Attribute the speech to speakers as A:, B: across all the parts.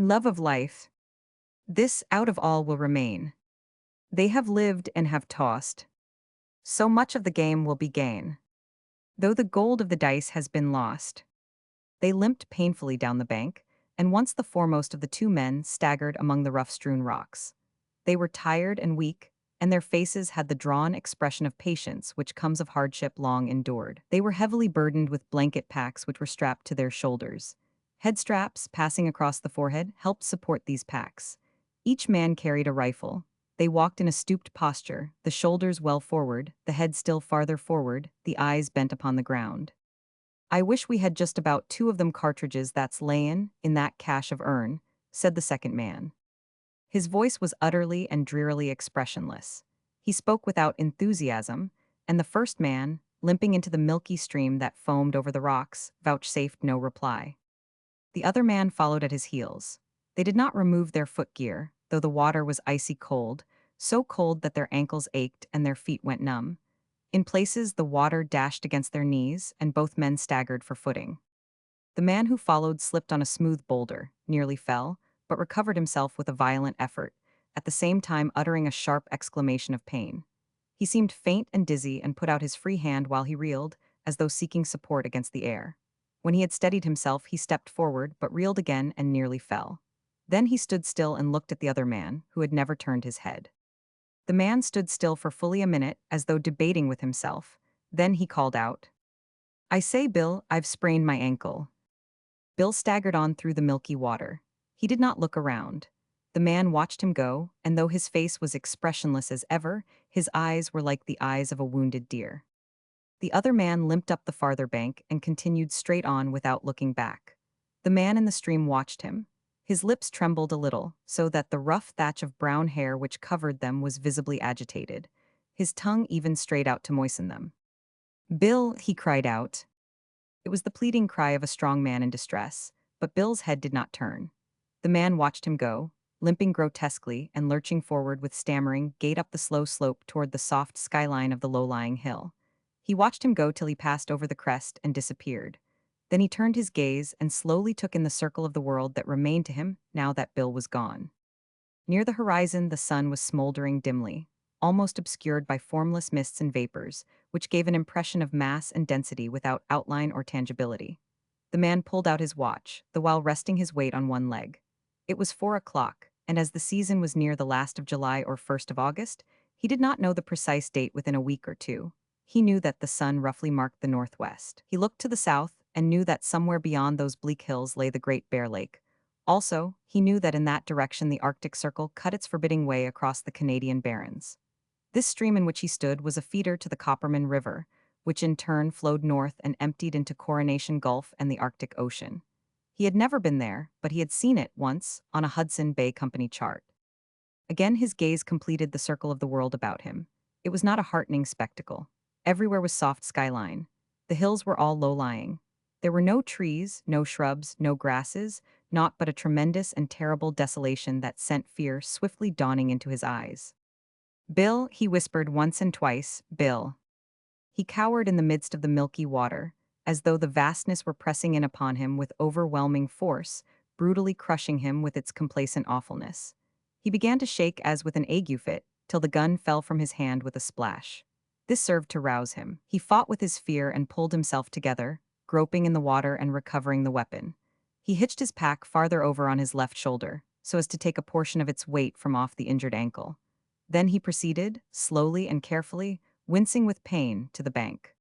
A: Love of life. This out of all will remain. They have lived and have tossed. So much of the game will be gain. Though the gold of the dice has been lost. They limped painfully down the bank, and once the foremost of the two men staggered among the rough-strewn rocks. They were tired and weak, and their faces had the drawn expression of patience which comes of hardship long endured. They were heavily burdened with blanket packs which were strapped to their shoulders. Head straps, passing across the forehead, helped support these packs. Each man carried a rifle. They walked in a stooped posture, the shoulders well forward, the head still farther forward, the eyes bent upon the ground. "I wish we had just about two of them cartridges that's layin' in that cache of urn," said the second man. His voice was utterly and drearily expressionless. He spoke without enthusiasm, and the first man, limping into the milky stream that foamed over the rocks, vouchsafed no reply. The other man followed at his heels. They did not remove their footgear, though the water was icy cold, so cold that their ankles ached and their feet went numb. In places, the water dashed against their knees, and both men staggered for footing. The man who followed slipped on a smooth boulder, nearly fell, but recovered himself with a violent effort, at the same time uttering a sharp exclamation of pain. He seemed faint and dizzy and put out his free hand while he reeled, as though seeking support against the air. When he had steadied himself, he stepped forward, but reeled again and nearly fell. Then he stood still and looked at the other man, who had never turned his head. The man stood still for fully a minute, as though debating with himself. Then he called out, "I say, Bill, I've sprained my ankle." Bill staggered on through the milky water. He did not look around. The man watched him go, and though his face was expressionless as ever, his eyes were like the eyes of a wounded deer. The other man limped up the farther bank and continued straight on without looking back. The man in the stream watched him. His lips trembled a little, so that the rough thatch of brown hair which covered them was visibly agitated. His tongue even strayed out to moisten them. "Bill," he cried out. It was the pleading cry of a strong man in distress, but Bill's head did not turn. The man watched him go, limping grotesquely and lurching forward with stammering gait up the slow slope toward the soft skyline of the low-lying hill. He watched him go till he passed over the crest and disappeared. Then he turned his gaze and slowly took in the circle of the world that remained to him now that Bill was gone. Near the horizon, the sun was smoldering dimly, almost obscured by formless mists and vapors, which gave an impression of mass and density without outline or tangibility. The man pulled out his watch, the while resting his weight on one leg. It was 4 o'clock, and as the season was near the last of July or 1st of August, he did not know the precise date within a week or two. He knew that the sun roughly marked the northwest. He looked to the south and knew that somewhere beyond those bleak hills lay the Great Bear Lake. Also, he knew that in that direction the Arctic Circle cut its forbidding way across the Canadian Barrens. This stream in which he stood was a feeder to the Coppermine River, which in turn flowed north and emptied into Coronation Gulf and the Arctic Ocean. He had never been there, but he had seen it once on a Hudson Bay Company chart. Again his gaze completed the circle of the world about him. It was not a heartening spectacle. Everywhere was soft skyline. The hills were all low-lying. There were no trees, no shrubs, no grasses, naught but a tremendous and terrible desolation that sent fear swiftly dawning into his eyes. "Bill," he whispered once and twice, "Bill." He cowered in the midst of the milky water, as though the vastness were pressing in upon him with overwhelming force, brutally crushing him with its complacent awfulness. He began to shake as with an ague fit, till the gun fell from his hand with a splash. This served to rouse him. He fought with his fear and pulled himself together, groping in the water and recovering the weapon. He hitched his pack farther over on his left shoulder, so as to take a portion of its weight from off the injured ankle. Then he proceeded, slowly and carefully, wincing with pain, to the bank.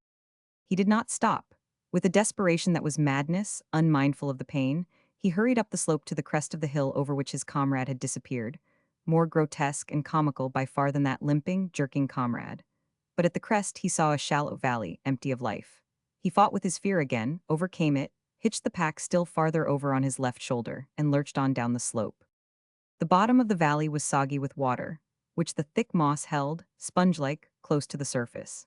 A: He did not stop. With a desperation that was madness, unmindful of the pain, he hurried up the slope to the crest of the hill over which his comrade had disappeared, more grotesque and comical by far than that limping, jerking comrade. But at the crest he saw a shallow valley, empty of life. He fought with his fear again, overcame it, hitched the pack still farther over on his left shoulder, and lurched on down the slope. The bottom of the valley was soggy with water, which the thick moss held, sponge-like, close to the surface.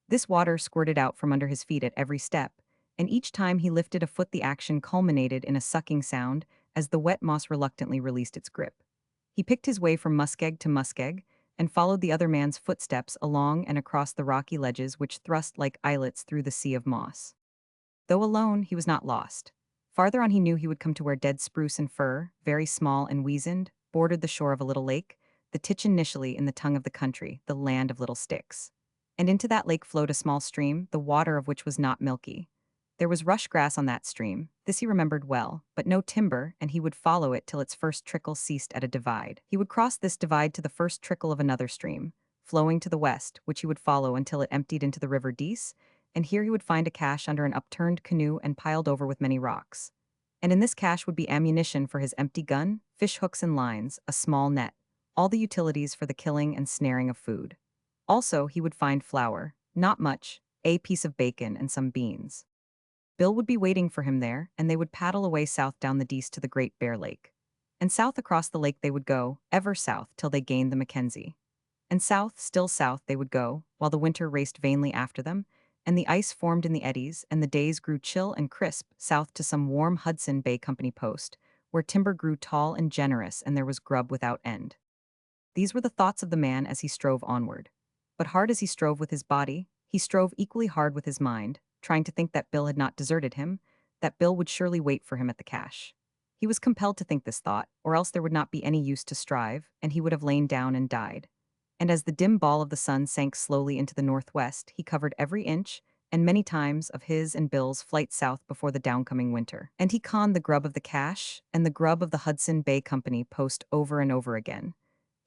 A: This water squirted out from under his feet at every step, and each time he lifted a foot the action culminated in a sucking sound as the wet moss reluctantly released its grip. He picked his way from muskeg to muskeg and followed the other man's footsteps along and across the rocky ledges which thrust like islets through the sea of moss. Though alone, he was not lost. Farther on he knew he would come to where dead spruce and fir, very small and weazened, bordered the shore of a little lake, the titch initially in the tongue of the country, the land of little sticks. And into that lake flowed a small stream, the water of which was not milky. There was rush grass on that stream, this he remembered well, but no timber, and he would follow it till its first trickle ceased at a divide. He would cross this divide to the first trickle of another stream, flowing to the west, which he would follow until it emptied into the river Dease, and here he would find a cache under an upturned canoe and piled over with many rocks. And in this cache would be ammunition for his empty gun, fish hooks and lines, a small net, all the utilities for the killing and snaring of food. Also, he would find flour, not much, a piece of bacon and some beans. Bill would be waiting for him there, and they would paddle away south down the Dease to the Great Bear Lake. And south across the lake they would go, ever south till they gained the Mackenzie. And south, still south they would go, while the winter raced vainly after them, and the ice formed in the eddies, and the days grew chill and crisp, south to some warm Hudson Bay Company post, where timber grew tall and generous and there was grub without end. These were the thoughts of the man as he strove onward. But hard as he strove with his body, he strove equally hard with his mind, trying to think that Bill had not deserted him, that Bill would surely wait for him at the cache. He was compelled to think this thought, or else there would not be any use to strive, and he would have lain down and died. And as the dim ball of the sun sank slowly into the northwest, he covered every inch, and many times, of his and Bill's flight south before the downcoming winter. And he conned the grub of the cache and the grub of the Hudson Bay Company post over and over again.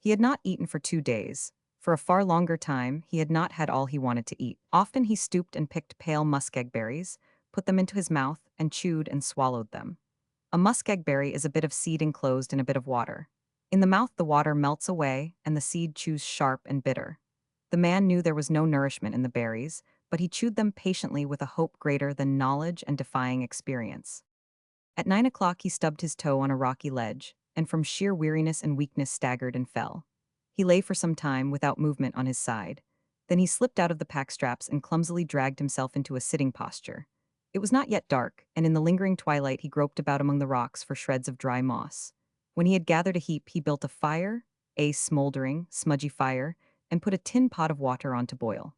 A: He had not eaten for 2 days. For a far longer time, he had not had all he wanted to eat. Often he stooped and picked pale muskeg berries, put them into his mouth, and chewed and swallowed them. A muskeg berry is a bit of seed enclosed in a bit of water. In the mouth the water melts away, and the seed chews sharp and bitter. The man knew there was no nourishment in the berries, but he chewed them patiently with a hope greater than knowledge and defying experience. At 9 o'clock he stubbed his toe on a rocky ledge, and from sheer weariness and weakness staggered and fell. He lay for some time without movement on his side. Then he slipped out of the pack straps and clumsily dragged himself into a sitting posture. It was not yet dark, and in the lingering twilight he groped about among the rocks for shreds of dry moss. When he had gathered a heap, he built a fire, a smoldering, smudgy fire, and put a tin pot of water on to boil.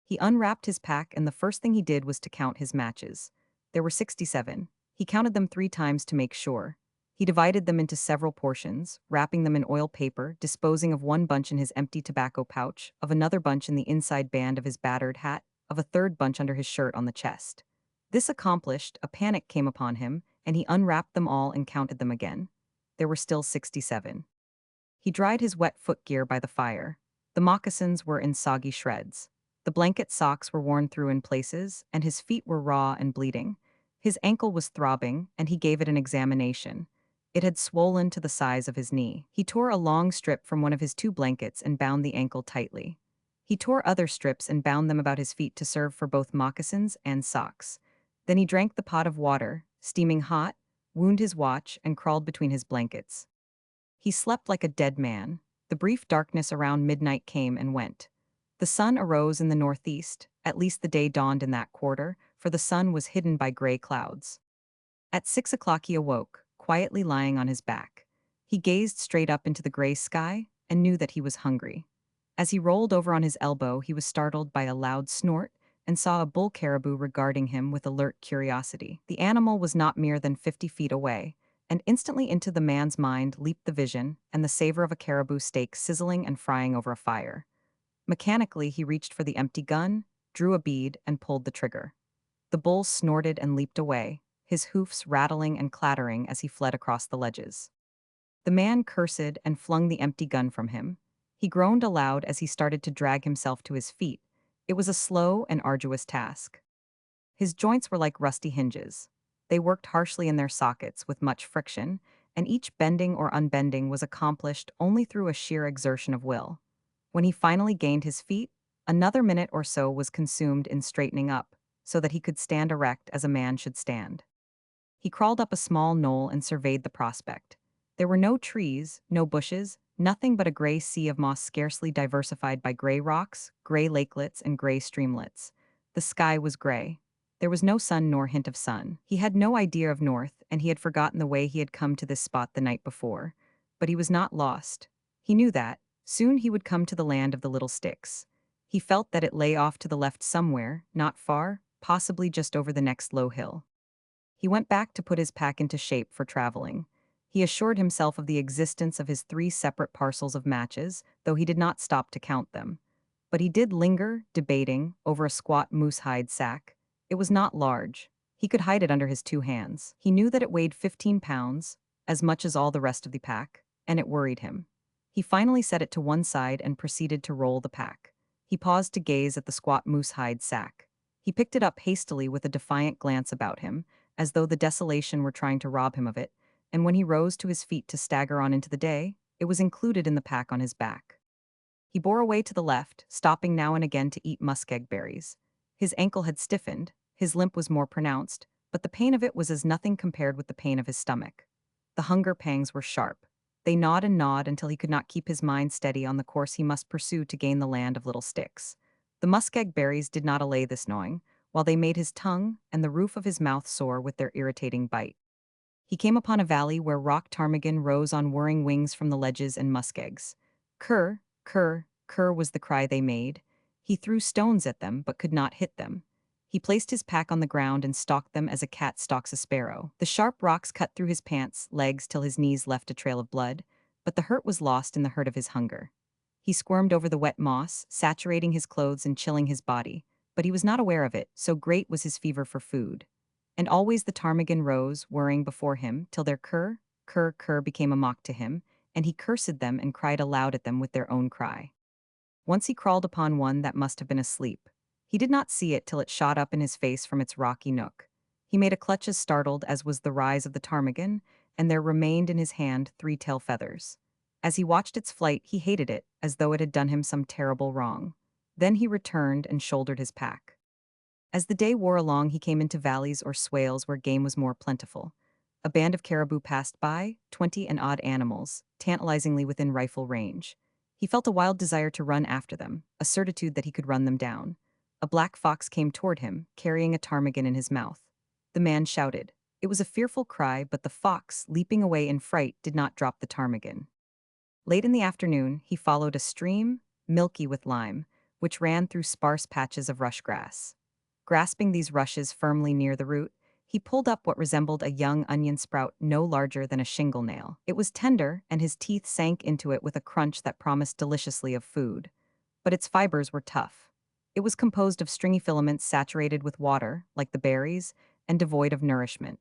A: He unwrapped his pack, and the first thing he did was to count his matches. There were 67. He counted them 3 times to make sure. He divided them into several portions, wrapping them in oil paper, disposing of one bunch in his empty tobacco pouch, of another bunch in the inside band of his battered hat, of a third bunch under his shirt on the chest. This accomplished, a panic came upon him, and he unwrapped them all and counted them again. There were still 67. He dried his wet footgear by the fire. The moccasins were in soggy shreds. The blanket socks were worn through in places, and his feet were raw and bleeding. His ankle was throbbing, and he gave it an examination. It had swollen to the size of his knee. He tore a long strip from one of his 2 blankets and bound the ankle tightly. He tore other strips and bound them about his feet to serve for both moccasins and socks. Then he drank the pot of water, steaming hot, wound his watch, and crawled between his blankets. He slept like a dead man. The brief darkness around midnight came and went. The sun arose in the northeast, at least the day dawned in that quarter, for the sun was hidden by gray clouds. At 6 o'clock he awoke, quietly lying on his back. He gazed straight up into the gray sky and knew that he was hungry. As he rolled over on his elbow, he was startled by a loud snort and saw a bull caribou regarding him with alert curiosity. The animal was not more than 50 feet away, and instantly into the man's mind leaped the vision and the savor of a caribou steak sizzling and frying over a fire. Mechanically, he reached for the empty gun, drew a bead, and pulled the trigger. The bull snorted and leaped away, his hoofs rattling and clattering as he fled across the ledges. The man cursed and flung the empty gun from him. He groaned aloud as he started to drag himself to his feet. It was a slow and arduous task. His joints were like rusty hinges. They worked harshly in their sockets with much friction, and each bending or unbending was accomplished only through a sheer exertion of will. When he finally gained his feet, another minute or so was consumed in straightening up, so that he could stand erect as a man should stand. He crawled up a small knoll and surveyed the prospect. There were no trees, no bushes, nothing but a gray sea of moss scarcely diversified by gray rocks, gray lakelets, and gray streamlets. The sky was gray. There was no sun nor hint of sun. He had no idea of north, and he had forgotten the way he had come to this spot the night before. But he was not lost. He knew that. Soon he would come to the land of the little sticks. He felt that it lay off to the left somewhere, not far, possibly just over the next low hill. He went back to put his pack into shape for traveling. He assured himself of the existence of his 3 separate parcels of matches, though he did not stop to count them. But he did linger, debating, over a squat moose hide sack. It was not large. He could hide it under his 2 hands. He knew that it weighed 15 pounds, as much as all the rest of the pack, and it worried him. He finally set it to one side and proceeded to roll the pack. He paused to gaze at the squat moose hide sack. He picked it up hastily with a defiant glance about him, as though the desolation were trying to rob him of it, and when he rose to his feet to stagger on into the day, it was included in the pack on his back. He bore away to the left, stopping now and again to eat muskeg berries. His ankle had stiffened, his limp was more pronounced, but the pain of it was as nothing compared with the pain of his stomach. The hunger pangs were sharp. They gnawed and gnawed until he could not keep his mind steady on the course he must pursue to gain the land of little sticks. The muskeg berries did not allay this gnawing, while they made his tongue and the roof of his mouth sore with their irritating bite. He came upon a valley where rock ptarmigan rose on whirring wings from the ledges and muskegs. Kurr, kurr, kurr was the cry they made. He threw stones at them, but could not hit them. He placed his pack on the ground and stalked them as a cat stalks a sparrow. The sharp rocks cut through his pants, legs till his knees left a trail of blood, but the hurt was lost in the hurt of his hunger. He squirmed over the wet moss, saturating his clothes and chilling his body, but he was not aware of it, so great was his fever for food. And always the ptarmigan rose, whirring before him, till their kurr, kurr, kurr became a mock to him, and he cursed them and cried aloud at them with their own cry. Once he crawled upon one that must have been asleep. He did not see it till it shot up in his face from its rocky nook. He made a clutch as startled as was the rise of the ptarmigan, and there remained in his hand 3 tail feathers. As he watched its flight, he hated it, as though it had done him some terrible wrong. Then he returned and shouldered his pack. As the day wore along, he came into valleys or swales where game was more plentiful. A band of caribou passed by, 20 and odd animals, tantalizingly within rifle range. He felt a wild desire to run after them, a certitude that he could run them down. A black fox came toward him, carrying a ptarmigan in his mouth. The man shouted. It was a fearful cry, but the fox, leaping away in fright, did not drop the ptarmigan. Late in the afternoon, he followed a stream, milky with lime, which ran through sparse patches of rush grass. Grasping these rushes firmly near the root, he pulled up what resembled a young onion sprout no larger than a shingle nail. It was tender, and his teeth sank into it with a crunch that promised deliciously of food. But its fibers were tough. It was composed of stringy filaments saturated with water, like the berries, and devoid of nourishment.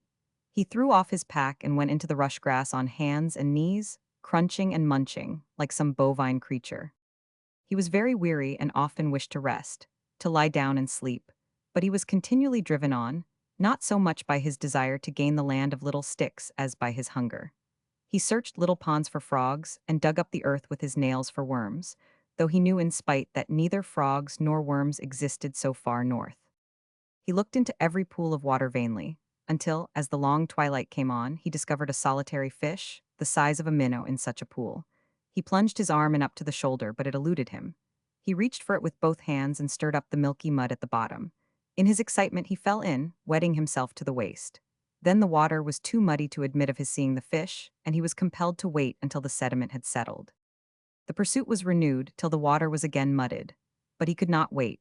A: He threw off his pack and went into the rush grass on hands and knees, crunching and munching, like some bovine creature. He was very weary and often wished to rest, to lie down and sleep, but he was continually driven on, not so much by his desire to gain the land of little sticks as by his hunger. He searched little ponds for frogs and dug up the earth with his nails for worms, though he knew in spite that neither frogs nor worms existed so far north. He looked into every pool of water vainly, until, as the long twilight came on, he discovered a solitary fish, the size of a minnow, in such a pool. He plunged his arm in up to the shoulder, but it eluded him. He reached for it with both hands and stirred up the milky mud at the bottom. In his excitement, he fell in, wetting himself to the waist. Then the water was too muddy to admit of his seeing the fish, and he was compelled to wait until the sediment had settled. The pursuit was renewed till the water was again mudded. But he could not wait.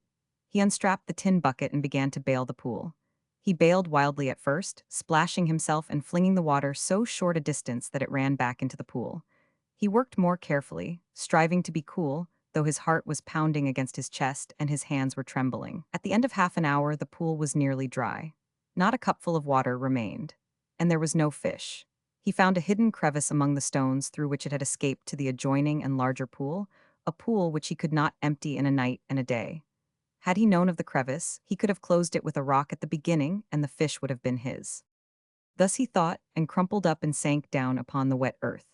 A: He unstrapped the tin bucket and began to bail the pool. He bailed wildly at first, splashing himself and flinging the water so short a distance that it ran back into the pool. He worked more carefully, striving to be cool, though his heart was pounding against his chest and his hands were trembling. At the end of half an hour, the pool was nearly dry. Not a cupful of water remained. And there was no fish. He found a hidden crevice among the stones through which it had escaped to the adjoining and larger pool, a pool which he could not empty in a night and a day. Had he known of the crevice, he could have closed it with a rock at the beginning, and the fish would have been his. Thus he thought, and crumpled up and sank down upon the wet earth.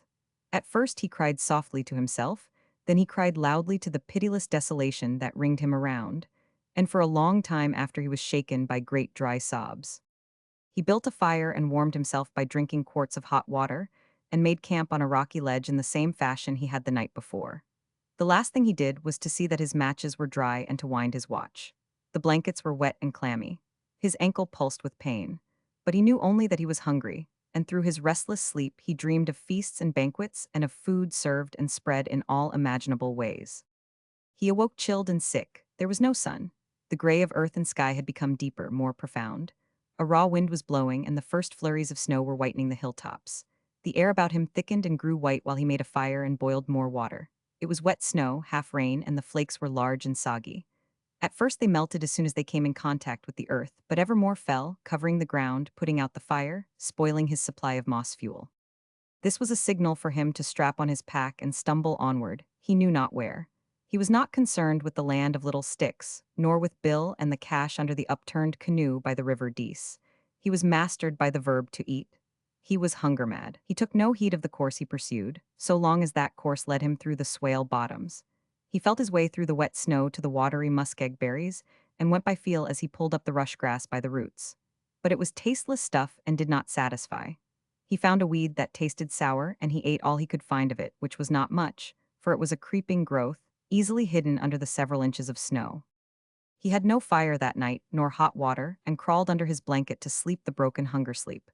A: At first he cried softly to himself, then he cried loudly to the pitiless desolation that ringed him around, and for a long time after he was shaken by great dry sobs. He built a fire and warmed himself by drinking quarts of hot water, and made camp on a rocky ledge in the same fashion he had the night before. The last thing he did was to see that his matches were dry and to wind his watch. The blankets were wet and clammy. His ankle pulsed with pain. But he knew only that he was hungry, and through his restless sleep he dreamed of feasts and banquets and of food served and spread in all imaginable ways. He awoke chilled and sick. There was no sun. The gray of earth and sky had become deeper, more profound. A raw wind was blowing, and the first flurries of snow were whitening the hilltops. The air about him thickened and grew white while he made a fire and boiled more water. It was wet snow, half rain, and the flakes were large and soggy. At first they melted as soon as they came in contact with the earth, but ever more fell, covering the ground, putting out the fire, spoiling his supply of moss fuel. This was a signal for him to strap on his pack and stumble onward, he knew not where. He was not concerned with the land of little sticks, nor with Bill and the cache under the upturned canoe by the river Dease. He was mastered by the verb to eat. He was hunger mad. He took no heed of the course he pursued, so long as that course led him through the swale bottoms. He felt his way through the wet snow to the watery muskeg berries, and went by feel as he pulled up the rush grass by the roots. But it was tasteless stuff and did not satisfy. He found a weed that tasted sour, and he ate all he could find of it, which was not much, for it was a creeping growth, easily hidden under the several inches of snow. He had no fire that night, nor hot water, and crawled under his blanket to sleep the broken hunger sleep.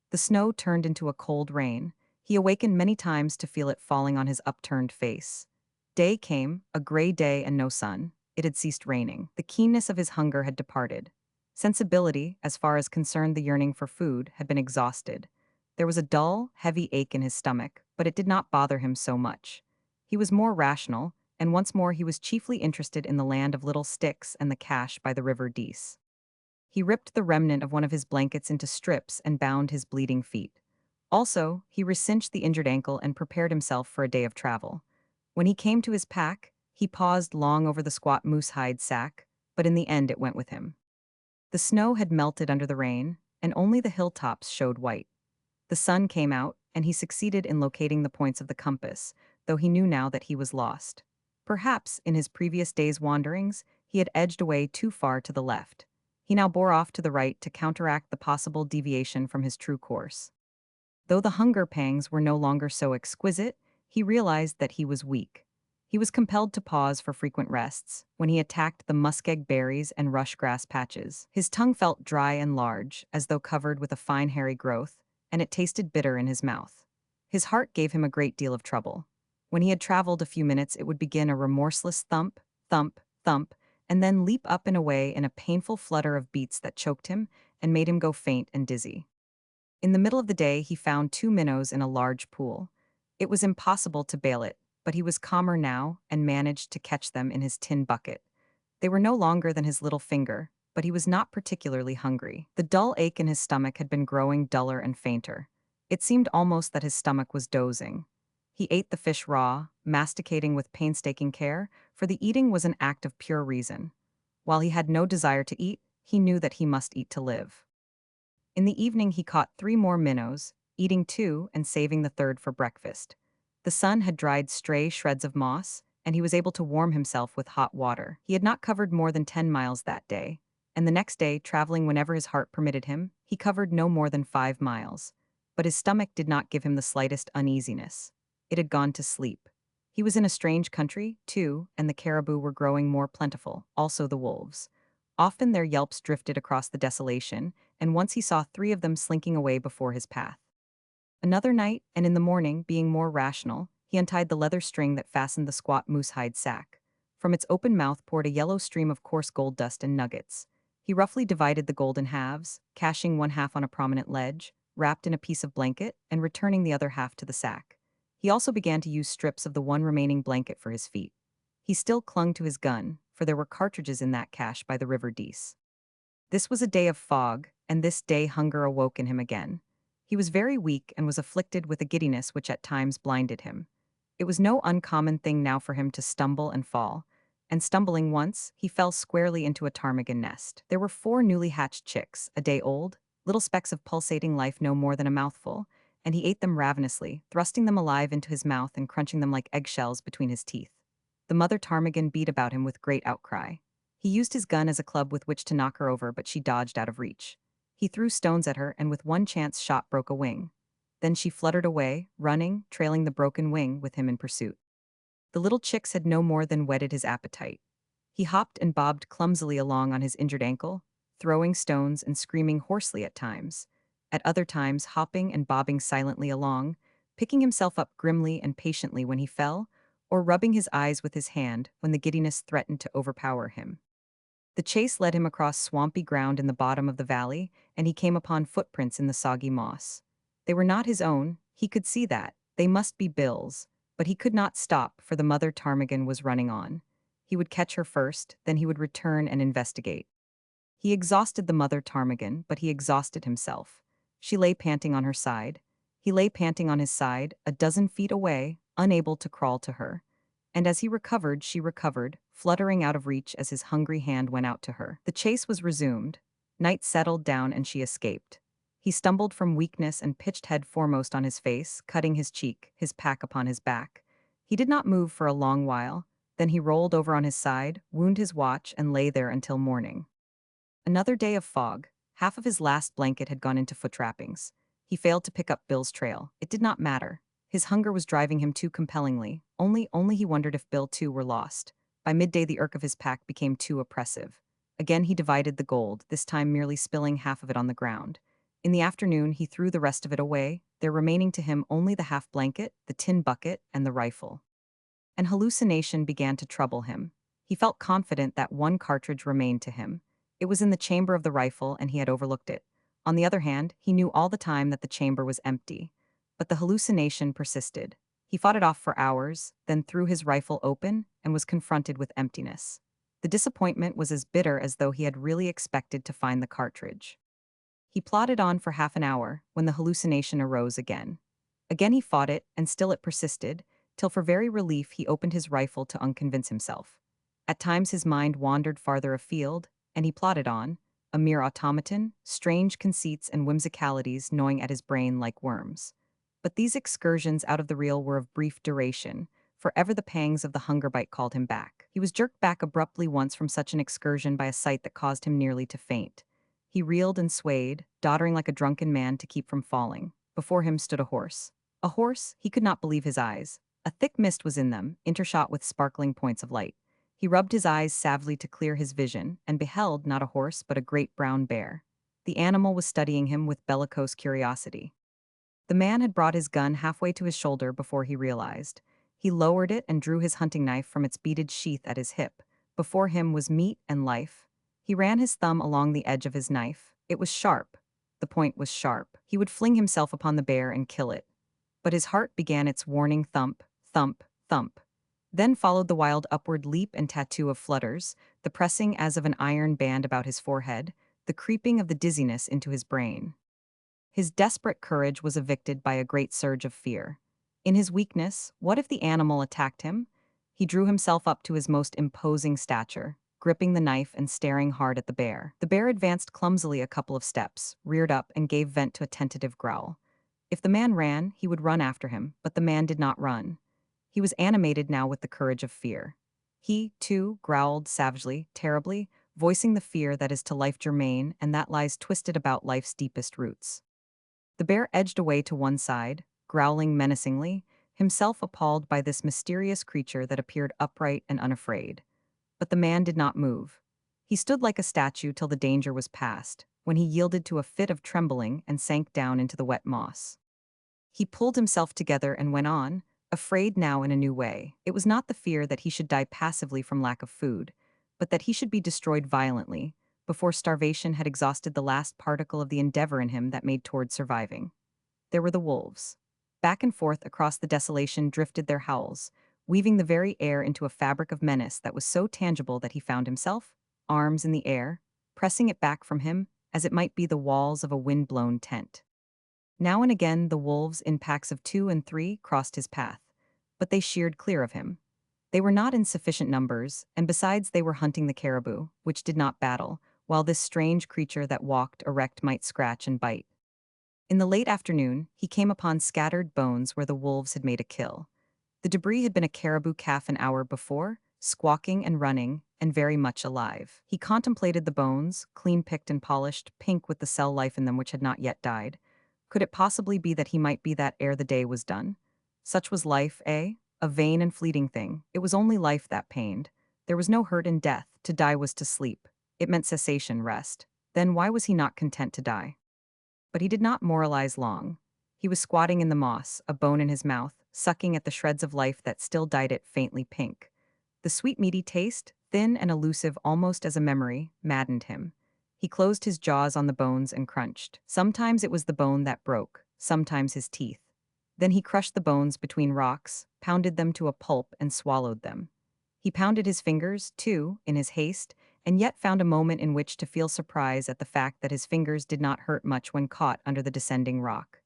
A: The snow turned into a cold rain. He awakened many times to feel it falling on his upturned face. Day came, a gray day and no sun. It had ceased raining. The keenness of his hunger had departed. Sensibility, as far as concerned the yearning for food, had been exhausted. There was a dull, heavy ache in his stomach, but it did not bother him so much. He was more rational, and once more he was chiefly interested in the land of little sticks and the cache by the river Dease. He ripped the remnant of one of his blankets into strips and bound his bleeding feet. Also, he recinched the injured ankle and prepared himself for a day of travel. When he came to his pack, he paused long over the squat moose hide sack, but in the end it went with him. The snow had melted under the rain, and only the hilltops showed white. The sun came out, and he succeeded in locating the points of the compass, though he knew now that he was lost. Perhaps, in his previous day's wanderings, he had edged away too far to the left. He now bore off to the right to counteract the possible deviation from his true course. Though the hunger pangs were no longer so exquisite, he realized that he was weak. He was compelled to pause for frequent rests when he attacked the muskeg berries and rush grass patches. His tongue felt dry and large, as though covered with a fine hairy growth, and it tasted bitter in his mouth. His heart gave him a great deal of trouble. When he had traveled a few minutes, it would begin a remorseless thump, thump, thump, and then leap up and away in a painful flutter of beats that choked him and made him go faint and dizzy. In the middle of the day, he found 2 minnows in a large pool. It was impossible to bail it, but he was calmer now and managed to catch them in his tin bucket. They were no longer than his little finger, but he was not particularly hungry. The dull ache in his stomach had been growing duller and fainter. It seemed almost that his stomach was dozing. He ate the fish raw, masticating with painstaking care, for the eating was an act of pure reason. While he had no desire to eat, he knew that he must eat to live. In the evening he caught 3 more minnows, eating 2 and saving the third for breakfast. The sun had dried stray shreds of moss, and he was able to warm himself with hot water. He had not covered more than 10 miles that day, and the next day, traveling whenever his heart permitted him, he covered no more than 5 miles. But his stomach did not give him the slightest uneasiness. It had gone to sleep. He was in a strange country, too, and the caribou were growing more plentiful, also the wolves. Often their yelps drifted across the desolation, and once he saw 3 of them slinking away before his path. Another night, and in the morning, being more rational, he untied the leather string that fastened the squat moose-hide sack. From its open mouth poured a yellow stream of coarse gold dust and nuggets. He roughly divided the gold in halves, caching one half on a prominent ledge, wrapped in a piece of blanket, and returning the other half to the sack. He also began to use strips of the one remaining blanket for his feet. He still clung to his gun, for there were cartridges in that cache by the river Dease. This was a day of fog, and this day hunger awoke in him again. He was very weak and was afflicted with a giddiness which at times blinded him. It was no uncommon thing now for him to stumble and fall, and stumbling once, he fell squarely into a ptarmigan nest. There were 4 newly hatched chicks, a day old, little specks of pulsating life no more than a mouthful, and he ate them ravenously, thrusting them alive into his mouth and crunching them like eggshells between his teeth. The mother ptarmigan beat about him with great outcry. He used his gun as a club with which to knock her over, but she dodged out of reach. He threw stones at her and with one chance shot broke a wing. Then she fluttered away, running, trailing the broken wing with him in pursuit. The little chicks had no more than whetted his appetite. He hopped and bobbed clumsily along on his injured ankle, throwing stones and screaming hoarsely at times. At other times hopping and bobbing silently along, picking himself up grimly and patiently when he fell, or rubbing his eyes with his hand when the giddiness threatened to overpower him. The chase led him across swampy ground in the bottom of the valley, and he came upon footprints in the soggy moss. They were not his own, he could see that. They must be Bill's. But he could not stop, for the mother ptarmigan was running on. He would catch her first, then he would return and investigate. He exhausted the mother ptarmigan, but he exhausted himself. She lay panting on her side. He lay panting on his side, a dozen feet away, unable to crawl to her. And as he recovered, she recovered, fluttering out of reach as his hungry hand went out to her. The chase was resumed. Night settled down and she escaped. He stumbled from weakness and pitched head foremost on his face, cutting his cheek, his pack upon his back. He did not move for a long while. Then he rolled over on his side, wound his watch, and lay there until morning. Another day of fog. Half of his last blanket had gone into foot trappings. He failed to pick up Bill's trail. It did not matter. His hunger was driving him too compellingly. Only he wondered if Bill too were lost. By midday the irk of his pack became too oppressive. Again he divided the gold, this time merely spilling half of it on the ground. In the afternoon he threw the rest of it away, there remaining to him only the half blanket, the tin bucket, and the rifle. An hallucination began to trouble him. He felt confident that one cartridge remained to him. It was in the chamber of the rifle, and he had overlooked it. On the other hand, he knew all the time that the chamber was empty. But the hallucination persisted. He fought it off for hours, then threw his rifle open and was confronted with emptiness. The disappointment was as bitter as though he had really expected to find the cartridge. He plodded on for half an hour when the hallucination arose again. Again he fought it, and still it persisted, till for very relief he opened his rifle to unconvince himself. At times his mind wandered farther afield, and he plodded on, a mere automaton, strange conceits and whimsicalities gnawing at his brain like worms. But these excursions out of the real were of brief duration, for ever the pangs of the hunger bite called him back. He was jerked back abruptly once from such an excursion by a sight that caused him nearly to faint. He reeled and swayed, doddering like a drunken man to keep from falling. Before him stood a horse. A horse? He could not believe his eyes. A thick mist was in them, intershot with sparkling points of light. He rubbed his eyes savagely to clear his vision, and beheld not a horse but a great brown bear. The animal was studying him with bellicose curiosity. The man had brought his gun halfway to his shoulder before he realized. He lowered it and drew his hunting knife from its beaded sheath at his hip. Before him was meat and life. He ran his thumb along the edge of his knife. It was sharp. The point was sharp. He would fling himself upon the bear and kill it. But his heart began its warning thump, thump, thump. Then followed the wild upward leap and tattoo of flutters, the pressing as of an iron band about his forehead, the creeping of the dizziness into his brain. His desperate courage was evicted by a great surge of fear. In his weakness, what if the animal attacked him? He drew himself up to his most imposing stature, gripping the knife and staring hard at the bear. The bear advanced clumsily a couple of steps, reared up, and gave vent to a tentative growl. If the man ran, he would run after him, but the man did not run. He was animated now with the courage of fear. He, too, growled savagely, terribly, voicing the fear that is to life germane and that lies twisted about life's deepest roots. The bear edged away to one side, growling menacingly, himself appalled by this mysterious creature that appeared upright and unafraid. But the man did not move. He stood like a statue till the danger was past, when he yielded to a fit of trembling and sank down into the wet moss. He pulled himself together and went on, afraid now in a new way. It was not the fear that he should die passively from lack of food, but that he should be destroyed violently, before starvation had exhausted the last particle of the endeavor in him that made toward surviving. There were the wolves. Back and forth across the desolation drifted their howls, weaving the very air into a fabric of menace that was so tangible that he found himself, arms in the air, pressing it back from him as it might be the walls of a wind-blown tent. Now and again the wolves in packs of 2 and 3 crossed his path, but they sheered clear of him. They were not in sufficient numbers, and besides they were hunting the caribou, which did not battle, while this strange creature that walked erect might scratch and bite. In the late afternoon, he came upon scattered bones where the wolves had made a kill. The debris had been a caribou calf an hour before, squawking and running, and very much alive. He contemplated the bones, clean-picked and polished, pink with the cell life in them which had not yet died. Could it possibly be that he might be that ere the day was done? Such was life, eh? A vain and fleeting thing. It was only life that pained. There was no hurt in death. To die was to sleep. It meant cessation, rest. Then why was he not content to die? But he did not moralize long. He was squatting in the moss, a bone in his mouth, sucking at the shreds of life that still dyed it faintly pink. The sweet meaty taste, thin and elusive almost as a memory, maddened him. He closed his jaws on the bones and crunched. Sometimes it was the bone that broke, sometimes his teeth. Then he crushed the bones between rocks, pounded them to a pulp, and swallowed them. He pounded his fingers, too, in his haste, and yet found a moment in which to feel surprise at the fact that his fingers did not hurt much when caught under the descending rock.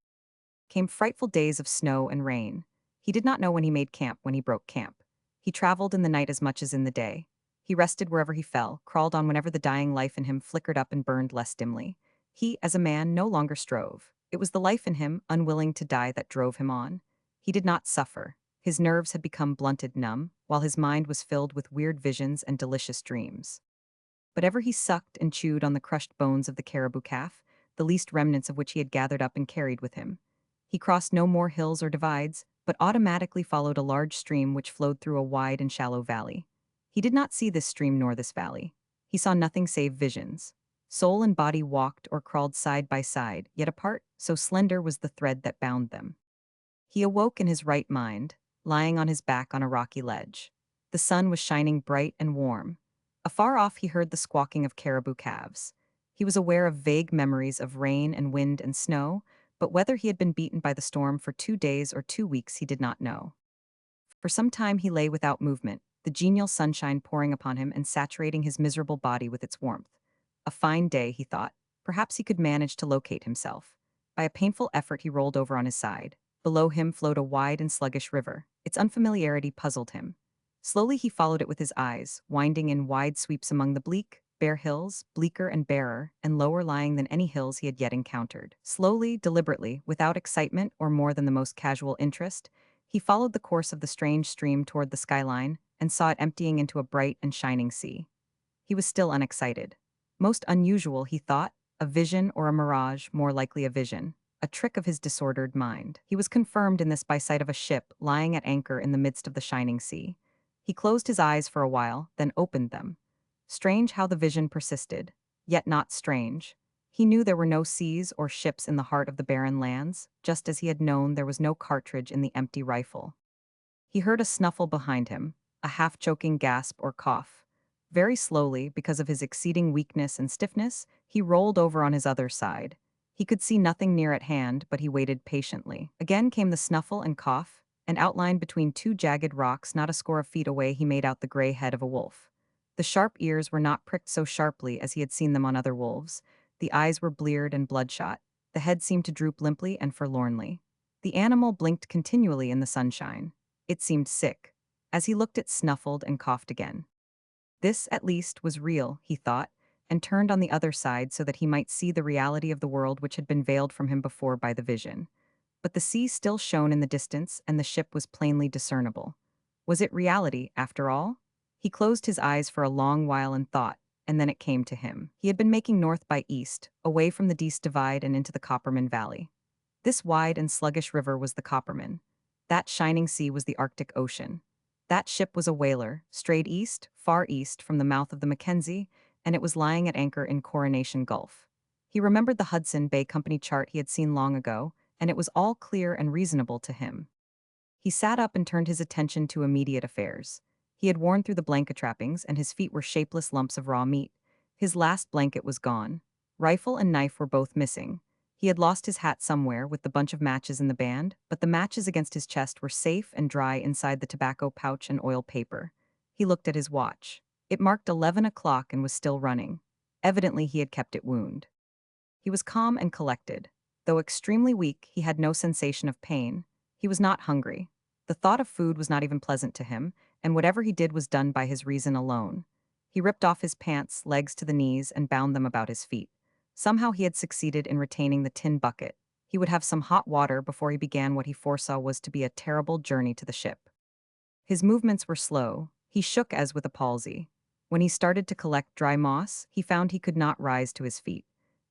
A: Came frightful days of snow and rain. He did not know when he made camp when he broke camp. He traveled in the night as much as in the day. He rested wherever he fell, crawled on whenever the dying life in him flickered up and burned less dimly. He, as a man, no longer strove. It was the life in him, unwilling to die, that drove him on. He did not suffer. His nerves had become blunted numb, while his mind was filled with weird visions and delicious dreams. But ever he sucked and chewed on the crushed bones of the caribou calf, the least remnants of which he had gathered up and carried with him. He crossed no more hills or divides, but automatically followed a large stream which flowed through a wide and shallow valley. He did not see this stream nor this valley. He saw nothing save visions. Soul and body walked or crawled side by side, yet apart, so slender was the thread that bound them. He awoke in his right mind, lying on his back on a rocky ledge. The sun was shining bright and warm. Afar off he heard the squawking of caribou calves. He was aware of vague memories of rain and wind and snow, but whether he had been beaten by the storm for 2 days or 2 weeks he did not know. For some time he lay without movement, the genial sunshine pouring upon him and saturating his miserable body with its warmth. A fine day, he thought. Perhaps he could manage to locate himself. By a painful effort he rolled over on his side. Below him flowed a wide and sluggish river. Its unfamiliarity puzzled him. Slowly he followed it with his eyes, winding in wide sweeps among the bleak, bare hills, bleaker and barer, and lower lying than any hills he had yet encountered. Slowly, deliberately, without excitement or more than the most casual interest, he followed the course of the strange stream toward the skyline and saw it emptying into a bright and shining sea. He was still unexcited. Most unusual, he thought, a vision or a mirage, more likely a vision, a trick of his disordered mind. He was confirmed in this by sight of a ship lying at anchor in the midst of the shining sea. He closed his eyes for a while, then opened them. Strange how the vision persisted, yet not strange. He knew there were no seas or ships in the heart of the barren lands, just as he had known there was no cartridge in the empty rifle. He heard a snuffle behind him, a half-choking gasp or cough. Very slowly, because of his exceeding weakness and stiffness, he rolled over on his other side. He could see nothing near at hand, but he waited patiently. Again came the snuffle and cough, and outlined between two jagged rocks not a score of feet away he made out the gray head of a wolf. The sharp ears were not pricked so sharply as he had seen them on other wolves. The eyes were bleared and bloodshot. The head seemed to droop limply and forlornly. The animal blinked continually in the sunshine. It seemed sick. As he looked it snuffled and coughed again. This, at least, was real, he thought, and turned on the other side so that he might see the reality of the world which had been veiled from him before by the vision. But the sea still shone in the distance, and the ship was plainly discernible. Was it reality, after all? He closed his eyes for a long while and thought, and then it came to him. He had been making north by east, away from the Dease Divide and into the Copperman Valley. This wide and sluggish river was the Copperman. That shining sea was the Arctic Ocean. That ship was a whaler, strayed east, far east, from the mouth of the Mackenzie, and it was lying at anchor in Coronation Gulf. He remembered the Hudson Bay Company chart he had seen long ago, and it was all clear and reasonable to him. He sat up and turned his attention to immediate affairs. He had worn through the blanket trappings, and his feet were shapeless lumps of raw meat. His last blanket was gone. Rifle and knife were both missing. He had lost his hat somewhere with the bunch of matches in the band, but the matches against his chest were safe and dry inside the tobacco pouch and oil paper. He looked at his watch. It marked 11 o'clock and was still running. Evidently he had kept it wound. He was calm and collected. Though extremely weak, he had no sensation of pain. He was not hungry. The thought of food was not even pleasant to him, and whatever he did was done by his reason alone. He ripped off his pants, legs to the knees, and bound them about his feet. Somehow he had succeeded in retaining the tin bucket. He would have some hot water before he began what he foresaw was to be a terrible journey to the ship. His movements were slow. He shook as with a palsy. When he started to collect dry moss, he found he could not rise to his feet.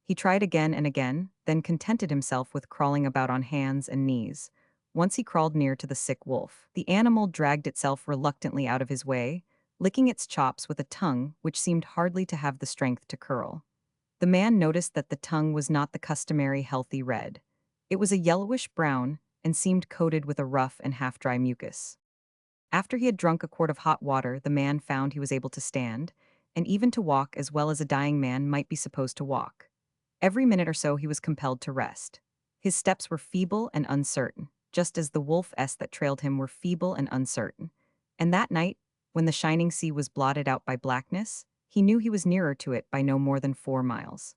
A: He tried again and again, then contented himself with crawling about on hands and knees. Once he crawled near to the sick wolf. The animal dragged itself reluctantly out of his way, licking its chops with a tongue which seemed hardly to have the strength to curl. The man noticed that the tongue was not the customary healthy red. It was a yellowish brown and seemed coated with a rough and half-dry mucus. After he had drunk a quart of hot water, the man found he was able to stand, and even to walk as well as a dying man might be supposed to walk. Every minute or so he was compelled to rest. His steps were feeble and uncertain, just as the wolf that trailed him were feeble and uncertain. And that night, when the shining sea was blotted out by blackness, he knew he was nearer to it by no more than 4 miles.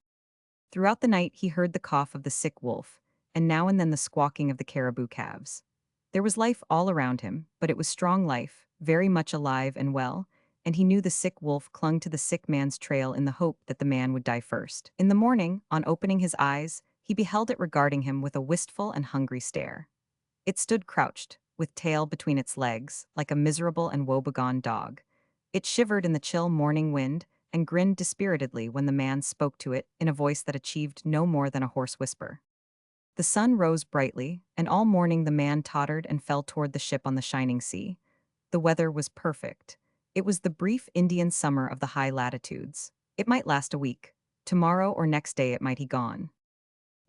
A: Throughout the night he heard the cough of the sick wolf, and now and then the squawking of the caribou calves. There was life all around him, but it was strong life, very much alive and well, and he knew the sick wolf clung to the sick man's trail in the hope that the man would die first. In the morning, on opening his eyes, he beheld it regarding him with a wistful and hungry stare. It stood crouched, with tail between its legs, like a miserable and woebegone dog. It shivered in the chill morning wind and grinned dispiritedly when the man spoke to it in a voice that achieved no more than a hoarse whisper. The sun rose brightly, and all morning the man tottered and fell toward the ship on the shining sea. The weather was perfect. It was the brief Indian summer of the high latitudes. It might last a week. Tomorrow or next day it might be gone.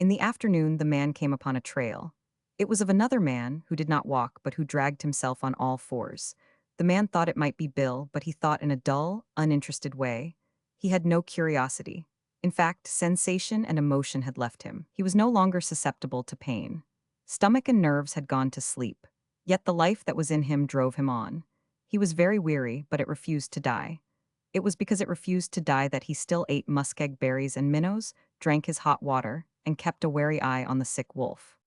A: In the afternoon the man came upon a trail. It was of another man who did not walk but who dragged himself on all fours. The man thought it might be Bill, but he thought in a dull, uninterested way. He had no curiosity. In fact, sensation and emotion had left him. He was no longer susceptible to pain. Stomach and nerves had gone to sleep. Yet the life that was in him drove him on. He was very weary, but it refused to die. It was because it refused to die that he still ate muskeg berries and minnows, drank his hot water, and kept a wary eye on the sick wolf.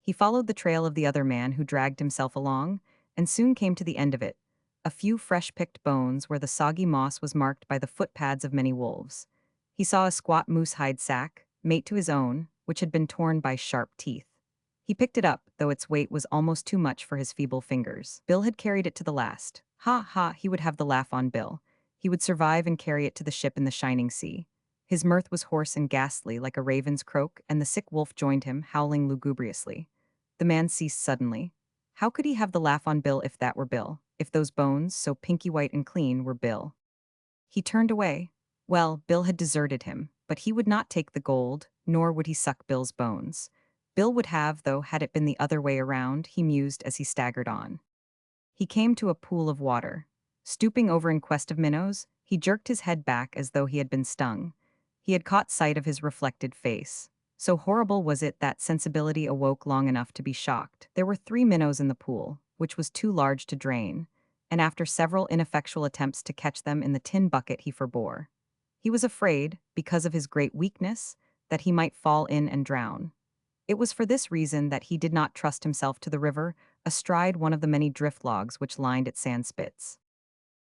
A: He followed the trail of the other man who dragged himself along, and soon came to the end of it, a few fresh-picked bones where the soggy moss was marked by the footpads of many wolves. He saw a squat moose-hide sack, mate to his own, which had been torn by sharp teeth. He picked it up, though its weight was almost too much for his feeble fingers. Bill had carried it to the last. Ha ha, he would have the laugh on Bill. He would survive and carry it to the ship in the shining sea. His mirth was hoarse and ghastly, like a raven's croak, and the sick wolf joined him, howling lugubriously. The man ceased suddenly. How could he have the laugh on Bill if that were Bill? If those bones, so pinky white and clean, were Bill? He turned away. Well, Bill had deserted him, but he would not take the gold, nor would he suck Bill's bones. Bill would have, though, had it been the other way around, he mused as he staggered on. He came to a pool of water. Stooping over in quest of minnows, he jerked his head back as though he had been stung. He had caught sight of his reflected face. So horrible was it that sensibility awoke long enough to be shocked. There were 3 minnows in the pool, which was too large to drain, and after several ineffectual attempts to catch them in the tin bucket he forbore. He was afraid, because of his great weakness, that he might fall in and drown. It was for this reason that he did not trust himself to the river, astride one of the many drift logs which lined its sand spits.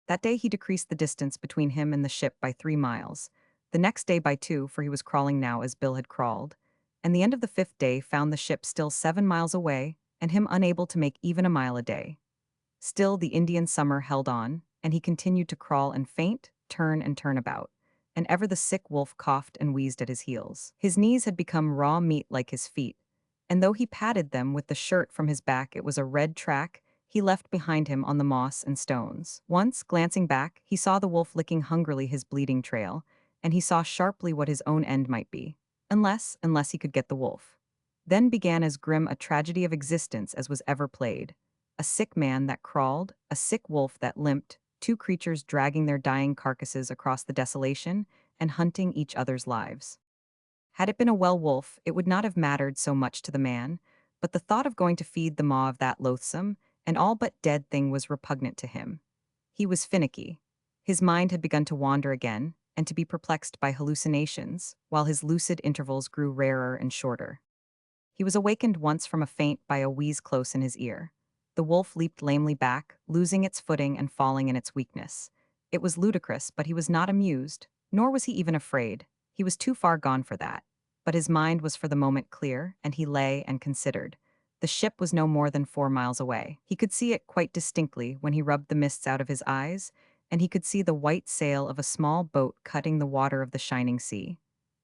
A: That day he decreased the distance between him and the ship by 3 miles, the next day by 2, for he was crawling now as Bill had crawled, and the end of the 5th day found the ship still 7 miles away, and him unable to make even a mile a day. Still the Indian summer held on, and he continued to crawl and faint, turn and turn about, and ever the sick wolf coughed and wheezed at his heels. His knees had become raw meat like his feet, and though he patted them with the shirt from his back, it was a red track he left behind him on the moss and stones. Once, glancing back, he saw the wolf licking hungrily his bleeding trail, and he saw sharply what his own end might be. Unless he could get the wolf. Then began as grim a tragedy of existence as was ever played. A sick man that crawled, a sick wolf that limped, 2 creatures dragging their dying carcasses across the desolation and hunting each other's lives. Had it been a well wolf, it would not have mattered so much to the man, but the thought of going to feed the maw of that loathsome and all but dead thing was repugnant to him. He was finicky. His mind had begun to wander again, and to be perplexed by hallucinations, while his lucid intervals grew rarer and shorter. He was awakened once from a faint by a wheeze close in his ear. The wolf leaped lamely back, losing its footing and falling in its weakness. It was ludicrous, but he was not amused, nor was he even afraid. He was too far gone for that. But his mind was for the moment clear, and he lay and considered. The ship was no more than 4 miles away. He could see it quite distinctly when he rubbed the mists out of his eyes, and he could see the white sail of a small boat cutting the water of the shining sea.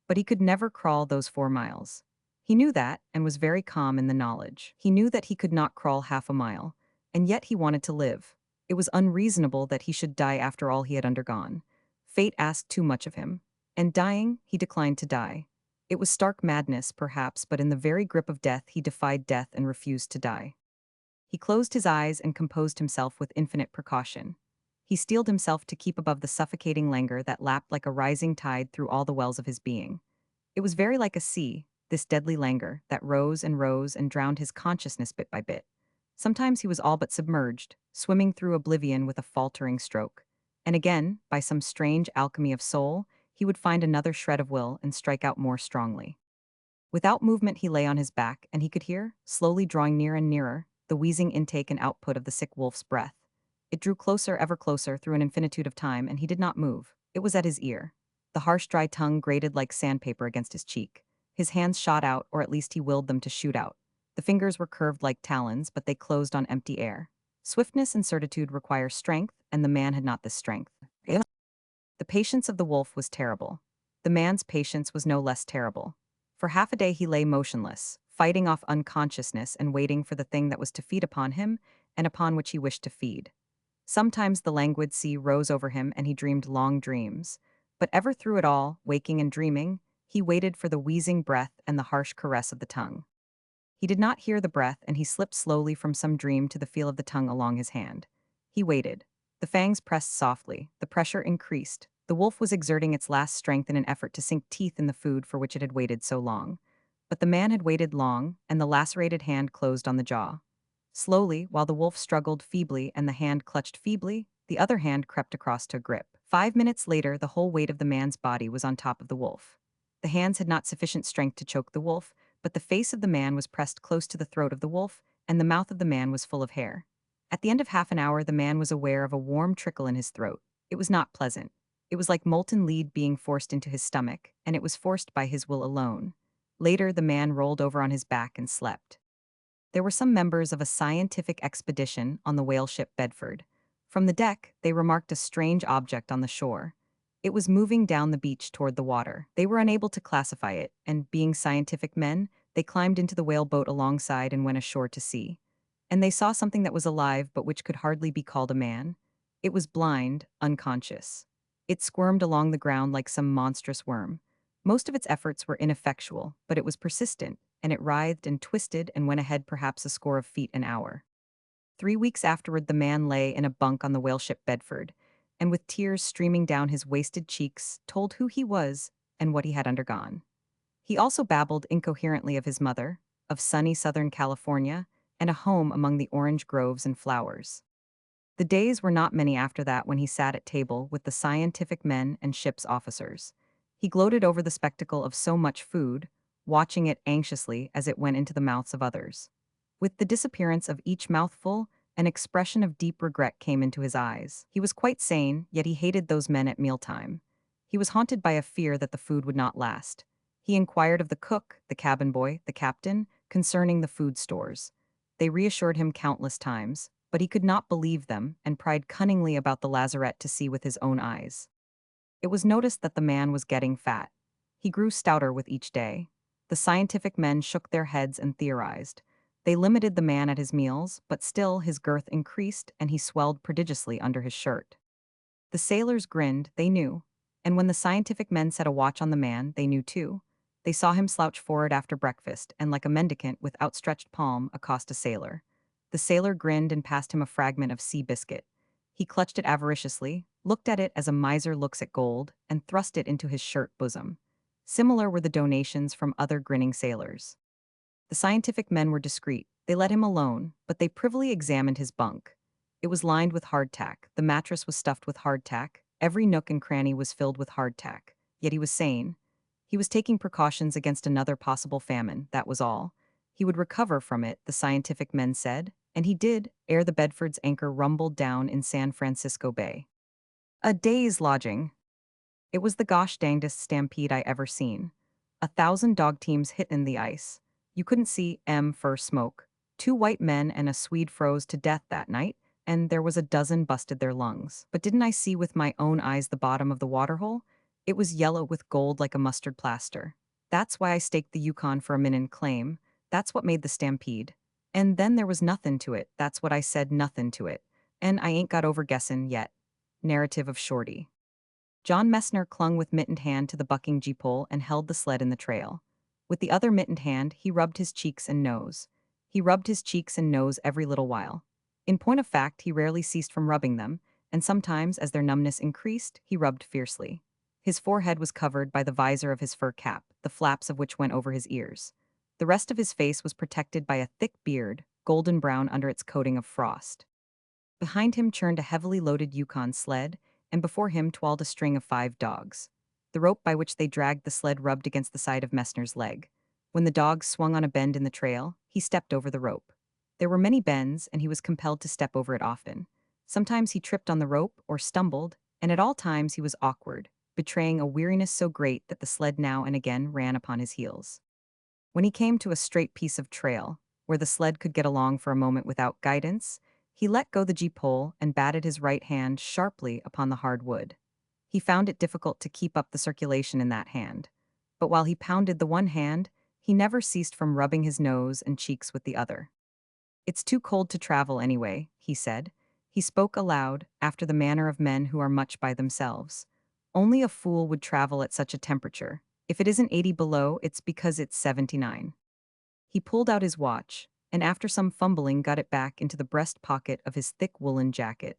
A: But he could never crawl those 4 miles. He knew that, and was very calm in the knowledge. He knew that he could not crawl half a mile, and yet he wanted to live. It was unreasonable that he should die after all he had undergone. Fate asked too much of him, and dying, he declined to die. It was stark madness, perhaps, but in the very grip of death he defied death and refused to die. He closed his eyes and composed himself with infinite precaution. He steeled himself to keep above the suffocating languor that lapped like a rising tide through all the wells of his being. It was very like a sea, this deadly languor, that rose and drowned his consciousness bit by bit. Sometimes he was all but submerged, swimming through oblivion with a faltering stroke. And again, by some strange alchemy of soul, he would find another shred of will and strike out more strongly. Without movement, he lay on his back, and he could hear, slowly drawing near and nearer, the wheezing intake and output of the sick wolf's breath. It drew closer, ever closer, through an infinitude of time, and he did not move. It was at his ear. The harsh, dry tongue grated like sandpaper against his cheek. His hands shot out, or at least he willed them to shoot out. The fingers were curved like talons, but they closed on empty air. Swiftness and certitude require strength, and the man had not this strength. The patience of the wolf was terrible. The man's patience was no less terrible. For half a day he lay motionless, fighting off unconsciousness and waiting for the thing that was to feed upon him and upon which he wished to feed. Sometimes the languid sea rose over him and he dreamed long dreams. But ever through it all, waking and dreaming, he waited for the wheezing breath and the harsh caress of the tongue. He did not hear the breath, and he slipped slowly from some dream to the feel of the tongue along his hand. He waited. The fangs pressed softly, the pressure increased. The wolf was exerting its last strength in an effort to sink teeth in the food for which it had waited so long. But the man had waited long, and the lacerated hand closed on the jaw. Slowly, while the wolf struggled feebly and the hand clutched feebly, the other hand crept across to grip. 5 minutes later, the whole weight of the man's body was on top of the wolf. The hands had not sufficient strength to choke the wolf, but the face of the man was pressed close to the throat of the wolf, and the mouth of the man was full of hair. At the end of half an hour, the man was aware of a warm trickle in his throat. It was not pleasant. It was like molten lead being forced into his stomach, and it was forced by his will alone. Later, the man rolled over on his back and slept. There were some members of a scientific expedition on the whale ship Bedford. From the deck, they remarked a strange object on the shore. It was moving down the beach toward the water. They were unable to classify it, and being scientific men, they climbed into the whaleboat alongside and went ashore to see. And they saw something that was alive but which could hardly be called a man. It was blind, unconscious. It squirmed along the ground like some monstrous worm. Most of its efforts were ineffectual, but it was persistent, and it writhed and twisted and went ahead perhaps a score of feet an hour. 3 weeks afterward, the man lay in a bunk on the whaleship Bedford, and with tears streaming down his wasted cheeks, told who he was and what he had undergone. He also babbled incoherently of his mother, of sunny Southern California, and a home among the orange groves and flowers. The days were not many after that when he sat at table with the scientific men and ship's officers. He gloated over the spectacle of so much food, watching it anxiously as it went into the mouths of others. With the disappearance of each mouthful, an expression of deep regret came into his eyes. He was quite sane, yet he hated those men at mealtime. He was haunted by a fear that the food would not last. He inquired of the cook, the cabin boy, the captain, concerning the food stores. They reassured him countless times, but he could not believe them and pried cunningly about the lazarette to see with his own eyes. It was noticed that the man was getting fat. He grew stouter with each day. The scientific men shook their heads and theorized. They limited the man at his meals, but still his girth increased and he swelled prodigiously under his shirt. The sailors grinned, they knew. And when the scientific men set a watch on the man, they knew too. They saw him slouch forward after breakfast and, like a mendicant with outstretched palm, accost a sailor. The sailor grinned and passed him a fragment of sea biscuit. He clutched it avariciously, looked at it as a miser looks at gold, and thrust it into his shirt bosom. Similar were the donations from other grinning sailors. The scientific men were discreet. They let him alone, but they privily examined his bunk. It was lined with hardtack. The mattress was stuffed with hardtack. Every nook and cranny was filled with hardtack. Yet he was sane. He was taking precautions against another possible famine, that was all. He would recover from it, the scientific men said, and he did, ere the Bedford's anchor rumbled down in San Francisco Bay. A day's lodging. It was the gosh dangdest stampede I ever seen. 1,000 dog teams hit in the ice. You couldn't see for smoke. 2 white men and a Swede froze to death that night, and there was a dozen busted their lungs. But didn't I see with my own eyes the bottom of the waterhole? It was yellow with gold like a mustard plaster. That's why I staked the Yukon for a minute claim. That's what made the stampede. And then there was nothing to it. That's what I said, nothing to it. And I ain't got over guessin' yet. Narrative of Shorty. John Messner clung with mittened hand to the bucking gee-pole and held the sled in the trail. With the other mittened hand, he rubbed his cheeks and nose. He rubbed his cheeks and nose every little while. In point of fact, he rarely ceased from rubbing them, and sometimes, as their numbness increased, he rubbed fiercely. His forehead was covered by the visor of his fur cap, the flaps of which went over his ears. The rest of his face was protected by a thick beard, golden brown under its coating of frost. Behind him churned a heavily loaded Yukon sled, and before him twirled a string of 5 dogs. The rope by which they dragged the sled rubbed against the side of Messner's leg. When the dogs swung on a bend in the trail, he stepped over the rope. There were many bends, and he was compelled to step over it often. Sometimes he tripped on the rope or stumbled, and at all times he was awkward, betraying a weariness so great that the sled now and again ran upon his heels. When he came to a straight piece of trail, where the sled could get along for a moment without guidance, he let go the G-pole and batted his right hand sharply upon the hard wood. He found it difficult to keep up the circulation in that hand. But while he pounded the one hand, he never ceased from rubbing his nose and cheeks with the other. "It's too cold to travel anyway," he said. He spoke aloud, after the manner of men who are much by themselves. "Only a fool would travel at such a temperature. If it isn't 80 below, it's because it's 79. He pulled out his watch, and after some fumbling got it back into the breast pocket of his thick woolen jacket.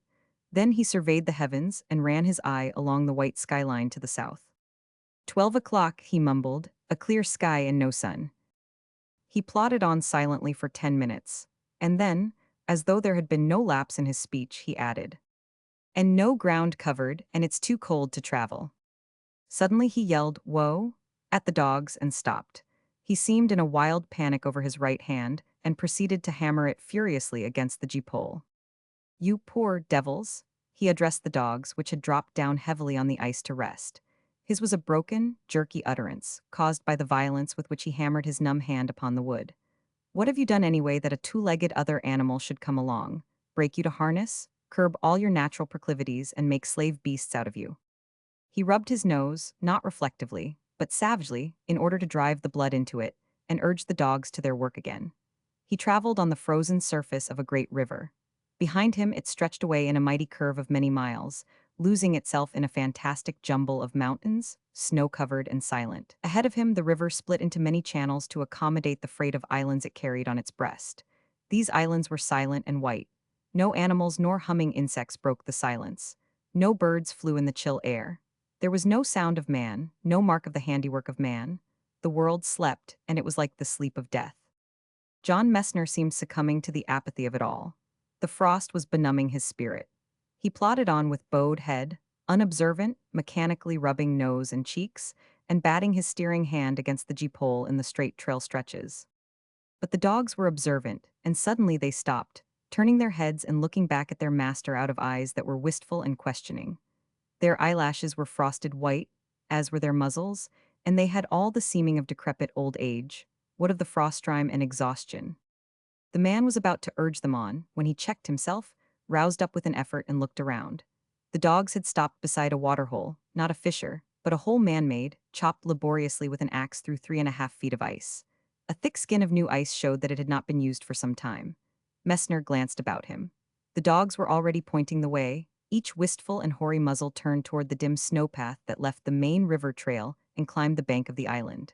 A: Then he surveyed the heavens and ran his eye along the white skyline to the south. 12 o'clock, he mumbled, a clear sky and no sun. He plodded on silently for 10 minutes, and then, as though there had been no lapse in his speech, he added, "And no ground covered, and it's too cold to travel." Suddenly he yelled, "Whoa!" at the dogs and stopped. He seemed in a wild panic over his right hand and proceeded to hammer it furiously against the G-pole. "You poor devils," he addressed the dogs, which had dropped down heavily on the ice to rest. His was a broken, jerky utterance, caused by the violence with which he hammered his numb hand upon the wood. "What have you done anyway that a two-legged other animal should come along? Break you to harness? Curb all your natural proclivities and make slave beasts out of you?" He rubbed his nose, not reflectively, but savagely, in order to drive the blood into it, and urged the dogs to their work again. He traveled on the frozen surface of a great river. Behind him it stretched away in a mighty curve of many miles, losing itself in a fantastic jumble of mountains, snow-covered and silent. Ahead of him the river split into many channels to accommodate the freight of islands it carried on its breast. These islands were silent and white. No animals nor humming insects broke the silence. No birds flew in the chill air. There was no sound of man, no mark of the handiwork of man. The world slept, and it was like the sleep of death. John Messner seemed succumbing to the apathy of it all. The frost was benumbing his spirit. He plodded on with bowed head, unobservant, mechanically rubbing nose and cheeks, and batting his steering hand against the G-pole in the straight trail stretches. But the dogs were observant, and suddenly they stopped, turning their heads and looking back at their master out of eyes that were wistful and questioning. Their eyelashes were frosted white, as were their muzzles, and they had all the seeming of decrepit old age, what of the frost-rime and exhaustion. The man was about to urge them on, when he checked himself, roused up with an effort and looked around. The dogs had stopped beside a waterhole, not a fissure, but a hole man-made, chopped laboriously with an axe through 3.5 feet of ice. A thick skin of new ice showed that it had not been used for some time. Messner glanced about him. The dogs were already pointing the way, each wistful and hoary muzzle turned toward the dim snowpath that left the main river trail and climbed the bank of the island.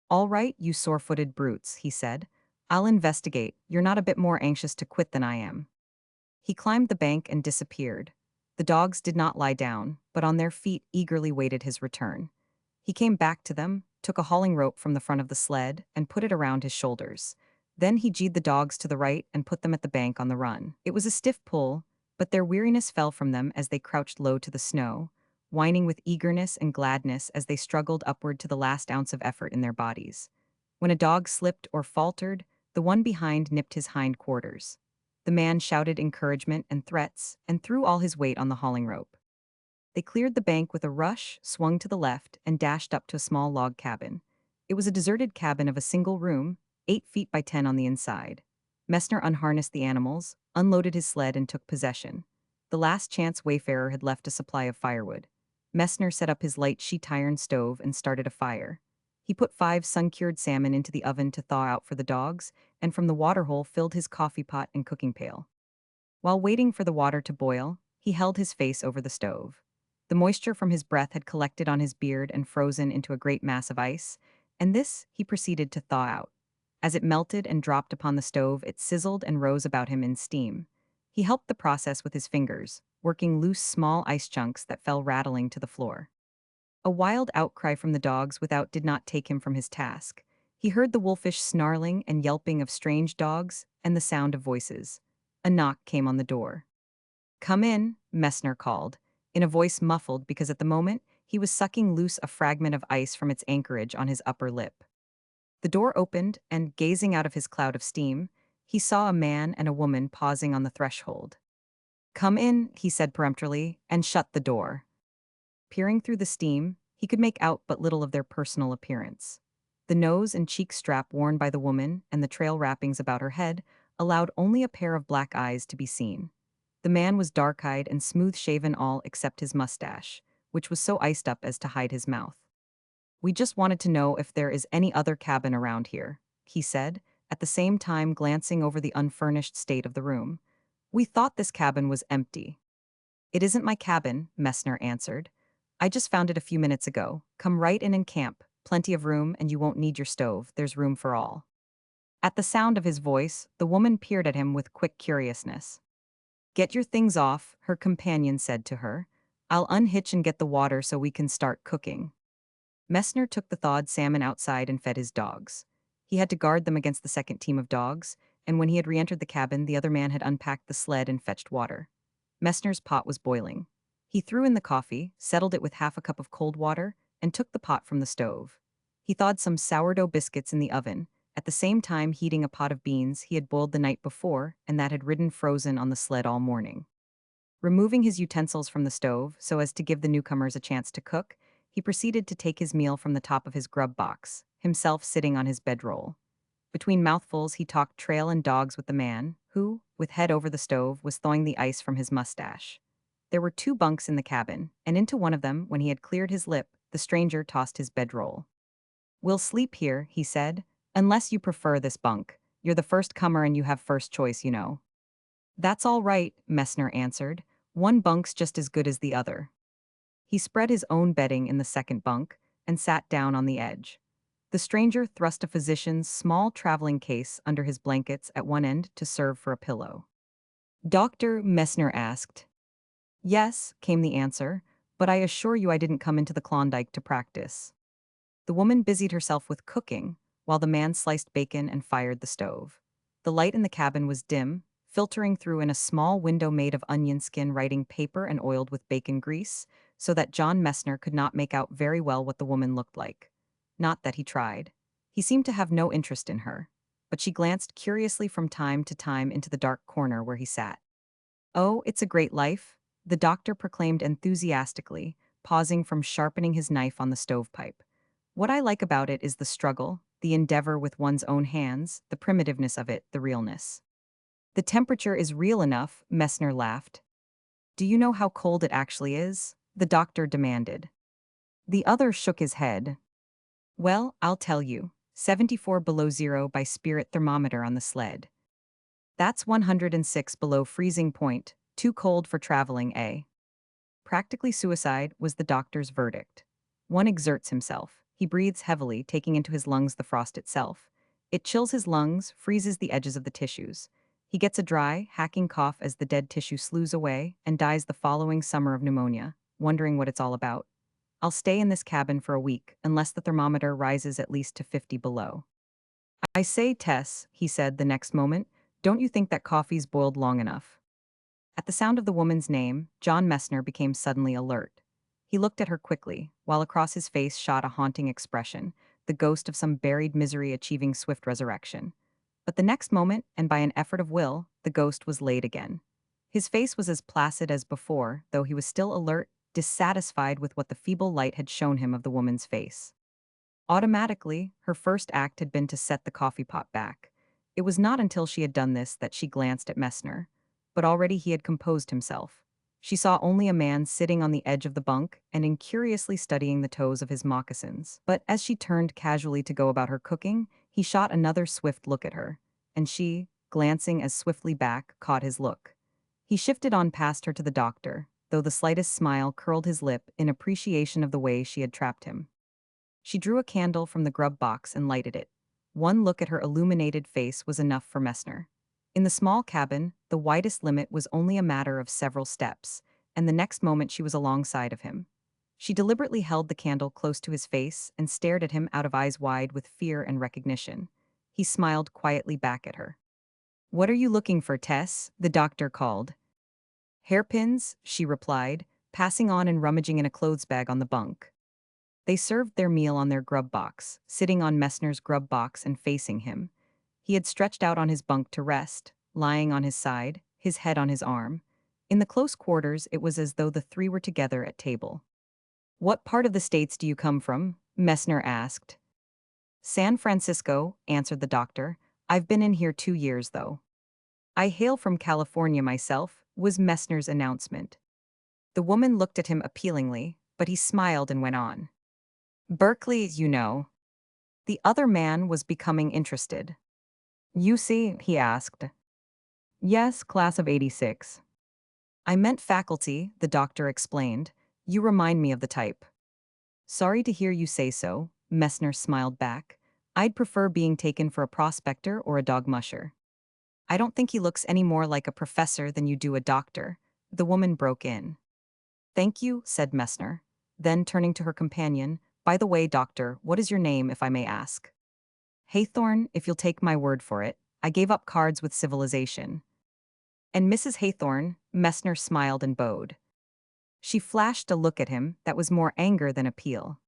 A: "All right, you sore-footed brutes," he said. "I'll investigate. You're not a bit more anxious to quit than I am." He climbed the bank and disappeared. The dogs did not lie down, but on their feet eagerly waited his return. He came back to them, took a hauling rope from the front of the sled, and put it around his shoulders. Then he jeed the dogs to the right and put them at the bank on the run. It was a stiff pull, but their weariness fell from them as they crouched low to the snow, whining with eagerness and gladness as they struggled upward to the last ounce of effort in their bodies. When a dog slipped or faltered, the one behind nipped his hind quarters. The man shouted encouragement and threats and threw all his weight on the hauling rope. They cleared the bank with a rush, swung to the left, and dashed up to a small log cabin. It was a deserted cabin of a single room, 8 feet by 10 on the inside. Messner unharnessed the animals, unloaded his sled, and took possession. The last chance wayfarer had left a supply of firewood. Messner set up his light sheet iron stove and started a fire. He put 5 sun-cured salmon into the oven to thaw out for the dogs, and from the waterhole filled his coffee pot and cooking pail. While waiting for the water to boil, he held his face over the stove. The moisture from his breath had collected on his beard and frozen into a great mass of ice, and this he proceeded to thaw out. As it melted and dropped upon the stove, it sizzled and rose about him in steam. He helped the process with his fingers, working loose small ice chunks that fell rattling to the floor. A wild outcry from the dogs without did not take him from his task. He heard the wolfish snarling and yelping of strange dogs and the sound of voices. A knock came on the door. "Come in," Messner called, in a voice muffled because at the moment he was sucking loose a fragment of ice from its anchorage on his upper lip. The door opened, and, gazing out of his cloud of steam, he saw a man and a woman pausing on the threshold. "Come in," he said peremptorily, and shut the door. Peering through the steam, he could make out but little of their personal appearance. The nose and cheek strap worn by the woman and the trail wrappings about her head allowed only a pair of black eyes to be seen. The man was dark-eyed and smooth-shaven all except his mustache, which was so iced up as to hide his mouth. "We just wanted to know if there is any other cabin around here," he said, at the same time glancing over the unfurnished state of the room. "We thought this cabin was empty." "It isn't my cabin," Messner answered. "I just found it a few minutes ago. Come right in and camp. Plenty of room, and you won't need your stove. There's room for all." At the sound of his voice, the woman peered at him with quick curiousness. "Get your things off," her companion said to her. "I'll unhitch and get the water so we can start cooking." Messner took the thawed salmon outside and fed his dogs. He had to guard them against the second team of dogs, and when he had re-entered the cabin, the other man had unpacked the sled and fetched water. Messner's pot was boiling. He threw in the coffee, settled it with half a cup of cold water, and took the pot from the stove. He thawed some sourdough biscuits in the oven, at the same time heating a pot of beans he had boiled the night before and that had ridden frozen on the sled all morning. Removing his utensils from the stove so as to give the newcomers a chance to cook, he proceeded to take his meal from the top of his grub box, himself sitting on his bedroll. Between mouthfuls, he talked trail and dogs with the man, who, with head over the stove, was thawing the ice from his mustache. There were 2 bunks in the cabin, and into one of them, when he had cleared his lip, the stranger tossed his bedroll. "We'll sleep here," he said, "unless you prefer this bunk. You're the first comer and you have first choice, you know." "That's all right," Messner answered. "One bunk's just as good as the other." He spread his own bedding in the second bunk and sat down on the edge. The stranger thrust a physician's small traveling case under his blankets at one end to serve for a pillow. "Doctor?" Messner asked. "Yes," came the answer, "but I assure you I didn't come into the Klondike to practice." The woman busied herself with cooking, while the man sliced bacon and fired the stove. The light in the cabin was dim, filtering through in a small window made of onion skin writing paper and oiled with bacon grease, so that John Messner could not make out very well what the woman looked like. Not that he tried. He seemed to have no interest in her, but she glanced curiously from time to time into the dark corner where he sat. "Oh, it's a great life," the doctor proclaimed enthusiastically, pausing from sharpening his knife on the stovepipe. "What I like about it is the struggle, the endeavor with one's own hands, the primitiveness of it, the realness." "The temperature is real enough," Messner laughed. "Do you know how cold it actually is?" the doctor demanded. The other shook his head. "Well, I'll tell you. 74 below zero by spirit thermometer on the sled. That's 106 below freezing point, too cold for traveling, eh?" "Practically suicide," was the doctor's verdict. "One exerts himself. He breathes heavily, taking into his lungs the frost itself. It chills his lungs, freezes the edges of the tissues. He gets a dry, hacking cough as the dead tissue slews away, and dies the following summer of pneumonia, wondering what it's all about. I'll stay in this cabin for a week, unless the thermometer rises at least to 50 below." "I say, Tess," he said the next moment, "don't you think that coffee's boiled long enough?" At the sound of the woman's name, John Messner became suddenly alert. He looked at her quickly, while across his face shot a haunting expression, the ghost of some buried misery achieving swift resurrection. But the next moment, and by an effort of will, the ghost was laid again. His face was as placid as before, though he was still alert, dissatisfied with what the feeble light had shown him of the woman's face. Automatically, her first act had been to set the coffee pot back. It was not until she had done this that she glanced at Messner. But already he had composed himself. She saw only a man sitting on the edge of the bunk and incuriously studying the toes of his moccasins. But as she turned casually to go about her cooking, he shot another swift look at her, and she, glancing as swiftly back, caught his look. He shifted on past her to the doctor, though the slightest smile curled his lip in appreciation of the way she had trapped him. She drew a candle from the grub box and lighted it. One look at her illuminated face was enough for Messner. In the small cabin, the widest limit was only a matter of several steps, and the next moment she was alongside of him. She deliberately held the candle close to his face and stared at him out of eyes wide with fear and recognition. He smiled quietly back at her. "What are you looking for, Tess?" the doctor called. "Hairpins," she replied, passing on and rummaging in a clothes bag on the bunk. They served their meal on their grub box, sitting on Messner's grub box and facing him. He had stretched out on his bunk to rest, lying on his side, his head on his arm. In the close quarters, it was as though the three were together at table. "What part of the States do you come from?" Messner asked. "San Francisco," answered the doctor. "I've been in here 2 years, though." "I hail from California myself," was Messner's announcement. The woman looked at him appealingly, but he smiled and went on. "Berkeley, you know." The other man was becoming interested. "You see?" he asked. "Yes, class of '86. "I meant faculty," the doctor explained. "You remind me of the type." "Sorry to hear you say so," Messner smiled back. "I'd prefer being taken for a prospector or a dog musher." "I don't think he looks any more like a professor than you do a doctor," the woman broke in. "Thank you," said Messner. Then, turning to her companion, "By the way, doctor, what is your name, if I may ask?" "Haythorn, if you'll take my word for it. I gave up cards with civilization." "And Mrs. Haythorn," Messner smiled and bowed. She flashed a look at him that was more anger than appeal.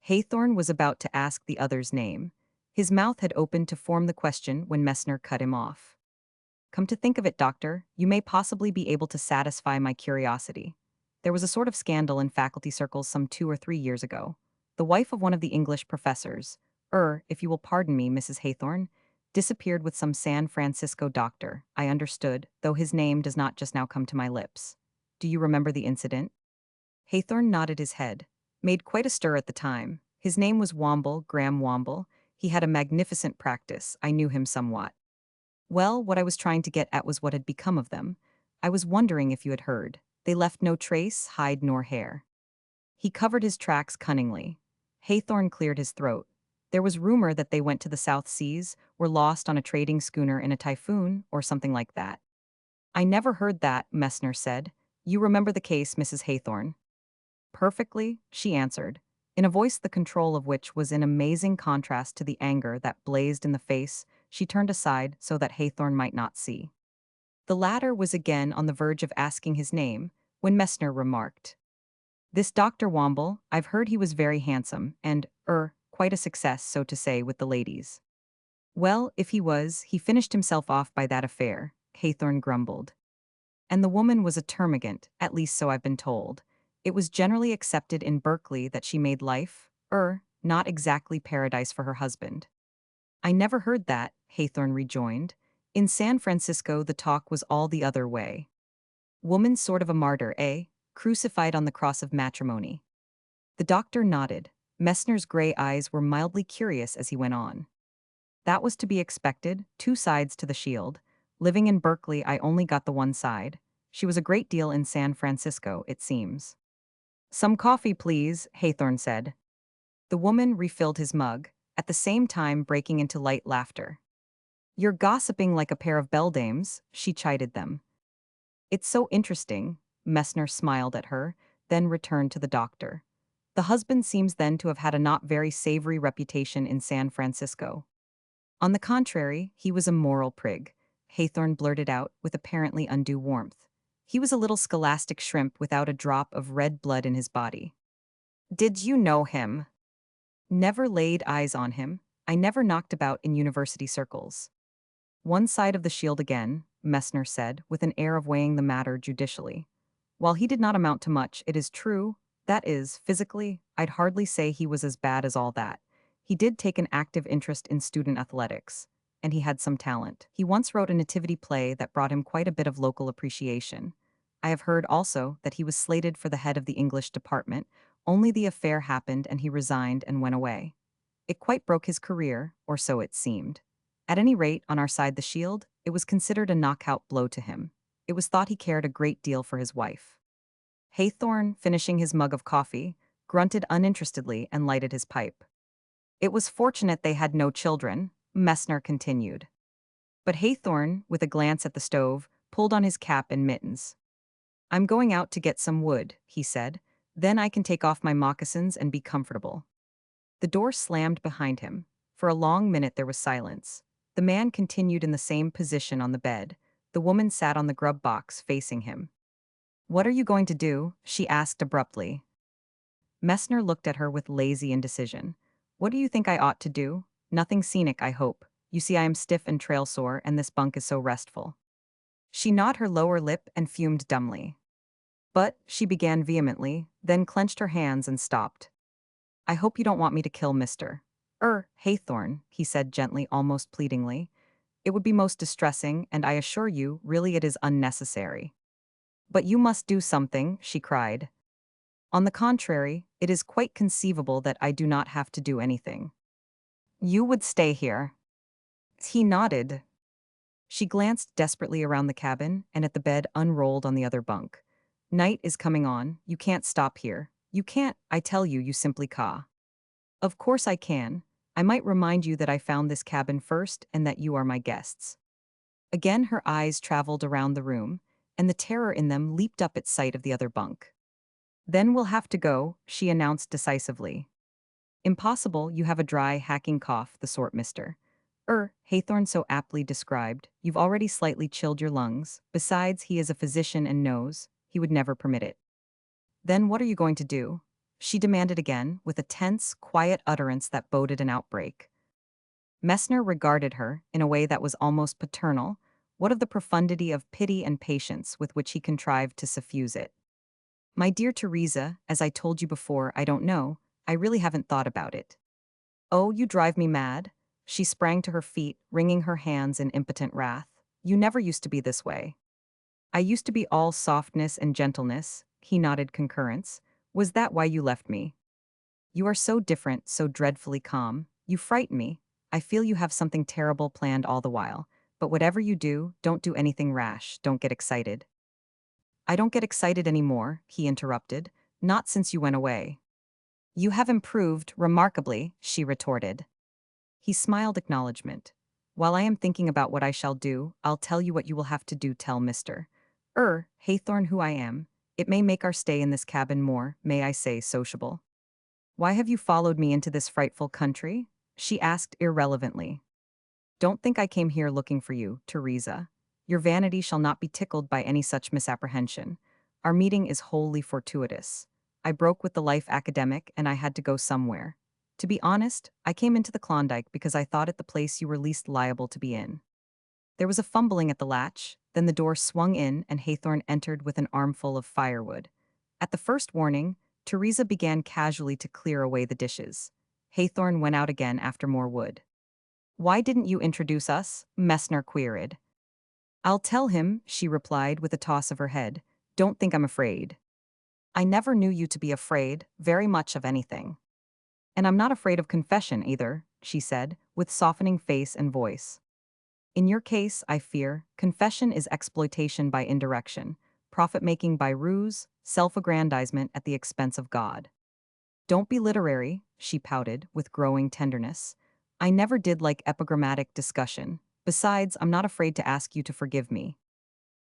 A: Haythorn was about to ask the other's name. His mouth had opened to form the question when Messner cut him off. "Come to think of it, doctor, you may possibly be able to satisfy my curiosity. There was a sort of scandal in faculty circles some 2 or 3 years ago. The wife of one of the English professors, if you will pardon me, Mrs. Haythorn, disappeared with some San Francisco doctor, I understood, though his name does not just now come to my lips. Do you remember the incident?" Haythorn nodded his head. "Made quite a stir at the time. His name was Womble, Graham Womble. He had a magnificent practice. I knew him somewhat." "Well, what I was trying to get at was what had become of them. I was wondering if you had heard. They left no trace, hide nor hair." He covered his tracks cunningly. Haythorn cleared his throat. "There was rumor that they went to the South Seas, were lost on a trading schooner in a typhoon, or something like that." "I never heard that," Messner said. "You remember the case, Mrs. Haythorn?" "Perfectly," she answered, in a voice the control of which was in amazing contrast to the anger that blazed in the face. She turned aside so that Haythorn might not see. The latter was again on the verge of asking his name, when Messner remarked, "This Dr. Womble, I've heard he was very handsome, and, quite a success, so to say, with the ladies." "Well, if he was, he finished himself off by that affair," Haythorn grumbled. "And the woman was a termagant, at least so I've been told. It was generally accepted in Berkeley that she made life, not exactly paradise for her husband." "I never heard that," Haythorn rejoined. "In San Francisco the talk was all the other way. Woman sort of a martyr, eh? Crucified on the cross of matrimony." The doctor nodded. Messner's gray eyes were mildly curious as he went on. "That was to be expected, two sides to the shield. Living in Berkeley, I only got the one side. She was a great deal in San Francisco, it seems." "Some coffee, please," Haythorn said. The woman refilled his mug, at the same time breaking into light laughter. "You're gossiping like a pair of beldames," she chided them. "It's so interesting," Messner smiled at her, then returned to the doctor. "The husband seems then to have had a not very savory reputation in San Francisco." "On the contrary, he was a moral prig," Haythorn blurted out with apparently undue warmth. "He was a little scholastic shrimp without a drop of red blood in his body." "Did you know him?" "Never laid eyes on him. I never knocked about in university circles." "One side of the shield again," Messner said, with an air of weighing the matter judicially. "While he did not amount to much, it is true, that is, physically, I'd hardly say he was as bad as all that. He did take an active interest in student athletics, and he had some talent. He once wrote a nativity play that brought him quite a bit of local appreciation. I have heard also that he was slated for the head of the English department, only the affair happened and he resigned and went away. It quite broke his career, or so it seemed. At any rate, on our side the shield, it was considered a knockout blow to him. It was thought he cared a great deal for his wife." Haythorn, finishing his mug of coffee, grunted uninterestedly and lighted his pipe. It was fortunate they had no children, Messner continued. But Haythorn, with a glance at the stove, pulled on his cap and mittens. I'm going out to get some wood, he said. Then I can take off my moccasins and be comfortable. The door slammed behind him. For a long minute there was silence. The man continued in the same position on the bed. The woman sat on the grub box facing him. What are you going to do? She asked abruptly. Messner looked at her with lazy indecision. What do you think I ought to do? Nothing scenic, I hope. You see, I am stiff and trail sore, and this bunk is so restful. She gnawed her lower lip and fumed dumbly. But, she began vehemently, then clenched her hands and stopped. I hope you don't want me to kill Mr. Haythorn, he said gently, almost pleadingly. It would be most distressing, and I assure you, really it is unnecessary. But you must do something, she cried. On the contrary, it is quite conceivable that I do not have to do anything. You would stay here. He nodded. She glanced desperately around the cabin and at the bed unrolled on the other bunk. Night is coming on, you can't stop here. You can't, I tell you, you simply caw. Of course I can. I might remind you that I found this cabin first and that you are my guests. Again her eyes traveled around the room, and the terror in them leaped up at sight of the other bunk. Then we'll have to go, she announced decisively. Impossible, you have a dry, hacking cough, the sort Mr. Haythorn so aptly described. You've already slightly chilled your lungs. Besides, he is a physician and knows he would never permit it. Then what are you going to do? She demanded again, with a tense, quiet utterance that boded an outbreak. Messner regarded her, in a way that was almost paternal. What of the profundity of pity and patience with which he contrived to suffuse it? My dear Teresa, as I told you before, I don't know. I really haven't thought about it. Oh, you drive me mad. She sprang to her feet, wringing her hands in impotent wrath. You never used to be this way. I used to be all softness and gentleness, he nodded concurrence. Was that why you left me? You are so different, so dreadfully calm. You frighten me. I feel you have something terrible planned all the while. But whatever you do, don't do anything rash, don't get excited. I don't get excited anymore, he interrupted. Not since you went away. You have improved, remarkably, she retorted. He smiled acknowledgement. While I am thinking about what I shall do, I'll tell you what you will have to do, tell Mr. Haythorn who I am. It may make our stay in this cabin more, may I say, sociable. Why have you followed me into this frightful country? She asked irrelevantly. Don't think I came here looking for you, Teresa. Your vanity shall not be tickled by any such misapprehension. Our meeting is wholly fortuitous. I broke with the life academic and I had to go somewhere. To be honest, I came into the Klondike because I thought it the place you were least liable to be in. There was a fumbling at the latch, then the door swung in and Haythorn entered with an armful of firewood. At the first warning, Teresa began casually to clear away the dishes. Haythorn went out again after more wood. Why didn't you introduce us? Messner queried. I'll tell him, she replied with a toss of her head. Don't think I'm afraid. I never knew you to be afraid, very much of anything. And I'm not afraid of confession either, she said, with softening face and voice. In your case, I fear, confession is exploitation by indirection, profit-making by ruse, self-aggrandizement at the expense of God. Don't be literary, she pouted, with growing tenderness. I never did like epigrammatic discussion. Besides, I'm not afraid to ask you to forgive me.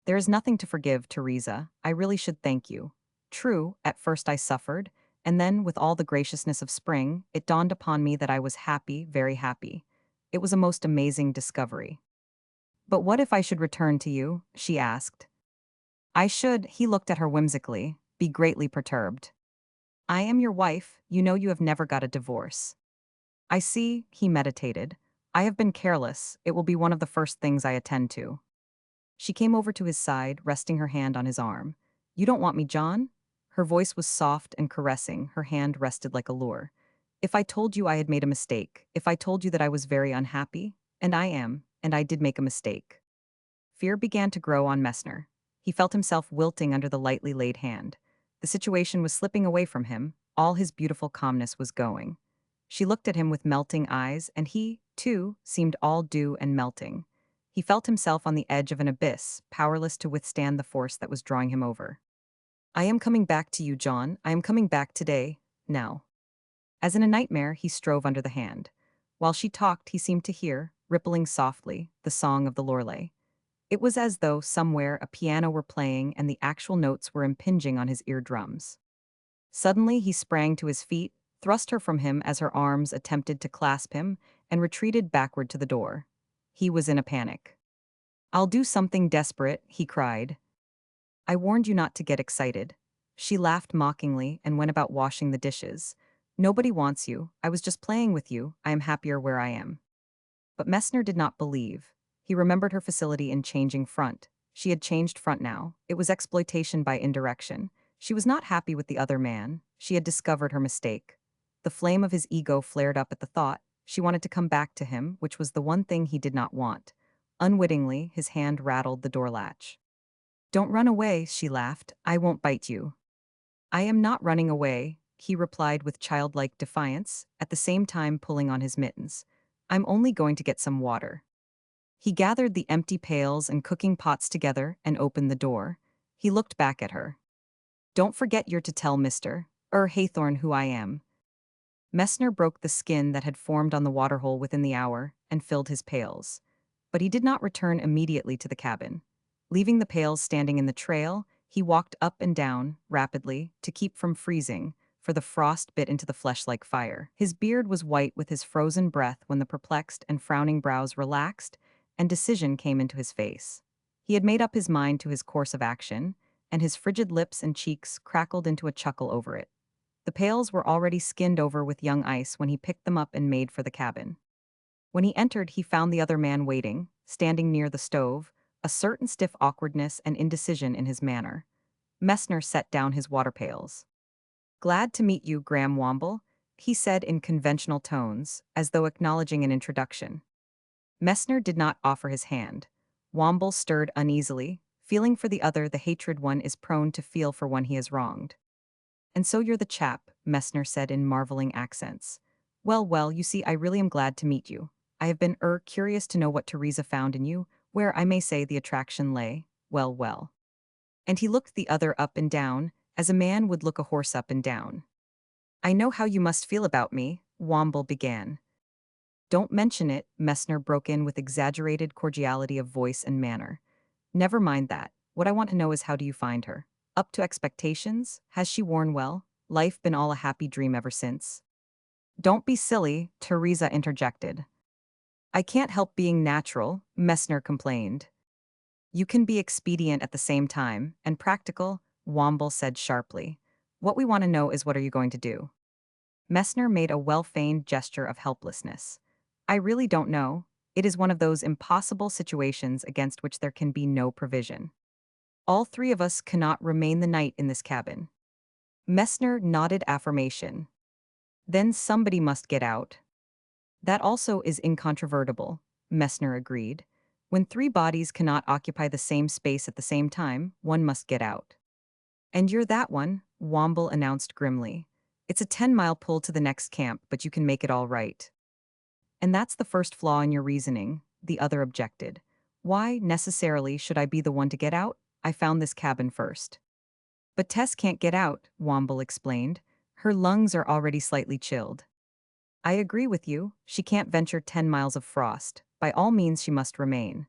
A: There is nothing to forgive, Teresa. I really should thank you. True, at first I suffered, and then, with all the graciousness of spring, it dawned upon me that I was happy, very happy. It was a most amazing discovery. But what if I should return to you? She asked. I should, he looked at her whimsically, be greatly perturbed. I am your wife, you know you have never got a divorce. I see, he meditated. I have been careless, it will be one of the first things I attend to. She came over to his side, resting her hand on his arm. You don't want me, John? Her voice was soft and caressing, her hand rested like a lure. If I told you I had made a mistake, if I told you that I was very unhappy, and I am, and I did make a mistake. Fear began to grow on Messner. He felt himself wilting under the lightly laid hand. The situation was slipping away from him, all his beautiful calmness was going. She looked at him with melting eyes, and he, too, seemed all dew and melting. He felt himself on the edge of an abyss, powerless to withstand the force that was drawing him over. I am coming back to you, John. I am coming back today, now. As in a nightmare, he strove under the hand. While she talked, he seemed to hear, rippling softly, the song of the Lorelei. It was as though somewhere a piano were playing and the actual notes were impinging on his eardrums. Suddenly he sprang to his feet, thrust her from him as her arms attempted to clasp him, and retreated backward to the door. He was in a panic. "I'll do something desperate," he cried. "I warned you not to get excited." She laughed mockingly and went about washing the dishes. "Nobody wants you. I was just playing with you. I am happier where I am." But Messner did not believe. He remembered her facility in changing front. She had changed front now. It was exploitation by indirection. She was not happy with the other man. She had discovered her mistake. The flame of his ego flared up at the thought. She wanted to come back to him, which was the one thing he did not want. Unwittingly, his hand rattled the door latch. "Don't run away," she laughed. "I won't bite you." "I am not running away," he replied with childlike defiance, at the same time pulling on his mittens. "I'm only going to get some water." He gathered the empty pails and cooking pots together and opened the door. He looked back at her. "Don't forget you're to tell Mr. Haythorne who I am." Messner broke the skin that had formed on the waterhole within the hour and filled his pails. But he did not return immediately to the cabin. Leaving the pails standing in the trail, he walked up and down, rapidly, to keep from freezing, for the frost bit into the flesh like fire. His beard was white with his frozen breath when the perplexed and frowning brows relaxed, and decision came into his face. He had made up his mind to his course of action, and his frigid lips and cheeks crackled into a chuckle over it. The pails were already skinned over with young ice when he picked them up and made for the cabin. When he entered, he found the other man waiting, standing near the stove, a certain stiff awkwardness and indecision in his manner. Messner set down his water pails. "Glad to meet you, Graham Womble," he said in conventional tones, as though acknowledging an introduction. Messner did not offer his hand. Womble stirred uneasily, feeling for the other the hatred one is prone to feel for one he has wronged. "And so you're the chap," Messner said in marveling accents. "Well, well, you see, I really am glad to meet you. I have been curious to know what Teresa found in you, where I may say the attraction lay. Well, well." And he looked the other up and down, as a man would look a horse up and down. "I know how you must feel about me," Womble began. "Don't mention it," Messner broke in with exaggerated cordiality of voice and manner. "Never mind that. What I want to know is how do you find her? Up to expectations? Has she worn well? Life been all a happy dream ever since?" "Don't be silly," Teresa interjected. "I can't help being natural," Messner complained. "You can be expedient at the same time, and practical," Womble said sharply. "What we want to know is what are you going to do?" Messner made a well-feigned gesture of helplessness. "I really don't know. It is one of those impossible situations against which there can be no provision. All three of us cannot remain the night in this cabin." Messner nodded affirmation. "Then somebody must get out." "That also is incontrovertible," Messner agreed. "When three bodies cannot occupy the same space at the same time, one must get out." "And you're that one," Womble announced grimly. "It's a 10-mile pull to the next camp, but you can make it all right." "And that's the first flaw in your reasoning," the other objected. "Why, necessarily, should I be the one to get out? I found this cabin first." "But Tess can't get out," Womble explained. "Her lungs are already slightly chilled." "I agree with you. She can't venture 10 miles of frost. By all means she must remain."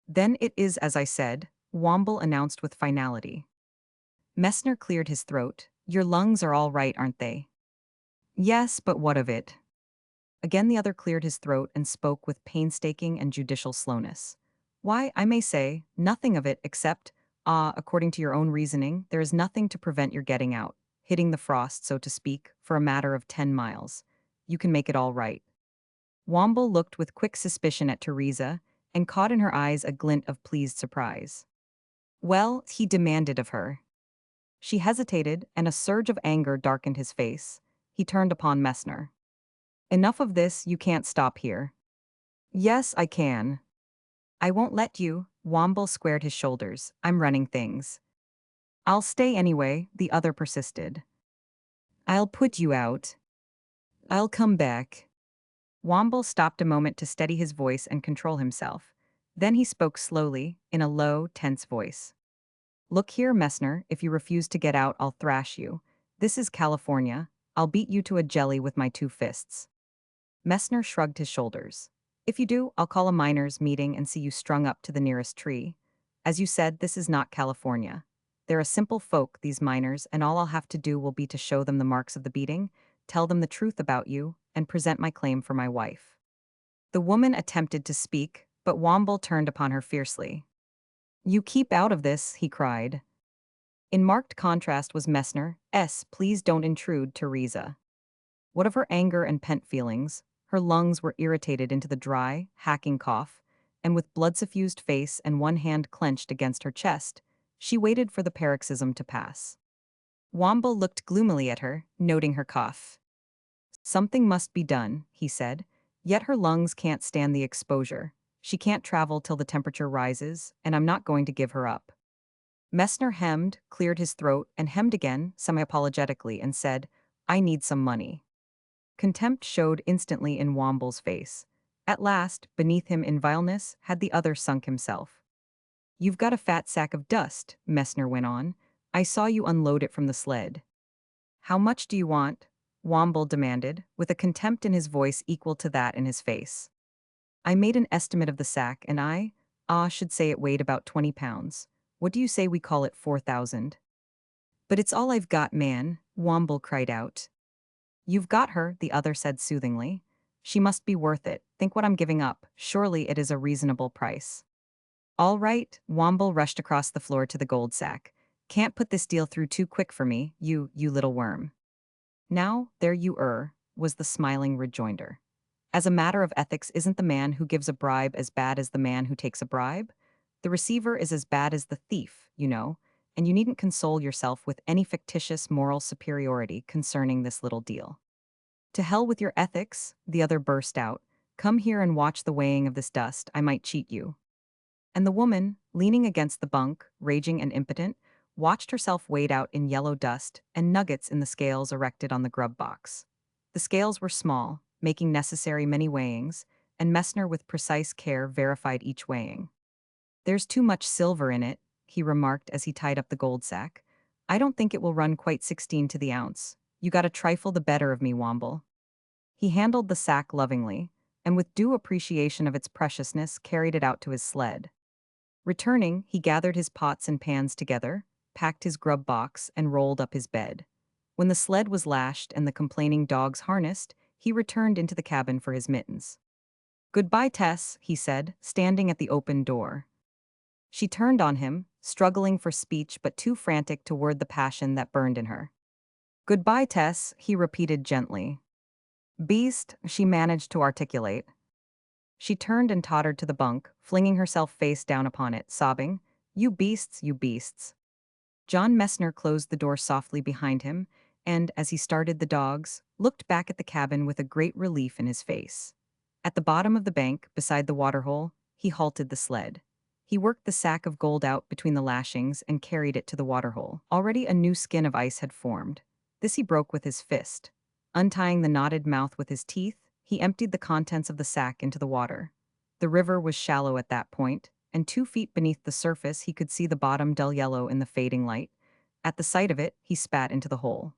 A: "Then it is as I said," Womble announced with finality. Messner cleared his throat. "Your lungs are all right, aren't they?" "Yes, but what of it?" Again the other cleared his throat and spoke with painstaking and judicial slowness. "Why, I may say, nothing of it except, according to your own reasoning, there is nothing to prevent your getting out, hitting the frost, so to speak, for a matter of 10 miles. You can make it all right." Womble looked with quick suspicion at Teresa and caught in her eyes a glint of pleased surprise. "Well," he demanded of her. She hesitated, and a surge of anger darkened his face. He turned upon Messner. "Enough of this, you can't stop here." "Yes, I can." "I won't let you," Womble squared his shoulders. "I'm running things." "I'll stay anyway," the other persisted. "I'll put you out." "I'll come back." Womble stopped a moment to steady his voice and control himself. Then he spoke slowly, in a low, tense voice. "Look here, Messner, if you refuse to get out, I'll thrash you. This is California. I'll beat you to a jelly with my 2 fists. Messner shrugged his shoulders. If you do, I'll call a miners' meeting and see you strung up to the nearest tree. As you said, this is not California. They're a simple folk, these miners, and all I'll have to do will be to show them the marks of the beating, tell them the truth about you, and present my claim for my wife. The woman attempted to speak, but Womble turned upon her fiercely. You keep out of this, he cried. In marked contrast was Messner, please don't intrude, Teresa. What of her anger and pent feelings? Her lungs were irritated into the dry, hacking cough, and with blood-suffused face and one hand clenched against her chest, she waited for the paroxysm to pass. Womble looked gloomily at her, noting her cough. Something must be done, he said, yet her lungs can't stand the exposure. She can't travel till the temperature rises, and I'm not going to give her up. Messner hemmed, cleared his throat, and hemmed again, semi-apologetically, and said, I need some money. Contempt showed instantly in Womble's face. At last, beneath him in vileness, had the other sunk himself. You've got a fat sack of dust, Messner went on. I saw you unload it from the sled. How much do you want? Womble demanded, with a contempt in his voice equal to that in his face. I made an estimate of the sack, and should say it weighed about 20 pounds. What do you say we call it 4,000? But it's all I've got, man, Womble cried out. You've got her, the other said soothingly. She must be worth it. Think what I'm giving up. Surely it is a reasonable price. All right, Womble rushed across the floor to the gold sack. Can't put this deal through too quick for me, you little worm. Now, there you was the smiling rejoinder. As a matter of ethics, isn't the man who gives a bribe as bad as the man who takes a bribe? The receiver is as bad as the thief, you know, and you needn't console yourself with any fictitious moral superiority concerning this little deal. To hell with your ethics, the other burst out. Come here and watch the weighing of this dust, I might cheat you. And the woman, leaning against the bunk, raging and impotent, watched herself weighed out in yellow dust and nuggets in the scales erected on the grub box. The scales were small, making necessary many weighings, and Messner with precise care verified each weighing. There's too much silver in it, he remarked as he tied up the gold sack. I don't think it will run quite 16 to the ounce. You got a trifle the better of me, Womble. He handled the sack lovingly, and with due appreciation of its preciousness carried it out to his sled. Returning, he gathered his pots and pans together, packed his grub box, and rolled up his bed. When the sled was lashed and the complaining dogs harnessed, he returned into the cabin for his mittens. Goodbye, Tess, he said, standing at the open door. She turned on him, struggling for speech but too frantic to word the passion that burned in her. Goodbye, Tess, he repeated gently. Beast, she managed to articulate. She turned and tottered to the bunk, flinging herself face down upon it, sobbing, You beasts, you beasts. John Messner closed the door softly behind him, and, as he started the dogs, looked back at the cabin with a great relief in his face. At the bottom of the bank, beside the waterhole, he halted the sled. He worked the sack of gold out between the lashings and carried it to the waterhole. Already a new skin of ice had formed. This he broke with his fist. Untying the knotted mouth with his teeth, he emptied the contents of the sack into the water. The river was shallow at that point, and 2 feet beneath the surface he could see the bottom dull yellow in the fading light. At the sight of it, he spat into the hole.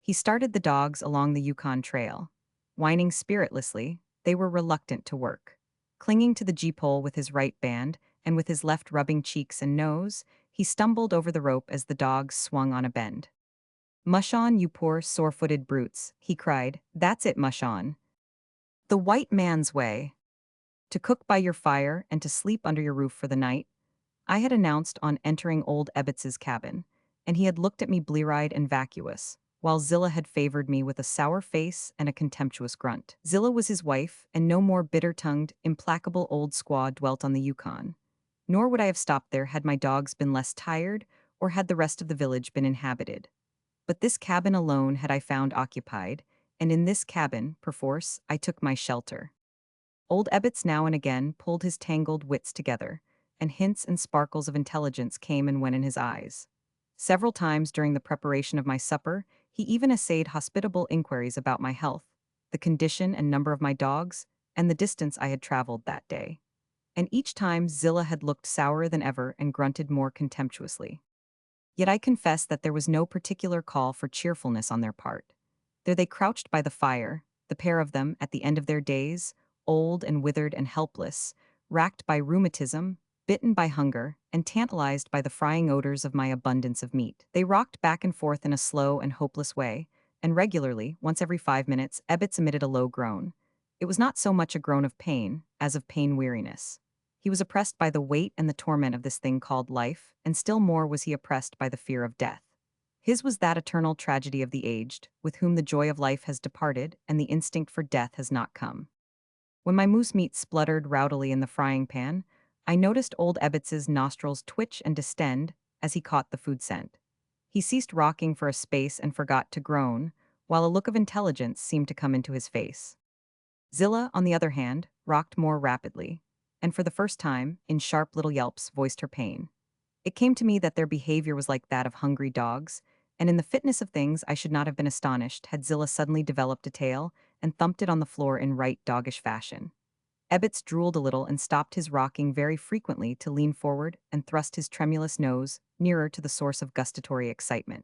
A: He started the dogs along the Yukon trail. Whining spiritlessly, they were reluctant to work. Clinging to the gee-pole with his right band, and with his left rubbing cheeks and nose, he stumbled over the rope as the dogs swung on a bend. Mush on, you poor, sore-footed brutes, he cried. That's it, mush on. The white man's way. To cook by your fire and to sleep under your roof for the night, I had announced on entering old Ebbitz's cabin, and he had looked at me blear-eyed and vacuous, while Zillah had favored me with a sour face and a contemptuous grunt. Zillah was his wife, and no more bitter-tongued, implacable old squaw dwelt on the Yukon. Nor would I have stopped there had my dogs been less tired, or had the rest of the village been inhabited. But this cabin alone had I found occupied, and in this cabin, perforce, I took my shelter. Old Ebbets now and again pulled his tangled wits together, and hints and sparkles of intelligence came and went in his eyes. Several times during the preparation of my supper, he even essayed hospitable inquiries about my health, the condition and number of my dogs, and the distance I had traveled that day. And each time Zillah had looked sourer than ever and grunted more contemptuously. Yet I confess that there was no particular call for cheerfulness on their part. There they crouched by the fire, the pair of them at the end of their days, old and withered and helpless, racked by rheumatism, bitten by hunger, and tantalized by the frying odors of my abundance of meat. They rocked back and forth in a slow and hopeless way, and regularly, once every 5 minutes, Ebbets emitted a low groan. It was not so much a groan of pain, as of pain-weariness. He was oppressed by the weight and the torment of this thing called life, and still more was he oppressed by the fear of death. His was that eternal tragedy of the aged, with whom the joy of life has departed, and the instinct for death has not come. When my moose meat spluttered rowdily in the frying pan, I noticed old Ebbets's nostrils twitch and distend as he caught the food scent. He ceased rocking for a space and forgot to groan, while a look of intelligence seemed to come into his face. Zilla, on the other hand, rocked more rapidly, and for the first time, in sharp little yelps, voiced her pain. It came to me that their behavior was like that of hungry dogs, and in the fitness of things I should not have been astonished had Zilla suddenly developed a tail and thumped it on the floor in right doggish fashion. Ebbets drooled a little and stopped his rocking very frequently to lean forward and thrust his tremulous nose nearer to the source of gustatory excitement.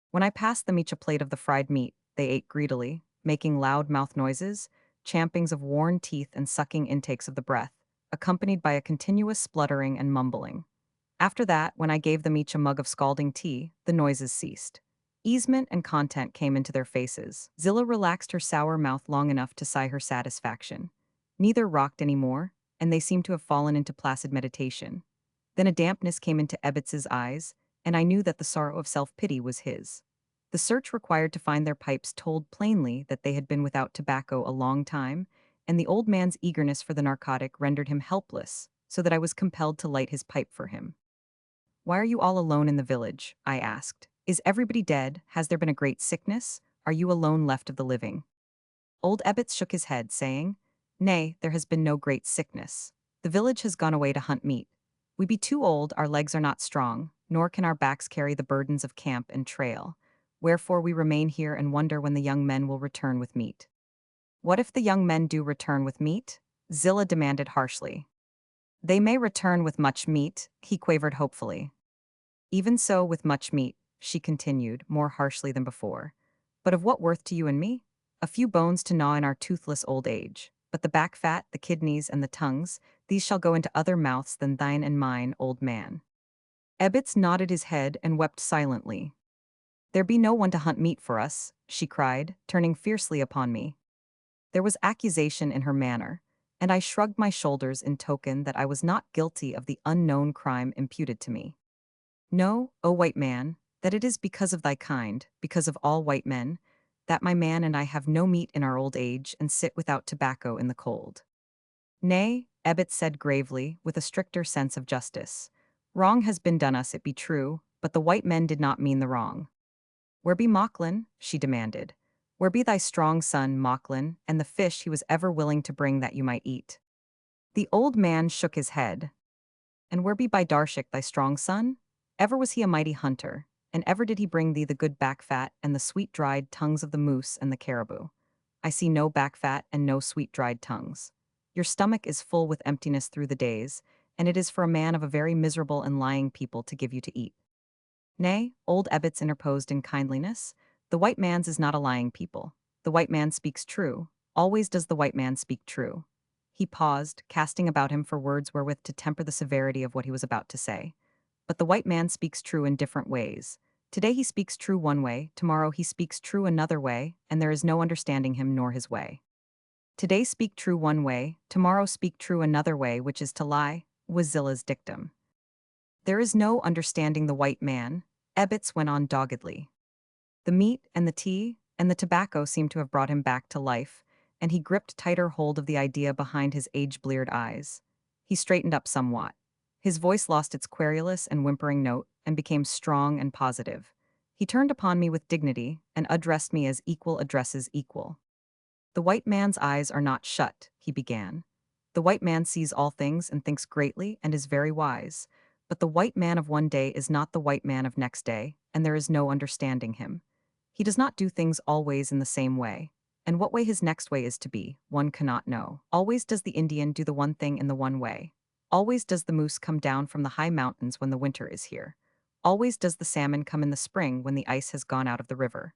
A: When I passed them each a plate of the fried meat, they ate greedily, making loud mouth noises, champings of worn teeth and sucking intakes of the breath, accompanied by a continuous spluttering and mumbling. After that, when I gave them each a mug of scalding tea, the noises ceased. Easement and content came into their faces. Zilla relaxed her sour mouth long enough to sigh her satisfaction. Neither rocked any more, and they seemed to have fallen into placid meditation. Then a dampness came into Ebbets's eyes, and I knew that the sorrow of self-pity was his. The search required to find their pipes told plainly that they had been without tobacco a long time, and the old man's eagerness for the narcotic rendered him helpless, so that I was compelled to light his pipe for him. "Why are you all alone in the village?" I asked. "Is everybody dead? Has there been a great sickness? Are you alone left of the living?" Old Ebbets shook his head, saying, "Nay, there has been no great sickness. The village has gone away to hunt meat. We be too old, our legs are not strong, nor can our backs carry the burdens of camp and trail. Wherefore we remain here and wonder when the young men will return with meat." "What if the young men do return with meat?" Zilla demanded harshly. "They may return with much meat," he quavered hopefully. "Even so with much meat," she continued, more harshly than before. "But of what worth to you and me? A few bones to gnaw in our toothless old age. But the back fat, the kidneys, and the tongues, these shall go into other mouths than thine and mine, old man." Ebbets nodded his head and wept silently. "There be no one to hunt meat for us," she cried, turning fiercely upon me. There was accusation in her manner, and I shrugged my shoulders in token that I was not guilty of the unknown crime imputed to me. "Know, O white man, that it is because of thy kind, because of all white men, that my man and I have no meat in our old age and sit without tobacco in the cold." "Nay," Ebbet said gravely, with a stricter sense of justice. "Wrong has been done us, it be true, but the white men did not mean the wrong." "Where be Mauchline?" she demanded. "Where be thy strong son, Mauchline, and the fish he was ever willing to bring that you might eat?" The old man shook his head. "And where be Bidarshik, thy strong son? Ever was he a mighty hunter, and ever did he bring thee the good back fat and the sweet dried tongues of the moose and the caribou. I see no back fat and no sweet dried tongues. Your stomach is full with emptiness through the days, and it is for a man of a very miserable and lying people to give you to eat." "Nay," old Ebbets interposed in kindliness, "the white man's is not a lying people. The white man speaks true. Always does the white man speak true." He paused, casting about him for words wherewith to temper the severity of what he was about to say. "But the white man speaks true in different ways. Today he speaks true one way, tomorrow he speaks true another way, and there is no understanding him nor his way. Today speak true one way, tomorrow speak true another way, which is to lie," was Zilla's dictum. "There is no understanding the white man," Ebbets went on doggedly. The meat and the tea and the tobacco seemed to have brought him back to life, and he gripped tighter hold of the idea behind his age-bleared eyes. He straightened up somewhat. His voice lost its querulous and whimpering note and became strong and positive. He turned upon me with dignity and addressed me as equal addresses equal. "The white man's eyes are not shut," he began. "The white man sees all things and thinks greatly and is very wise. But the white man of one day is not the white man of next day, and there is no understanding him. He does not do things always in the same way, and what way his next way is to be, one cannot know. Always does the Indian do the one thing in the one way. Always does the moose come down from the high mountains when the winter is here. Always does the salmon come in the spring when the ice has gone out of the river.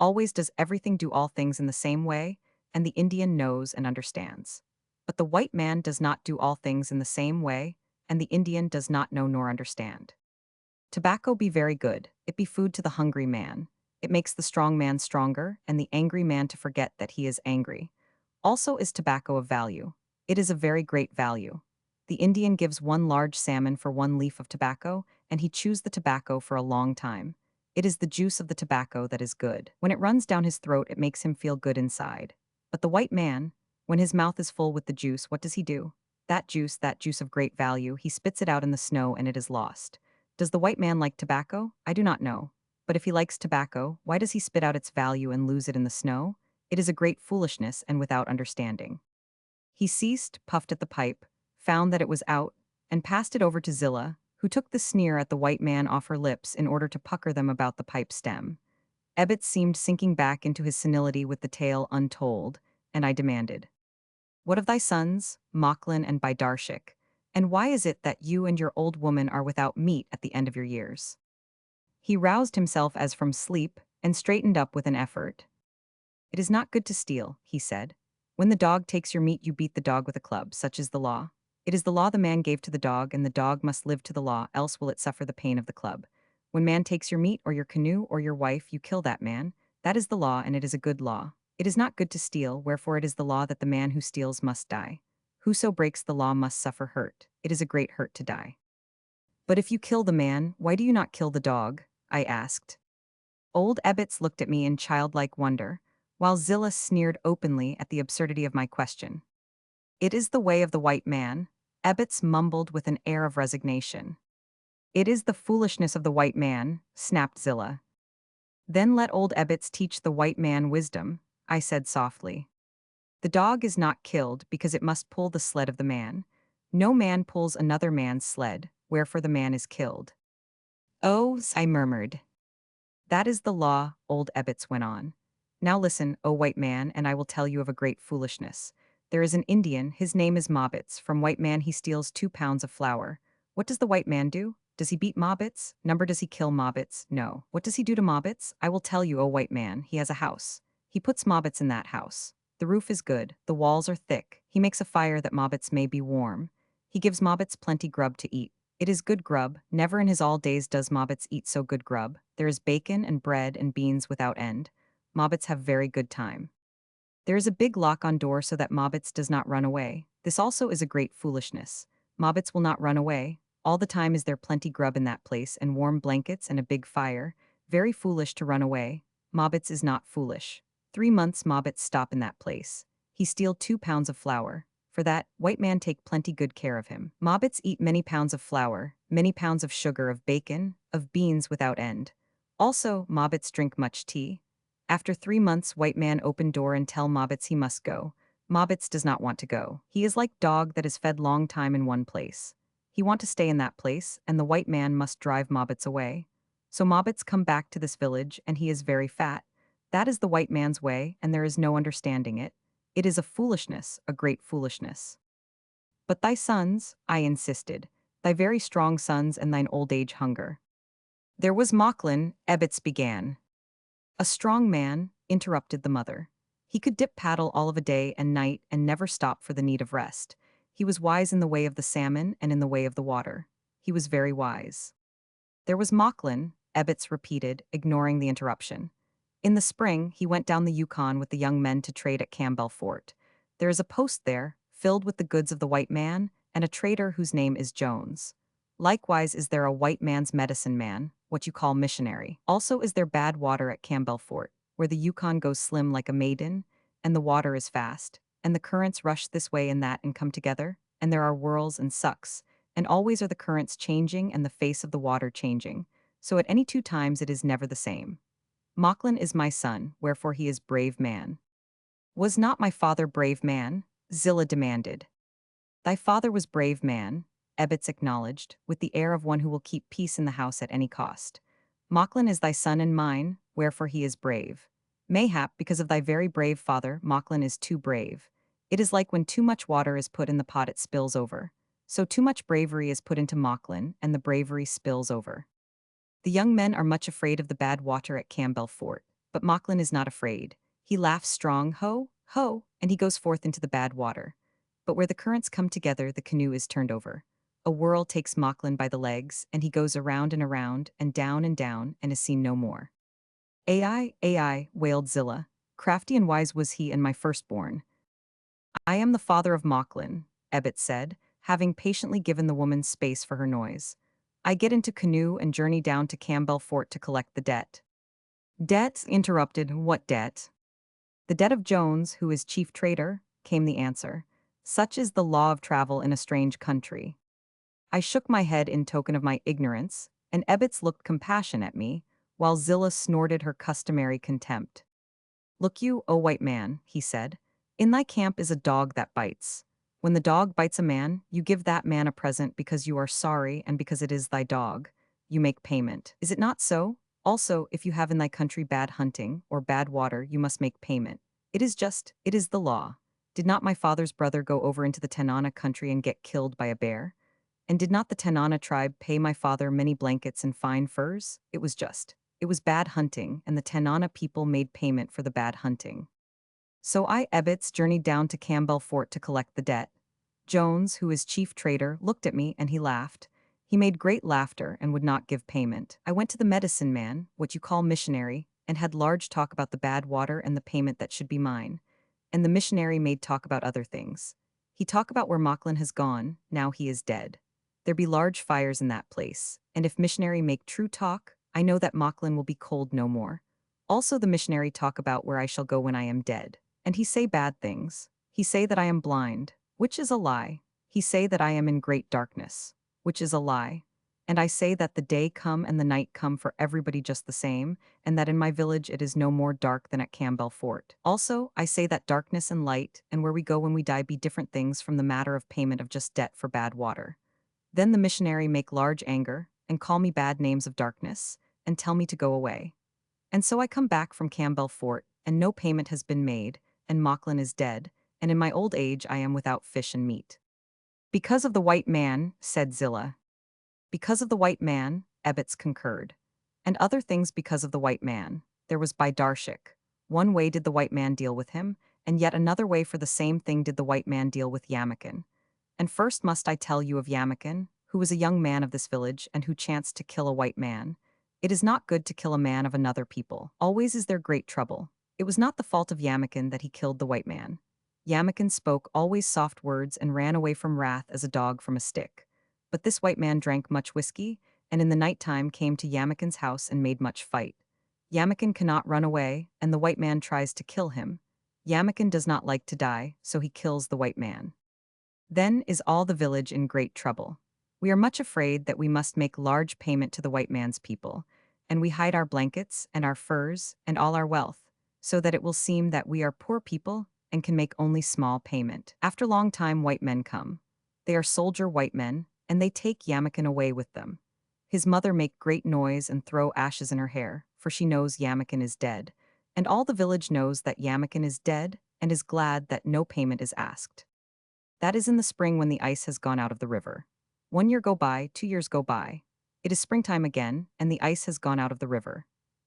A: Always does everything do all things in the same way, and the Indian knows and understands. But the white man does not do all things in the same way, and the Indian does not know nor understand. Tobacco be very good, it be food to the hungry man. It makes the strong man stronger, and the angry man to forget that he is angry. Also is tobacco of value. It is of very great value. The Indian gives one large salmon for one leaf of tobacco, and he chews the tobacco for a long time. It is the juice of the tobacco that is good. When it runs down his throat, it makes him feel good inside. But the white man, when his mouth is full with the juice, what does he do? That juice of great value, he spits it out in the snow and it is lost. Does the white man like tobacco? I do not know. But if he likes tobacco, why does he spit out its value and lose it in the snow? It is a great foolishness and without understanding. He ceased, puffed at the pipe, found that it was out, and passed it over to Zillah, who took the sneer at the white man off her lips in order to pucker them about the pipe stem. Ebbets seemed sinking back into his senility with the tale untold, and I demanded, "What of thy sons, Mocklin and Bidarshik? And why is it that you and your old woman are without meat at the end of your years?" He roused himself as from sleep, and straightened up with an effort. "It is not good to steal," he said. "When the dog takes your meat, you beat the dog with a club, such is the law. It is the law the man gave to the dog, and the dog must live to the law, else will it suffer the pain of the club. When man takes your meat, or your canoe, or your wife, you kill that man. That is the law, and it is a good law. It is not good to steal, wherefore it is the law that the man who steals must die. Whoso breaks the law must suffer hurt. It is a great hurt to die." "But if you kill the man, why do you not kill the dog?" I asked. Old Ebbets looked at me in childlike wonder, while Zillah sneered openly at the absurdity of my question. "It is the way of the white man," Ebbets mumbled with an air of resignation. "It is the foolishness of the white man," snapped Zillah. "Then let old Ebbets teach the white man wisdom," I said softly. "The dog is not killed because it must pull the sled of the man. No man pulls another man's sled, wherefore the man is killed." "Oh," I murmured. "That is the law," old Ebbets went on. "Now listen, O white man, and I will tell you of a great foolishness. There is an Indian, his name is Mobbits. From white man he steals 2 pounds of flour. What does the white man do? Does he beat Mobbits? Number does he kill Mobbits? No. What does he do to Mobbits? I will tell you, O white man, he has a house. He puts Mobbits in that house. The roof is good, the walls are thick. He makes a fire that Mobbits may be warm. He gives Mobbits plenty grub to eat. It is good grub, never in his all days does Mobbits eat so good grub. There is bacon and bread and beans without end. Mobbits have very good time. There is a big lock on door so that Mobbits does not run away. This also is a great foolishness. Mobbits will not run away. All the time is there plenty grub in that place and warm blankets and a big fire. Very foolish to run away. Mobbits is not foolish. 3 months Mobbits stop in that place. He steal 2 pounds of flour. For that, white man take plenty good care of him. Mobbits eat many pounds of flour, many pounds of sugar, of bacon, of beans without end. Also, Mobbits drink much tea. After 3 months, white man open door and tell Mobbits he must go. Mobbits does not want to go. He is like dog that is fed long time in one place. He want to stay in that place, and the white man must drive Mobbits away. So Mobbits come back to this village, and he is very fat. That is the white man's way, and there is no understanding it. It is a foolishness, a great foolishness. "But thy sons," I insisted, "thy very strong sons and thine old age hunger." "There was Mocklin," Ebbets began. "A strong man," interrupted the mother. "He could dip paddle all of a day and night and never stop for the need of rest. He was wise in the way of the salmon and in the way of the water. He was very wise." "There was Mocklin," Ebbets repeated, ignoring the interruption. "In the spring, he went down the Yukon with the young men to trade at Campbell Fort. There is a post there, filled with the goods of the white man, and a trader whose name is Jones. Likewise is there a white man's medicine man, what you call missionary. Also is there bad water at Campbell Fort, where the Yukon goes slim like a maiden, and the water is fast, and the currents rush this way and that and come together, and there are whirls and sucks, and always are the currents changing and the face of the water changing, so at any 2 times it is never the same. Mocklin is my son, wherefore he is brave man." "Was not my father brave man?" Zillah demanded. "Thy father was brave man," Ebbets acknowledged, with the air of one who will keep peace in the house at any cost. "Mocklin is thy son and mine, wherefore he is brave. Mayhap, because of thy very brave father, Mocklin is too brave. It is like when too much water is put in the pot it spills over. So too much bravery is put into Mocklin, and the bravery spills over. The young men are much afraid of the bad water at Campbell Fort. But Mocklin is not afraid. He laughs strong, ho, ho, and he goes forth into the bad water. But where the currents come together, the canoe is turned over. A whirl takes Mocklin by the legs, and he goes around, and down, and is seen no more. AI, wailed Zilla. Crafty and wise was he and my firstborn. I am the father of Mocklin, Ebbet said, having patiently given the woman space for her noise. I get into canoe and journey down to Campbell Fort to collect the debt. Debt? Interrupted. What debt? The debt of Jones, who is chief traitor, came the answer. Such is the law of travel in a strange country. I shook my head in token of my ignorance, and Ebbets looked compassion at me, while Zilla snorted her customary contempt. Look you, O white man, he said, in thy camp is a dog that bites. When the dog bites a man, you give that man a present because you are sorry and because it is thy dog. You make payment. Is it not so? Also, if you have in thy country bad hunting or bad water, you must make payment. It is just, it is the law. Did not my father's brother go over into the Tanana country and get killed by a bear? And did not the Tanana tribe pay my father many blankets and fine furs? It was just. It was bad hunting, and the Tanana people made payment for the bad hunting. So I, Ebbets, journeyed down to Campbell Fort to collect the debt. Jones, who is chief traitor, looked at me and he laughed. He made great laughter and would not give payment. I went to the medicine man, what you call missionary, and had large talk about the bad water and the payment that should be mine. And the missionary made talk about other things. He talk about where Mocklin has gone, now he is dead. There be large fires in that place, and if missionary make true talk, I know that Mocklin will be cold no more. Also the missionary talk about where I shall go when I am dead. And he say bad things. He say that I am blind, which is a lie. He say that I am in great darkness, which is a lie. And I say that the day come and the night come for everybody just the same, and that in my village it is no more dark than at Campbell Fort. Also, I say that darkness and light, and where we go when we die be different things from the matter of payment of just debt for bad water. Then the missionary make large anger, and call me bad names of darkness, and tell me to go away. And so I come back from Campbell Fort, and no payment has been made, and Mocklin is dead, and in my old age I am without fish and meat. Because of the white man, said Zilla. Because of the white man, Ebbets concurred. And other things because of the white man. There was by Darshik. One way did the white man deal with him, and yet another way for the same thing did the white man deal with Yamakin. And first must I tell you of Yamakin, who was a young man of this village and who chanced to kill a white man. It is not good to kill a man of another people. Always is there great trouble. It was not the fault of Yamakin that he killed the white man. Yamakin spoke always soft words and ran away from wrath as a dog from a stick. But this white man drank much whiskey, and in the night time came to Yamakin's house and made much fight. Yamakin cannot run away, and the white man tries to kill him. Yamakin does not like to die, so he kills the white man. Then is all the village in great trouble. We are much afraid that we must make large payment to the white man's people, and we hide our blankets and our furs and all our wealth, so that it will seem that we are poor people and can make only small payment. After long time white men come. They are soldier white men, and they take Yamakin away with them. His mother make great noise and throw ashes in her hair, for she knows Yamakin is dead, and all the village knows that Yamakin is dead and is glad that no payment is asked. That is in the spring when the ice has gone out of the river. 1 year go by, 2 years go by. It is springtime again, and the ice has gone out of the river.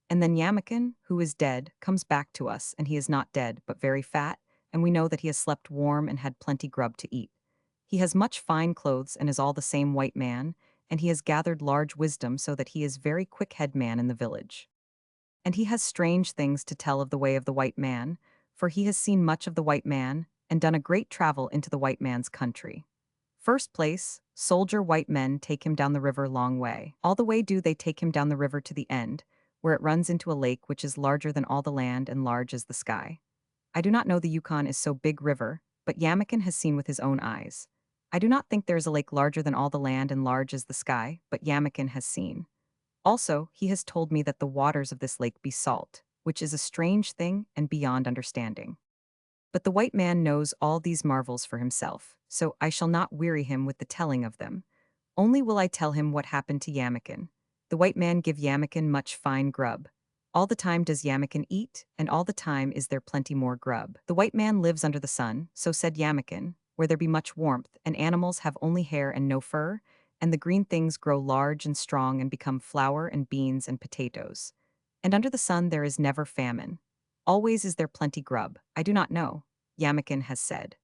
A: And then Yamakin, who is dead, comes back to us, and he is not dead, but very fat, and we know that he has slept warm and had plenty grub to eat. He has much fine clothes and is all the same white man, and he has gathered large wisdom so that he is very quick-head man in the village. And he has strange things to tell of the way of the white man, for he has seen much of the white man, and done a great travel into the white man's country. First place, soldier white men take him down the river long way. All the way do they take him down the river to the end, where it runs into a lake which is larger than all the land and large as the sky. I do not know the Yukon is so big river, but Yamakin has seen with his own eyes. I do not think there is a lake larger than all the land and large as the sky, but Yamakin has seen. Also, he has told me that the waters of this lake be salt, which is a strange thing and beyond understanding. But the white man knows all these marvels for himself, so I shall not weary him with the telling of them. Only will I tell him what happened to Yamakin. The white man give Yamakin much fine grub. All the time does Yamakin eat, and all the time is there plenty more grub. The white man lives under the sun, so said Yamakin, where there be much warmth, and animals have only hair and no fur, and the green things grow large and strong and become flour and beans and potatoes. And under the sun there is never famine. Always is there plenty grub. I do not know, Yamakin has said.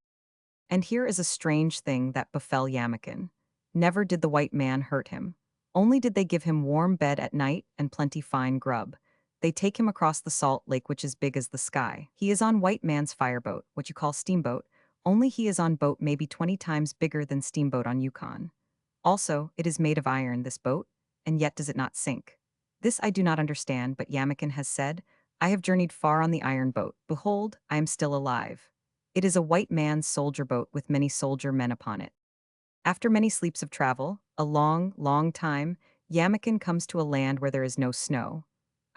A: And here is a strange thing that befell Yamakin. Never did the white man hurt him. Only did they give him warm bed at night and plenty fine grub. They take him across the salt lake which is big as the sky. He is on white man's fireboat, what you call steamboat, only he is on boat maybe 20 times bigger than steamboat on Yukon. Also, it is made of iron, this boat, and yet does it not sink. This I do not understand, but Yamakin has said, I have journeyed far on the iron boat. Behold, I am still alive. It is a white man's soldier boat with many soldier men upon it. After many sleeps of travel, a long, long time, Yamakin comes to a land where there is no snow.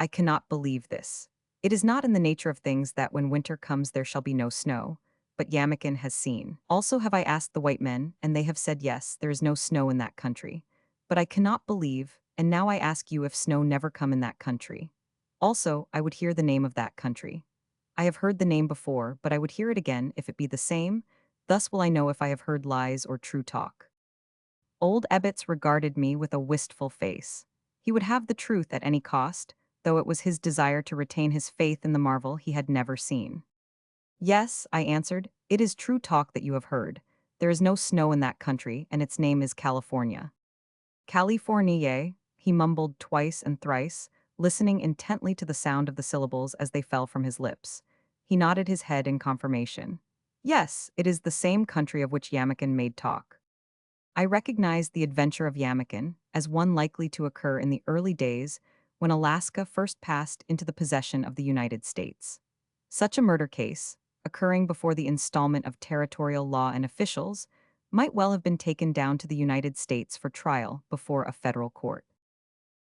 A: I cannot believe this. It is not in the nature of things that when winter comes there shall be no snow, but Yamakin has seen. Also have I asked the white men, and they have said yes, there is no snow in that country. But I cannot believe, and now I ask you if snow never come in that country. Also, I would hear the name of that country. I have heard the name before, but I would hear it again if it be the same. Thus will I know if I have heard lies or true talk. Old Ebbets regarded me with a wistful face. He would have the truth at any cost, though it was his desire to retain his faith in the marvel he had never seen. Yes, I answered, it is true talk that you have heard. There is no snow in that country, and its name is California. Californiae, he mumbled twice and thrice, listening intently to the sound of the syllables as they fell from his lips. He nodded his head in confirmation. Yes, it is the same country of which Yamakin made talk. I recognized the adventure of Yamakin as one likely to occur in the early days when Alaska first passed into the possession of the United States. Such a murder case, occurring before the installment of territorial law and officials, might well have been taken down to the United States for trial before a federal court.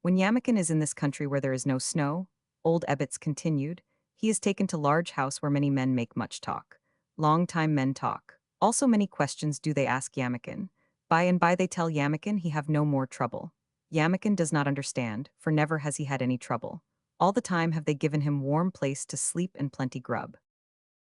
A: When Yamakin is in this country where there is no snow, old Ebbets continued, he is taken to large house where many men make much talk. Long time men talk. Also many questions do they ask Yamakin. By and by they tell Yamakin he have no more trouble. Yamakin does not understand, for never has he had any trouble. All the time have they given him warm place to sleep and plenty grub.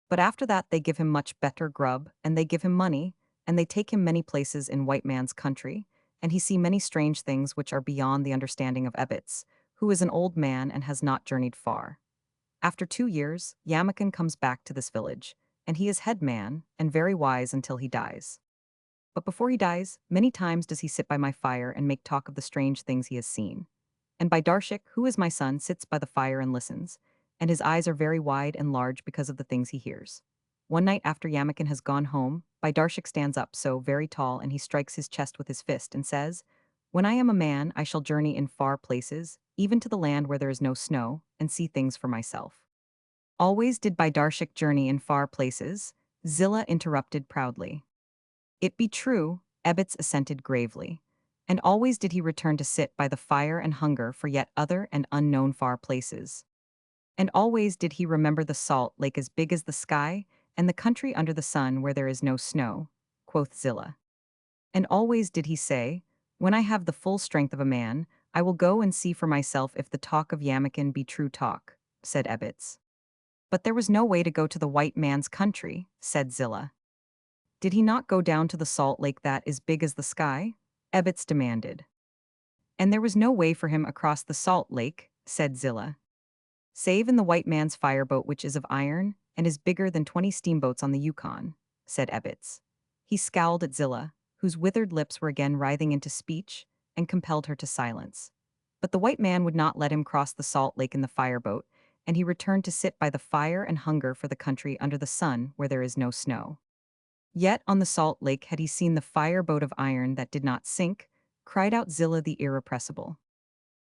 A: But after that they give him much better grub, and they give him money, and they take him many places in white man's country, and he see many strange things which are beyond the understanding of Ebbets, who is an old man and has not journeyed far. After 2 years, Yamakin comes back to this village, and he is head man, and very wise until he dies. But before he dies, many times does he sit by my fire and make talk of the strange things he has seen. And Darshik, who is my son, sits by the fire and listens, and his eyes are very wide and large because of the things he hears. One night after Yamakin has gone home, Darshik stands up so very tall and he strikes his chest with his fist and says, When I am a man, I shall journey in far places, even to the land where there is no snow, and see things for myself. Always did Darshik journey in far places, Zilla interrupted proudly. It be true, Ebbets assented gravely. And always did he return to sit by the fire and hunger for yet other and unknown far places. And always did he remember the salt lake as big as the sky, and the country under the sun where there is no snow, quoth Zilla. And always did he say, When I have the full strength of a man, I will go and see for myself if the talk of Yamakin be true talk, said Ebbets. But there was no way to go to the white man's country, said Zilla. Did he not go down to the salt lake that is big as the sky? Ebbets demanded. And there was no way for him across the salt lake, said Zilla. Save in the white man's fireboat which is of iron, and is bigger than 20 steamboats on the Yukon, said Ebbets. He scowled at Zilla, whose withered lips were again writhing into speech, and compelled her to silence. But the white man would not let him cross the salt lake in the fireboat, and he returned to sit by the fire and hunger for the country under the sun where there is no snow. Yet on the salt lake had he seen the fireboat of iron that did not sink, cried out Zilla the irrepressible.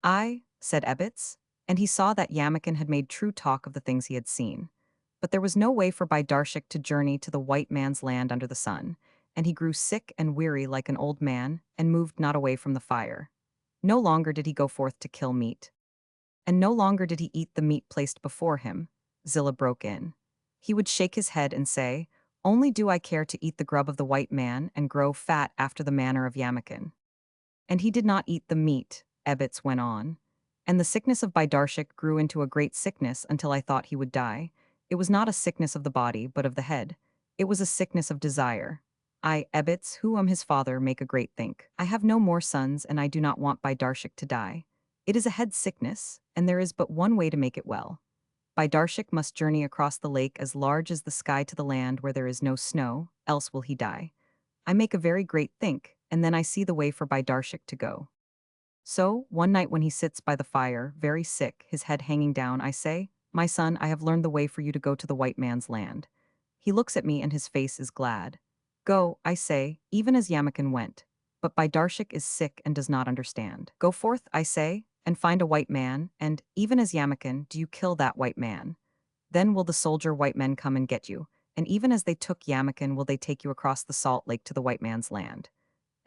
A: I, said Ebbets, and he saw that Yamakin had made true talk of the things he had seen. But there was no way for Darshik to journey to the white man's land under the sun, and he grew sick and weary like an old man, and moved not away from the fire. No longer did he go forth to kill meat. And no longer did he eat the meat placed before him, Zilla broke in. He would shake his head and say, Only do I care to eat the grub of the white man and grow fat after the manner of Yamakin. And he did not eat the meat, Ebbets went on. And the sickness of Darshik grew into a great sickness until I thought he would die. It was not a sickness of the body, but of the head. It was a sickness of desire. I, Ebbets, who am his father, make a great think. I have no more sons, and I do not want Darshik to die. It is a head sickness, and there is but one way to make it well. Bidarshik must journey across the lake as large as the sky to the land where there is no snow, else will he die. I make a very great think, and then I see the way for Bidarshik to go. So, one night when he sits by the fire, very sick, his head hanging down, I say, "My son, I have learned the way for you to go to the white man's land." He looks at me and his face is glad. Go, I say, even as Yamakan went. But Bidarshik is sick and does not understand. Go forth, I say, and find a white man, and, even as Yamakan, do you kill that white man. Then will the soldier white men come and get you, and even as they took Yamakan will they take you across the salt lake to the white man's land.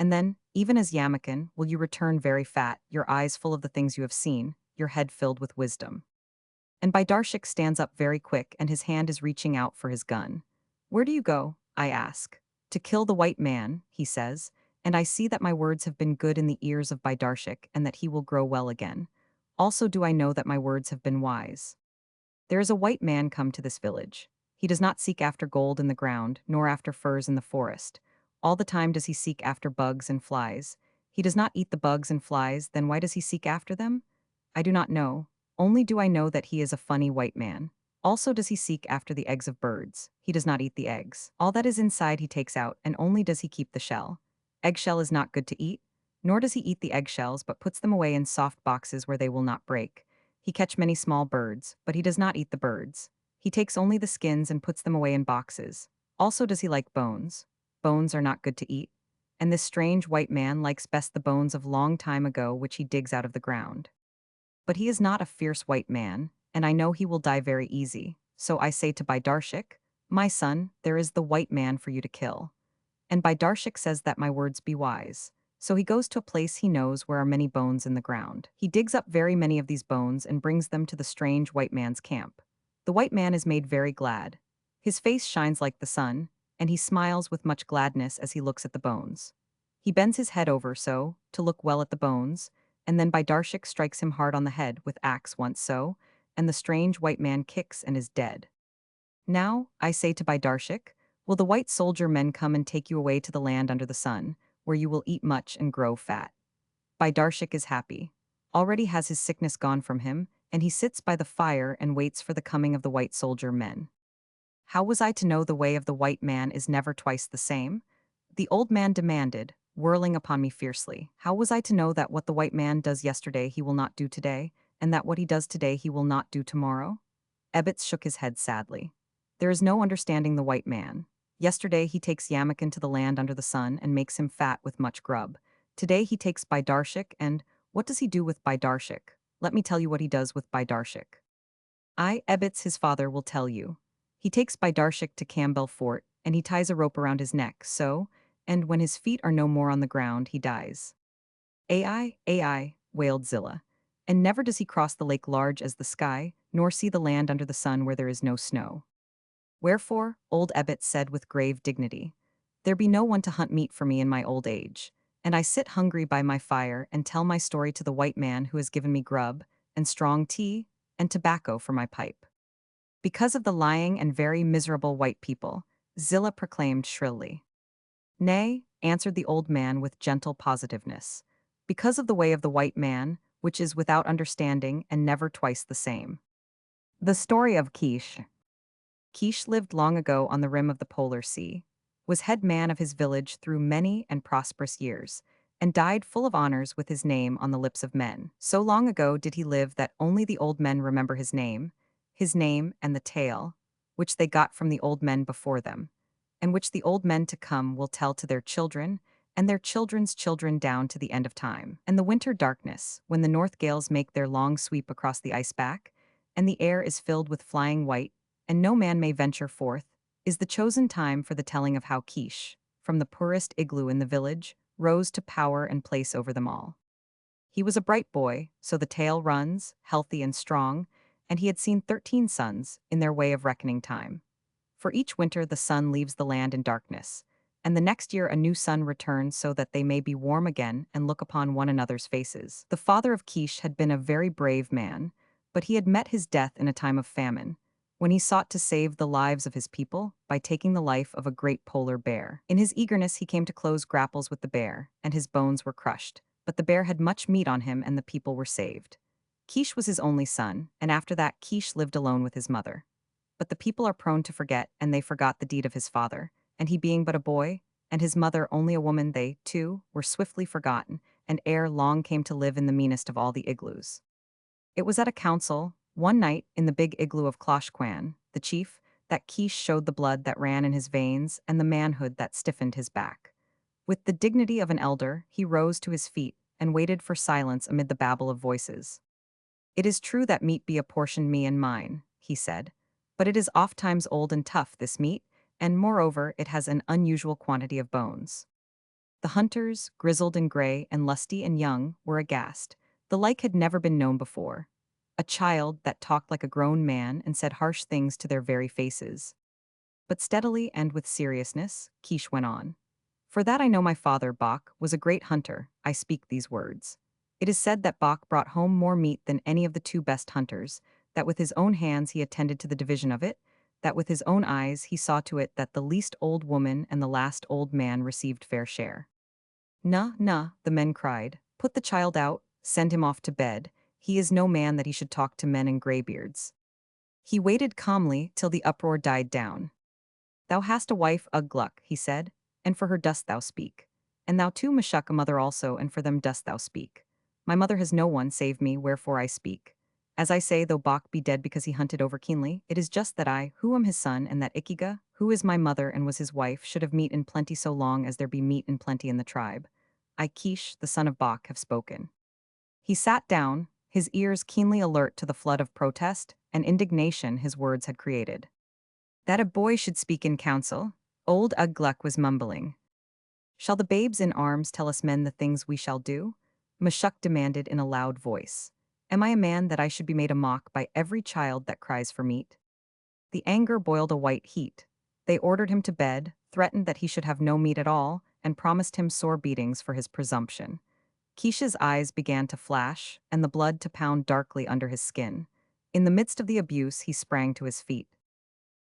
A: And then, even as Yamakan, will you return very fat, your eyes full of the things you have seen, your head filled with wisdom. And Bidarshik stands up very quick and his hand is reaching out for his gun. Where do you go? I ask. To kill the white man, he says, and I see that my words have been good in the ears of Bidarshik and that he will grow well again. Also do I know that my words have been wise. There is a white man come to this village. He does not seek after gold in the ground, nor after furs in the forest. All the time does he seek after bugs and flies. He does not eat the bugs and flies, then why does he seek after them? I do not know. Only do I know that he is a funny white man. Also does he seek after the eggs of birds. He does not eat the eggs. All that is inside he takes out, and only does he keep the shell. Eggshell is not good to eat, nor does he eat the eggshells, but puts them away in soft boxes where they will not break. He catch many small birds, but he does not eat the birds. He takes only the skins and puts them away in boxes. Also does he like bones. Bones are not good to eat. And this strange white man likes best the bones of long time ago which he digs out of the ground. But he is not a fierce white man, and I know he will die very easy. So I say to Bidarshik, "My son, there is the white man for you to kill." And Bidarshik says that my words be wise. So he goes to a place he knows where are many bones in the ground. He digs up very many of these bones and brings them to the strange white man's camp. The white man is made very glad. His face shines like the sun, and he smiles with much gladness as he looks at the bones. He bends his head over so, to look well at the bones, and then Bidarshik strikes him hard on the head with axe once so, and the strange white man kicks and is dead. Now, I say to Bidarshik, will the white soldier men come and take you away to the land under the sun, where you will eat much and grow fat? Bidarshik is happy. Already has his sickness gone from him, and he sits by the fire and waits for the coming of the white soldier men. How was I to know the way of the white man is never twice the same? The old man demanded, whirling upon me fiercely. How was I to know that what the white man does yesterday he will not do today, and that what he does today he will not do tomorrow? Ebbets shook his head sadly. There is no understanding the white man. Yesterday he takes Yamakan to the land under the sun and makes him fat with much grub. Today he takes Bidarshik and, what does he do with Bidarshik? Let me tell you what he does with Bidarshik. I, Ebbets, his father, will tell you. He takes Bidarshik to Campbell Fort, and he ties a rope around his neck, so, and when his feet are no more on the ground, he dies. Ai, wailed Zilla. And never does he cross the lake large as the sky, nor see the land under the sun where there is no snow. Wherefore, old Ebbet said with grave dignity, there be no one to hunt meat for me in my old age, and I sit hungry by my fire and tell my story to the white man who has given me grub, and strong tea, and tobacco for my pipe. Because of the lying and very miserable white people, Zilla proclaimed shrilly. Nay, answered the old man with gentle positiveness, because of the way of the white man, which is without understanding and never twice the same. The story of Quiche. Quiche lived long ago on the rim of the polar sea, was head man of his village through many and prosperous years, and died full of honors with his name on the lips of men. So long ago did he live that only the old men remember his name and the tale, which they got from the old men before them, and which the old men to come will tell to their children, and their children's children down to the end of time. And the winter darkness, when the north gales make their long sweep across the ice back, and the air is filled with flying white, and no man may venture forth, is the chosen time for the telling of how Quiche, from the poorest igloo in the village, rose to power and place over them all. He was a bright boy, so the tale runs, healthy and strong, and he had seen 13 suns in their way of reckoning time. For each winter the sun leaves the land in darkness, and the next year a new sun returns so that they may be warm again and look upon one another's faces. The father of Quiche had been a very brave man, but he had met his death in a time of famine, when he sought to save the lives of his people by taking the life of a great polar bear. In his eagerness he came to close grapples with the bear, and his bones were crushed, but the bear had much meat on him and the people were saved. Kish was his only son, and after that Kish lived alone with his mother. But the people are prone to forget, and they forgot the deed of his father, and he being but a boy, and his mother only a woman, they, too, were swiftly forgotten, and ere long came to live in the meanest of all the igloos. It was at a council, one night, in the big igloo of Kloshkwan, the chief, that Kish showed the blood that ran in his veins and the manhood that stiffened his back. With the dignity of an elder, he rose to his feet and waited for silence amid the babble of voices. "It is true that meat be apportioned me and mine," he said, "but it is ofttimes old and tough, this meat, and moreover it has an unusual quantity of bones." The hunters, grizzled and gray and lusty and young, were aghast. The like had never been known before. A child that talked like a grown man and said harsh things to their very faces. But steadily and with seriousness, Kish went on. "For that I know my father, Bok, was a great hunter, I speak these words. It is said that Bok brought home more meat than any of the two best hunters, that with his own hands he attended to the division of it, that with his own eyes he saw to it that the least old woman and the last old man received fair share." "Nah, nah," the men cried. "Put the child out, send him off to bed. He is no man that he should talk to men in graybeards." He waited calmly till the uproar died down. "Thou hast a wife, Ugluck," he said, "and for her dost thou speak. And thou too, Mashuk, a mother also, and for them dost thou speak. My mother has no one save me, wherefore I speak. As I say, though Bok be dead because he hunted over keenly, it is just that I, who am his son, and that Ikiga, who is my mother and was his wife, should have meat in plenty so long as there be meat in plenty in the tribe. I, Kish, the son of Bok, have spoken." He sat down, his ears keenly alert to the flood of protest and indignation his words had created. "That a boy should speak in council," old Ugluck was mumbling. "Shall the babes in arms tell us men the things we shall do?" Mashuk demanded in a loud voice. "Am I a man that I should be made a mock by every child that cries for meat?" The anger boiled a white heat. They ordered him to bed, threatened that he should have no meat at all, and promised him sore beatings for his presumption. Kish's eyes began to flash, and the blood to pound darkly under his skin. In the midst of the abuse, he sprang to his feet.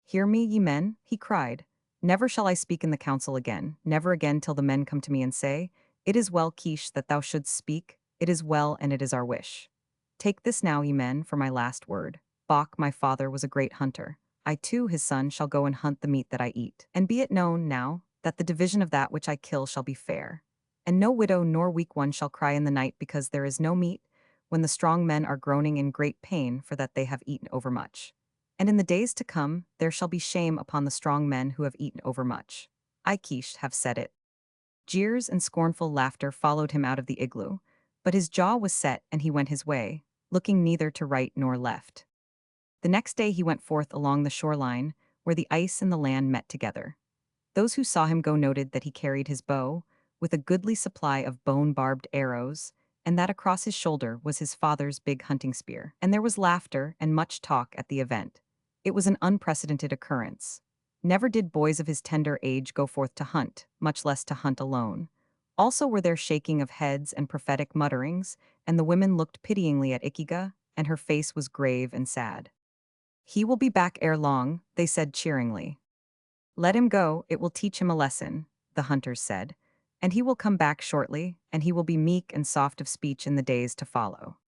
A: "Hear me, ye men," he cried. "Never shall I speak in the council again, never again till the men come to me and say, 'It is well, Kish, that thou shouldst speak, it is well and it is our wish.' Take this now, ye men, for my last word. Bok, my father, was a great hunter. I too, his son, shall go and hunt the meat that I eat. And be it known, now, that the division of that which I kill shall be fair. And no widow nor weak one shall cry in the night because there is no meat, when the strong men are groaning in great pain for that they have eaten overmuch. And in the days to come, there shall be shame upon the strong men who have eaten overmuch. I, Kish, have said it." Jeers and scornful laughter followed him out of the igloo, but his jaw was set and he went his way, looking neither to right nor left. The next day he went forth along the shoreline, where the ice and the land met together. Those who saw him go noted that he carried his bow, with a goodly supply of bone-barbed arrows, and that across his shoulder was his father's big hunting spear. And there was laughter and much talk at the event. It was an unprecedented occurrence. Never did boys of his tender age go forth to hunt, much less to hunt alone. Also were there shaking of heads and prophetic mutterings, and the women looked pityingly at Ikiga, and her face was grave and sad. "He will be back ere long," they said cheeringly. "Let him go, it will teach him a lesson," the hunters said. "And he will come back shortly, and he will be meek and soft of speech in the days to follow."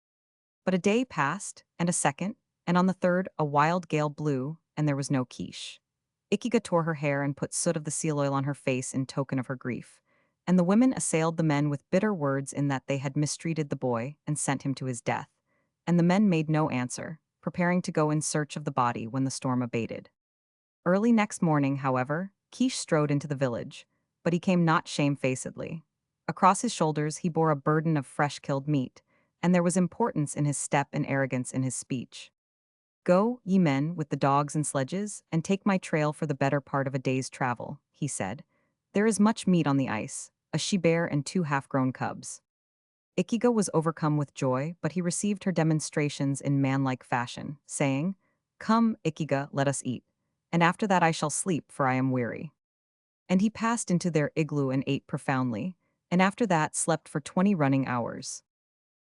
A: But a day passed, and a second, and on the third a wild gale blew, and there was no Kish. Ikiga tore her hair and put soot of the seal oil on her face in token of her grief. And the women assailed the men with bitter words in that they had mistreated the boy and sent him to his death. And the men made no answer, preparing to go in search of the body when the storm abated. Early next morning, however, Kish strode into the village, but he came not shamefacedly. Across his shoulders he bore a burden of fresh-killed meat, and there was importance in his step and arrogance in his speech. "Go, ye men, with the dogs and sledges, and take my trail for the better part of a day's travel," he said. "There is much meat on the ice, a she-bear and 2 half-grown cubs." Ikiga was overcome with joy, but he received her demonstrations in manlike fashion, saying, "Come, Ikiga, let us eat. And after that I shall sleep, for I am weary." And he passed into their igloo and ate profoundly, and after that slept for 20 running hours.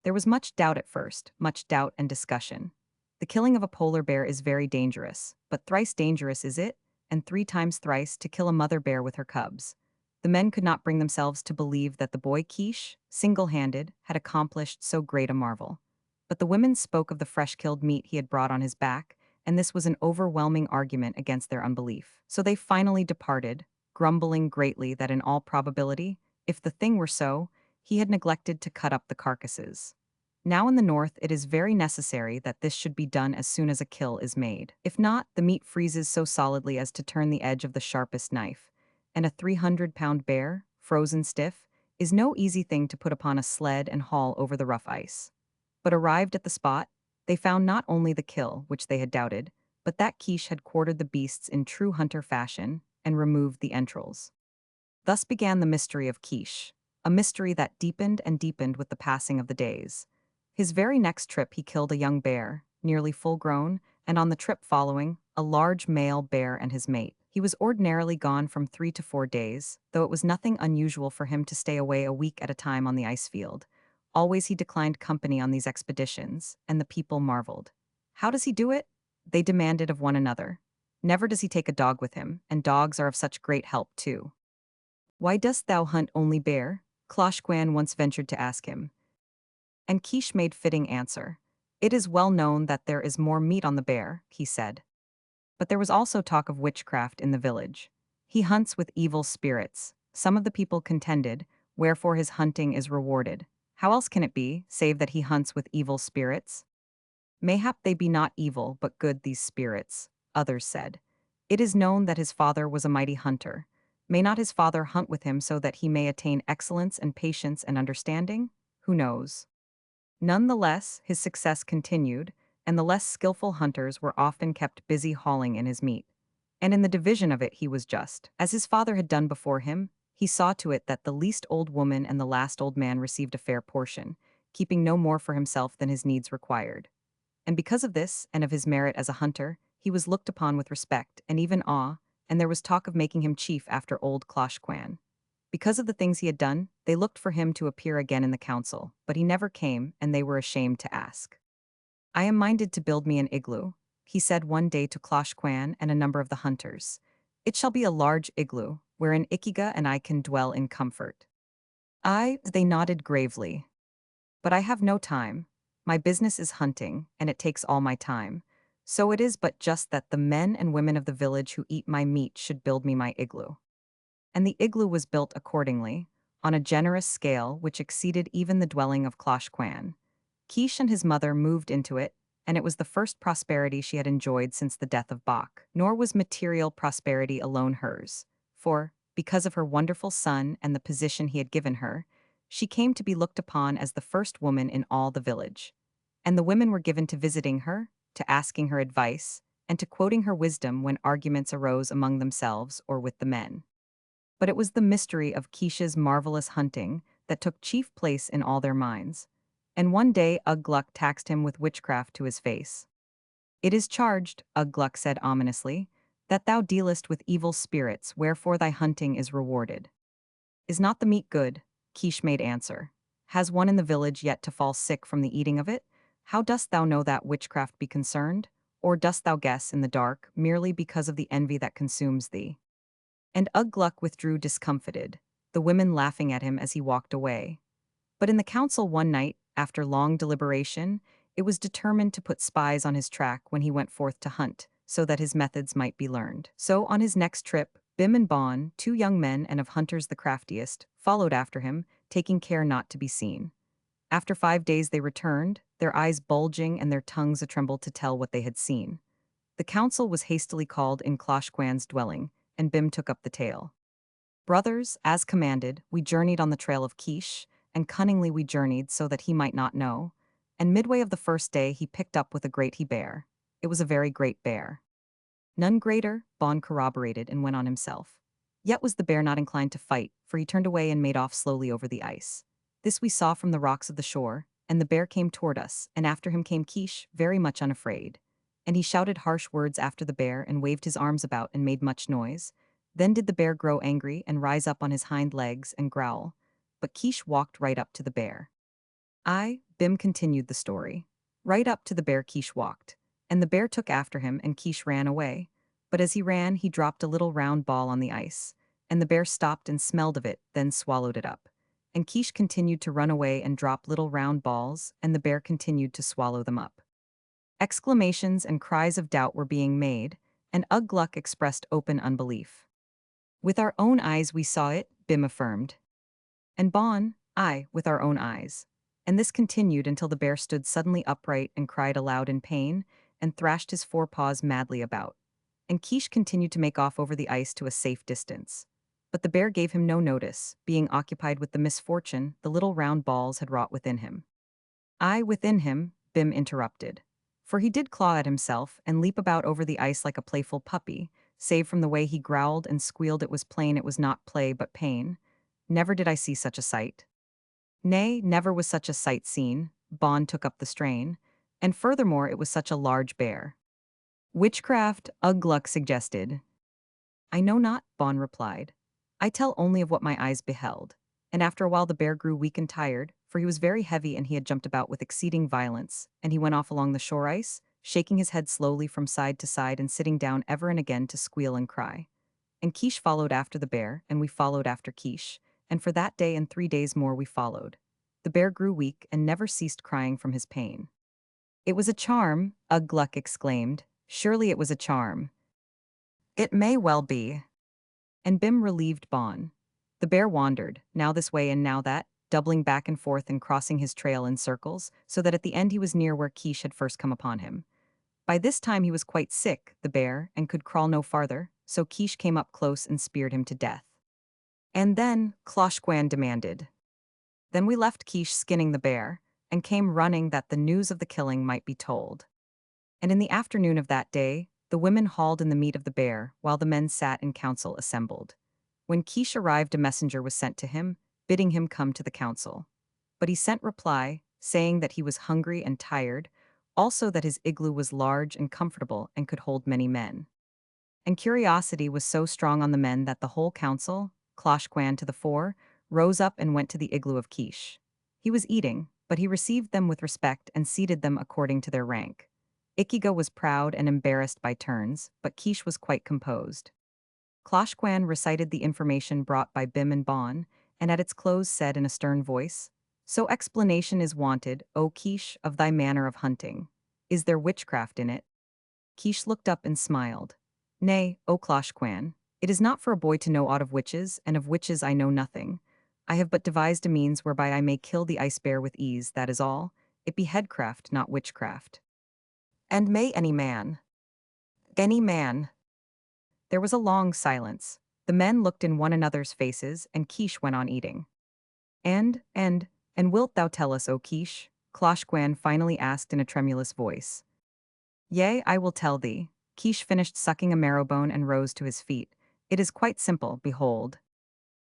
A: There was much doubt at first, much doubt and discussion. The killing of a polar bear is very dangerous, but thrice dangerous is it, and 3 times thrice to kill a mother bear with her cubs. The men could not bring themselves to believe that the boy Quiche, single-handed, had accomplished so great a marvel. But the women spoke of the fresh-killed meat he had brought on his back, and this was an overwhelming argument against their unbelief. So they finally departed, grumbling greatly that in all probability, if the thing were so, he had neglected to cut up the carcasses. Now in the north it is very necessary that this should be done as soon as a kill is made. If not, the meat freezes so solidly as to turn the edge of the sharpest knife, and a 300-pound bear, frozen stiff, is no easy thing to put upon a sled and haul over the rough ice. But arrived at the spot, they found not only the kill, which they had doubted, but that Quiche had quartered the beasts in true hunter fashion and removed the entrails. Thus began the mystery of Quiche, a mystery that deepened and deepened with the passing of the days. His very next trip he killed a young bear, nearly full-grown, and on the trip following, a large male bear and his mate. He was ordinarily gone from 3 to 4 days, though it was nothing unusual for him to stay away a week at a time on the ice field. Always he declined company on these expeditions, and the people marveled. How does he do it? They demanded of one another. Never does he take a dog with him, and dogs are of such great help too. Why dost thou hunt only bear? Closhquan once ventured to ask him. And Quiche made fitting answer. It is well known that there is more meat on the bear, he said. But there was also talk of witchcraft in the village. He hunts with evil spirits, some of the people contended, wherefore his hunting is rewarded. How else can it be, save that he hunts with evil spirits? Mayhap they be not evil, but good these spirits, others said. It is known that his father was a mighty hunter. May not his father hunt with him so that he may attain excellence and patience and understanding? Who knows? None the less, his success continued, and the less skillful hunters were often kept busy hauling in his meat. And in the division of it he was just. As his father had done before him, he saw to it that the least old woman and the last old man received a fair portion, keeping no more for himself than his needs required. And because of this, and of his merit as a hunter, he was looked upon with respect and even awe, and there was talk of making him chief after old Closhquan. Because of the things he had done, they looked for him to appear again in the council, but he never came, and they were ashamed to ask. I am minded to build me an igloo, he said one day to Closhquan and a number of the hunters. It shall be a large igloo, wherein Ikiga and I can dwell in comfort. They nodded gravely. But I have no time. My business is hunting, and it takes all my time. So it is but just that the men and women of the village who eat my meat should build me my igloo. And the igloo was built accordingly, on a generous scale which exceeded even the dwelling of Closhquan. Quiche and his mother moved into it, and it was the first prosperity she had enjoyed since the death of Bach. Nor was material prosperity alone hers, for, because of her wonderful son and the position he had given her, she came to be looked upon as the first woman in all the village. And the women were given to visiting her, to asking her advice, and to quoting her wisdom when arguments arose among themselves or with the men. But it was the mystery of Quiche's marvelous hunting that took chief place in all their minds. And one day Uggluk taxed him with witchcraft to his face. It is charged, Uggluk said ominously, that thou dealest with evil spirits, wherefore thy hunting is rewarded. Is not the meat good? Quiche made answer. Has one in the village yet to fall sick from the eating of it? How dost thou know that witchcraft be concerned? Or dost thou guess in the dark, merely because of the envy that consumes thee? And Uggluk withdrew discomfited, the women laughing at him as he walked away. But in the council one night, after long deliberation, it was determined to put spies on his track when he went forth to hunt, so that his methods might be learned. So on his next trip, Bim and Bon, 2 young men and of hunters the craftiest, followed after him, taking care not to be seen. After 5 days they returned, their eyes bulging and their tongues a-tremble to tell what they had seen. The council was hastily called in Closhquan's dwelling, and Bim took up the tale. Brothers, as commanded, we journeyed on the trail of Quiche, and cunningly we journeyed so that he might not know, and midway of the first day he picked up with a great he-bear. It was a very great bear. None greater, Bon corroborated and went on himself. Yet was the bear not inclined to fight, for he turned away and made off slowly over the ice. This we saw from the rocks of the shore, and the bear came toward us, and after him came Quiche, very much unafraid. And he shouted harsh words after the bear and waved his arms about and made much noise. Then did the bear grow angry and rise up on his hind legs and growl. But Quiche walked right up to the bear. Bim continued the story. Right up to the bear Quiche walked, and the bear took after him and Quiche ran away. But as he ran, he dropped a little round ball on the ice, and the bear stopped and smelled of it, then swallowed it up. And Quiche continued to run away and drop little round balls, and the bear continued to swallow them up. Exclamations and cries of doubt were being made, and Ugh Gluck expressed open unbelief. With our own eyes we saw it, Bim affirmed. And Bon, I, with our own eyes. And this continued until the bear stood suddenly upright and cried aloud in pain, and thrashed his forepaws madly about. And Quiche continued to make off over the ice to a safe distance. But the bear gave him no notice, being occupied with the misfortune the little round balls had wrought within him. I within him, Bim interrupted. For he did claw at himself and leap about over the ice like a playful puppy, save from the way he growled and squealed it was plain it was not play but pain. Never did I see such a sight. Nay, never was such a sight seen, Bon took up the strain, and furthermore it was such a large bear. Witchcraft, Ugh Gluck suggested. I know not, Bon replied. I tell only of what my eyes beheld. And after a while the bear grew weak and tired, for he was very heavy and he had jumped about with exceeding violence, and he went off along the shore ice, shaking his head slowly from side to side and sitting down ever and again to squeal and cry. And Quiche followed after the bear, and we followed after Quiche, and for that day and 3 days more we followed. The bear grew weak and never ceased crying from his pain. It was a charm, Ugh Gluck exclaimed. Surely it was a charm. It may well be. And Bim relieved Bon. The bear wandered, now this way and now that, doubling back and forth and crossing his trail in circles, so that at the end he was near where Quiche had first come upon him. By this time he was quite sick, the bear, and could crawl no farther, so Quiche came up close and speared him to death. And then, Closhquan demanded. Then we left Quiche skinning the bear, and came running that the news of the killing might be told. And in the afternoon of that day, the women hauled in the meat of the bear, while the men sat in council assembled. When Quiche arrived, a messenger was sent to him, bidding him come to the council. But he sent reply, saying that he was hungry and tired, also that his igloo was large and comfortable and could hold many men. And curiosity was so strong on the men that the whole council, Closhquan to the fore, rose up and went to the igloo of Quiche. He was eating, but he received them with respect and seated them according to their rank. Ikigo was proud and embarrassed by turns, but Quiche was quite composed. Closhquan recited the information brought by Bim and Bon, and at its close said in a stern voice, So explanation is wanted, O Quiche, of thy manner of hunting. Is there witchcraft in it? Quiche looked up and smiled. Nay, O Closhquan, it is not for a boy to know aught of witches, and of witches I know nothing. I have but devised a means whereby I may kill the ice bear with ease, that is all. It be headcraft, not witchcraft. And may any man. Any man. There was a long silence. The men looked in one another's faces, and Quiche went on eating. And wilt thou tell us, O Quiche? Closhquan finally asked in a tremulous voice. Yea, I will tell thee. Quiche finished sucking a marrowbone and rose to his feet. It is quite simple, behold.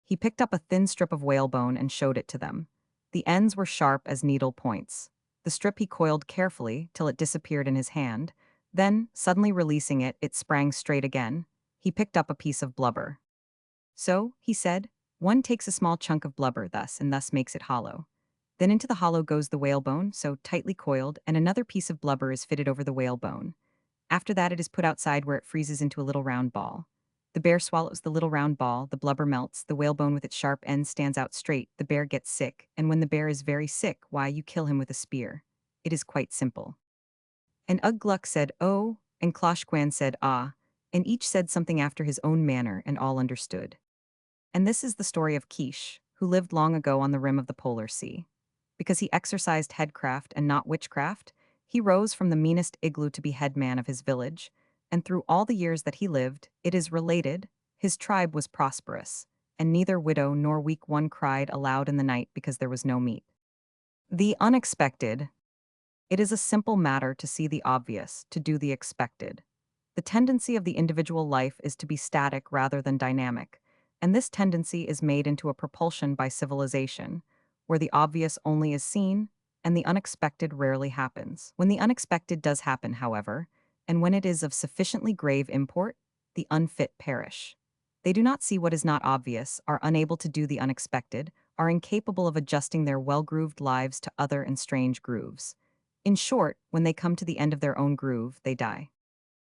A: He picked up a thin strip of whalebone and showed it to them. The ends were sharp as needle points. The strip he coiled carefully till it disappeared in his hand. Then, suddenly releasing it, it sprang straight again. He picked up a piece of blubber. So, he said, one takes a small chunk of blubber thus and thus makes it hollow. Then into the hollow goes the whalebone, so tightly coiled, and another piece of blubber is fitted over the whalebone. After that it is put outside where it freezes into a little round ball. The bear swallows the little round ball, the blubber melts, the whalebone with its sharp end stands out straight, the bear gets sick, and when the bear is very sick, why, you kill him with a spear. It is quite simple. And Ugh Gluck said, Oh, and Closhquan said, Ah, and each said something after his own manner, and all understood. And this is the story of Quiche, who lived long ago on the rim of the polar sea. Because he exercised headcraft and not witchcraft, he rose from the meanest igloo to be headman of his village, and through all the years that he lived, it is related, his tribe was prosperous, and neither widow nor weak one cried aloud in the night because there was no meat. The unexpected. It is a simple matter to see the obvious, to do the expected. The tendency of the individual life is to be static rather than dynamic, and this tendency is made into a propulsion by civilization, where the obvious only is seen, and the unexpected rarely happens. When the unexpected does happen, however, and when it is of sufficiently grave import, the unfit perish. They do not see what is not obvious, are unable to do the unexpected, are incapable of adjusting their well-grooved lives to other and strange grooves. In short, when they come to the end of their own groove, they die.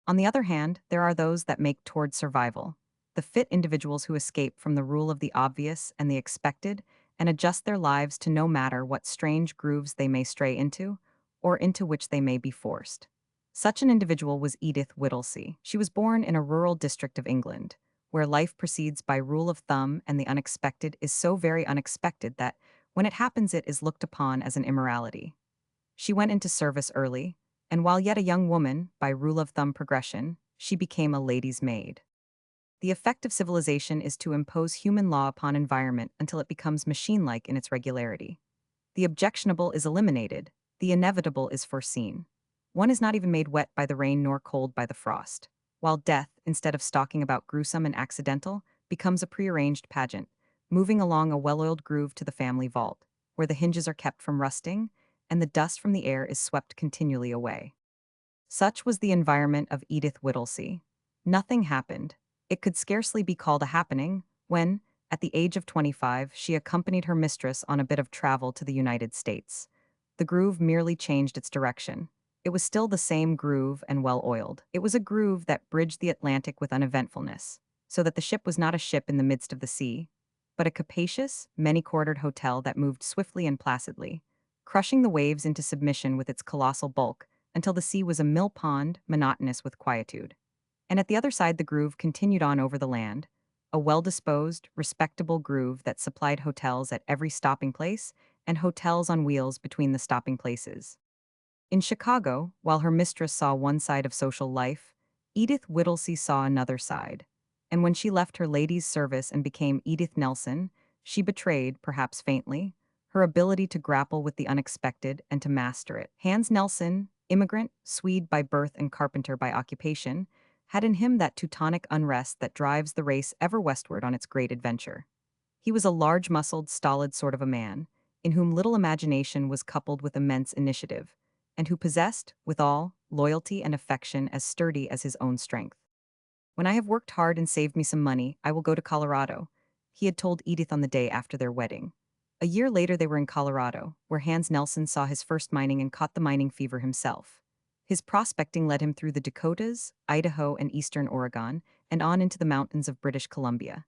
A: On the other hand, there are those that make toward survival. the fit individuals who escape from the rule of the obvious and the expected and adjust their lives to no matter what strange grooves they may stray into, or into which they may be forced. Such an individual was Edith Whittlesey. She was born in a rural district of England, where life proceeds by rule of thumb and the unexpected is so very unexpected that, when it happens, it is looked upon as an immorality. She went into service early, and while yet a young woman, by rule of thumb progression, she became a lady's maid. The effect of civilization is to impose human law upon environment until it becomes machine-like in its regularity. The objectionable is eliminated, the inevitable is foreseen. One is not even made wet by the rain nor cold by the frost, while death, instead of stalking about gruesome and accidental, becomes a prearranged pageant, moving along a well-oiled groove to the family vault, where the hinges are kept from rusting, and the dust from the air is swept continually away. Such was the environment of Edith Whittlesey. Nothing happened. It could scarcely be called a happening when, at the age of 25, she accompanied her mistress on a bit of travel to the United States. The groove merely changed its direction. It was still the same groove and well-oiled. It was a groove that bridged the Atlantic with uneventfulness, so that the ship was not a ship in the midst of the sea, but a capacious, many-quartered hotel that moved swiftly and placidly, crushing the waves into submission with its colossal bulk, until the sea was a mill pond, monotonous with quietude. And at the other side the groove continued on over the land, a well-disposed, respectable groove that supplied hotels at every stopping place and hotels on wheels between the stopping places. In Chicago, while her mistress saw one side of social life, Edith Whittlesey saw another side. And when she left her lady's service and became Edith Nelson, she betrayed, perhaps faintly, her ability to grapple with the unexpected and to master it. Hans Nelson, immigrant, Swede by birth and carpenter by occupation, had in him that Teutonic unrest that drives the race ever westward on its great adventure. He was a large-muscled, stolid sort of a man, in whom little imagination was coupled with immense initiative, and who possessed, withal, loyalty and affection as sturdy as his own strength. "When I have worked hard and saved me some money, I will go to Colorado," he had told Edith on the day after their wedding. A year later they were in Colorado, where Hans Nelson saw his first mining and caught the mining fever himself. His prospecting led him through the Dakotas, Idaho, and eastern Oregon, and on into the mountains of British Columbia.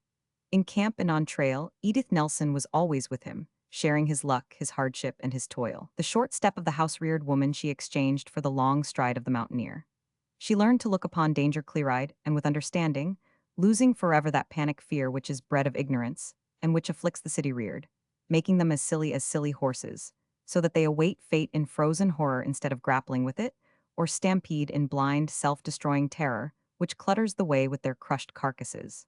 A: In camp and on trail, Edith Nelson was always with him, sharing his luck, his hardship, and his toil. The short step of the house-reared woman she exchanged for the long stride of the mountaineer. She learned to look upon danger clear-eyed and with understanding, losing forever that panic fear which is bred of ignorance, and which afflicts the city-reared, making them as silly horses, so that they await fate in frozen horror instead of grappling with it, or stampede in blind, self-destroying terror, which clutters the way with their crushed carcasses.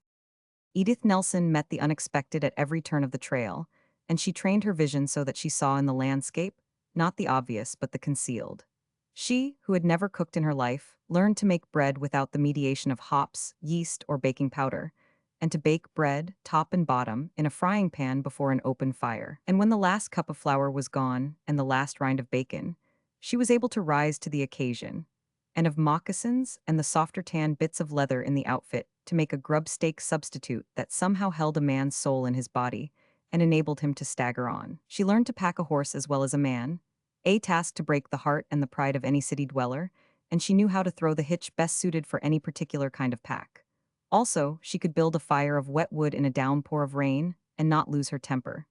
A: Edith Nelson met the unexpected at every turn of the trail, and she trained her vision so that she saw in the landscape, not the obvious but the concealed. She, who had never cooked in her life, learned to make bread without the mediation of hops, yeast, or baking powder, and to bake bread, top and bottom, in a frying pan before an open fire. And when the last cup of flour was gone, and the last rind of bacon, she was able to rise to the occasion, and of moccasins and the softer tan bits of leather in the outfit to make a grub stake substitute that somehow held a man's soul in his body and enabled him to stagger on. She learned to pack a horse as well as a man, a task to break the heart and the pride of any city dweller, and she knew how to throw the hitch best suited for any particular kind of pack. Also, she could build a fire of wet wood in a downpour of rain and not lose her temper.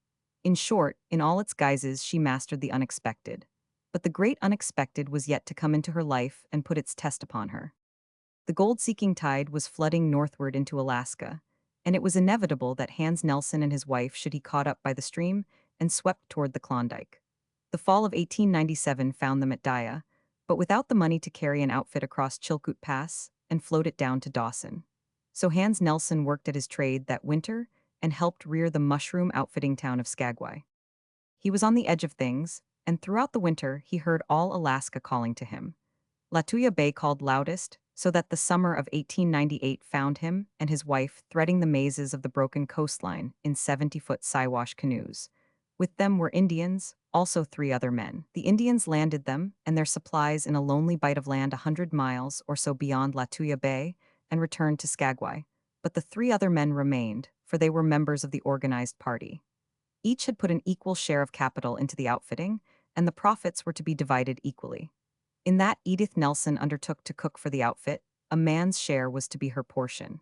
A: In short, in all its guises she mastered the unexpected. But the great unexpected was yet to come into her life and put its test upon her. The gold-seeking tide was flooding northward into Alaska, and it was inevitable that Hans Nelson and his wife should be caught up by the stream and swept toward the Klondike. The fall of 1897 found them at Dia, but without the money to carry an outfit across Chilkoot Pass and float it down to Dawson. So Hans Nelson worked at his trade that winter and helped rear the mushroom outfitting town of Skagway. He was on the edge of things, and throughout the winter he heard all Alaska calling to him. Latuya Bay called loudest, so that the summer of 1898 found him and his wife threading the mazes of the broken coastline in 70-foot Siwash canoes. With them were Indians, also 3 other men. The Indians landed them and their supplies in a lonely bite of land 100 miles or so beyond Latuya Bay and returned to Skagway. But the 3 other men remained, for they were members of the organized party. Each had put an equal share of capital into the outfitting, and the profits were to be divided equally. In that Edith Nelson undertook to cook for the outfit, a man's share was to be her portion.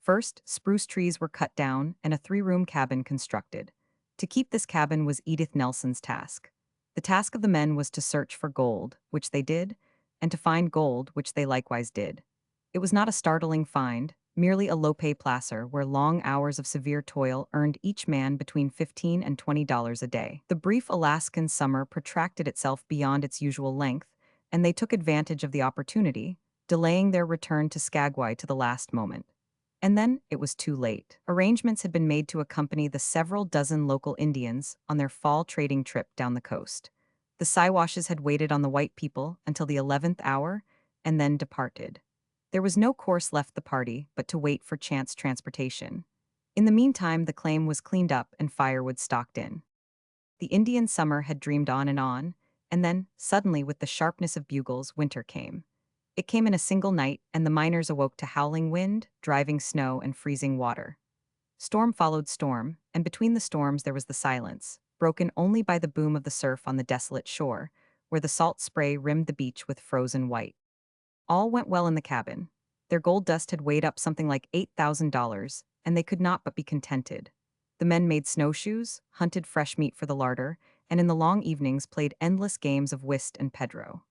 A: First, spruce trees were cut down and a three-room cabin constructed. To keep this cabin was Edith Nelson's task. The task of the men was to search for gold, which they did, and to find gold, which they likewise did. It was not a startling find, merely a low-pay placer where long hours of severe toil earned each man between $15 and $20 a day. The brief Alaskan summer protracted itself beyond its usual length, and they took advantage of the opportunity, delaying their return to Skagway to the last moment. And then it was too late. Arrangements had been made to accompany the several dozen local Indians on their fall trading trip down the coast. The Siwashes had waited on the white people until the 11th hour and then departed. There was no course left the party but to wait for chance transportation. In the meantime, the claim was cleaned up and firewood stocked in. The Indian summer had dreamed on, and then, suddenly, with the sharpness of bugles, winter came. It came in a single night, and the miners awoke to howling wind, driving snow, and freezing water. Storm followed storm, and between the storms there was the silence, broken only by the boom of the surf on the desolate shore, where the salt spray rimmed the beach with frozen white. All went well in the cabin. Their gold dust had weighed up something like $8,000, and they could not but be contented. The men made snowshoes, hunted fresh meat for the larder, and in the long evenings played endless games of whist and pedro.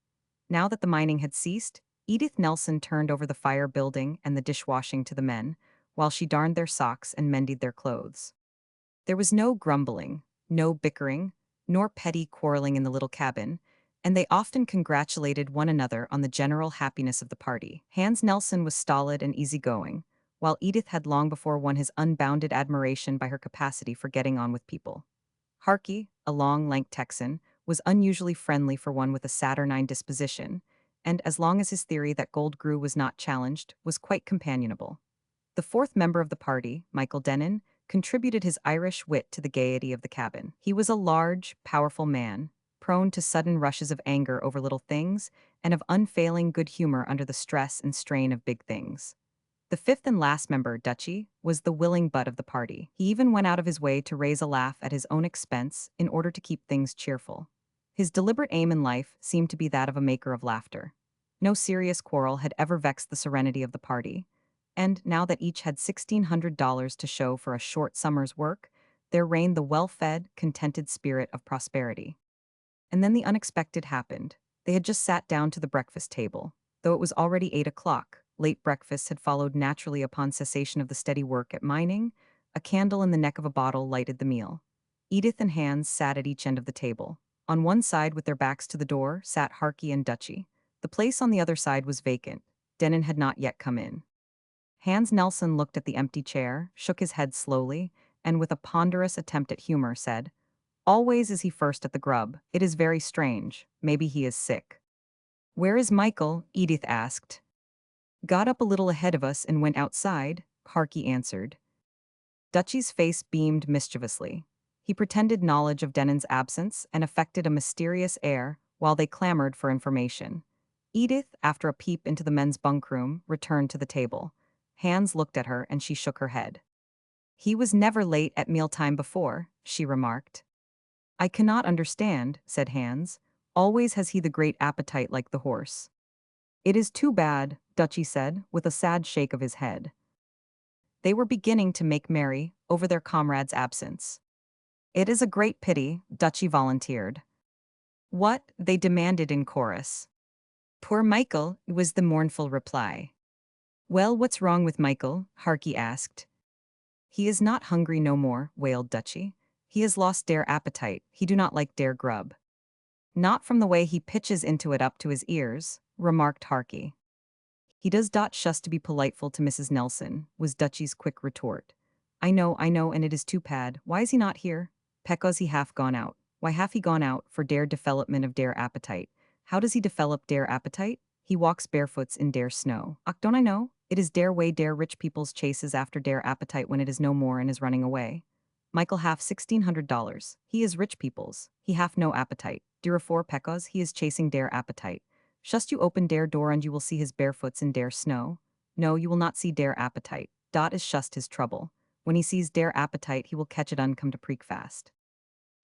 A: Now that the mining had ceased, Edith Nelson turned over the fire building and the dishwashing to the men, while she darned their socks and mended their clothes. There was no grumbling, no bickering, nor petty quarreling in the little cabin, and they often congratulated one another on the general happiness of the party. Hans Nelson was stolid and easygoing, while Edith had long before won his unbounded admiration by her capacity for getting on with people. Harkey, a long, lank Texan, was unusually friendly for one with a saturnine disposition, and as long as his theory that gold grew was not challenged, was quite companionable. The fourth member of the party, Michael Denon, contributed his Irish wit to the gaiety of the cabin. He was a large, powerful man, prone to sudden rushes of anger over little things, and of unfailing good humor under the stress and strain of big things. The fifth and last member, Dutchy, was the willing butt of the party. He even went out of his way to raise a laugh at his own expense in order to keep things cheerful. His deliberate aim in life seemed to be that of a maker of laughter. No serious quarrel had ever vexed the serenity of the party, and now that each had $1,600 to show for a short summer's work, there reigned the well-fed, contented spirit of prosperity. And then the unexpected happened. They had just sat down to the breakfast table. Though it was already 8 o'clock, late breakfast had followed naturally upon cessation of the steady work at mining. A candle in the neck of a bottle lighted the meal. Edith and Hans sat at each end of the table. On one side, with their backs to the door, sat Harkey and Dutchy. The place on the other side was vacant. Denon had not yet come in. Hans Nelson looked at the empty chair, shook his head slowly, and with a ponderous attempt at humor said, "Always is he first at the grub. It is very strange. Maybe he is sick." "Where is Michael?" Edith asked. "Got up a little ahead of us and went outside," Harkey answered. Dutchy's face beamed mischievously. He pretended knowledge of Denon's absence and affected a mysterious air while they clamored for information. Edith, after a peep into the men's bunkroom, returned to the table. Hans looked at her and she shook her head. "He was never late at mealtime before," she remarked. "I cannot understand," said Hans. "Always has he the great appetite like the horse." "It is too bad," Dutchy said, with a sad shake of his head. They were beginning to make merry over their comrade's absence. "It is a great pity," Dutchy volunteered. "What?" they demanded in chorus. "Poor Michael," was the mournful reply. "Well, what's wrong with Michael?" Harkey asked. "He is not hungry no more," wailed Dutchy. "He has lost dare appetite. He do not like dare grub." "Not from the way he pitches into it up to his ears," remarked Harkey. "He does dot shust to be politeful to Mrs. Nelson," was Dutchy's quick retort. I know, and it is too bad. Why is he not here?" "Pecause he half gone out." "Why half he gone out? For dare development of dare appetite." "How does he develop dare appetite?" "He walks barefoots in dare snow." "Ach, don't I know? It is dare way dare rich people's chases after dare appetite when it is no more and is running away." "Michael half $1,600. He is rich people's. He half no appetite. Durafore pecause he is chasing dare appetite. Shust you open dare door and you will see his barefoots in dare snow. No, you will not see dare appetite. Dot is shust his trouble. When he sees dare appetite he will catch it come to preak fast."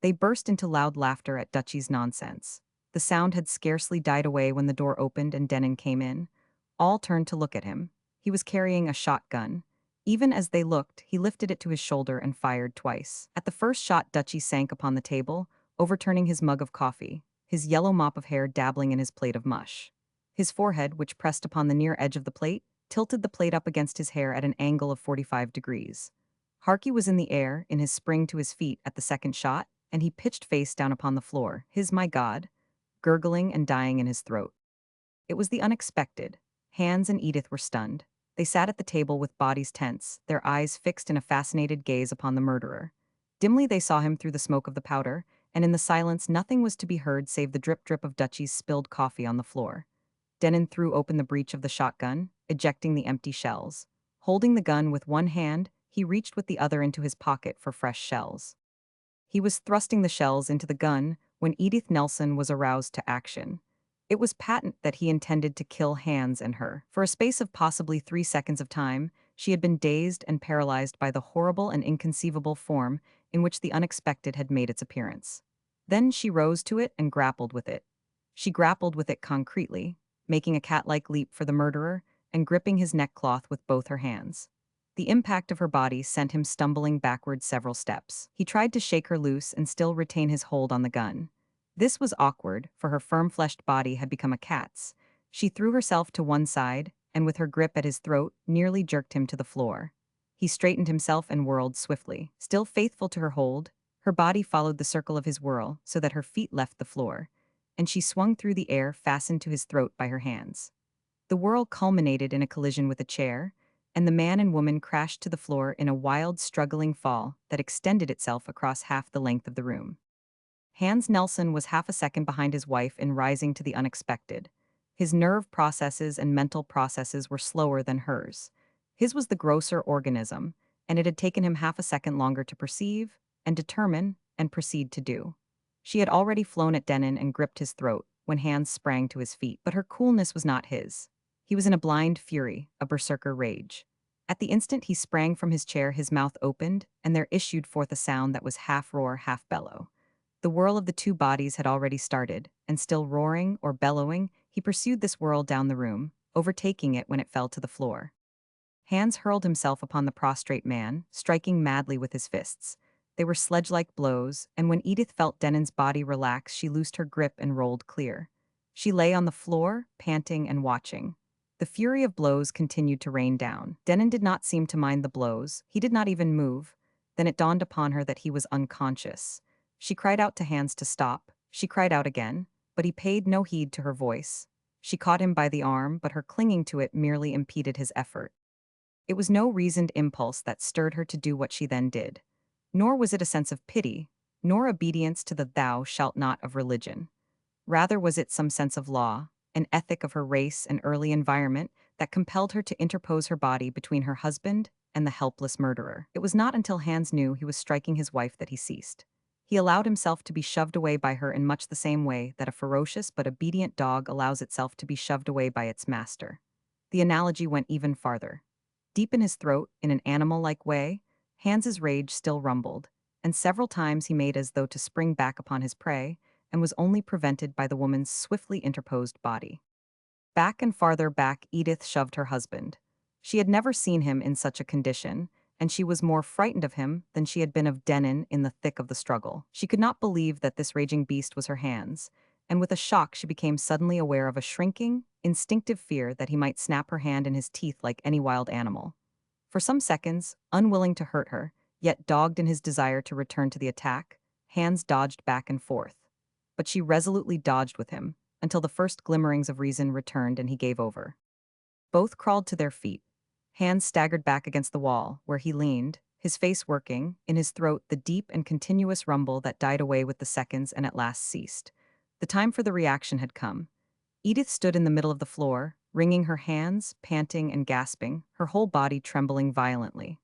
A: They burst into loud laughter at Dutchy's nonsense. The sound had scarcely died away when the door opened and Denon came in. All turned to look at him. He was carrying a shotgun. Even as they looked, he lifted it to his shoulder and fired twice. At the first shot, Dutchy sank upon the table, overturning his mug of coffee, his yellow mop of hair dabbling in his plate of mush. His forehead, which pressed upon the near edge of the plate, tilted the plate up against his hair at an angle of 45 degrees. Harky was in the air, in his spring to his feet at the second shot, and he pitched face down upon the floor, his my God, gurgling and dying in his throat. It was the unexpected. Hans and Edith were stunned. They sat at the table with bodies tense, their eyes fixed in a fascinated gaze upon the murderer. Dimly they saw him through the smoke of the powder, and in the silence nothing was to be heard save the drip-drip of Dutchy's spilled coffee on the floor. Denon threw open the breech of the shotgun, ejecting the empty shells. Holding the gun with one hand, he reached with the other into his pocket for fresh shells. He was thrusting the shells into the gun when Edith Nelson was aroused to action. It was patent that he intended to kill Hans and her. For a space of possibly 3 seconds of time, she had been dazed and paralyzed by the horrible and inconceivable form in which the unexpected had made its appearance. Then she rose to it and grappled with it. She grappled with it concretely, making a cat-like leap for the murderer and gripping his neckcloth with both her hands. The impact of her body sent him stumbling backward several steps. He tried to shake her loose and still retain his hold on the gun. This was awkward, for her firm-fleshed body had become a cat's. She threw herself to one side, and with her grip at his throat, nearly jerked him to the floor. He straightened himself and whirled swiftly. Still faithful to her hold, her body followed the circle of his whirl so that her feet left the floor, and she swung through the air fastened to his throat by her hands. The whirl culminated in a collision with a chair, and the man and woman crashed to the floor in a wild, struggling fall that extended itself across half the length of the room. Hans Nelson was half a second behind his wife in rising to the unexpected. His nerve processes and mental processes were slower than hers. His was the grosser organism, and it had taken him half a second longer to perceive, and determine, and proceed to do. She had already flown at Denon and gripped his throat when Hans sprang to his feet, but her coolness was not his. He was in a blind fury, a berserker rage. At the instant he sprang from his chair, his mouth opened, and there issued forth a sound that was half roar, half bellow. The whirl of the two bodies had already started, and still roaring or bellowing, he pursued this whirl down the room, overtaking it when it fell to the floor. Hans hurled himself upon the prostrate man, striking madly with his fists. They were sledge-like blows, and when Edith felt Denon's body relax, she loosed her grip and rolled clear. She lay on the floor, panting and watching. The fury of blows continued to rain down. Denon did not seem to mind the blows. He did not even move. Then it dawned upon her that he was unconscious. She cried out to Hans to stop. She cried out again, but he paid no heed to her voice. She caught him by the arm, but her clinging to it merely impeded his effort. It was no reasoned impulse that stirred her to do what she then did. Nor was it a sense of pity, nor obedience to the thou shalt not of religion. Rather was it some sense of law, an ethic of her race and early environment that compelled her to interpose her body between her husband and the helpless murderer. It was not until Hans knew he was striking his wife that he ceased. He allowed himself to be shoved away by her in much the same way that a ferocious but obedient dog allows itself to be shoved away by its master. The analogy went even farther. Deep in his throat, in an animal-like way, Hans's rage still rumbled, and several times he made as though to spring back upon his prey, and was only prevented by the woman's swiftly interposed body. Back and farther back Edith shoved her husband. She had never seen him in such a condition, and she was more frightened of him than she had been of Denon in the thick of the struggle. She could not believe that this raging beast was her Hans, and with a shock she became suddenly aware of a shrinking, instinctive fear that he might snap her hand in his teeth like any wild animal. For some seconds, unwilling to hurt her, yet dogged in his desire to return to the attack, Hans dodged back and forth. But she resolutely dodged with him, until the first glimmerings of reason returned and he gave over. Both crawled to their feet. Hans staggered back against the wall, where he leaned, his face working, in his throat the deep and continuous rumble that died away with the seconds and at last ceased. The time for the reaction had come. Edith stood in the middle of the floor, wringing her hands, panting and gasping, her whole body trembling violently.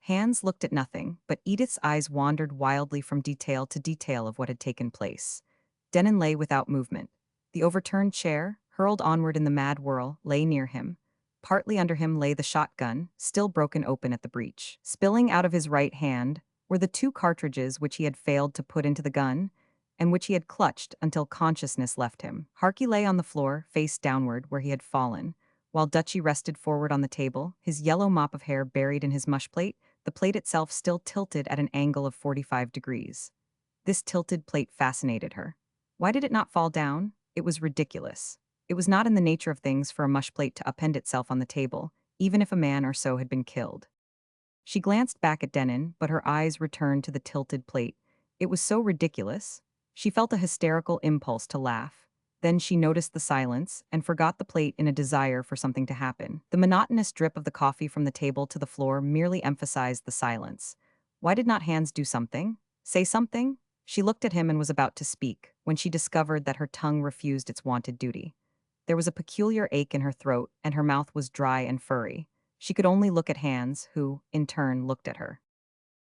A: Hans looked at nothing, but Edith's eyes wandered wildly from detail to detail of what had taken place. Denon lay without movement. The overturned chair, hurled onward in the mad whirl, lay near him. Partly under him lay the shotgun, still broken open at the breech. Spilling out of his right hand were the 2 cartridges which he had failed to put into the gun, and which he had clutched until consciousness left him. Harky lay on the floor, face downward, where he had fallen, While Dutchy rested forward on the table, his yellow mop of hair buried in his mush plate, the plate itself still tilted at an angle of 45 degrees. This tilted plate fascinated her. Why did it not fall down? It was ridiculous. It was not in the nature of things for a mush plate to upend itself on the table, even if a man or so had been killed. She glanced back at Denon, but her eyes returned to the tilted plate. It was so ridiculous. She felt a hysterical impulse to laugh. Then she noticed the silence and forgot the plate in a desire for something to happen. The monotonous drip of the coffee from the table to the floor merely emphasized the silence. Why did not Hans do something? Say something? She looked at him and was about to speak, when she discovered that her tongue refused its wonted duty. There was a peculiar ache in her throat, and her mouth was dry and furry. She could only look at Hans, who, in turn, looked at her.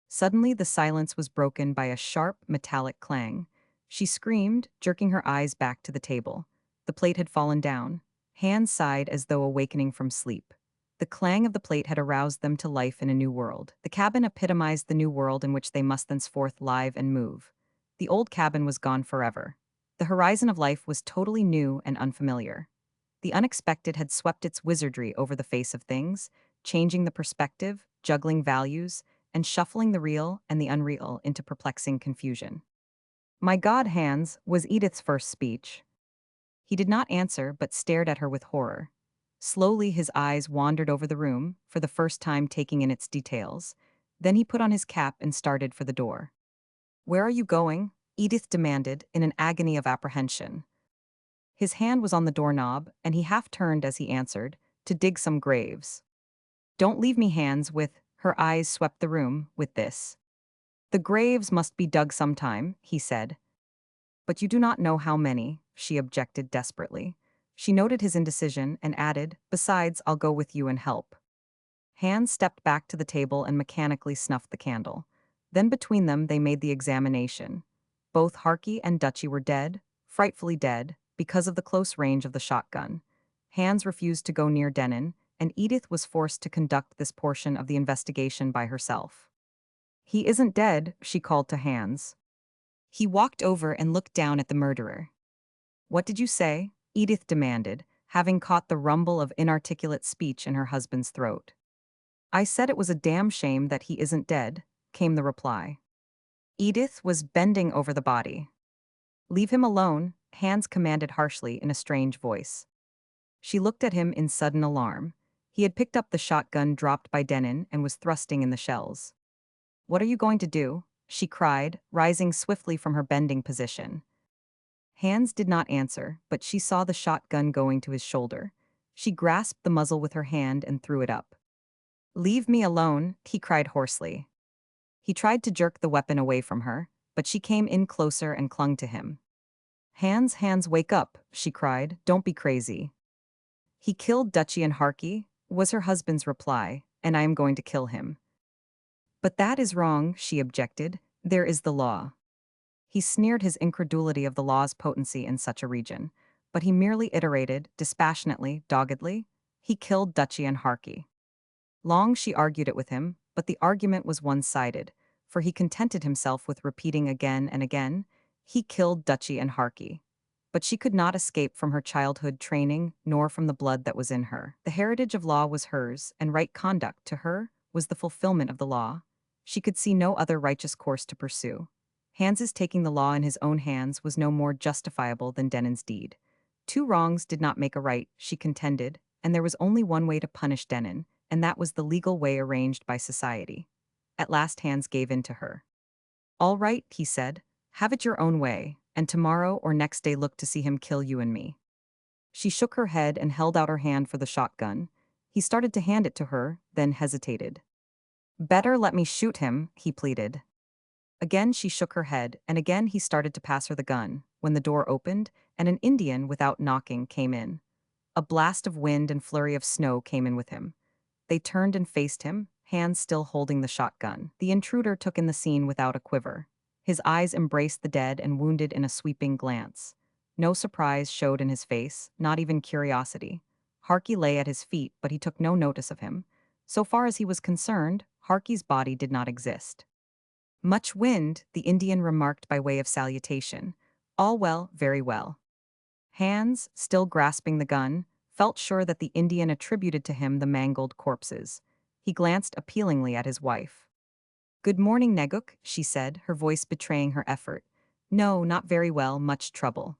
A: Suddenly, the silence was broken by a sharp, metallic clang. She screamed, jerking her eyes back to the table. The plate had fallen down. Hans sighed as though awakening from sleep. The clang of the plate had aroused them to life in a new world. The cabin epitomized the new world in which they must thenceforth live and move. The old cabin was gone forever. The horizon of life was totally new and unfamiliar. The unexpected had swept its wizardry over the face of things, changing the perspective, juggling values, and shuffling the real and the unreal into perplexing confusion. "My God, Hans," was Edith's first speech. He did not answer, but stared at her with horror. Slowly his eyes wandered over the room, for the first time taking in its details. Then he put on his cap and started for the door. "Where are you going?" Edith demanded, in an agony of apprehension. His hand was on the doorknob, and he half turned as he answered, "To dig some graves." "Don't leave me, Hans," with her eyes swept the room, with this. "The graves must be dug sometime," he said. "But you do not know how many," she objected desperately. She noted his indecision and added, "Besides, I'll go with you and help." Hans stepped back to the table and mechanically snuffed the candle. Then between them they made the examination. Both Harky and Dutchy were dead, frightfully dead, because of the close range of the shotgun. Hans refused to go near Denon, and Edith was forced to conduct this portion of the investigation by herself. "He isn't dead," she called to Hans. He walked over and looked down at the murderer. "What did you say?" Edith demanded, having caught the rumble of inarticulate speech in her husband's throat. "I said it was a damn shame that he isn't dead," came the reply. Edith was bending over the body. "Leave him alone," Hans commanded harshly in a strange voice. She looked at him in sudden alarm. He had picked up the shotgun dropped by Denon and was thrusting in the shells. "What are you going to do?" she cried, rising swiftly from her bending position. Hans did not answer, but she saw the shotgun going to his shoulder. She grasped the muzzle with her hand and threw it up. "Leave me alone," he cried hoarsely. He tried to jerk the weapon away from her, but she came in closer and clung to him. Hans, wake up," she cried. "Don't be crazy." "He killed Dutchy and Harky," was her husband's reply, "and I am going to kill him." "But that is wrong," she objected. "There is the law." He sneered his incredulity of the law's potency in such a region, but he merely iterated, dispassionately, doggedly, "He killed Dutchy and Harky." Long she argued it with him, but the argument was one-sided, for he contented himself with repeating again and again, "He killed Dutchy and Harky." But she could not escape from her childhood training, nor from the blood that was in her. The heritage of law was hers, and right conduct, to her, was the fulfillment of the law. She could see no other righteous course to pursue. Hans's taking the law in his own hands was no more justifiable than Denon's deed. Two wrongs did not make a right, she contended, and there was only one way to punish Denon, and that was the legal way arranged by society. At last Hans gave in to her. "All right," he said, "have it your own way, and tomorrow or next day look to see him kill you and me." She shook her head and held out her hand for the shotgun. He started to hand it to her, then hesitated. "Better let me shoot him," he pleaded. Again she shook her head, and again he started to pass her the gun, when the door opened, and an Indian, without knocking, came in. A blast of wind and flurry of snow came in with him. They turned and faced him, hands still holding the shotgun. The intruder took in the scene without a quiver. His eyes embraced the dead and wounded in a sweeping glance. No surprise showed in his face, not even curiosity. Harky lay at his feet, but he took no notice of him. So far as he was concerned, Harky's body did not exist. "Much wind," the Indian remarked by way of salutation. "All well, very well." Hans, still grasping the gun, felt sure that the Indian attributed to him the mangled corpses. He glanced appealingly at his wife. "Good morning, Neguk," she said, her voice betraying her effort. "No, not very well, much trouble."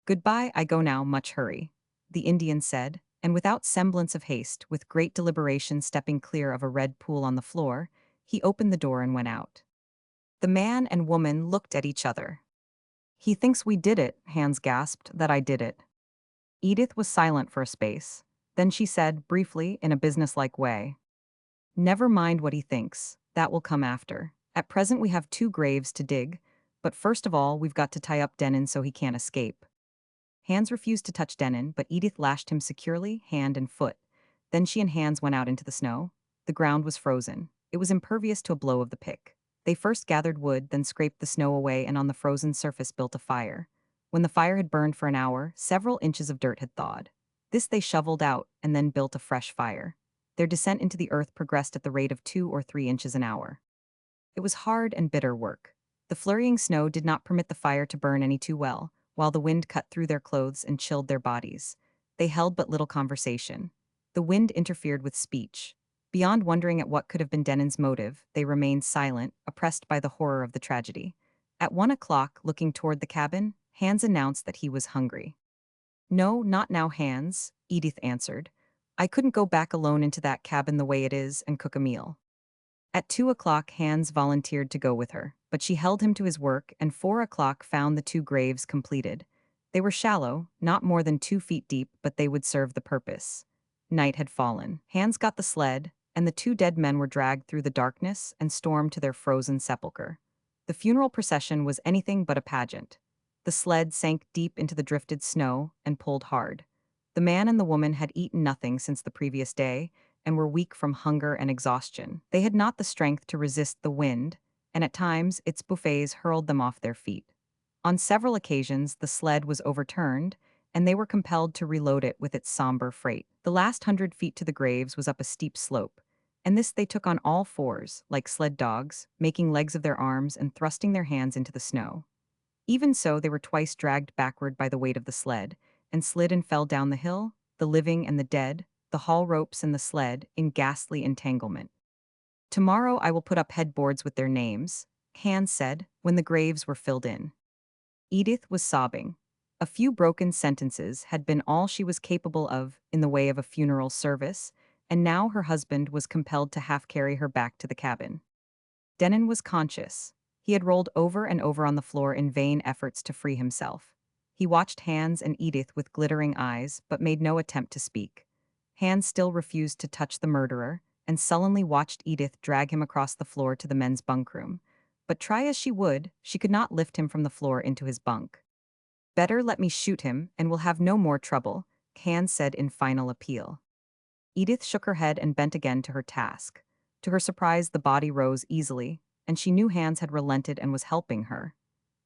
A: "Goodbye, I go now, much hurry," the Indian said, and without semblance of haste, with great deliberation stepping clear of a red pool on the floor, he opened the door and went out. The man and woman looked at each other. "He thinks we did it," Hans gasped, "that I did it." Edith was silent for a space. Then she said, briefly, in a businesslike way, "Never mind what he thinks, that will come after. At present we have 2 graves to dig, but first of all we've got to tie up Denon so he can't escape." Hans refused to touch Denon, but Edith lashed him securely, hand and foot. Then she and Hans went out into the snow. The ground was frozen. It was impervious to a blow of the pick. They first gathered wood, then scraped the snow away and on the frozen surface built a fire. When the fire had burned for an hour, several inches of dirt had thawed. This they shoveled out and then built a fresh fire. Their descent into the earth progressed at the rate of 2 or 3 inches an hour. It was hard and bitter work. The flurrying snow did not permit the fire to burn any too well, while the wind cut through their clothes and chilled their bodies. They held but little conversation. The wind interfered with speech. Beyond wondering at what could have been Denon's motive, they remained silent, oppressed by the horror of the tragedy. At 1 o'clock, looking toward the cabin, Hans announced that he was hungry. "No, not now, Hans," Edith answered. "I couldn't go back alone into that cabin the way it is and cook a meal." At 2 o'clock, Hans volunteered to go with her, but she held him to his work, and 4 o'clock found the 2 graves completed. They were shallow, not more than 2 feet deep, but they would serve the purpose. Night had fallen. Hans got the sled, and the 2 dead men were dragged through the darkness and stormed to their frozen sepulchre. The funeral procession was anything but a pageant. The sled sank deep into the drifted snow and pulled hard. The man and the woman had eaten nothing since the previous day, and were weak from hunger and exhaustion. They had not the strength to resist the wind, and at times its buffets hurled them off their feet. On several occasions, the sled was overturned, and they were compelled to reload it with its somber freight. The last 100 feet to the graves was up a steep slope, and this they took on all fours, like sled dogs, making legs of their arms and thrusting their hands into the snow. Even so, they were twice dragged backward by the weight of the sled, and slid and fell down the hill, the living and the dead, the haul ropes and the sled, in ghastly entanglement. "Tomorrow I will put up headboards with their names," Hans said, when the graves were filled in. Edith was sobbing. A few broken sentences had been all she was capable of in the way of a funeral service, and now her husband was compelled to half-carry her back to the cabin. Denon was conscious. He had rolled over and over on the floor in vain efforts to free himself. He watched Hans and Edith with glittering eyes, but made no attempt to speak. Hans still refused to touch the murderer, and sullenly watched Edith drag him across the floor to the men's bunkroom. But try as she would, she could not lift him from the floor into his bunk. "Better let me shoot him, and we'll have no more trouble," Hans said in final appeal. Edith shook her head and bent again to her task. To her surprise, the body rose easily, and she knew Hans had relented and was helping her.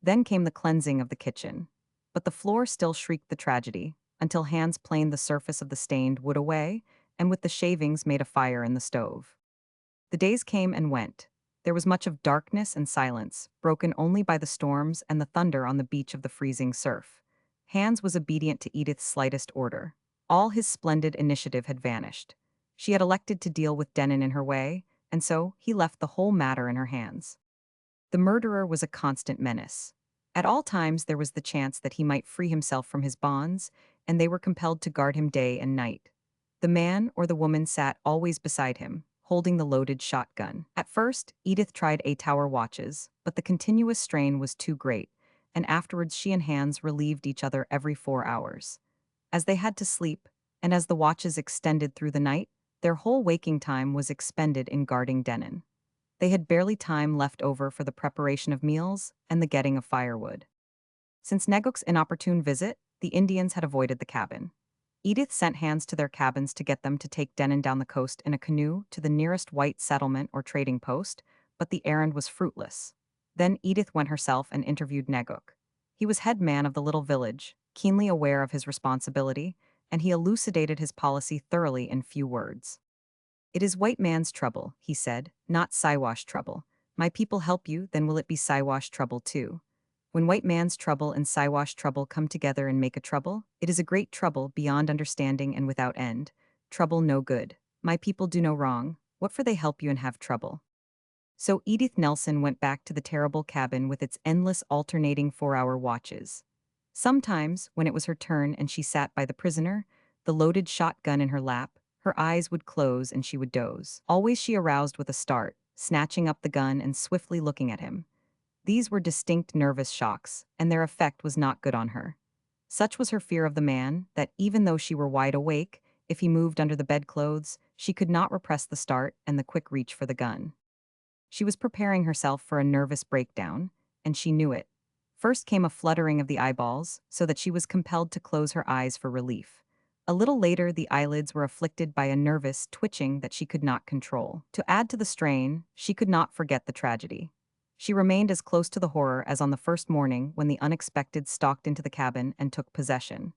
A: Then came the cleansing of the kitchen. But the floor still shrieked the tragedy, until Hans planed the surface of the stained wood away, and with the shavings made a fire in the stove. The days came and went. There was much of darkness and silence, broken only by the storms and the thunder on the beach of the freezing surf. Hans was obedient to Edith's slightest order. All his splendid initiative had vanished. She had elected to deal with Denon in her way, and so he left the whole matter in her hands. The murderer was a constant menace. At all times there was the chance that he might free himself from his bonds, and they were compelled to guard him day and night. The man or the woman sat always beside him, holding the loaded shotgun. At first, Edith tried 8-hour watches, but the continuous strain was too great, and afterwards she and Hans relieved each other every 4 hours. As they had to sleep, and as the watches extended through the night, their whole waking time was expended in guarding Denon. They had barely time left over for the preparation of meals and the getting of firewood. Since Neguk's inopportune visit, the Indians had avoided the cabin. Edith sent Hans to their cabins to get them to take Denon down the coast in a canoe to the nearest white settlement or trading post, but the errand was fruitless. Then Edith went herself and interviewed Neguk. He was head man of the little village, keenly aware of his responsibility, and he elucidated his policy thoroughly in few words. "It is white man's trouble," he said, "not Siwash trouble. My people help you, then will it be Siwash trouble too. When white man's trouble and Siwash trouble come together and make a trouble, it is a great trouble beyond understanding and without end. Trouble no good. My people do no wrong. What for they help you and have trouble? So Edith Nelson went back to the terrible cabin with its endless alternating 4-hour watches. Sometimes, when it was her turn and she sat by the prisoner, the loaded shotgun in her lap, her eyes would close and she would doze. Always she aroused with a start, snatching up the gun and swiftly looking at him. These were distinct nervous shocks, and their effect was not good on her. Such was her fear of the man that even though she were wide awake, if he moved under the bedclothes, she could not repress the start and the quick reach for the gun. She was preparing herself for a nervous breakdown, and she knew it. First came a fluttering of the eyeballs, so that she was compelled to close her eyes for relief. A little later, the eyelids were afflicted by a nervous twitching that she could not control. To add to the strain, she could not forget the tragedy. She remained as close to the horror as on the first morning when the unexpected stalked into the cabin and took possession.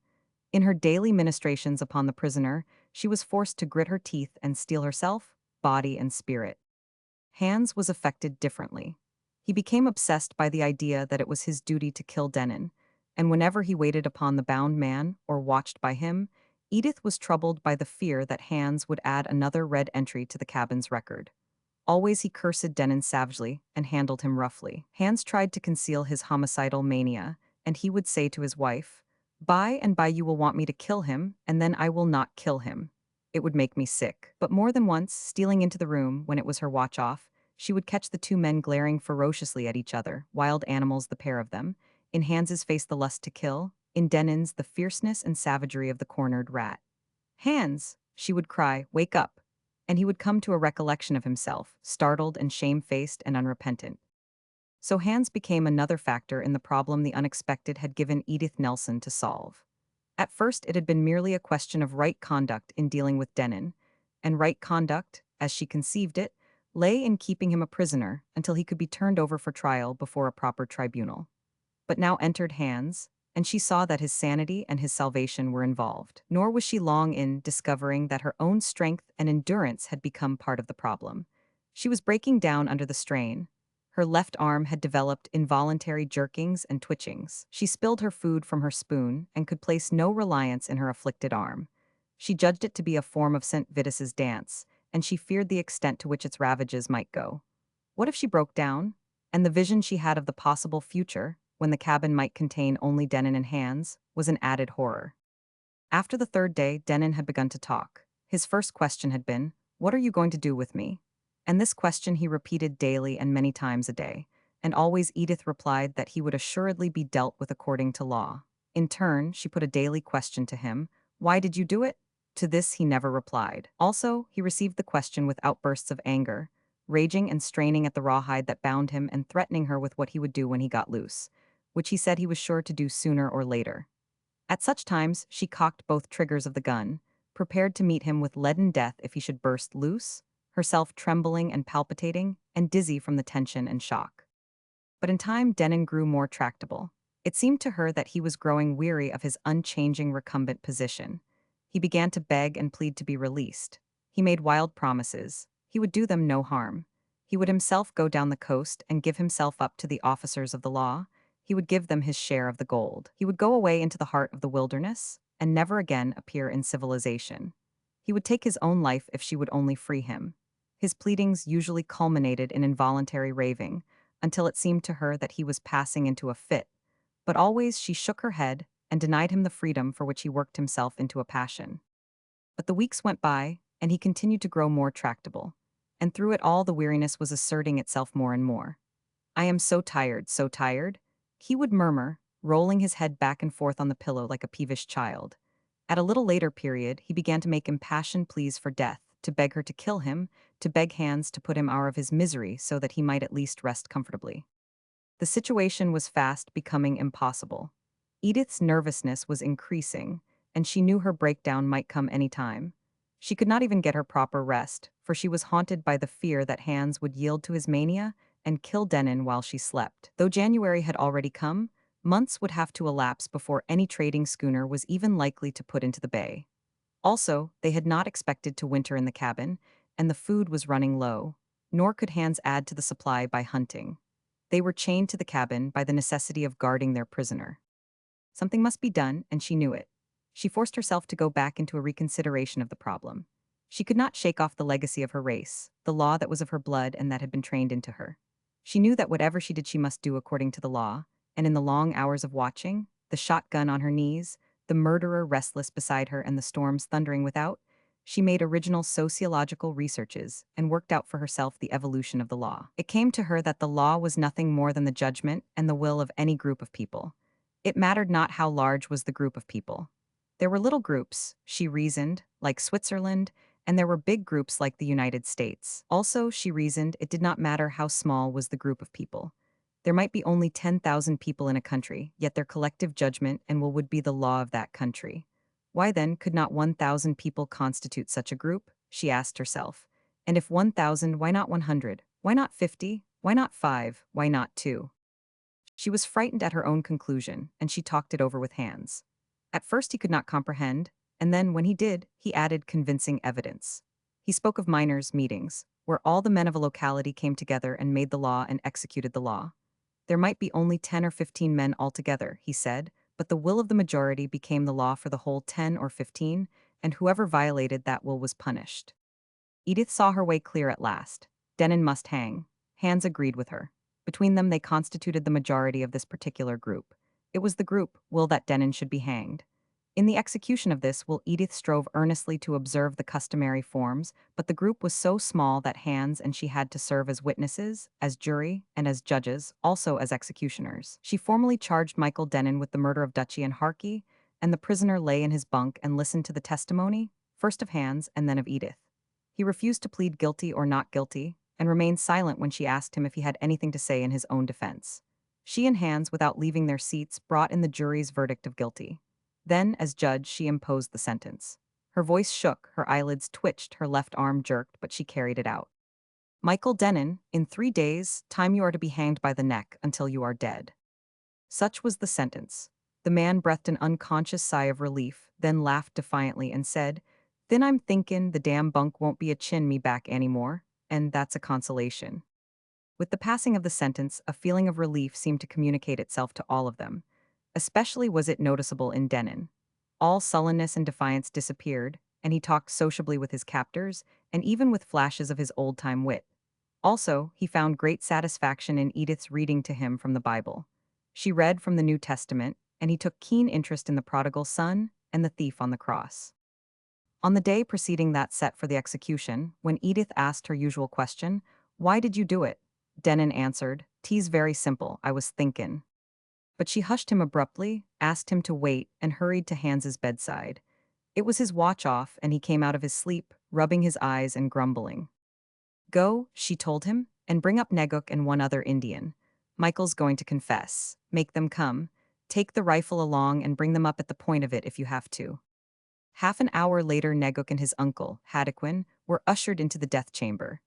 A: In her daily ministrations upon the prisoner, she was forced to grit her teeth and steel herself, body and spirit. Hans was affected differently. He became obsessed by the idea that it was his duty to kill Denon, and whenever he waited upon the bound man or watched by him, Edith was troubled by the fear that Hans would add another red entry to the cabin's record. Always he cursed Denon savagely and handled him roughly. Hans tried to conceal his homicidal mania, and he would say to his wife, "By and by you will want me to kill him, and then I will not kill him. It would make me sick." But more than once, stealing into the room when it was her watch off, she would catch the two men glaring ferociously at each other, wild animals the pair of them, in Hans's face the lust to kill, in Denon's the fierceness and savagery of the cornered rat. "Hans," she would cry, "wake up," and he would come to a recollection of himself, startled and shamefaced and unrepentant. So Hans became another factor in the problem the unexpected had given Edith Nelson to solve. At first it had been merely a question of right conduct in dealing with Denon, and right conduct, as she conceived it, lay in keeping him a prisoner until he could be turned over for trial before a proper tribunal. But now entered Hans, and she saw that his sanity and his salvation were involved. Nor was she long in discovering that her own strength and endurance had become part of the problem. She was breaking down under the strain. Her left arm had developed involuntary jerkings and twitchings. She spilled her food from her spoon and could place no reliance in her afflicted arm. She judged it to be a form of St. Vitus's dance, and she feared the extent to which its ravages might go. What if she broke down? And the vision she had of the possible future, when the cabin might contain only Denon and Hans, was an added horror. After the third day, Denon had begun to talk. His first question had been, "What are you going to do with me?" And this question he repeated daily and many times a day, and always Edith replied that he would assuredly be dealt with according to law. In turn, she put a daily question to him, "Why did you do it?" To this he never replied. Also, he received the question with outbursts of anger, raging and straining at the rawhide that bound him and threatening her with what he would do when he got loose, which he said he was sure to do sooner or later. At such times, she cocked both triggers of the gun, prepared to meet him with leaden death if he should burst loose, herself trembling and palpitating, and dizzy from the tension and shock. But in time, Denon grew more tractable. It seemed to her that he was growing weary of his unchanging recumbent position. He began to beg and plead to be released. He made wild promises. He would do them no harm. He would himself go down the coast and give himself up to the officers of the law. He would give them his share of the gold. He would go away into the heart of the wilderness and never again appear in civilization. He would take his own life if she would only free him. His pleadings usually culminated in involuntary raving, until it seemed to her that he was passing into a fit, but always she shook her head and denied him the freedom for which he worked himself into a passion. But the weeks went by, and he continued to grow more tractable, and through it all the weariness was asserting itself more and more. "I am so tired, so tired," he would murmur, rolling his head back and forth on the pillow like a peevish child. At a little later period, he began to make impassioned pleas for death, to beg her to kill him, to beg Hans to put him out of his misery so that he might at least rest comfortably. The situation was fast becoming impossible. Edith's nervousness was increasing, and she knew her breakdown might come any time. She could not even get her proper rest, for she was haunted by the fear that Hans would yield to his mania and kill Denon while she slept. Though January had already come, months would have to elapse before any trading schooner was even likely to put into the bay. Also, they had not expected to winter in the cabin, and the food was running low, nor could Hans add to the supply by hunting. They were chained to the cabin by the necessity of guarding their prisoner. Something must be done, and she knew it. She forced herself to go back into a reconsideration of the problem. She could not shake off the legacy of her race, the law that was of her blood and that had been trained into her. She knew that whatever she did she must do according to the law, and in the long hours of watching, the shotgun on her knees, the murderer restless beside her and the storms thundering without, she made original sociological researches and worked out for herself the evolution of the law. It came to her that the law was nothing more than the judgment and the will of any group of people. It mattered not how large was the group of people. There were little groups, she reasoned, like Switzerland, and there were big groups like the United States. Also, she reasoned, it did not matter how small was the group of people. There might be only 10,000 people in a country, yet their collective judgment and will would be the law of that country. Why then could not 1,000 people constitute such a group? She asked herself. And if 1,000, why not 100? Why not 50? Why not 5? Why not 2? She was frightened at her own conclusion, and she talked it over with Hans. At first he could not comprehend, and then, when he did, he added convincing evidence. He spoke of miners' meetings, where all the men of a locality came together and made the law and executed the law. There might be only 10 or 15 men altogether, he said, but the will of the majority became the law for the whole 10 or 15, and whoever violated that will was punished. Edith saw her way clear at last. Denon must hang. Hans agreed with her. Between them they constituted the majority of this particular group. It was the group will that Denon should be hanged. In the execution of this will Edith strove earnestly to observe the customary forms, but the group was so small that Hans and she had to serve as witnesses, as jury, and as judges, also as executioners. She formally charged Michael Denon with the murder of Dutchy and Harky, and the prisoner lay in his bunk and listened to the testimony, first of Hans and then of Edith. He refused to plead guilty or not guilty, and remained silent when she asked him if he had anything to say in his own defense. She and Hans, without leaving their seats, brought in the jury's verdict of guilty. Then, as judge, she imposed the sentence. Her voice shook, her eyelids twitched, her left arm jerked, but she carried it out. Michael Denon, in 3 days, time you are to be hanged by the neck until you are dead. Such was the sentence. The man breathed an unconscious sigh of relief, then laughed defiantly and said, "Then I'm thinkin' the damn bunk won't be a chin me back anymore, and that's a consolation." With the passing of the sentence, a feeling of relief seemed to communicate itself to all of them. Especially was it noticeable in Denon. All sullenness and defiance disappeared, and he talked sociably with his captors, and even with flashes of his old-time wit. Also, he found great satisfaction in Edith's reading to him from the Bible. She read from the New Testament, and he took keen interest in the prodigal son and the thief on the cross. On the day preceding that set for the execution, when Edith asked her usual question, "Why did you do it?" Denon answered, "'Tis very simple, I was thinkin'." But she hushed him abruptly, asked him to wait, and hurried to Hans's bedside. It was his watch off, and he came out of his sleep, rubbing his eyes and grumbling. "Go," she told him, "and bring up Neguk and one other Indian. Michael's going to confess. Make them come. Take the rifle along and bring them up at the point of it if you have to." Half an hour later Neguk and his uncle, Hadouin, were ushered into the death chamber.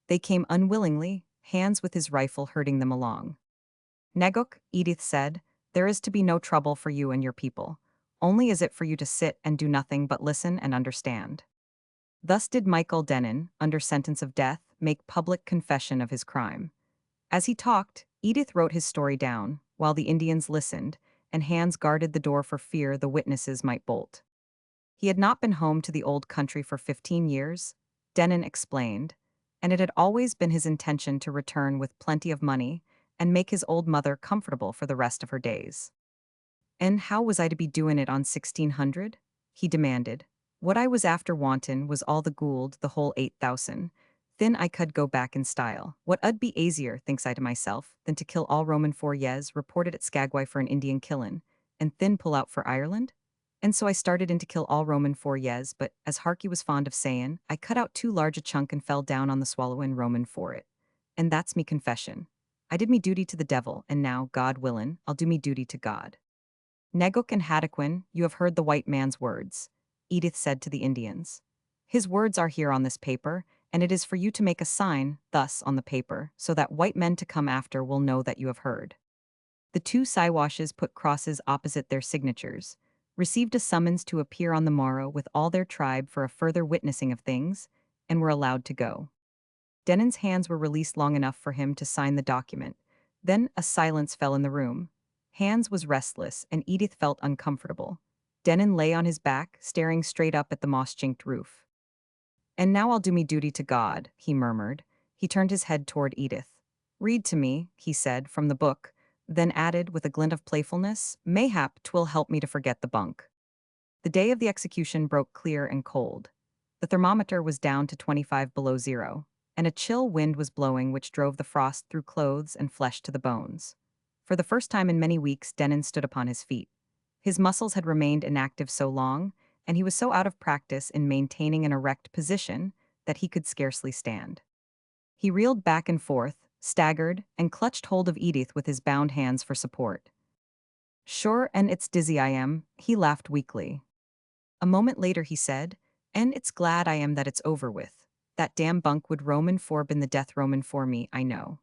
A: They came unwillingly, Hans with his rifle herding them along. "Neguk," Edith said, "there is to be no trouble for you and your people. Only is it for you to sit and do nothing but listen and understand." Thus did Michael Denon, under sentence of death, make public confession of his crime. As he talked, Edith wrote his story down, while the Indians listened, and Hans guarded the door for fear the witnesses might bolt. He had not been home to the old country for 15 years, Denon explained, and it had always been his intention to return with plenty of money and make his old mother comfortable for the rest of her days. "And how was I to be doin' it on 1600? He demanded. "What I was after wantin' was all the goold, the whole 8,000. Thin I could go back in style. What 'ud be aisier, thinks I to myself, than to kill all Roman 4 reported at Skagway for an Indian killin', and thin pull out for Ireland? And so I started in to kill all Roman 4 but, as Harky was fond of sayin', I cut out too large a chunk and fell down on the swallowin' Roman for it. And that's me confession. I did me duty to the devil, and now, God willin', I'll do me duty to God." "Neguk and Hadouin, you have heard the white man's words," Edith said to the Indians. "His words are here on this paper, and it is for you to make a sign, thus, on the paper, so that white men to come after will know that you have heard." The 2 Siwashes put crosses opposite their signatures, received a summons to appear on the morrow with all their tribe for a further witnessing of things, and were allowed to go. Denon's hands were released long enough for him to sign the document. Then a silence fell in the room. Hans was restless, and Edith felt uncomfortable. Denon lay on his back, staring straight up at the moss-chinked roof. "And now I'll do me duty to God," he murmured. He turned his head toward Edith. "Read to me," he said, "from the book," then added with a glint of playfulness, "Mayhap 'twill help me to forget the bunk." The day of the execution broke clear and cold. The thermometer was down to 25 below zero, and a chill wind was blowing which drove the frost through clothes and flesh to the bones. For the first time in many weeks, Denon stood upon his feet. His muscles had remained inactive so long, and he was so out of practice in maintaining an erect position that he could scarcely stand. He reeled back and forth, staggered, and clutched hold of Edith with his bound hands for support. "Sure, and it's dizzy I am," he laughed weakly. A moment later he said, "And it's glad I am that it's over with. That damn bunk would Roman for been the death Roman for me, I know."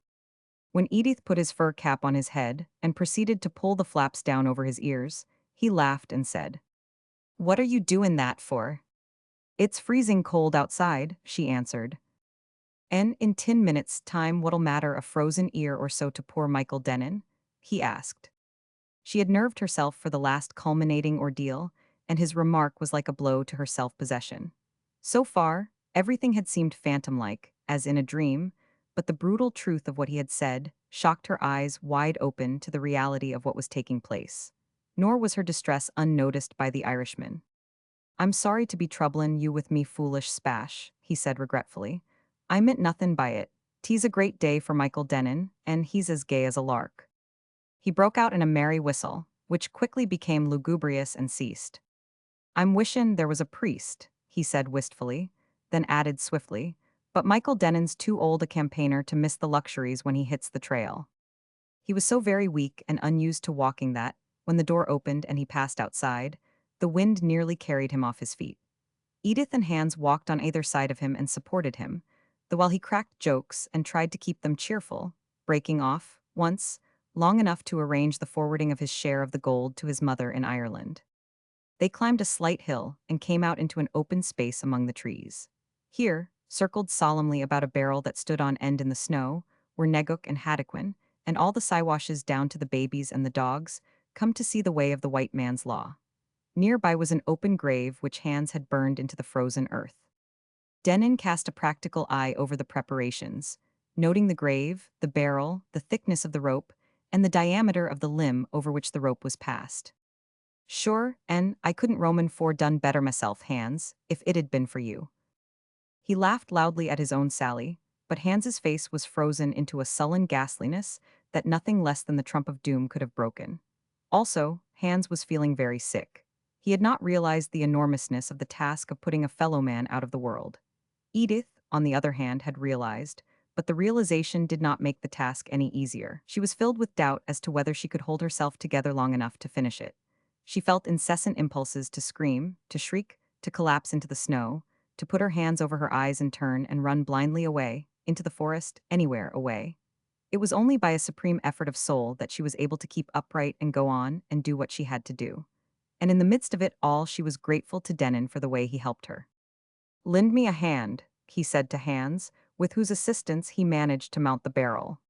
A: When Edith put his fur cap on his head and proceeded to pull the flaps down over his ears, he laughed and said, "What are you doing that for?" "It's freezing cold outside," she answered. "And in 10 minutes' time what'll matter a frozen ear or so to poor Michael Denon?" he asked. She had nerved herself for the last culminating ordeal, and his remark was like a blow to her self-possession. So far, everything had seemed phantom-like, as in a dream, but the brutal truth of what he had said shocked her eyes wide open to the reality of what was taking place. Nor was her distress unnoticed by the Irishman. "I'm sorry to be troublin' you with me foolish spash," he said regretfully. "I meant nothin' by it. 'Tis a great day for Michael Denon, and he's as gay as a lark." He broke out in a merry whistle, which quickly became lugubrious and ceased. "I'm wishin' there was a priest," he said wistfully, then added swiftly, "but Michael Denon's too old a campaigner to miss the luxuries when he hits the trail." He was so very weak and unused to walking that, when the door opened and he passed outside, the wind nearly carried him off his feet. Edith and Hans walked on either side of him and supported him, though while he cracked jokes and tried to keep them cheerful, breaking off, once, long enough to arrange the forwarding of his share of the gold to his mother in Ireland. They climbed a slight hill and came out into an open space among the trees. Here, circled solemnly about a barrel that stood on end in the snow, were Neguk and Haddoquin, and all the Siwashes down to the babies and the dogs, come to see the way of the white man's law. Nearby was an open grave which Hans had burned into the frozen earth. Denon cast a practical eye over the preparations, noting the grave, the barrel, the thickness of the rope, and the diameter of the limb over which the rope was passed. "Sure, and I couldn't Roman for done better myself, Hans, if it had been for you." He laughed loudly at his own sally, but Hans's face was frozen into a sullen ghastliness that nothing less than the trump of doom could have broken. Also, Hans was feeling very sick. He had not realized the enormousness of the task of putting a fellow man out of the world. Edith, on the other hand, had realized, but the realization did not make the task any easier. She was filled with doubt as to whether she could hold herself together long enough to finish it. She felt incessant impulses to scream, to shriek, to collapse into the snow, to put her hands over her eyes and turn and run blindly away, into the forest, anywhere away. It was only by a supreme effort of soul that she was able to keep upright and go on and do what she had to do. And in the midst of it all, she was grateful to Denon for the way he helped her. "Lend me a hand," he said to Hans, with whose assistance he managed to mount the barrel.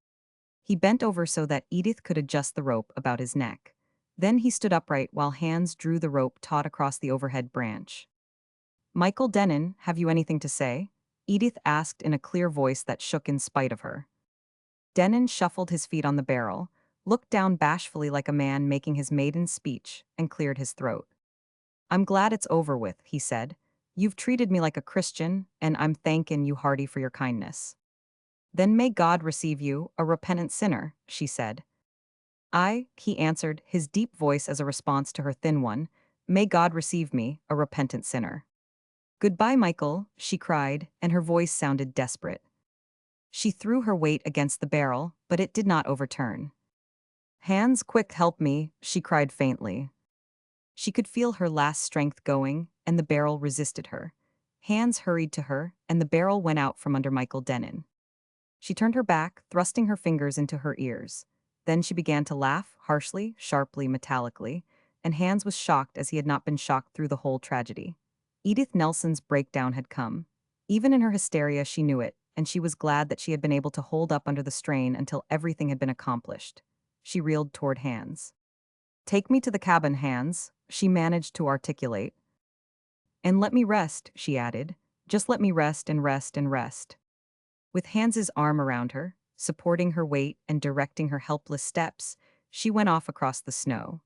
A: He bent over so that Edith could adjust the rope about his neck. Then he stood upright while Hans drew the rope taut across the overhead branch. "Michael Denon, have you anything to say?" Edith asked in a clear voice that shook in spite of her. Denon shuffled his feet on the barrel, looked down bashfully like a man making his maiden speech, and cleared his throat. "I'm glad it's over with," he said. "You've treated me like a Christian, and I'm thankin' you hearty for your kindness." "Then may God receive you, a repentant sinner," she said. "I," he answered, his deep voice as a response to her thin one, "may God receive me, a repentant sinner." "Goodbye, Michael," she cried, and her voice sounded desperate. She threw her weight against the barrel, but it did not overturn. "Hans, quick, help me," she cried faintly. She could feel her last strength going, and the barrel resisted her. Hans hurried to her, and the barrel went out from under Michael Denon. She turned her back, thrusting her fingers into her ears. Then she began to laugh, harshly, sharply, metallically, and Hans was shocked as he had not been shocked through the whole tragedy. Edith Nelson's breakdown had come. Even in her hysteria she knew it, and she was glad that she had been able to hold up under the strain until everything had been accomplished. She reeled toward Hans. "Take me to the cabin, Hans," she managed to articulate. "And let me rest," she added. "Just let me rest and rest and rest." With Hans's arm around her, supporting her weight and directing her helpless steps, she went off across the snow.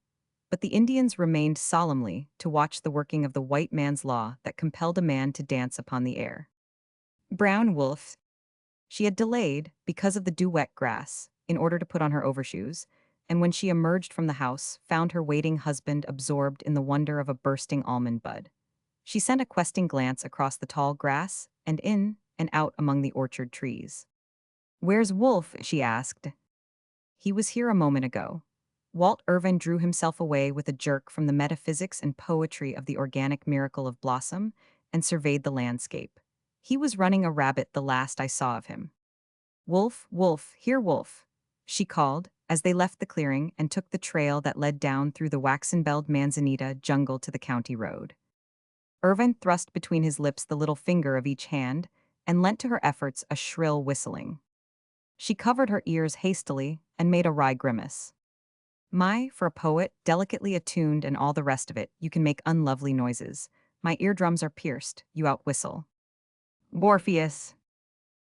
A: But the Indians remained solemnly to watch the working of the white man's law that compelled a man to dance upon the air. Brown Wolf. She had delayed, because of the dew-wet grass, in order to put on her overshoes, and when she emerged from the house, found her waiting husband absorbed in the wonder of a bursting almond bud. She sent a questing glance across the tall grass, and in and out among the orchard trees. "Where's Wolf?" she asked. "He was here a moment ago." Walt Irvin drew himself away with a jerk from the metaphysics and poetry of the organic miracle of blossom and surveyed the landscape. "He was running a rabbit the last I saw of him." "Wolf, Wolf, here, Wolf," she called, as they left the clearing and took the trail that led down through the waxen-belled manzanita jungle to the county road. Irvin thrust between his lips the little finger of each hand and lent to her efforts a shrill whistling. She covered her ears hastily and made a wry grimace. "My, for a poet, delicately attuned and all the rest of it, you can make unlovely noises. My eardrums are pierced, you outwhistle." "Morpheus."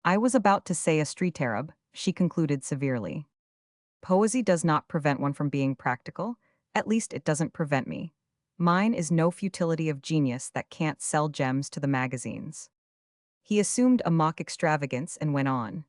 A: "I was about to say a street Arab," she concluded severely. "Poesy does not prevent one from being practical, at least it doesn't prevent me. Mine is no futility of genius that can't sell gems to the magazines." He assumed a mock extravagance and went on.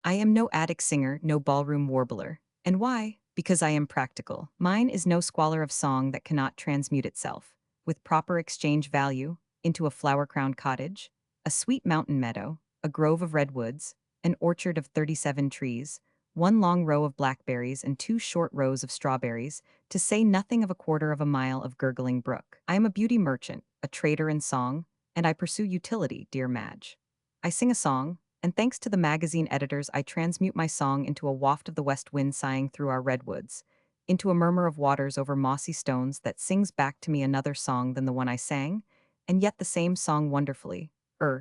A: "I am no attic singer, no ballroom warbler. And why? Because I am practical. Mine is no squalor of song that cannot transmute itself, with proper exchange value, into a flower-crowned cottage, a sweet mountain meadow, a grove of redwoods, an orchard of 37 trees, one long row of blackberries and two short rows of strawberries, to say nothing of a quarter of a mile of gurgling brook. I am a beauty merchant, a trader in song, and I pursue utility, dear Madge. I sing a song, and thanks to the magazine editors I transmute my song into a waft of the west wind sighing through our redwoods, into a murmur of waters over mossy stones that sings back to me another song than the one I sang, and yet the same song wonderfully,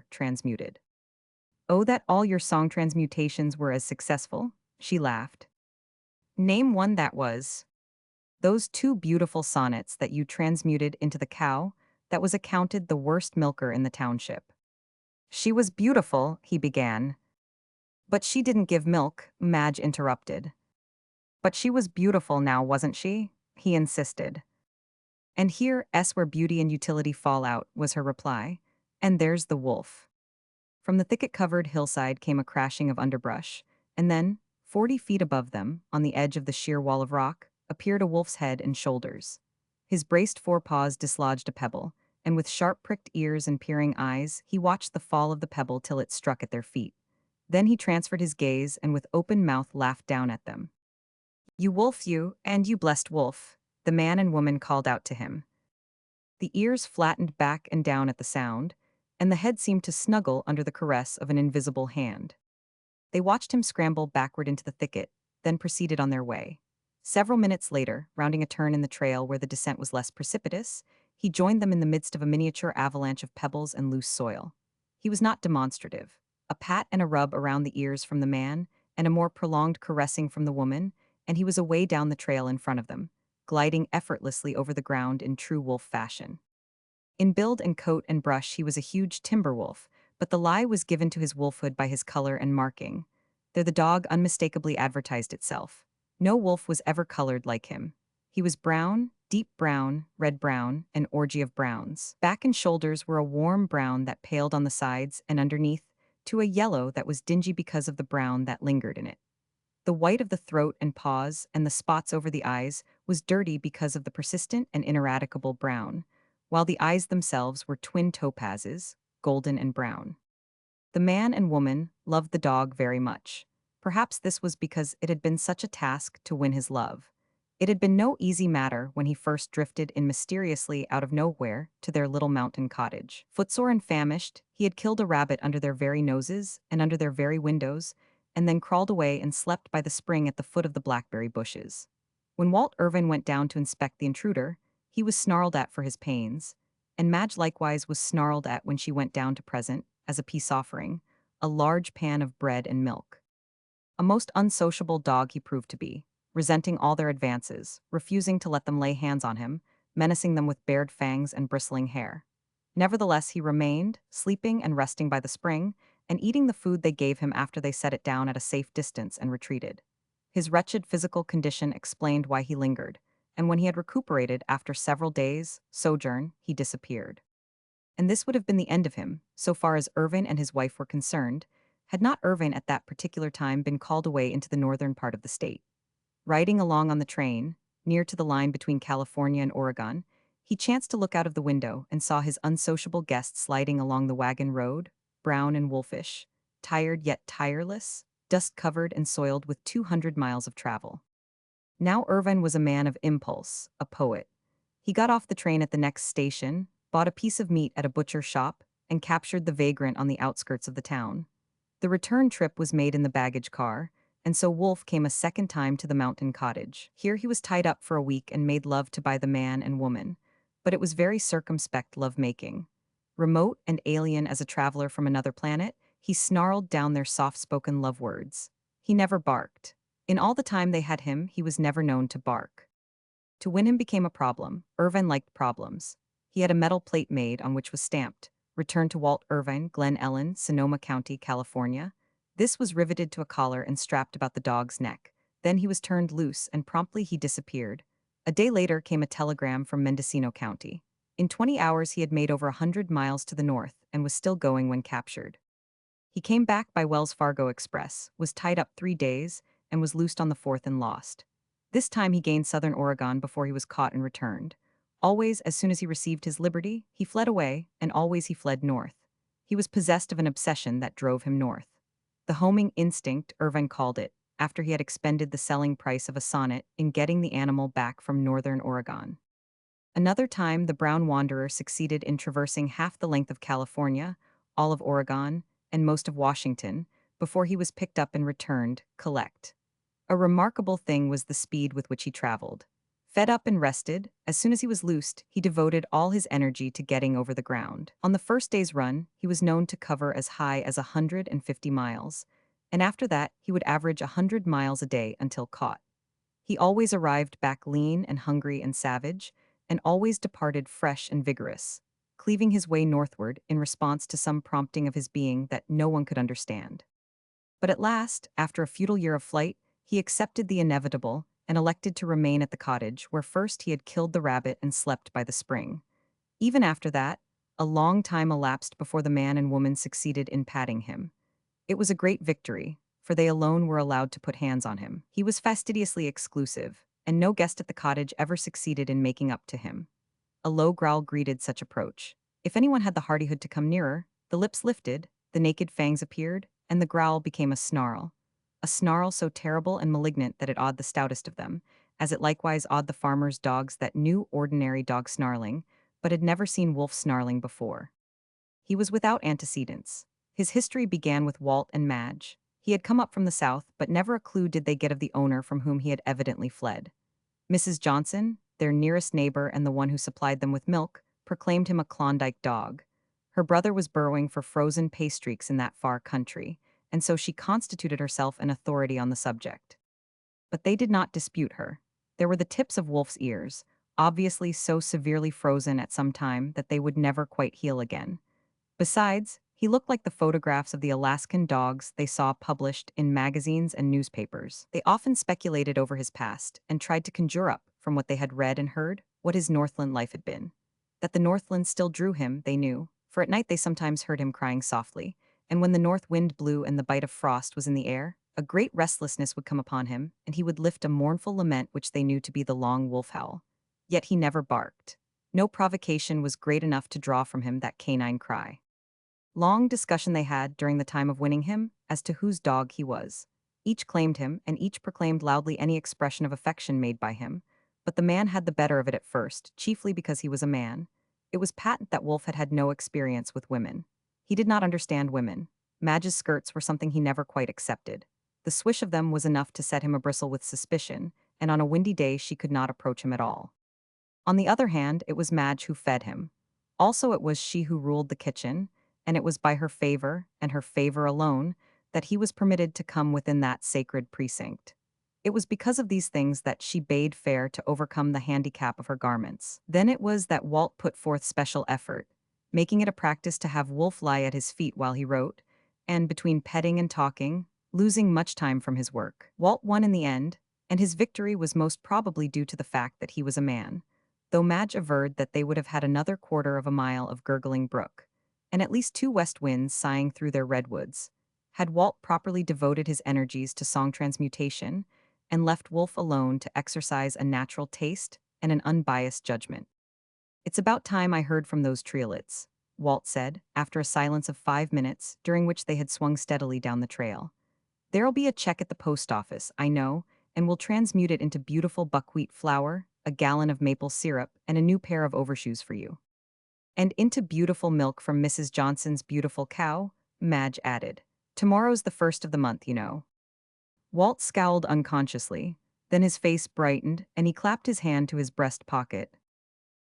A: transmuted. Oh, that all your song transmutations were as successful," she laughed. "Name one that was." "Those two beautiful sonnets that you transmuted into the cow that was accounted the worst milker in the township." "She was beautiful," he began. "But she didn't give milk," Madge interrupted. "But she was beautiful now, wasn't she?" he insisted. "And here 's where beauty and utility fall out," was her reply. "And there's the wolf." From the thicket-covered hillside came a crashing of underbrush, and then, 40 feet above them, on the edge of the sheer wall of rock, appeared a wolf's head and shoulders. His braced forepaws dislodged a pebble, and with sharp-pricked ears and peering eyes, he watched the fall of the pebble till it struck at their feet. Then he transferred his gaze and with open mouth laughed down at them. "You wolf, you, and you blessed wolf," the man and woman called out to him. The ears flattened back and down at the sound, and the head seemed to snuggle under the caress of an invisible hand. They watched him scramble backward into the thicket, then proceeded on their way. Several minutes later, rounding a turn in the trail where the descent was less precipitous, he joined them in the midst of a miniature avalanche of pebbles and loose soil. He was not demonstrative. A pat and a rub around the ears from the man, and a more prolonged caressing from the woman, and he was away down the trail in front of them, gliding effortlessly over the ground in true wolf fashion. In build and coat and brush he was a huge timber wolf, but the lie was given to his wolfhood by his color and marking. There the dog unmistakably advertised itself. No wolf was ever colored like him. He was brown, deep brown, red-brown, an orgy of browns. Back and shoulders were a warm brown that paled on the sides and underneath, to a yellow that was dingy because of the brown that lingered in it. The white of the throat and paws and the spots over the eyes was dirty because of the persistent and ineradicable brown, while the eyes themselves were twin topazes, golden and brown. The man and woman loved the dog very much. Perhaps this was because it had been such a task to win his love. It had been no easy matter when he first drifted in mysteriously out of nowhere to their little mountain cottage. Footsore and famished, he had killed a rabbit under their very noses and under their very windows, and then crawled away and slept by the spring at the foot of the blackberry bushes. When Walt Irvin went down to inspect the intruder, he was snarled at for his pains, and Madge likewise was snarled at when she went down to present, as a peace offering, a large pan of bread and milk. A most unsociable dog he proved to be, resenting all their advances, refusing to let them lay hands on him, menacing them with bared fangs and bristling hair. Nevertheless, he remained, sleeping and resting by the spring, and eating the food they gave him after they set it down at a safe distance and retreated. His wretched physical condition explained why he lingered, and when he had recuperated after several days' sojourn, he disappeared. And this would have been the end of him, so far as Irvine and his wife were concerned, had not Irvine at that particular time been called away into the northern part of the state. Riding along on the train, near to the line between California and Oregon, he chanced to look out of the window and saw his unsociable guest sliding along the wagon road, brown and wolfish, tired yet tireless, dust-covered and soiled with 200 miles of travel. Now Irvine was a man of impulse, a poet. He got off the train at the next station, bought a piece of meat at a butcher's shop, and captured the vagrant on the outskirts of the town. The return trip was made in the baggage car, and so Wolf came a second time to the mountain cottage. Here he was tied up for a week and made love to by the man and woman, but it was very circumspect love-making. Remote and alien as a traveler from another planet, he snarled down their soft-spoken love words. He never barked. In all the time they had him, he was never known to bark. To win him became a problem. Irvine liked problems. He had a metal plate made on which was stamped, "Return to Walt Irvine, Glen Ellen, Sonoma County, California." This was riveted to a collar and strapped about the dog's neck. Then he was turned loose, and promptly he disappeared. A day later came a telegram from Mendocino County. In 20 hours he had made over 100 miles to the north and was still going when captured. He came back by Wells Fargo Express, was tied up 3 days, and was loosed on the fourth and lost. This time he gained southern Oregon before he was caught and returned. Always, as soon as he received his liberty, he fled away, and always he fled north. He was possessed of an obsession that drove him north. The homing instinct, Irvine called it, after he had expended the selling price of a sonnet in getting the animal back from northern Oregon. Another time, the brown wanderer succeeded in traversing half the length of California, all of Oregon, and most of Washington, before he was picked up and returned, collect. A remarkable thing was the speed with which he traveled. Fed up and rested, as soon as he was loosed, he devoted all his energy to getting over the ground. On the first day's run, he was known to cover as high as 150 miles, and after that, he would average 100 miles a day until caught. He always arrived back lean and hungry and savage, and always departed fresh and vigorous, cleaving his way northward in response to some prompting of his being that no one could understand. But at last, after a futile year of flight, he accepted the inevitable and elected to remain at the cottage where first he had killed the rabbit and slept by the spring. Even after that, a long time elapsed before the man and woman succeeded in patting him. It was a great victory, for they alone were allowed to put hands on him. He was fastidiously exclusive, and no guest at the cottage ever succeeded in making up to him. A low growl greeted such approach. If anyone had the hardihood to come nearer, the lips lifted, the naked fangs appeared, and the growl became a snarl. A snarl so terrible and malignant that it awed the stoutest of them, as it likewise awed the farmers' dogs that knew ordinary dog snarling, but had never seen wolf snarling before. He was without antecedents. His history began with Walt and Madge. He had come up from the south, but never a clue did they get of the owner from whom he had evidently fled. Mrs. Johnson, their nearest neighbor and the one who supplied them with milk, proclaimed him a Klondike dog. Her brother was burrowing for frozen paystreaks in that far country, and so she constituted herself an authority on the subject. But they did not dispute her. There were the tips of Wolf's ears, obviously so severely frozen at some time that they would never quite heal again. Besides, he looked like the photographs of the Alaskan dogs they saw published in magazines and newspapers. They often speculated over his past and tried to conjure up, from what they had read and heard, what his Northland life had been. That the Northland still drew him, they knew, for at night they sometimes heard him crying softly, and when the north wind blew and the bite of frost was in the air, a great restlessness would come upon him, and he would lift a mournful lament which they knew to be the long wolf howl. Yet he never barked. No provocation was great enough to draw from him that canine cry. Long discussion they had during the time of winning him as to whose dog he was. Each claimed him, and each proclaimed loudly any expression of affection made by him, but the man had the better of it at first, chiefly because he was a man. It was patent that Wolf had had no experience with women. He did not understand women. Madge's skirts were something he never quite accepted. The swish of them was enough to set him abristle with suspicion, and on a windy day she could not approach him at all. On the other hand, it was Madge who fed him. Also it was she who ruled the kitchen, and it was by her favor, and her favor alone, that he was permitted to come within that sacred precinct. It was because of these things that she bade fair to overcome the handicap of her garments. Then it was that Walt put forth special effort, making it a practice to have Wolf lie at his feet while he wrote, and between petting and talking, losing much time from his work. Walt won in the end, and his victory was most probably due to the fact that he was a man, though Madge averred that they would have had another quarter of a mile of gurgling brook, and at least two west winds sighing through their redwoods, had Walt properly devoted his energies to song transmutation and left Wolf alone to exercise a natural taste and an unbiased judgment. "It's about time I heard from those triolets," Walt said, after a silence of 5 minutes, during which they had swung steadily down the trail. "There'll be a check at the post office, I know, and we'll transmute it into beautiful buckwheat flour, a gallon of maple syrup, and a new pair of overshoes for you. And into beautiful milk from Mrs. Johnson's beautiful cow," Madge added. "Tomorrow's the first of the month, you know." Walt scowled unconsciously, then his face brightened, and he clapped his hand to his breast pocket.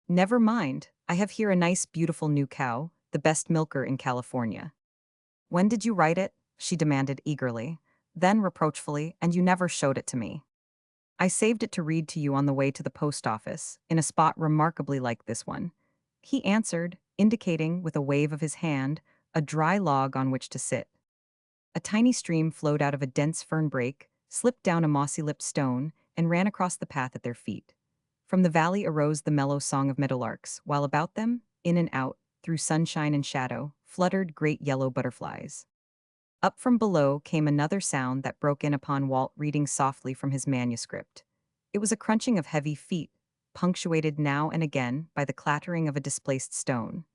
A: "Never mind, I have here a nice beautiful new cow, the best milker in California." "When did you write it?" she demanded eagerly. Then reproachfully, "And you never showed it to me." "I saved it to read to you on the way to the post office, in a spot remarkably like this one," he answered, indicating, with a wave of his hand, a dry log on which to sit. A tiny stream flowed out of a dense fern brake, slipped down a mossy-lipped stone, and ran across the path at their feet. From the valley arose the mellow song of meadowlarks, while about them, in and out, through sunshine and shadow, fluttered great yellow butterflies. Up from below came another sound that broke in upon Walt reading softly from his manuscript. It was a crunching of heavy feet, punctuated now and again by the clattering of a displaced stone.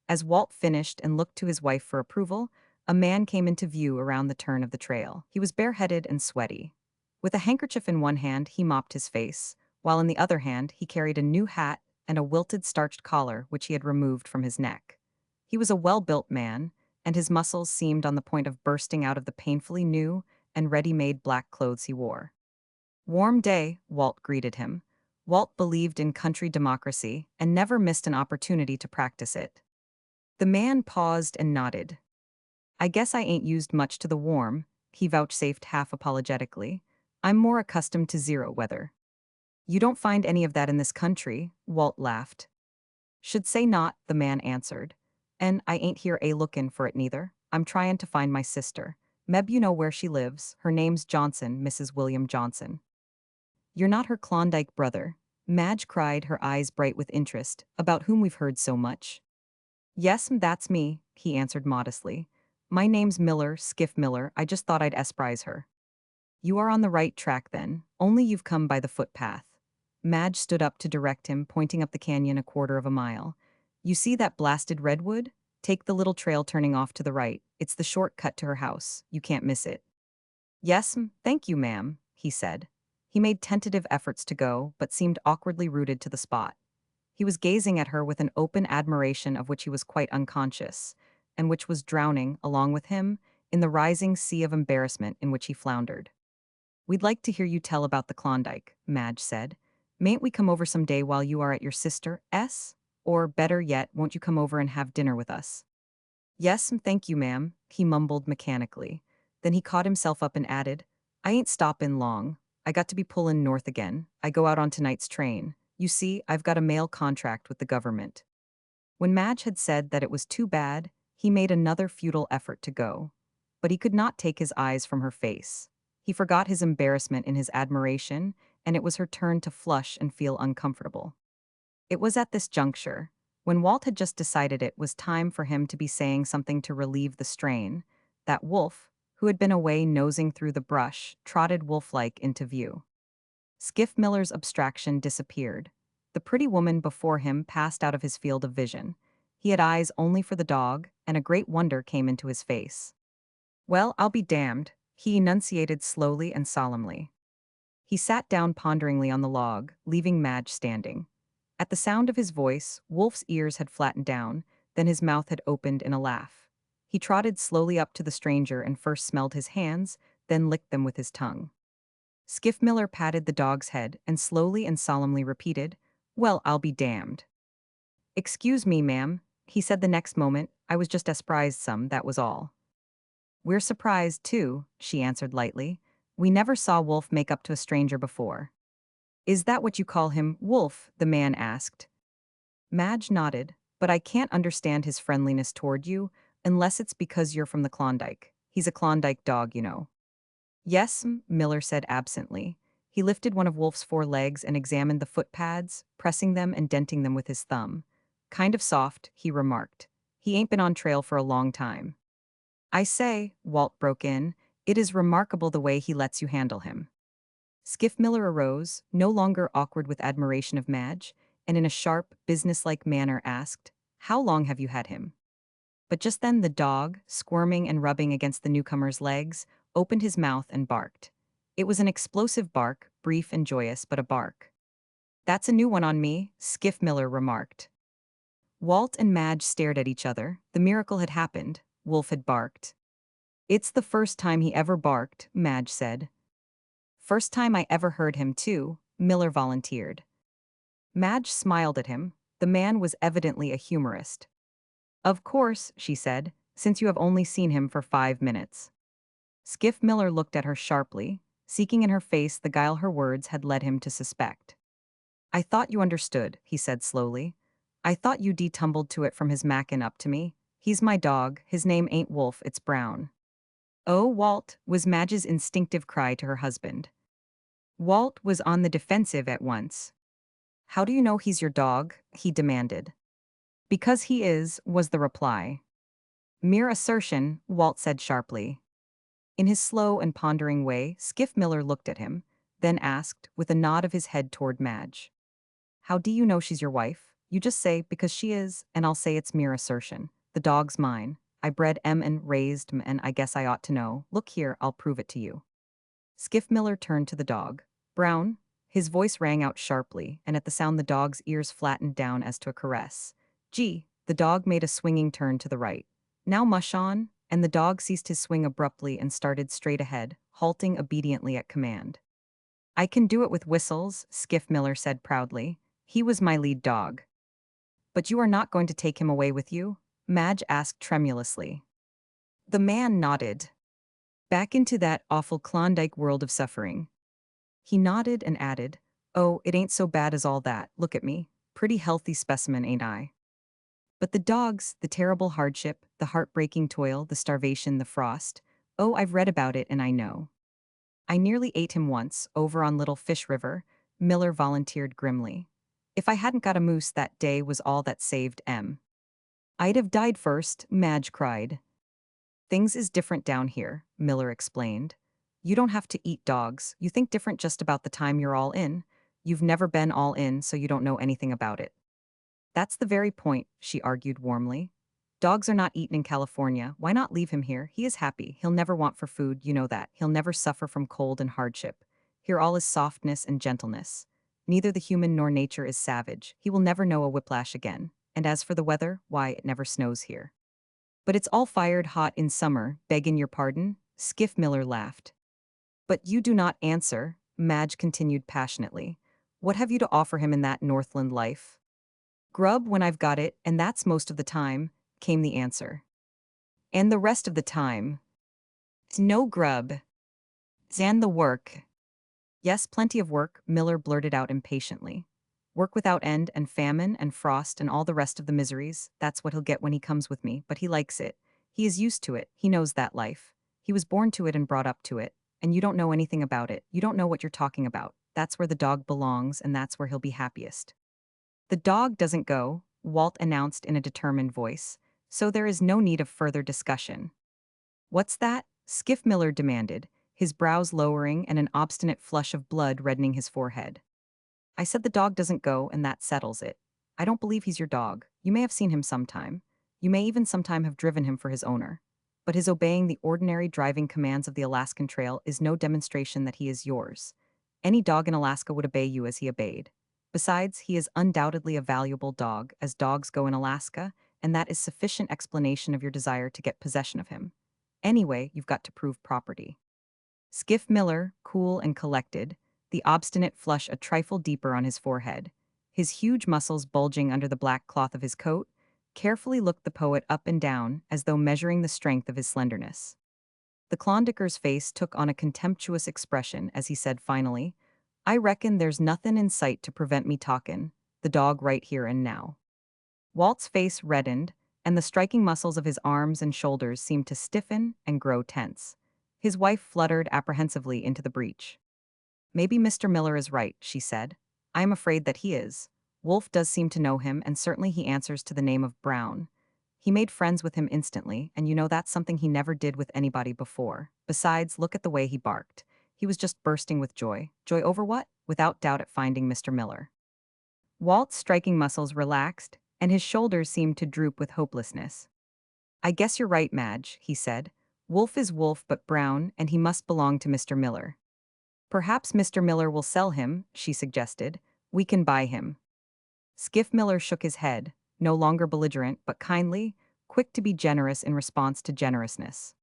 A: As Walt finished and looked to his wife for approval, a man came into view around the turn of the trail. He was bareheaded and sweaty. With a handkerchief in one hand, he mopped his face, while in the other hand he carried a new hat and a wilted starched collar which he had removed from his neck. He was a well-built man, and his muscles seemed on the point of bursting out of the painfully new and ready-made black clothes he wore. "Warm day," Walt greeted him. Walt believed in country democracy and never missed an opportunity to practice it. The man paused and nodded. "I guess I ain't used much to the warm," he vouchsafed half apologetically. "I'm more accustomed to zero weather." "You don't find any of that in this country," Walt laughed. "Should say not," the man answered. "And I ain't here a-lookin' for it neither. I'm tryin' to find my sister. Meb you know where she lives. Her name's Johnson, Mrs. William Johnson." "You're not her Klondike brother?" Madge cried, her eyes bright with interest, "about whom we've heard so much." "Yes'm, that's me," he answered modestly. "My name's Miller, Skiff Miller. I just thought I'd esprise her." "You are on the right track then, only you've come by the footpath." Madge stood up to direct him, pointing up the canyon a quarter of a mile. "You see that blasted redwood? Take the little trail turning off to the right. It's the short cut to her house. You can't miss it." "Yes'm, thank you, ma'am," he said. He made tentative efforts to go, but seemed awkwardly rooted to the spot. He was gazing at her with an open admiration of which he was quite unconscious, and which was drowning, along with him, in the rising sea of embarrassment in which he floundered. "We'd like to hear you tell about the Klondike," Madge said. "Mayn't we come over some day while you are at your sister's? Or, better yet, won't you come over and have dinner with us?" "Yes, thank you, ma'am," he mumbled mechanically. Then he caught himself up and added, "I ain't stoppin' long. I got to be pullin' north again. I go out on tonight's train. You see, I've got a mail contract with the government." When Madge had said that it was too bad, he made another futile effort to go. But he could not take his eyes from her face. He forgot his embarrassment in his admiration, and it was her turn to flush and feel uncomfortable. It was at this juncture, when Walt had just decided it was time for him to be saying something to relieve the strain, that Wolf, who had been away nosing through the brush, trotted wolf-like into view. Skiff Miller's abstraction disappeared. The pretty woman before him passed out of his field of vision. He had eyes only for the dog, and a great wonder came into his face. "Well, I'll be damned," he enunciated slowly and solemnly. He sat down ponderingly on the log, leaving Madge standing. At the sound of his voice, Wolf's ears had flattened down, then his mouth had opened in a laugh. He trotted slowly up to the stranger and first smelled his hands, then licked them with his tongue. Skiff Miller patted the dog's head and slowly and solemnly repeated, "Well, I'll be damned." "Excuse me, ma'am," he said the next moment, I was just surprised some, that was all. We're surprised, too, she answered lightly. We never saw Wolf make up to a stranger before. Is that what you call him, Wolf? The man asked. Madge nodded. But I can't understand his friendliness toward you, unless it's because you're from the Klondike. He's a Klondike dog, you know. Yes, Miller said absently. He lifted one of Wolf's four legs and examined the foot pads, pressing them and denting them with his thumb. Kind of soft, he remarked. He ain't been on trail for a long time. I say, Walt broke in, it is remarkable the way he lets you handle him. Skiff Miller arose, no longer awkward with admiration of Madge, and in a sharp, businesslike manner asked, How long have you had him? But just then the dog, squirming and rubbing against the newcomer's legs, opened his mouth and barked. It was an explosive bark, brief and joyous, but a bark. That's a new one on me, Skiff Miller remarked. Walt and Madge stared at each other. The miracle had happened. Wolf had barked. It's the first time he ever barked, Madge said. First time I ever heard him, too, Miller volunteered. Madge smiled at him. The man was evidently a humorist. Of course, she said, since you have only seen him for 5 minutes. Skiff Miller looked at her sharply, seeking in her face the guile her words had led him to suspect. I thought you understood, he said slowly. I thought you detumbled to it from his mackin' up to me. He's my dog, his name ain't Wolf, it's Brown. Oh, Walt, was Madge's instinctive cry to her husband. Walt was on the defensive at once. How do you know he's your dog? He demanded. Because he is, was the reply. Mere assertion, Walt said sharply. In his slow and pondering way, Skiff Miller looked at him, then asked, with a nod of his head toward Madge. How do you know she's your wife? You just say, because she is, and I'll say it's mere assertion. The dog's mine. I bred and raised and I guess I ought to know. Look here, I'll prove it to you. Skiff Miller turned to the dog. Brown? His voice rang out sharply, and at the sound the dog's ears flattened down as to a caress. Gee, the dog made a swinging turn to the right. Now mush on, and the dog ceased his swing abruptly and started straight ahead, halting obediently at command. I can do it with whistles, Skiff Miller said proudly. He was my lead dog. But you are not going to take him away with you? Madge asked tremulously. The man nodded. Back into that awful Klondike world of suffering. He nodded and added, Oh, it ain't so bad as all that, look at me. Pretty healthy specimen, ain't I? But the dogs, the terrible hardship, the heartbreaking toil, the starvation, the frost. Oh, I've read about it and I know. I nearly ate him once, over on Little Fish River, Miller volunteered grimly. If I hadn't got a moose that day was all that saved M. I'd have died first, Madge cried. Things is different down here, Miller explained. You don't have to eat dogs, you think different just about the time you're all in. You've never been all in, so you don't know anything about it. That's the very point, she argued warmly. Dogs are not eaten in California, why not leave him here? He is happy, he'll never want for food, you know that. He'll never suffer from cold and hardship. Here all is softness and gentleness. Neither the human nor nature is savage. He will never know a whiplash again. And as for the weather, why, it never snows here. But it's all fired hot in summer, beggin' your pardon? Skiff Miller laughed. But you do not answer, Madge continued passionately. What have you to offer him in that Northland life? Grub when I've got it, and that's most of the time, came the answer. And the rest of the time? No grub. And the work. Yes, plenty of work, Miller blurted out impatiently. Work without end and famine and frost and all the rest of the miseries, that's what he'll get when he comes with me, but he likes it. He is used to it, he knows that life. He was born to it and brought up to it, and you don't know anything about it, you don't know what you're talking about. That's where the dog belongs and that's where he'll be happiest. The dog doesn't go, Walt announced in a determined voice, so there is no need of further discussion. What's that? Skiff Miller demanded, his brows lowering and an obstinate flush of blood reddening his forehead. I said the dog doesn't go and that settles it. I don't believe he's your dog. You may have seen him sometime. You may even sometime have driven him for his owner. But his obeying the ordinary driving commands of the Alaskan Trail is no demonstration that he is yours. Any dog in Alaska would obey you as he obeyed. Besides, he is undoubtedly a valuable dog, as dogs go in Alaska, and that is sufficient explanation of your desire to get possession of him. Anyway, you've got to prove property. Skiff Miller, cool and collected, the obstinate flush a trifle deeper on his forehead, his huge muscles bulging under the black cloth of his coat, carefully looked the poet up and down as though measuring the strength of his slenderness. The Klondike's face took on a contemptuous expression as he said finally, I reckon there's nothin' in sight to prevent me talkin', the dog right here and now. Walt's face reddened, and the striking muscles of his arms and shoulders seemed to stiffen and grow tense. His wife fluttered apprehensively into the breach. Maybe Mr. Miller is right, she said. I am afraid that he is. Wolf does seem to know him, and certainly he answers to the name of Brown. He made friends with him instantly, and you know that's something he never did with anybody before. Besides, look at the way he barked. He was just bursting with joy. Joy over what? Without doubt at finding Mr. Miller. Walt's striking muscles relaxed, and his shoulders seemed to droop with hopelessness. I guess you're right, Madge, he said. Wolf is Wolf but Brown, and he must belong to Mr. Miller. Perhaps Mr. Miller will sell him, she suggested. We can buy him. Skiff Miller shook his head, no longer belligerent but kindly, quick to be generous in response to generousness.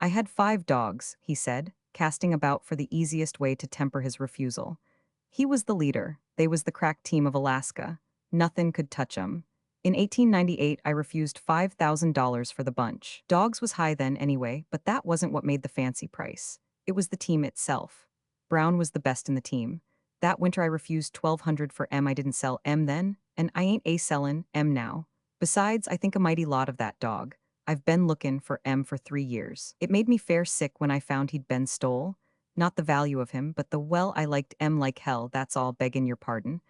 A: I had 5 dogs, he said, casting about for the easiest way to temper his refusal. He was the leader. They was the crack team of Alaska. Nothing could touch 'em. In 1898, I refused $5,000 for the bunch. Dogs was high then anyway, but that wasn't what made the fancy price. It was the team itself. Brown was the best in the team. That winter I refused $1,200 for M. I didn't sell M then, and I ain't sellin' M now. Besides, I think a mighty lot of that dog. I've been lookin' for M for 3 years. It made me fair sick when I found he'd been stole. Not the value of him, but the well I liked M like hell, that's all, beggin' your pardon.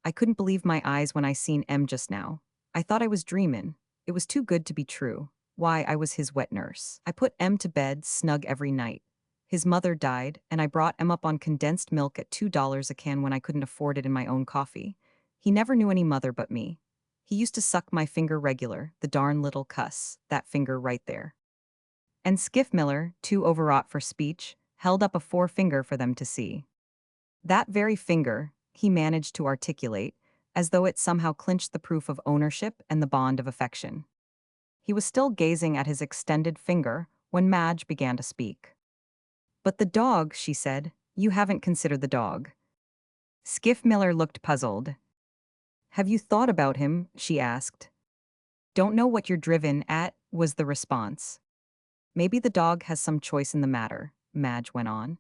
A: I couldn't believe my eyes when I seen M just now. I thought I was dreamin'. It was too good to be true. Why, I was his wet nurse. I put M to bed snug every night. His mother died, and I brought M up on condensed milk at $2 a can when I couldn't afford it in my own coffee. He never knew any mother but me. He used to suck my finger regular, the darn little cuss, that finger right there. And Skiff Miller, too overwrought for speech, held up a forefinger for them to see. That very finger, he managed to articulate, as though it somehow clinched the proof of ownership and the bond of affection. He was still gazing at his extended finger when Madge began to speak. But the dog, she said, you haven't considered the dog. Skiff Miller looked puzzled. Have you thought about him? She asked. Don't know what you're driven at, was the response. Maybe the dog has some choice in the matter, Madge went on.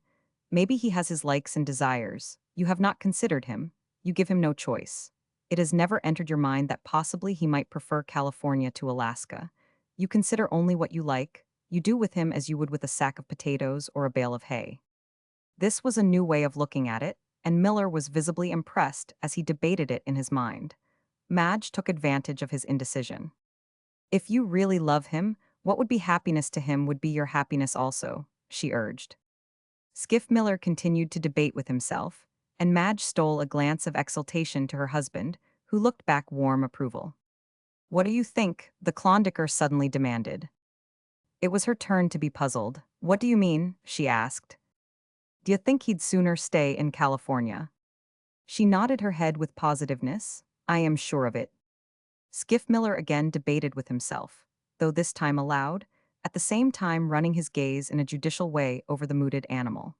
A: Maybe he has his likes and desires. You have not considered him. You give him no choice. It has never entered your mind that possibly he might prefer California to Alaska. You consider only what you like. You do with him as you would with a sack of potatoes or a bale of hay. This was a new way of looking at it, and Miller was visibly impressed as he debated it in his mind. Madge took advantage of his indecision. If you really love him, what would be happiness to him would be your happiness also, she urged. Skiff Miller continued to debate with himself, and Madge stole a glance of exultation to her husband, who looked back warm approval. What do you think? The Klondiker suddenly demanded. It was her turn to be puzzled. What do you mean? She asked. Do you think he'd sooner stay in California? She nodded her head with positiveness. I am sure of it. Skiff Miller again debated with himself, though this time aloud, at the same time running his gaze in a judicial way over the mooted animal.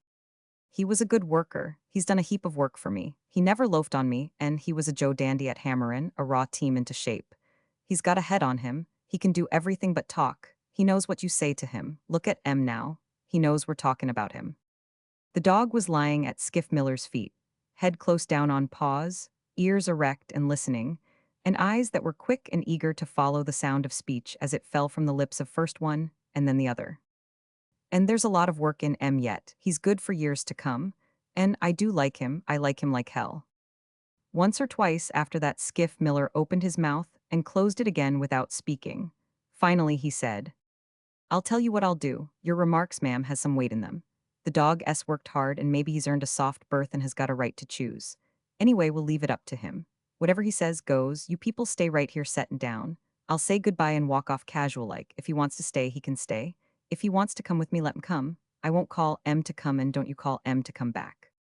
A: He was a good worker. He's done a heap of work for me. He never loafed on me, and he was a Joe Dandy at hammerin' a raw team into shape. He's got a head on him. He can do everything but talk. He knows what you say to him. Look at M now. He knows we're talking about him. The dog was lying at Skiff Miller's feet, head close down on paws, ears erect and listening, and eyes that were quick and eager to follow the sound of speech as it fell from the lips of first one and then the other. And there's a lot of work in M yet. He's good for years to come, and I do like him. I like him like hell. Once or twice after that Skiff Miller opened his mouth and closed it again without speaking. Finally he said, I'll tell you what I'll do. Your remarks, ma'am, has some weight in them. The dog S worked hard and maybe he's earned a soft berth and has got a right to choose. Anyway, we'll leave it up to him. Whatever he says goes. You people stay right here settin' down. I'll say goodbye and walk off casual like. If he wants to stay, he can stay. If he wants to come with me, let him come. I won't call M to come and don't you call M to come back.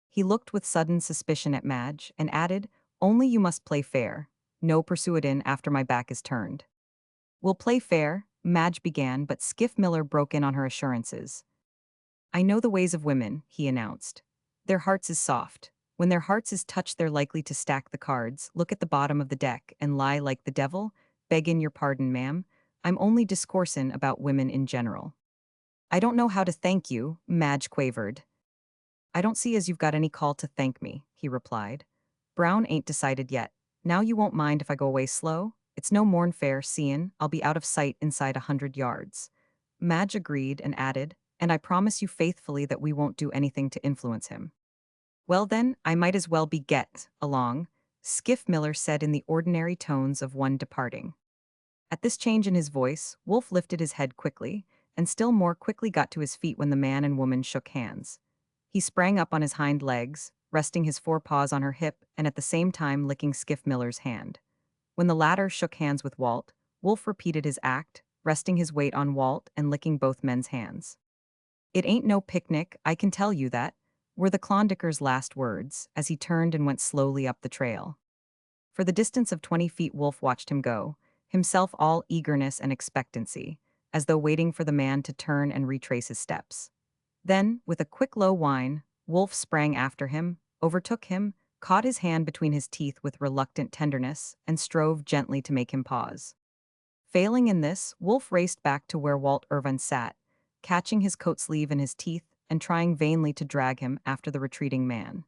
A: He looked with sudden suspicion at Madge and added, only you must play fair. No pursue it in after my back is turned. We'll play fair, Madge began, but Skiff Miller broke in on her assurances. I know the ways of women, he announced. Their hearts is soft. When their hearts is touched they're likely to stack the cards, look at the bottom of the deck, and lie like the devil. "Beggin' your pardon, ma'am. I'm only discoursin' about women in general." "I don't know how to thank you," Madge quavered. "I don't see as you've got any call to thank me," he replied. "Brown ain't decided yet. Now you won't mind if I go away slow? It's no more'n fair, seein' I'll be out of sight inside 100 yards." Madge agreed and added, "And I promise you faithfully that we won't do anything to influence him." "Well then, I might as well be get along," Skiff Miller said in the ordinary tones of one departing. At this change in his voice, Wolf lifted his head quickly, and still more quickly got to his feet when the man and woman shook hands. He sprang up on his hind legs, resting his forepaws on her hip and at the same time licking Skiff Miller's hand. When the latter shook hands with Walt, Wolf repeated his act, resting his weight on Walt and licking both men's hands. "It ain't no picnic, I can tell you that," were the Klondikers' last words as he turned and went slowly up the trail. For the distance of 20 feet, Wolf watched him go, himself all eagerness and expectancy, as though waiting for the man to turn and retrace his steps. Then, with a quick low whine, Wolf sprang after him, overtook him, caught his hand between his teeth with reluctant tenderness, and strove gently to make him pause. Failing in this, Wolf raced back to where Walt Irvine sat, catching his coat sleeve in his teeth and trying vainly to drag him after the retreating man.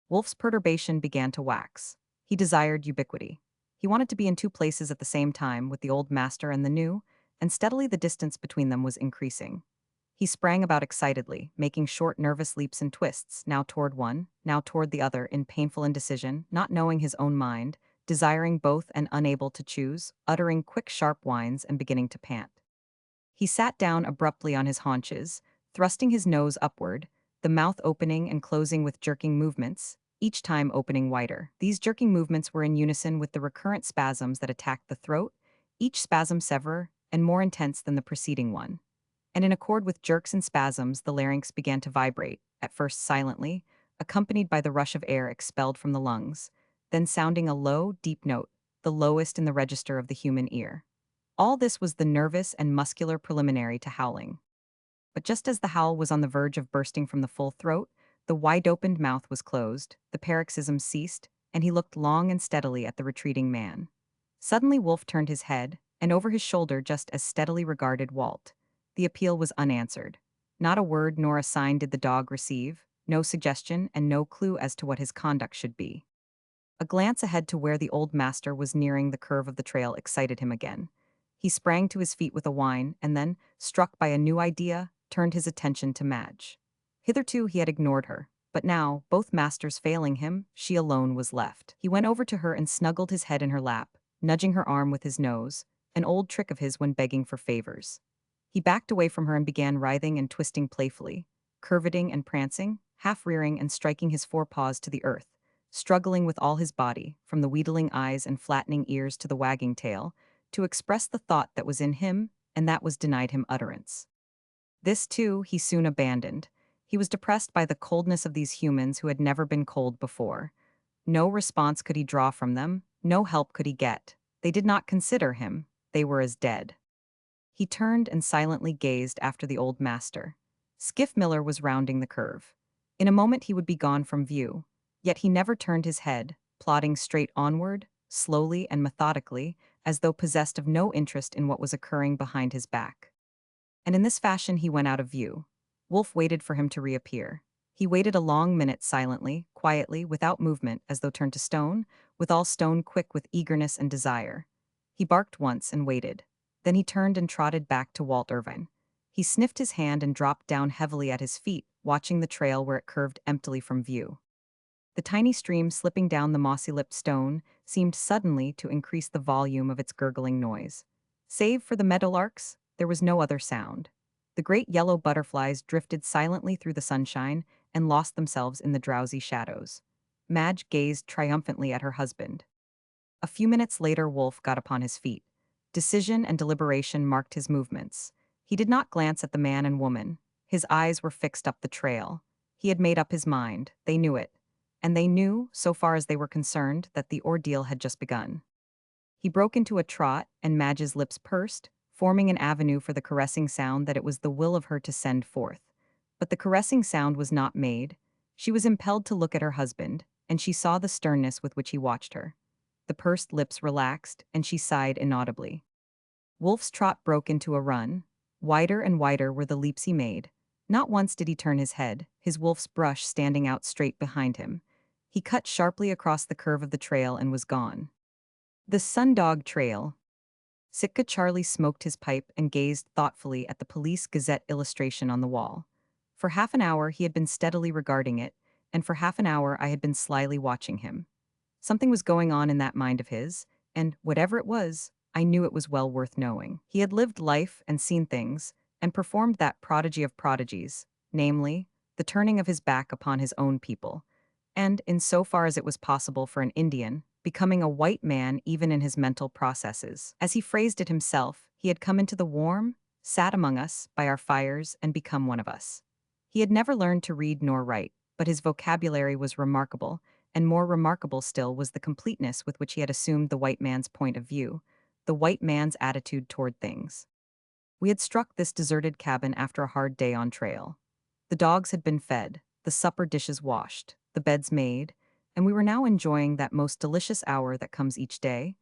A: Wolf's perturbation began to wax. He desired ubiquity. He wanted to be in two places at the same time with the old master and the new, and steadily the distance between them was increasing. He sprang about excitedly, making short, nervous leaps and twists, now toward one, now toward the other in painful indecision, not knowing his own mind, desiring both and unable to choose, uttering quick, sharp whines and beginning to pant. He sat down abruptly on his haunches, thrusting his nose upward, the mouth opening and closing with jerking movements, each time opening wider. These jerking movements were in unison with the recurrent spasms that attacked the throat, each spasm severer and more intense than the preceding one. And in accord with jerks and spasms, the larynx began to vibrate, at first silently, accompanied by the rush of air expelled from the lungs, then sounding a low, deep note, the lowest in the register of the human ear. All this was the nervous and muscular preliminary to howling. But just as the howl was on the verge of bursting from the full throat, the wide-opened mouth was closed, the paroxysm ceased, and he looked long and steadily at the retreating man. Suddenly Wolf turned his head, and over his shoulder just as steadily regarded Walt. The appeal was unanswered. Not a word nor a sign did the dog receive, no suggestion and no clue as to what his conduct should be. A glance ahead to where the old master was nearing the curve of the trail excited him again. He sprang to his feet with a whine, and then, struck by a new idea, turned his attention to Madge. Hitherto he had ignored her, but now, both masters failing him, she alone was left. He went over to her and snuggled his head in her lap, nudging her arm with his nose, an old trick of his when begging for favors. He backed away from her and began writhing and twisting playfully, curveting and prancing, half-rearing and striking his forepaws to the earth, struggling with all his body, from the wheedling eyes and flattening ears to the wagging tail, to express the thought that was in him, and that was denied him utterance. This, too, he soon abandoned. He was depressed by the coldness of these humans who had never been cold before. No response could he draw from them, no help could he get. They did not consider him, they were as dead. He turned and silently gazed after the old master. Skiff Miller was rounding the curve. In a moment he would be gone from view, yet he never turned his head, plodding straight onward, slowly and methodically, as though possessed of no interest in what was occurring behind his back. And in this fashion he went out of view. Wolf waited for him to reappear. He waited a long minute silently, quietly, without movement, as though turned to stone, with all stone quick with eagerness and desire. He barked once and waited. Then he turned and trotted back to Walt Irvine. He sniffed his hand and dropped down heavily at his feet, watching the trail where it curved emptily from view. The tiny stream slipping down the mossy-lipped stone seemed suddenly to increase the volume of its gurgling noise. Save for the meadowlarks, there was no other sound. The great yellow butterflies drifted silently through the sunshine and lost themselves in the drowsy shadows. Madge gazed triumphantly at her husband. A few minutes later Wolf got upon his feet. Decision and deliberation marked his movements. He did not glance at the man and woman. His eyes were fixed up the trail. He had made up his mind, they knew it. And they knew, so far as they were concerned, that the ordeal had just begun. He broke into a trot, and Madge's lips pursed, forming an avenue for the caressing sound that it was the will of her to send forth. But the caressing sound was not made. She was impelled to look at her husband, and she saw the sternness with which he watched her. The pursed lips relaxed, and she sighed inaudibly. Wolf's trot broke into a run. Wider and wider were the leaps he made. Not once did he turn his head, his wolf's brush standing out straight behind him. He cut sharply across the curve of the trail and was gone. The Sundog Trail. Sitka Charlie smoked his pipe and gazed thoughtfully at the Police Gazette illustration on the wall. For half an hour he had been steadily regarding it, and for half an hour I had been slyly watching him. Something was going on in that mind of his, and whatever it was, I knew it was well worth knowing. He had lived life and seen things, and performed that prodigy of prodigies, namely, the turning of his back upon his own people, and, in so far as it was possible for an Indian, becoming a white man even in his mental processes. As he phrased it himself, he had come into the warm, sat among us, by our fires, and become one of us. He had never learned to read nor write, but his vocabulary was remarkable, and more remarkable still was the completeness with which he had assumed the white man's point of view, the white man's attitude toward things. We had struck this deserted cabin after a hard day on trail. The dogs had been fed, the supper dishes washed, the beds made, and we were now enjoying that most delicious hour that comes each day,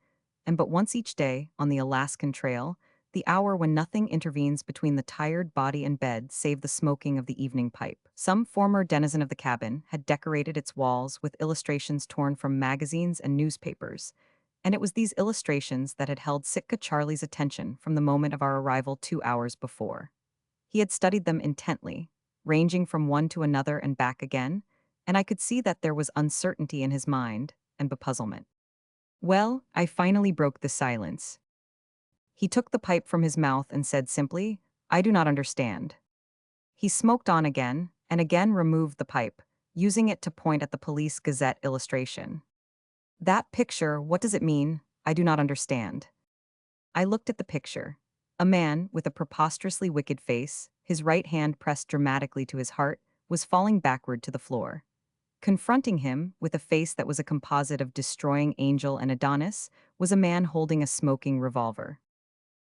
A: and but once each day, on the Alaskan Trail, the hour when nothing intervenes between the tired body and bed save the smoking of the evening pipe. Some former denizen of the cabin had decorated its walls with illustrations torn from magazines and newspapers, and it was these illustrations that had held Sitka Charlie's attention from the moment of our arrival 2 hours before. He had studied them intently, ranging from one to another and back again, and I could see that there was uncertainty in his mind and bepuzzlement. Well, I finally broke the silence. He took the pipe from his mouth and said simply, "I do not understand." He smoked on again, and again removed the pipe, using it to point at the Police Gazette illustration. "That picture, what does it mean? I do not understand." I looked at the picture. A man, with a preposterously wicked face, his right hand pressed dramatically to his heart, was falling backward to the floor. Confronting him, with a face that was a composite of destroying angel and Adonis, was a man holding a smoking revolver.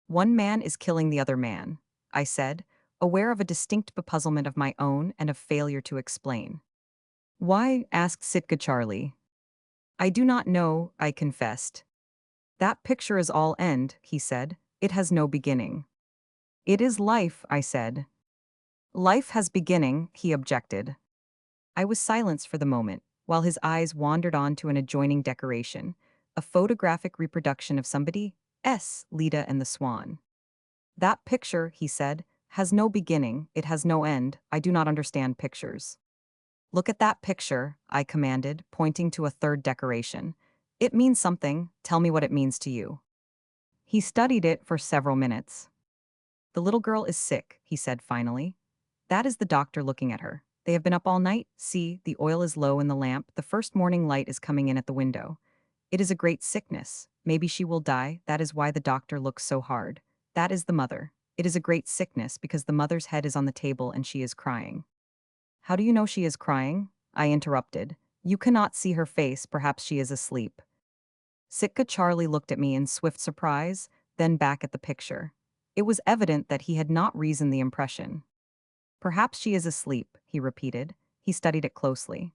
A: "One man is killing the other man," I said, aware of a distinct bepuzzlement of my own and of failure to explain. "Why?" asked Sitka Charlie. "I do not know," I confessed. "That picture is all end," he said. "It has no beginning." "It is life," I said. "Life has beginning," he objected. I was silenced for the moment, while his eyes wandered on to an adjoining decoration, a photographic reproduction of somebody's Leda and the Swan. "That picture," he said, "has no beginning, it has no end. I do not understand pictures." "Look at that picture," I commanded, pointing to a third decoration. "It means something. Tell me what it means to you." He studied it for several minutes. "The little girl is sick," he said finally. "That is the doctor looking at her. They have been up all night. See, the oil is low in the lamp. The first morning light is coming in at the window. It is a great sickness. Maybe she will die. That is why the doctor looks so hard. That is the mother. It is a great sickness because the mother's head is on the table and she is crying." "How do you know she is crying?" I interrupted. "You cannot see her face. Perhaps she is asleep." Sitka Charlie looked at me in swift surprise, then back at the picture. It was evident that he had not reasoned the impression. "Perhaps she is asleep," he repeated. He studied it closely.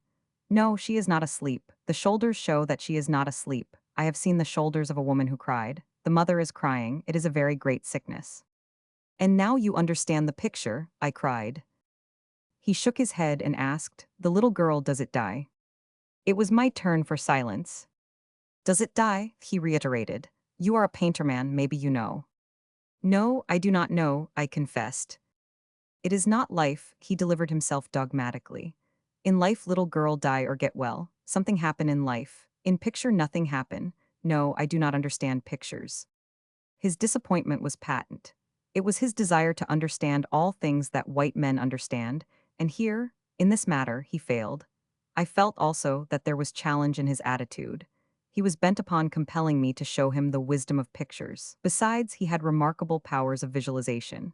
A: "No, she is not asleep. The shoulders show that she is not asleep. I have seen the shoulders of a woman who cried. The mother is crying. It is a very great sickness." "And now you understand the picture," I cried. He shook his head and asked, "The little girl, does it die?" It was my turn for silence. "Does it die?" he reiterated. "You are a painter man, maybe you know." "No, I do not know," I confessed. "It is not life," he delivered himself dogmatically. "In life little girl die or get well. Something happen in life. In picture nothing happen. No, I do not understand pictures." His disappointment was patent. It was his desire to understand all things that white men understand, and here, in this matter, he failed. I felt also that there was challenge in his attitude. He was bent upon compelling me to show him the wisdom of pictures. Besides, he had remarkable powers of visualization.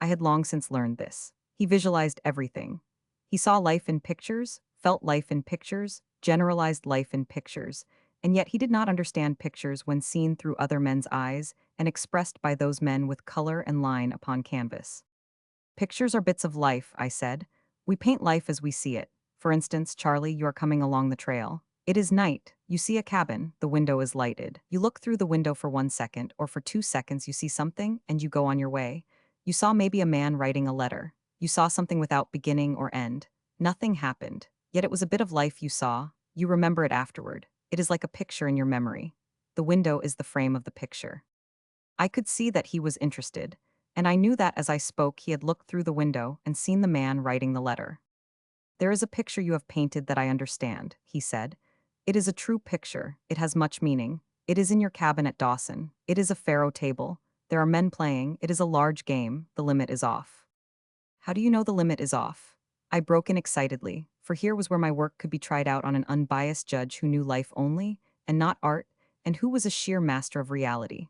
A: I had long since learned this. He visualized everything. He saw life in pictures, felt life in pictures, generalized life in pictures, and yet he did not understand pictures when seen through other men's eyes and expressed by those men with color and line upon canvas. "Pictures are bits of life," I said. "We paint life as we see it. For instance, Charlie, you are coming along the trail. It is night. You see a cabin, the window is lighted. You look through the window for 1 second, or for 2 seconds, you see something, and you go on your way. You saw maybe a man writing a letter. You saw something without beginning or end. Nothing happened. Yet it was a bit of life you saw. You remember it afterward. It is like a picture in your memory. The window is the frame of the picture. I could see that he was interested, and I knew that as I spoke he had looked through the window and seen the man writing the letter. "There is a picture you have painted that I understand," he said. "It is a true picture. It has much meaning. It is in your cabin at Dawson. It is a faro table. There are men playing. It is a large game. The limit is off." "How do you know the limit is off?" I broke in excitedly, for here was where my work could be tried out on an unbiased judge who knew life only, and not art, and who was a sheer master of reality.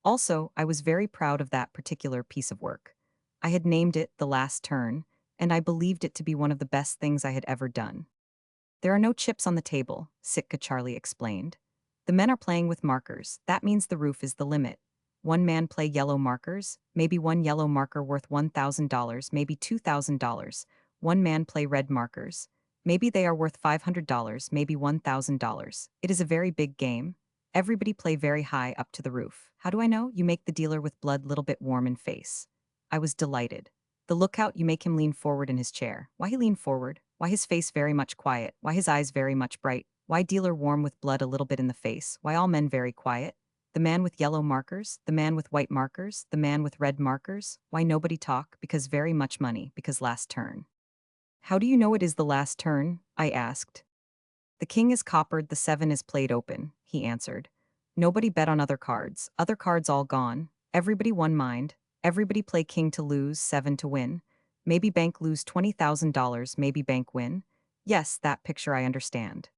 A: Also, I was very proud of that particular piece of work. I had named it The Last Turn, and I believed it to be one of the best things I had ever done. "There are no chips on the table," Sitka Charlie explained. "The men are playing with markers. That means the roof is the limit. One man play yellow markers, maybe one yellow marker worth $1,000, maybe $2,000. One man play red markers. Maybe they are worth $500, maybe $1,000. It is a very big game. Everybody play very high up to the roof. How do I know? You make the dealer with blood little bit warm in face." I was delighted. "The lookout, you make him lean forward in his chair." Why he lean forward? Why his face very much quiet? Why his eyes very much bright? Why dealer warm with blood a little bit in the face? Why all men very quiet? The man with yellow markers, the man with white markers, the man with red markers? Why nobody talk? Because very much money, because last turn. "How do you know it is the last turn?" I asked. "The king is coppered, the seven is played open," he answered. "Nobody bet on other cards all gone. Everybody one mind. Everybody play king to lose, seven to win. Maybe bank lose $20,000, maybe bank win. Yes, that picture I understand."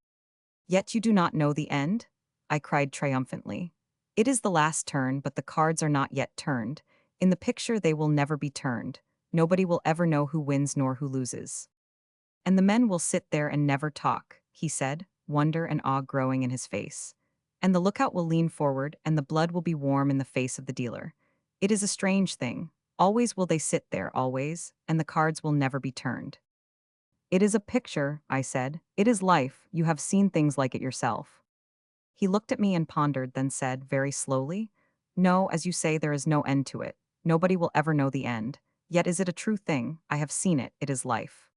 A: "Yet you do not know the end?" I cried triumphantly. "It is the last turn, but the cards are not yet turned. In the picture they will never be turned. Nobody will ever know who wins nor who loses. And the men will sit there and never talk," he said, wonder and awe growing in his face. "And the lookout will lean forward, and the blood will be warm in the face of the dealer. It is a strange thing. Always will they sit there, always, and the cards will never be turned." "It is a picture," I said. "It is life. You have seen things like it yourself." He looked at me and pondered, then said, very slowly, "No, as you say, there is no end to it. Nobody will ever know the end. Yet is it a true thing? I have seen it. It is life."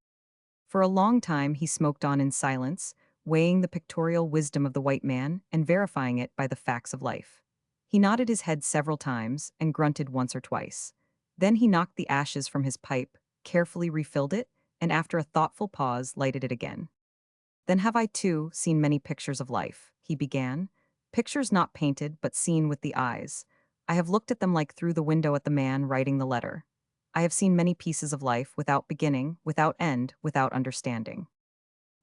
A: For a long time he smoked on in silence, weighing the pictorial wisdom of the white man and verifying it by the facts of life. He nodded his head several times and grunted once or twice. Then he knocked the ashes from his pipe, carefully refilled it, and after a thoughtful pause lighted it again. "Then have I, too, seen many pictures of life," he began. "Pictures not painted but seen with the eyes. I have looked at them like through the window at the man writing the letter. I have seen many pieces of life without beginning, without end, without understanding."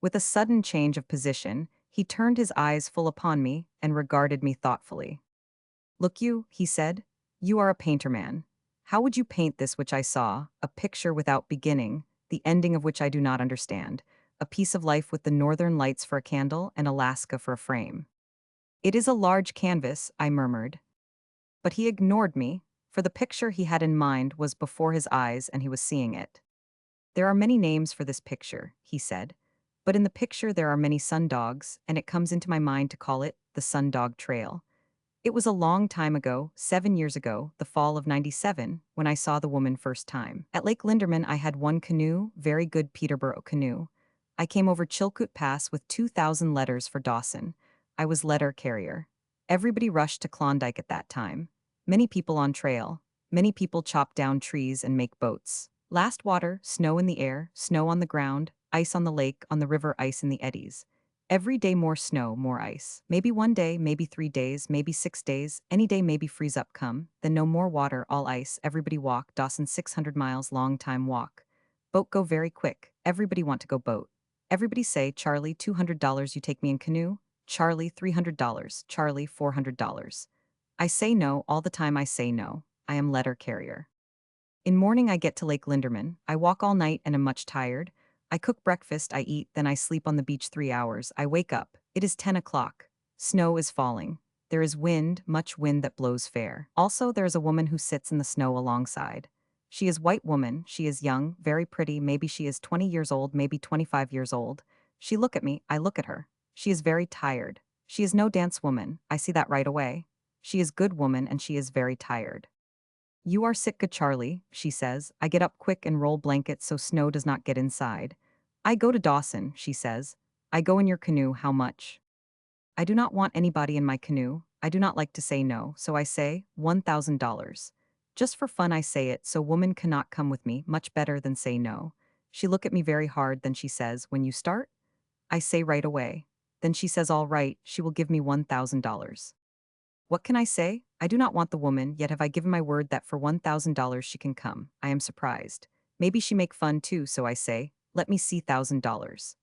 A: With a sudden change of position, he turned his eyes full upon me and regarded me thoughtfully. "Look you," he said, "you are a painter man. How would you paint this which I saw, a picture without beginning, the ending of which I do not understand, a piece of life with the northern lights for a candle and Alaska for a frame?" "It is a large canvas," I murmured. But he ignored me, for the picture he had in mind was before his eyes and he was seeing it. "There are many names for this picture," he said, "but in the picture there are many sundogs, and it comes into my mind to call it the Sundog Trail. It was a long time ago, 7 years ago, the fall of '97, when I saw the woman first time. At Lake Linderman I had one canoe, very good Peterborough canoe. I came over Chilkoot Pass with 2,000 letters for Dawson. I was letter carrier. Everybody rushed to Klondike at that time. Many people on trail. Many people chop down trees and make boats. Last water, snow in the air, snow on the ground, ice on the lake, on the river, ice in the eddies. Every day more snow, more ice. Maybe one day, maybe 3 days, maybe 6 days, any day maybe freeze up come, then no more water, all ice, everybody walk, Dawson 600 miles, long time walk. Boat go very quick, everybody want to go boat. Everybody say, Charlie, $200 you take me in canoe? Charlie, $300, Charlie, $400. I say no, all the time I say no. I am letter carrier. In morning I get to Lake Linderman, I walk all night and am much tired. I cook breakfast, I eat, then I sleep on the beach 3 hours. I wake up. It is 10 o'clock. Snow is falling. There is wind, much wind that blows fair. Also, there is a woman who sits in the snow alongside. She is white woman, she is young, very pretty, maybe she is 20 years old, maybe 25 years old. She look at me, I look at her. She is very tired. She is no dance woman, I see that right away. She is good woman and she is very tired. You are Sitka Charlie, she says. I get up quick and roll blankets so snow does not get inside. I go to Dawson, she says. I go in your canoe, how much? I do not want anybody in my canoe. I do not like to say no, so I say, $1,000. Just for fun I say it, so woman cannot come with me, much better than say no. She look at me very hard, then she says, when you start? I say right away. Then she says all right, she will give me $1,000. What can I say? I do not want the woman, yet have I given my word that for $1,000 she can come. I am surprised. Maybe she make fun too, so I say, let me see $1,000.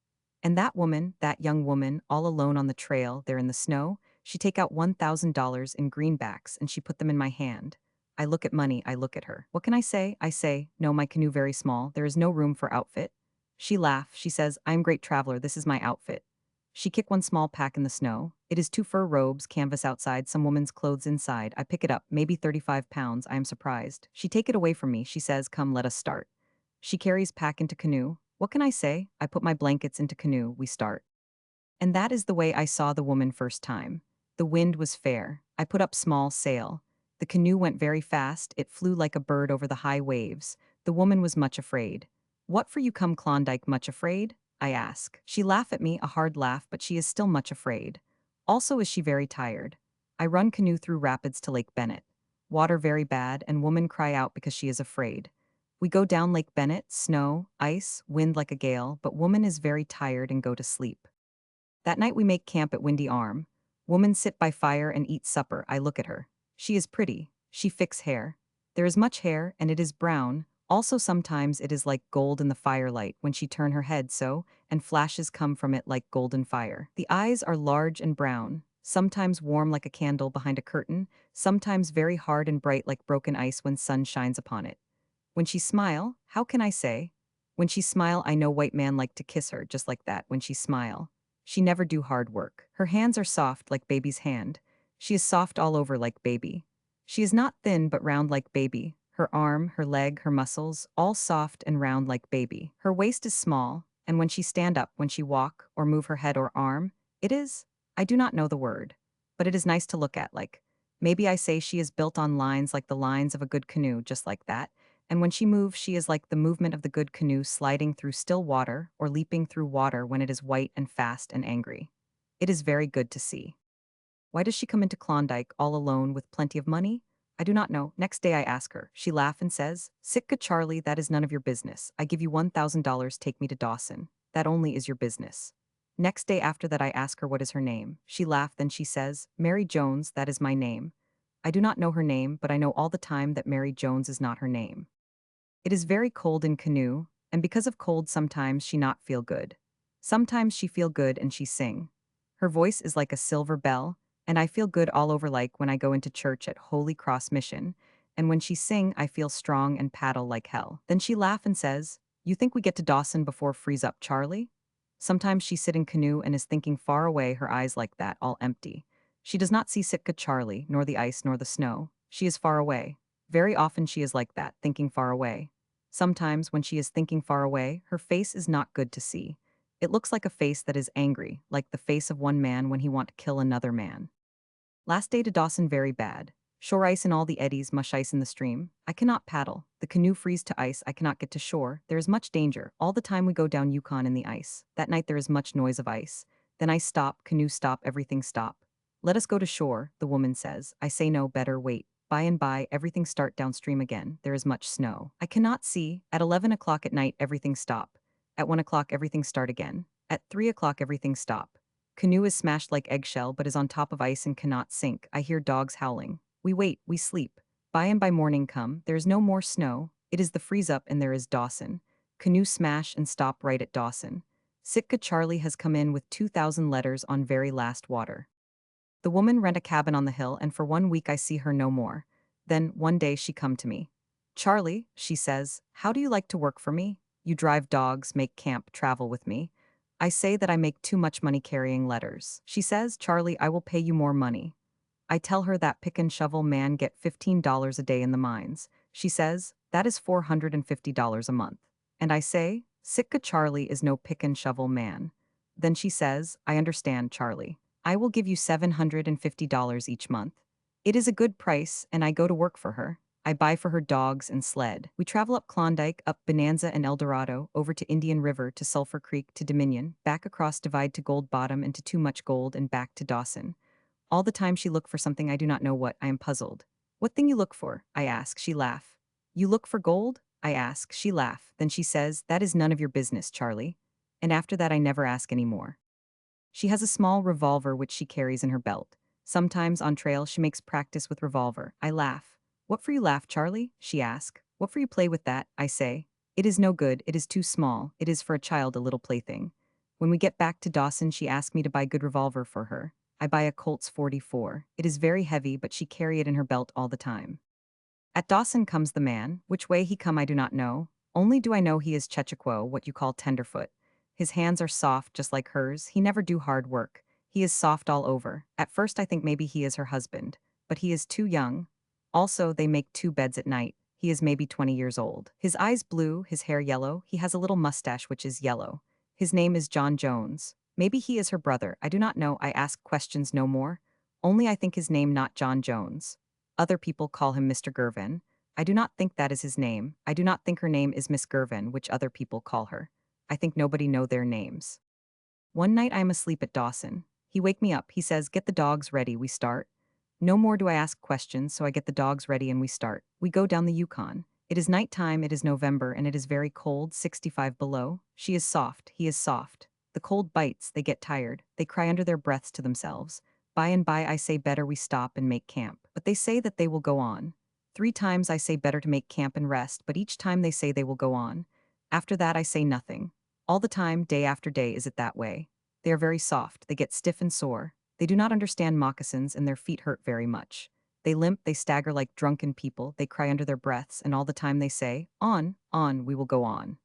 A: And that woman, that young woman, all alone on the trail, there in the snow, she take out $1,000 in greenbacks and she put them in my hand. I look at money, I look at her. What can I say? I say, no, my canoe very small, there is no room for outfit. She laugh, she says, I am great traveler, this is my outfit. She kick one small pack in the snow. It is 2 fur robes, canvas outside, some woman's clothes inside. I pick it up, maybe 35 pounds, I am surprised. She take it away from me, she says, come let us start. She carries pack into canoe. What can I say? I put my blankets into canoe, we start. And that is the way I saw the woman first time. The wind was fair. I put up small sail. The canoe went very fast, it flew like a bird over the high waves. The woman was much afraid. What for you come Klondike much afraid? I ask. She laugh at me, a hard laugh, but she is still much afraid. Also is she very tired. I run canoe through rapids to Lake Bennett. Water very bad, and woman cry out because she is afraid. We go down Lake Bennett, snow, ice, wind like a gale, but woman is very tired and go to sleep. That night we make camp at Windy Arm. Woman sit by fire and eat supper. I look at her. She is pretty. She fix hair. There is much hair, and it is brown. Also sometimes it is like gold in the firelight when she turn her head so, and flashes come from it like golden fire. The eyes are large and brown, sometimes warm like a candle behind a curtain, sometimes very hard and bright like broken ice when sun shines upon it. When she smile, how can I say? When she smile, I know white man like to kiss her just like that when she smile. She never do hard work. Her hands are soft like baby's hand. She is soft all over like baby. She is not thin but round like baby. Her arm, her leg, her muscles, all soft and round like baby. Her waist is small, and when she stand up, when she walk, or move her head or arm, it is, I do not know the word, but it is nice to look at like, maybe I say she is built on lines like the lines of a good canoe, just like that, and when she moves, she is like the movement of the good canoe sliding through still water or leaping through water when it is white and fast and angry. It is very good to see. Why does she come into Klondike all alone with plenty of money? I do not know. Next day I ask her. She laugh and says, Sitka Charlie, that is none of your business. I give you $1,000, take me to Dawson. That only is your business. Next day after that I ask her what is her name. She laugh, then she says, Mary Jones, that is my name. I do not know her name, but I know all the time that Mary Jones is not her name. It is very cold in canoe, and because of cold sometimes she not feel good. Sometimes she feel good and she sing. Her voice is like a silver bell, and I feel good all over like when I go into church at Holy Cross Mission, and when she sing I feel strong and paddle like hell. Then she laugh and says, you think we get to Dawson before freeze up, Charlie? Sometimes she sit in canoe and is thinking far away, her eyes like that, all empty. She does not see Sitka Charlie, nor the ice nor the snow. She is far away. Very often she is like that, thinking far away. Sometimes when she is thinking far away, her face is not good to see. It looks like a face that is angry, like the face of one man when he want to kill another man. Last day to Dawson very bad. Shore ice in all the eddies, mush ice in the stream. I cannot paddle. The canoe freeze to ice, I cannot get to shore. There is much danger. All the time we go down Yukon in the ice. That night there is much noise of ice. Then ice stop, canoe stop, everything stop. Let us go to shore, the woman says. I say no, better wait. By and by, everything start downstream again. There is much snow. I cannot see. At 11 o'clock at night, everything stop. At 1 o'clock, everything start again. At 3 o'clock, everything stop. Canoe is smashed like eggshell but is on top of ice and cannot sink. I hear dogs howling. We wait, we sleep. By and by morning come, there is no more snow. It is the freeze up and there is Dawson. Canoe smash and stop right at Dawson. Sitka Charlie has come in with 2,000 letters on very last water. The woman rent a cabin on the hill and for 1 week I see her no more. Then, one day she come to me. Charlie, she says, how do you like to work for me? You drive dogs, make camp, travel with me. I say that I make too much money carrying letters. She says, Charlie, I will pay you more money. I tell her that pick and shovel man get $15 a day in the mines. She says, that is $450 a month. And I say, Sitka Charlie is no pick and shovel man. Then she says, I understand, Charlie. I will give you $750 each month. It is a good price, and I go to work for her. I buy for her dogs and sled. We travel up Klondike, up Bonanza and El Dorado, over to Indian River, to Sulphur Creek, to Dominion, back across Divide to Gold Bottom and to Too Much Gold, and back to Dawson. All the time she look for something I do not know what. I am puzzled. What thing you look for? I ask. She laugh. You look for gold? I ask. She laugh. Then she says, that is none of your business, Charlie. And after that I never ask any more. She has a small revolver which she carries in her belt. Sometimes on trail she makes practice with revolver. I laugh. What for you laugh, Charlie? She ask. What for you play with that? I say. It is no good, it is too small, it is for a child, a little plaything. When we get back to Dawson she asks me to buy good revolver for her. I buy a Colt's 44. It is very heavy but she carry it in her belt all the time. At Dawson comes the man. Which way he come I do not know. Only do I know he is Chechaquo, what you call tenderfoot. His hands are soft just like hers. He never do hard work. He is soft all over. At first I think maybe he is her husband. But he is too young. Also, they make two beds at night. He is maybe 20 years old. His eyes blue, his hair yellow. He has a little mustache which is yellow. His name is John Jones. Maybe he is her brother. I do not know. I ask questions no more. Only I think his name not John Jones. Other people call him Mr. Gervin. I do not think that is his name. I do not think her name is Miss Gervin, which other people call her. I think nobody know their names. One night I am asleep at Dawson. He wake me up. He says, get the dogs ready, we start. No more do I ask questions, so I get the dogs ready and we start. We go down the Yukon. It is night time, it is November, and it is very cold, 65 below. She is soft, he is soft. The cold bites, they get tired. They cry under their breaths to themselves. By and by I say better we stop and make camp. But they say that they will go on. 3 times I say better to make camp and rest, but each time they say they will go on. After that I say nothing. All the time, day after day, is it that way. They are very soft, they get stiff and sore. They do not understand moccasins and their feet hurt very much. They limp, they stagger like drunken people, they cry under their breaths, and all the time they say, on, we will go on.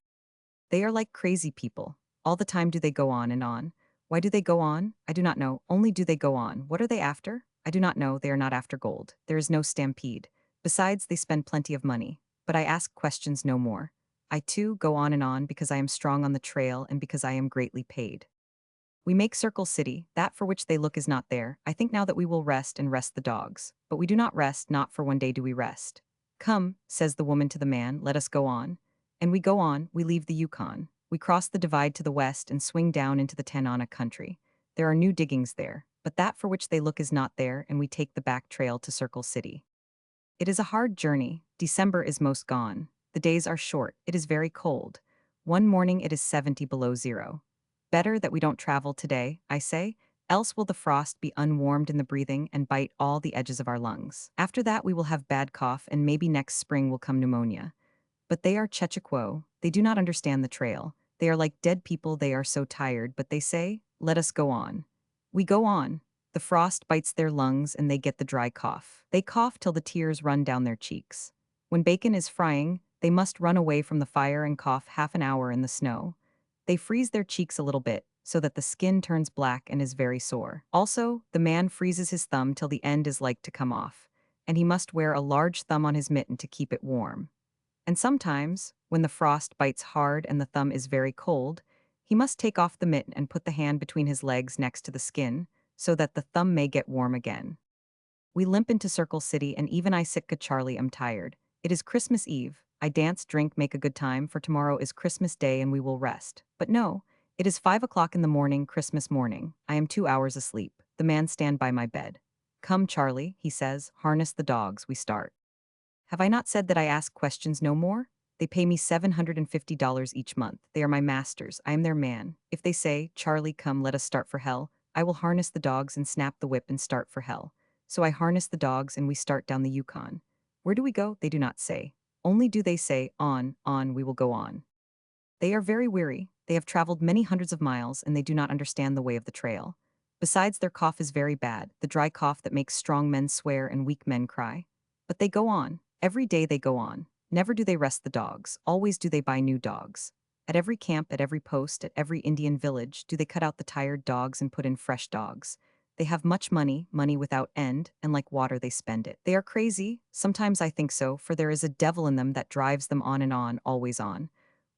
A: They are like crazy people. All the time do they go on and on. Why do they go on? I do not know, only do they go on. What are they after? I do not know, they are not after gold. There is no stampede. Besides, they spend plenty of money. But I ask questions no more. I too go on and on because I am strong on the trail and because I am greatly paid. We make Circle City, that for which they look is not there. I think now that we will rest and rest the dogs. But we do not rest, not for one day do we rest. Come, says the woman to the man, let us go on. And we go on, we leave the Yukon. We cross the divide to the west and swing down into the Tanana country. There are new diggings there, but that for which they look is not there, and we take the back trail to Circle City. It is a hard journey. December is most gone. The days are short. It is very cold. One morning it is 70 below zero. Better that we don't travel today, I say, else will the frost be unwarmed in the breathing and bite all the edges of our lungs. After that we will have bad cough and maybe next spring will come pneumonia. But they are Chechaquo. They do not understand the trail. They are like dead people, they are so tired, but they say, let us go on. We go on. The frost bites their lungs and they get the dry cough. They cough till the tears run down their cheeks. When bacon is frying, they must run away from the fire and cough half an hour in the snow. They freeze their cheeks a little bit, so that the skin turns black and is very sore. Also, the man freezes his thumb till the end is like to come off, and he must wear a large thumb on his mitten to keep it warm. And sometimes, when the frost bites hard and the thumb is very cold, he must take off the mitten and put the hand between his legs next to the skin, so that the thumb may get warm again. We limp into Circle City, and even I, Sitka Charlie, am tired. It is Christmas Eve. I dance, drink, make a good time, for tomorrow is Christmas Day and we will rest. But no, it is 5 o'clock in the morning, Christmas morning. I am 2 hours asleep. The man stand by my bed. Come, Charlie, he says, harness the dogs, we start. Have I not said that I ask questions no more? They pay me $750 each month. They are my masters. I am their man. If they say, Charlie, come, let us start for hell, I will harness the dogs and snap the whip and start for hell. So I harness the dogs and we start down the Yukon. Where do we go? They do not say. Only do they say, on, we will go on. They are very weary. They have traveled many hundreds of miles and they do not understand the way of the trail. Besides, their cough is very bad, the dry cough that makes strong men swear and weak men cry. But they go on. Every day they go on. Never do they rest the dogs. Always do they buy new dogs. At every camp, at every post, at every Indian village, do they cut out the tired dogs and put in fresh dogs. They have much money, money without end, and like water they spend it. They are crazy. Sometimes I think so, for there is a devil in them that drives them on and on, always on.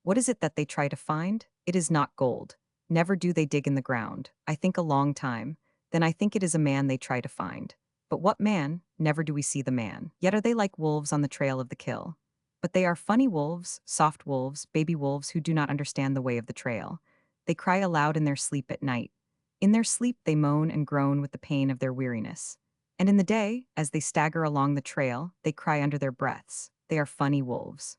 A: What is it that they try to find? It is not gold. Never do they dig in the ground. I think a long time. Then I think it is a man they try to find. But what man? Never do we see the man. Yet are they like wolves on the trail of the kill. But they are funny wolves, soft wolves, baby wolves who do not understand the way of the trail. They cry aloud in their sleep at night. In their sleep they moan and groan with the pain of their weariness. And in the day, as they stagger along the trail, they cry under their breaths. They are funny wolves.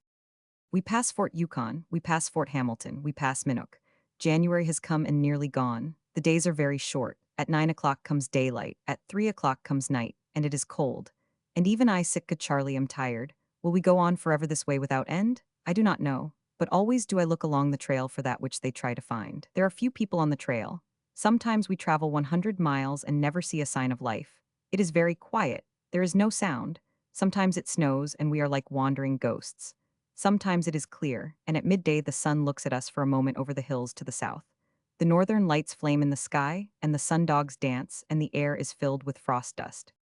A: We pass Fort Yukon, we pass Fort Hamilton, we pass Minnook. January has come and nearly gone. The days are very short. At 9 o'clock comes daylight, at 3 o'clock comes night, and it is cold. And even I, Sitka Charlie, am tired. Will we go on forever this way without end? I do not know, but always do I look along the trail for that which they try to find. There are few people on the trail. Sometimes we travel 100 miles and never see a sign of life. It is very quiet. There is no sound. Sometimes it snows and we are like wandering ghosts. Sometimes it is clear, and at midday the sun looks at us for a moment over the hills to the south. The northern lights flame in the sky, and the sundogs dance, and the air is filled with frost dust.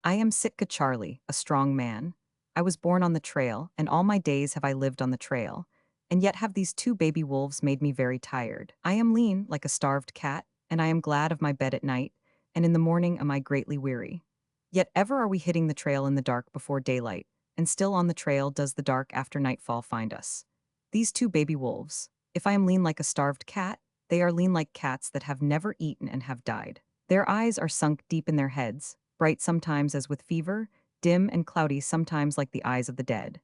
A: I am Sitka Charlie, a strong man. I was born on the trail, and all my days have I lived on the trail. And yet have these two baby wolves made me very tired. I am lean, like a starved cat, and I am glad of my bed at night, and in the morning am I greatly weary. Yet ever are we hitting the trail in the dark before daylight, and still on the trail does the dark after nightfall find us. These two baby wolves, if I am lean like a starved cat, they are lean like cats that have never eaten and have died. Their eyes are sunk deep in their heads, bright sometimes as with fever, dim and cloudy sometimes like the eyes of the dead.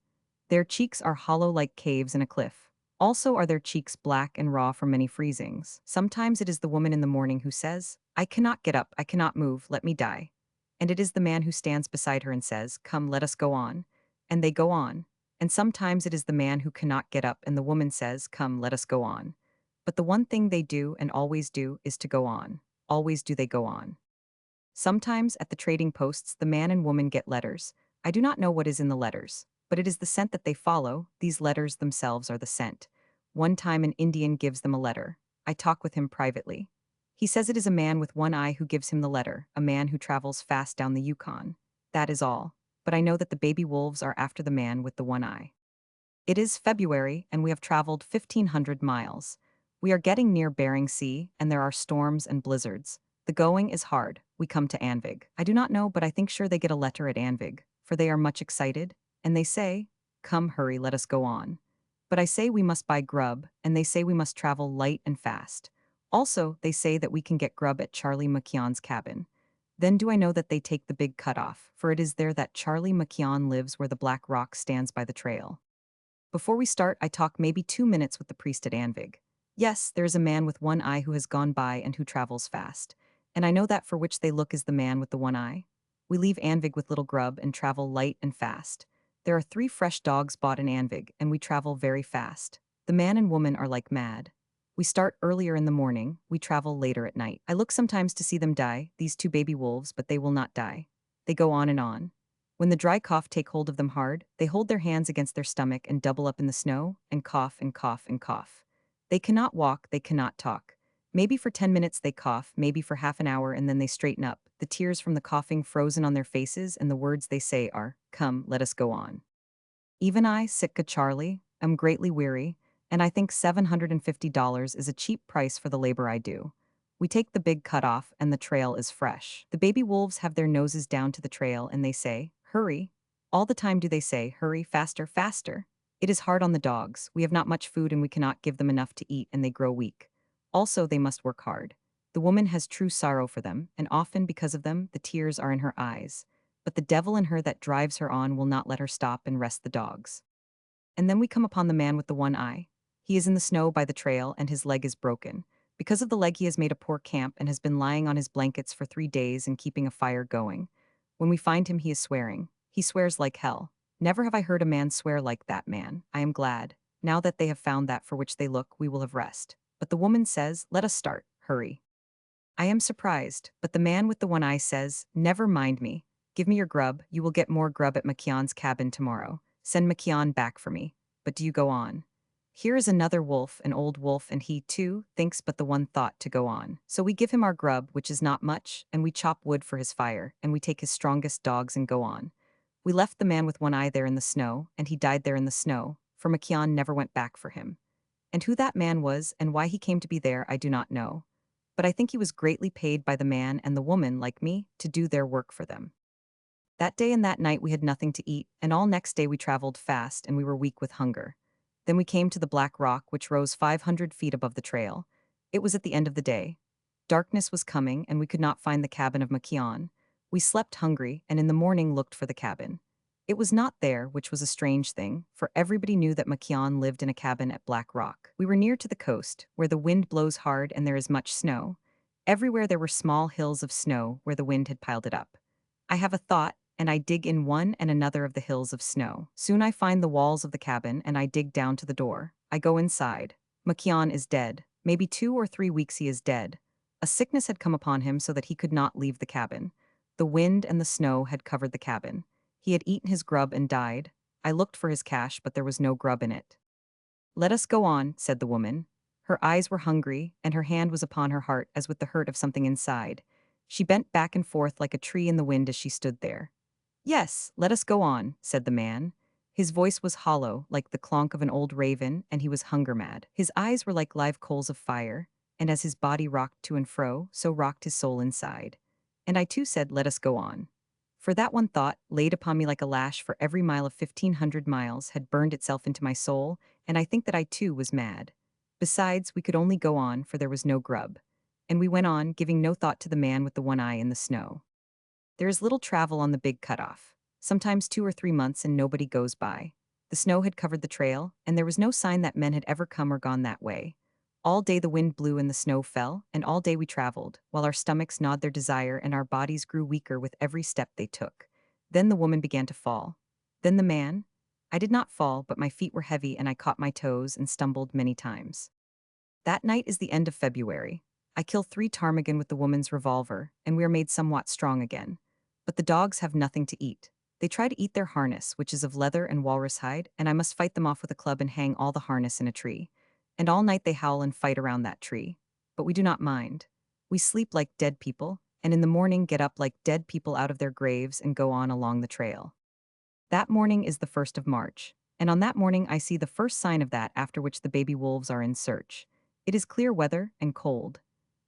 A: Their cheeks are hollow like caves in a cliff. Also are their cheeks black and raw from many freezings. Sometimes it is the woman in the morning who says, I cannot get up, I cannot move, let me die. And it is the man who stands beside her and says, come, let us go on. And they go on. And sometimes it is the man who cannot get up and the woman says, come, let us go on. But the one thing they do and always do is to go on. Always do they go on. Sometimes at the trading posts the man and woman get letters. I do not know what is in the letters, but it is the scent that they follow. These letters themselves are the scent. One time an Indian gives them a letter. I talk with him privately. He says it is a man with one eye who gives him the letter, a man who travels fast down the Yukon. That is all. But I know that the baby wolves are after the man with the one eye. It is February, and we have traveled 1,500 miles. We are getting near Bering Sea, and there are storms and blizzards. The going is hard. We come to Anvig. I do not know, but I think sure they get a letter at Anvig, for they are much excited, and they say, come, hurry, let us go on. But I say we must buy grub, and they say we must travel light and fast. Also, they say that we can get grub at Charlie McKeon's cabin. Then do I know that they take the big cutoff, for it is there that Charlie McKeon lives where the black rock stands by the trail. Before we start, I talk maybe 2 minutes with the priest at Anvig. Yes, there is a man with one eye who has gone by and who travels fast. And I know that for which they look is the man with the one eye. We leave Anvig with little grub and travel light and fast. There are 3 fresh dogs bought in Anvig, and we travel very fast. The man and woman are like mad. We start earlier in the morning, we travel later at night. I look sometimes to see them die, these 2 baby wolves, but they will not die. They go on and on. When the dry cough take hold of them hard, they hold their hands against their stomach and double up in the snow, and cough and cough and cough. They cannot walk, they cannot talk. Maybe for 10 minutes they cough, maybe for half an hour, and then they straighten up, the tears from the coughing frozen on their faces, and the words they say are, come, let us go on. Even I, Sitka Charlie, am greatly weary, and I think $750 is a cheap price for the labor I do. We take the big cut off, and the trail is fresh. The baby wolves have their noses down to the trail, and they say, hurry. All the time do they say, hurry, faster, faster. It is hard on the dogs. We have not much food, and we cannot give them enough to eat, and they grow weak. Also, they must work hard. The woman has true sorrow for them, and often, because of them, the tears are in her eyes. But the devil in her that drives her on will not let her stop and rest the dogs. And then we come upon the man with the one eye. He is in the snow by the trail, and his leg is broken. Because of the leg he has made a poor camp and has been lying on his blankets for 3 days and keeping a fire going. When we find him he is swearing. He swears like hell. Never have I heard a man swear like that man. I am glad. Now that they have found that for which they look, we will have rest. But the woman says, let us start, hurry. I am surprised, but the man with the one eye says, never mind me. Give me your grub, you will get more grub at McKeon's cabin tomorrow. Send McKeon back for me. But do you go on? Here is another wolf, an old wolf, and he, too, thinks but the one thought to go on. So we give him our grub, which is not much, and we chop wood for his fire, and we take his strongest dogs and go on. We left the man with one eye there in the snow, and he died there in the snow, for McKeon never went back for him. And who that man was and why he came to be there, I do not know. But I think he was greatly paid by the man and the woman, like me, to do their work for them. That day and that night we had nothing to eat, and all next day we traveled fast and we were weak with hunger. Then we came to the black rock which rose 500 feet above the trail. It was at the end of the day. Darkness was coming and we could not find the cabin of Makion. We slept hungry and in the morning looked for the cabin. It was not there, which was a strange thing, for everybody knew that Makion lived in a cabin at Black Rock. We were near to the coast, where the wind blows hard and there is much snow. Everywhere there were small hills of snow where the wind had piled it up. I have a thought, and I dig in one and another of the hills of snow. Soon I find the walls of the cabin, and I dig down to the door. I go inside. Makion is dead. Maybe 2 or 3 weeks he is dead. A sickness had come upon him so that he could not leave the cabin. The wind and the snow had covered the cabin. He had eaten his grub and died. I looked for his cache, but there was no grub in it. Let us go on, said the woman. Her eyes were hungry, and her hand was upon her heart as with the hurt of something inside. She bent back and forth like a tree in the wind as she stood there. Yes, let us go on, said the man. His voice was hollow, like the clonk of an old raven, and he was hunger mad. His eyes were like live coals of fire, and as his body rocked to and fro, so rocked his soul inside. And I too said, let us go on. For that one thought, laid upon me like a lash for every mile of 1,500 miles, had burned itself into my soul, and I think that I too was mad. Besides, we could only go on, for there was no grub. And we went on, giving no thought to the man with the one eye in the snow. There is little travel on the big cutoff. Sometimes 2 or 3 months and nobody goes by. The snow had covered the trail, and there was no sign that men had ever come or gone that way. All day the wind blew and the snow fell, and all day we traveled, while our stomachs gnawed their desire and our bodies grew weaker with every step they took. Then the woman began to fall. Then the man. I did not fall, but my feet were heavy and I caught my toes and stumbled many times. That night is the end of February. I kill 3 ptarmigan with the woman's revolver, and we are made somewhat strong again. But the dogs have nothing to eat. They try to eat their harness, which is of leather and walrus hide, and I must fight them off with a club and hang all the harness in a tree. And all night they howl and fight around that tree. But we do not mind. We sleep like dead people, and in the morning get up like dead people out of their graves and go on along the trail. That morning is the 1st of March, and on that morning I see the first sign of that after which the baby wolves are in search. It is clear weather and cold.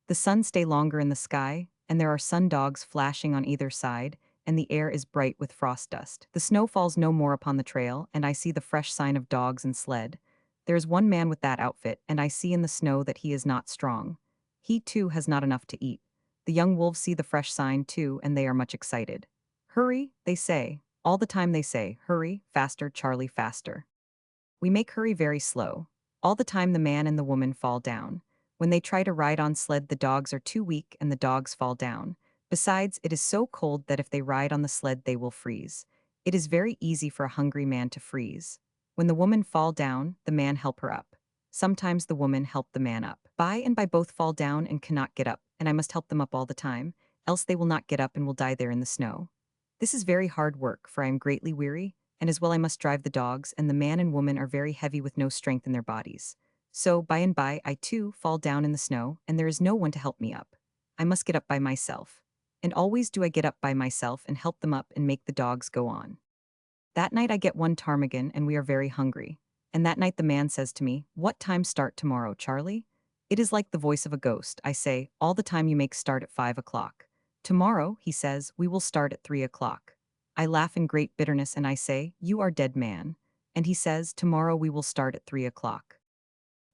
A: The sun stay longer in the sky, and there are sun dogs flashing on either side, and the air is bright with frost dust. The snow falls no more upon the trail, and I see the fresh sign of dogs and sled. There is one man with that outfit, and I see in the snow that he is not strong. He, too, has not enough to eat. The young wolves see the fresh sign, too, and they are much excited. Hurry, they say. All the time they say, hurry, faster, Charlie, faster. We make hurry very slow. All the time the man and the woman fall down. When they try to ride on sled, the dogs are too weak and the dogs fall down. Besides, it is so cold that if they ride on the sled, they will freeze. It is very easy for a hungry man to freeze. When the woman fall down, the man help her up. Sometimes the woman help the man up. By and by both fall down and cannot get up, and I must help them up all the time, else they will not get up and will die there in the snow. This is very hard work, for I am greatly weary, and as well I must drive the dogs, and the man and woman are very heavy with no strength in their bodies. So, by and by, I too fall down in the snow, and there is no one to help me up. I must get up by myself. And always do I get up by myself and help them up and make the dogs go on. That night I get 1 ptarmigan, and we are very hungry. And that night the man says to me, "What time start tomorrow, Charlie?" It is like the voice of a ghost. I say, "All the time you make start at 5 o'clock. Tomorrow," he says, "we will start at 3 o'clock. I laugh in great bitterness and I say, "You are dead, man." And he says, "Tomorrow we will start at 3 o'clock.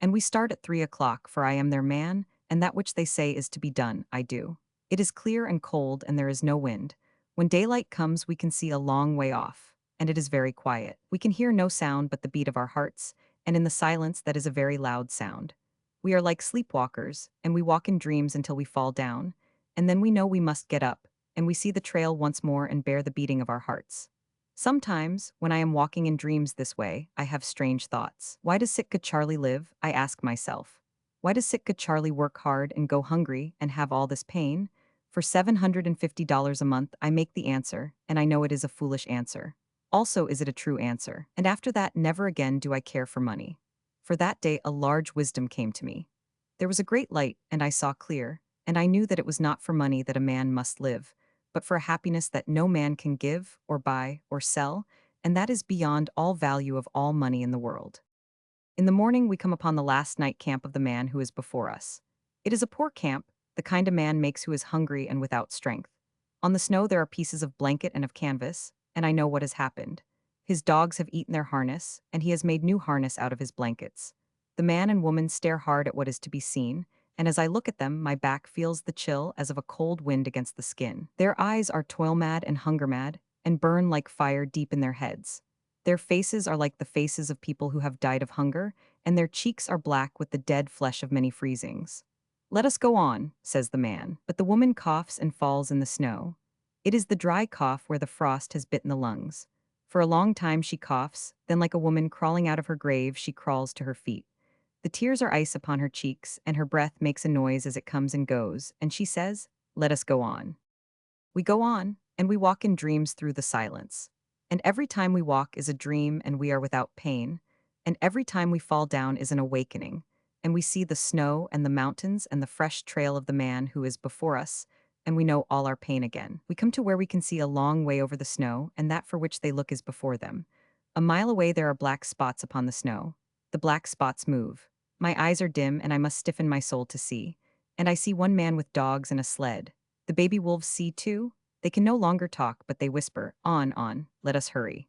A: And we start at 3 o'clock, for I am their man, and that which they say is to be done, I do. It is clear and cold, and there is no wind. When daylight comes, we can see a long way off, and it is very quiet. We can hear no sound but the beat of our hearts, and in the silence that is a very loud sound. We are like sleepwalkers, and we walk in dreams until we fall down, and then we know we must get up, and we see the trail once more and bear the beating of our hearts. Sometimes, when I am walking in dreams this way, I have strange thoughts. Why does Sitka Charlie live? I ask myself. Why does Sitka Charlie work hard and go hungry and have all this pain? For $750 a month, I make the answer, and I know it is a foolish answer. Also, is it a true answer? And after that, never again do I care for money. For that day, a large wisdom came to me. There was a great light, and I saw clear, and I knew that it was not for money that a man must live, but for a happiness that no man can give, or buy, or sell, and that is beyond all value of all money in the world. In the morning, we come upon the last night camp of the man who is before us. It is a poor camp, the kind a man makes who is hungry and without strength. On the snow, there are pieces of blanket and of canvas, and I know what has happened. His dogs have eaten their harness, and he has made new harness out of his blankets. The man and woman stare hard at what is to be seen, and as I look at them, my back feels the chill as of a cold wind against the skin. Their eyes are toil mad and hunger mad, and burn like fire deep in their heads. Their faces are like the faces of people who have died of hunger, and their cheeks are black with the dead flesh of many freezings. Let us go on, says the man, but the woman coughs and falls in the snow. It is the dry cough where the frost has bitten the lungs. For a long time she coughs, then like a woman crawling out of her grave, she crawls to her feet. The tears are ice upon her cheeks, and her breath makes a noise as it comes and goes, and she says, "Let us go on." We go on, and we walk in dreams through the silence. And every time we walk is a dream and we are without pain, and every time we fall down is an awakening, and we see the snow and the mountains and the fresh trail of the man who is before us, and we know all our pain again. We come to where we can see a long way over the snow, and that for which they look is before them. A mile away there are black spots upon the snow. The black spots move. My eyes are dim, and I must stiffen my soul to see. And I see one man with dogs and a sled. The baby wolves see too. They can no longer talk, but they whisper, on, let us hurry.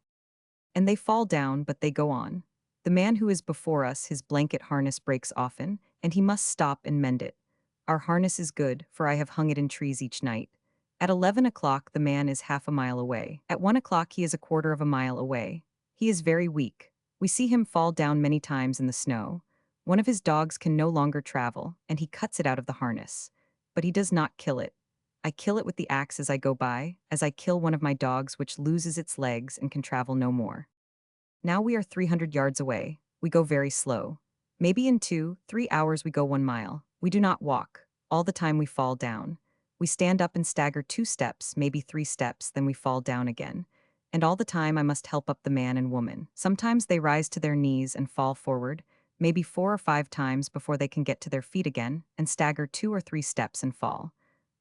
A: And they fall down, but they go on. The man who is before us, his blanket harness breaks often, and he must stop and mend it. Our harness is good, for I have hung it in trees each night. At 11 o'clock, the man is half a mile away. At 1 o'clock, he is a quarter of a mile away. He is very weak. We see him fall down many times in the snow. One of his dogs can no longer travel, and he cuts it out of the harness. But he does not kill it. I kill it with the axe as I go by, as I kill one of my dogs which loses its legs and can travel no more. Now we are 300 yards away. We go very slow. Maybe in 2, 3 hours we go 1 mile. We do not walk. All the time we fall down. We stand up and stagger 2 steps, maybe 3 steps, then we fall down again. And all the time I must help up the man and woman. Sometimes they rise to their knees and fall forward, maybe 4 or 5 times before they can get to their feet again, and stagger 2 or 3 steps and fall.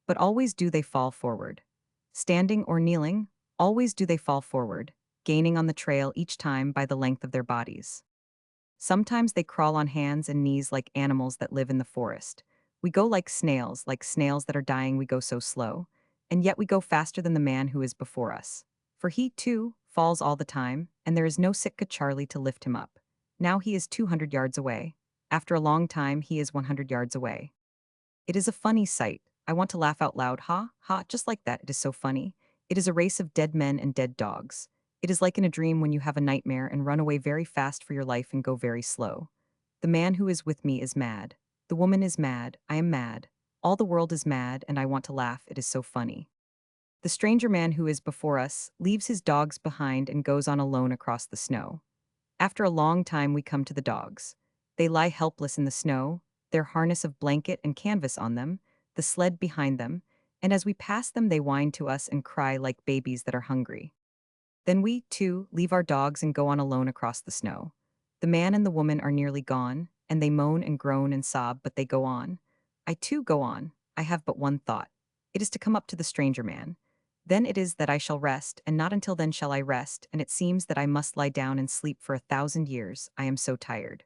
A: But always do they fall forward. Standing or kneeling, always do they fall forward, gaining on the trail each time by the length of their bodies. Sometimes they crawl on hands and knees like animals that live in the forest. We go like snails that are dying, we go so slow. And yet we go faster than the man who is before us. For he, too, falls all the time, and there is no Sitka Charlie to lift him up. Now he is 200 yards away. After a long time, he is 100 yards away. It is a funny sight. I want to laugh out loud, ha, ha, just like that, it is so funny. It is a race of dead men and dead dogs. It is like in a dream when you have a nightmare and run away very fast for your life and go very slow. The man who is with me is mad. The woman is mad. I am mad. All the world is mad, and I want to laugh, it is so funny. The stranger man who is before us leaves his dogs behind and goes on alone across the snow. After a long time, we come to the dogs. They lie helpless in the snow, their harness of blanket and canvas on them, the sled behind them, and as we pass them, they whine to us and cry like babies that are hungry. Then we, too, leave our dogs and go on alone across the snow. The man and the woman are nearly gone, and they moan and groan and sob, but they go on. I, too, go on. I have but one thought. It is to come up to the stranger man. Then it is that I shall rest, and not until then shall I rest, and it seems that I must lie down and sleep for 1,000 years, I am so tired.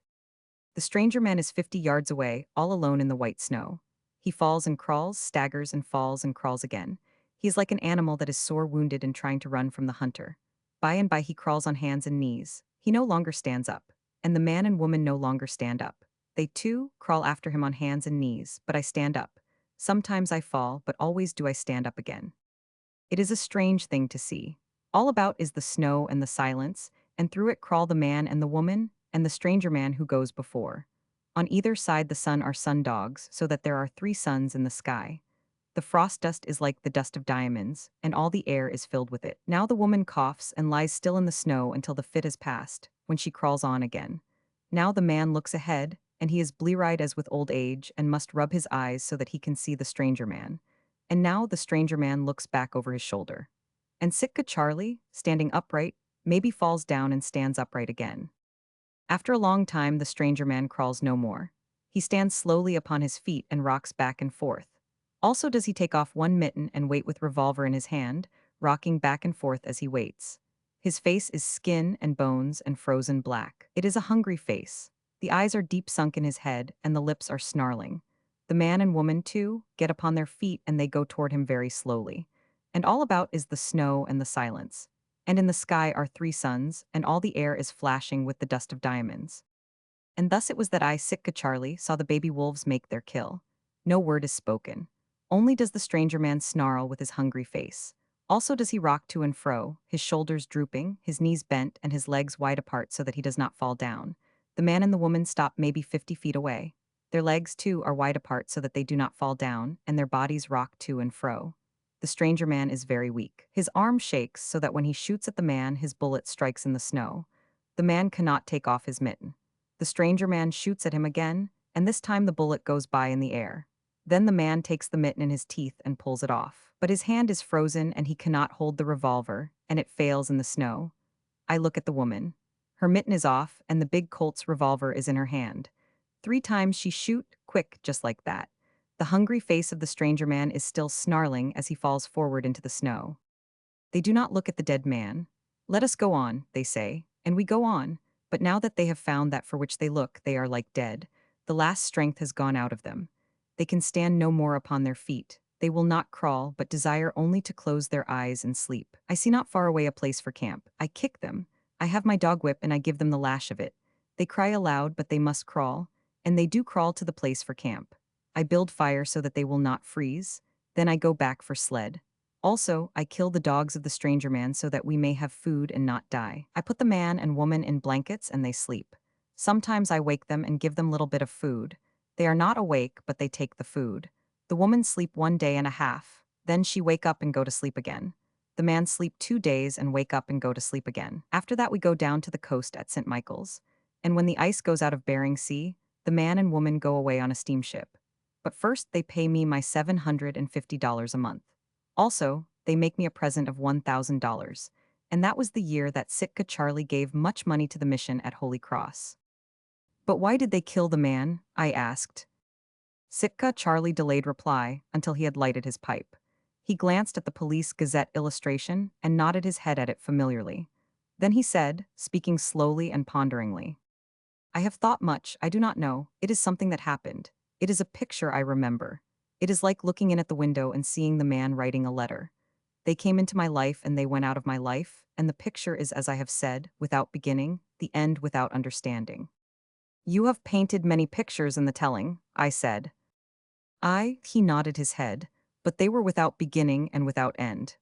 A: The stranger man is 50 yards away, all alone in the white snow. He falls and crawls, staggers and falls and crawls again. He is like an animal that is sore wounded and trying to run from the hunter. By and by he crawls on hands and knees. He no longer stands up. And the man and woman no longer stand up. They too crawl after him on hands and knees, but I stand up. Sometimes I fall, but always do I stand up again. It is a strange thing to see. All about is the snow and the silence, and through it crawl the man and the woman, and the stranger man who goes before. On either side the sun are sun dogs, so that there are 3 suns in the sky. The frost dust is like the dust of diamonds, and all the air is filled with it. Now the woman coughs and lies still in the snow until the fit has passed, when she crawls on again. Now the man looks ahead, and he is blear-eyed as with old age, and must rub his eyes so that he can see the stranger man. And now the stranger man looks back over his shoulder. And Sitka Charlie, standing upright, maybe falls down and stands upright again. After a long time, the stranger man crawls no more. He stands slowly upon his feet and rocks back and forth. Also does he take off one mitten and wait with revolver in his hand, rocking back and forth as he waits. His face is skin and bones and frozen black. It is a hungry face. The eyes are deep sunk in his head, and the lips are snarling. The man and woman, too, get upon their feet and they go toward him very slowly. And all about is the snow and the silence. And in the sky are three suns, and all the air is flashing with the dust of diamonds. And thus it was that I, Sitka Charlie, saw the baby wolves make their kill. No word is spoken. Only does the stranger man snarl with his hungry face. Also does he rock to and fro, his shoulders drooping, his knees bent, and his legs wide apart so that he does not fall down. The man and the woman stop maybe 50 feet away. Their legs, too, are wide apart so that they do not fall down, and their bodies rock to and fro. The stranger man is very weak. His arm shakes so that when he shoots at the man, his bullet strikes in the snow. The man cannot take off his mitten. The stranger man shoots at him again, and this time the bullet goes by in the air. Then the man takes the mitten in his teeth and pulls it off. But his hand is frozen and he cannot hold the revolver, and it fails in the snow. I look at the woman. Her mitten is off, and the big Colt's revolver is in her hand. 3 times she shoot, quick, just like that. The hungry face of the stranger man is still snarling as he falls forward into the snow. They do not look at the dead man. Let us go on, they say, and we go on. But now that they have found that for which they look, they are like dead. The last strength has gone out of them. They can stand no more upon their feet. They will not crawl, but desire only to close their eyes and sleep. I see not far away a place for camp. I kick them. I have my dog whip and I give them the lash of it. They cry aloud, but they must crawl. And they do crawl to the place for camp. I build fire so that they will not freeze. Then I go back for sled. Also, I kill the dogs of the stranger man so that we may have food and not die. I put the man and woman in blankets and they sleep. Sometimes I wake them and give them little bit of food. They are not awake, but they take the food. The woman sleep 1 day and a half. Then she wake up and go to sleep again. The man sleep 2 days and wake up and go to sleep again. After that we go down to the coast at St. Michael's. And when the ice goes out of Bering Sea, the man and woman go away on a steamship. But first they pay me my $750 a month. Also, they make me a present of $1,000. And that was the year that Sitka Charlie gave much money to the mission at Holy Cross. But why did they kill the man? I asked. Sitka Charlie delayed reply until he had lighted his pipe. He glanced at the Police Gazette illustration and nodded his head at it familiarly. Then he said, speaking slowly and ponderingly, I have thought much, I do not know, it is something that happened. It is a picture I remember. It is like looking in at the window and seeing the man writing a letter. They came into my life and they went out of my life, and the picture is as I have said, without beginning, the end without understanding. You have painted many pictures in the telling, I said. He nodded his head, but they were without beginning and without end.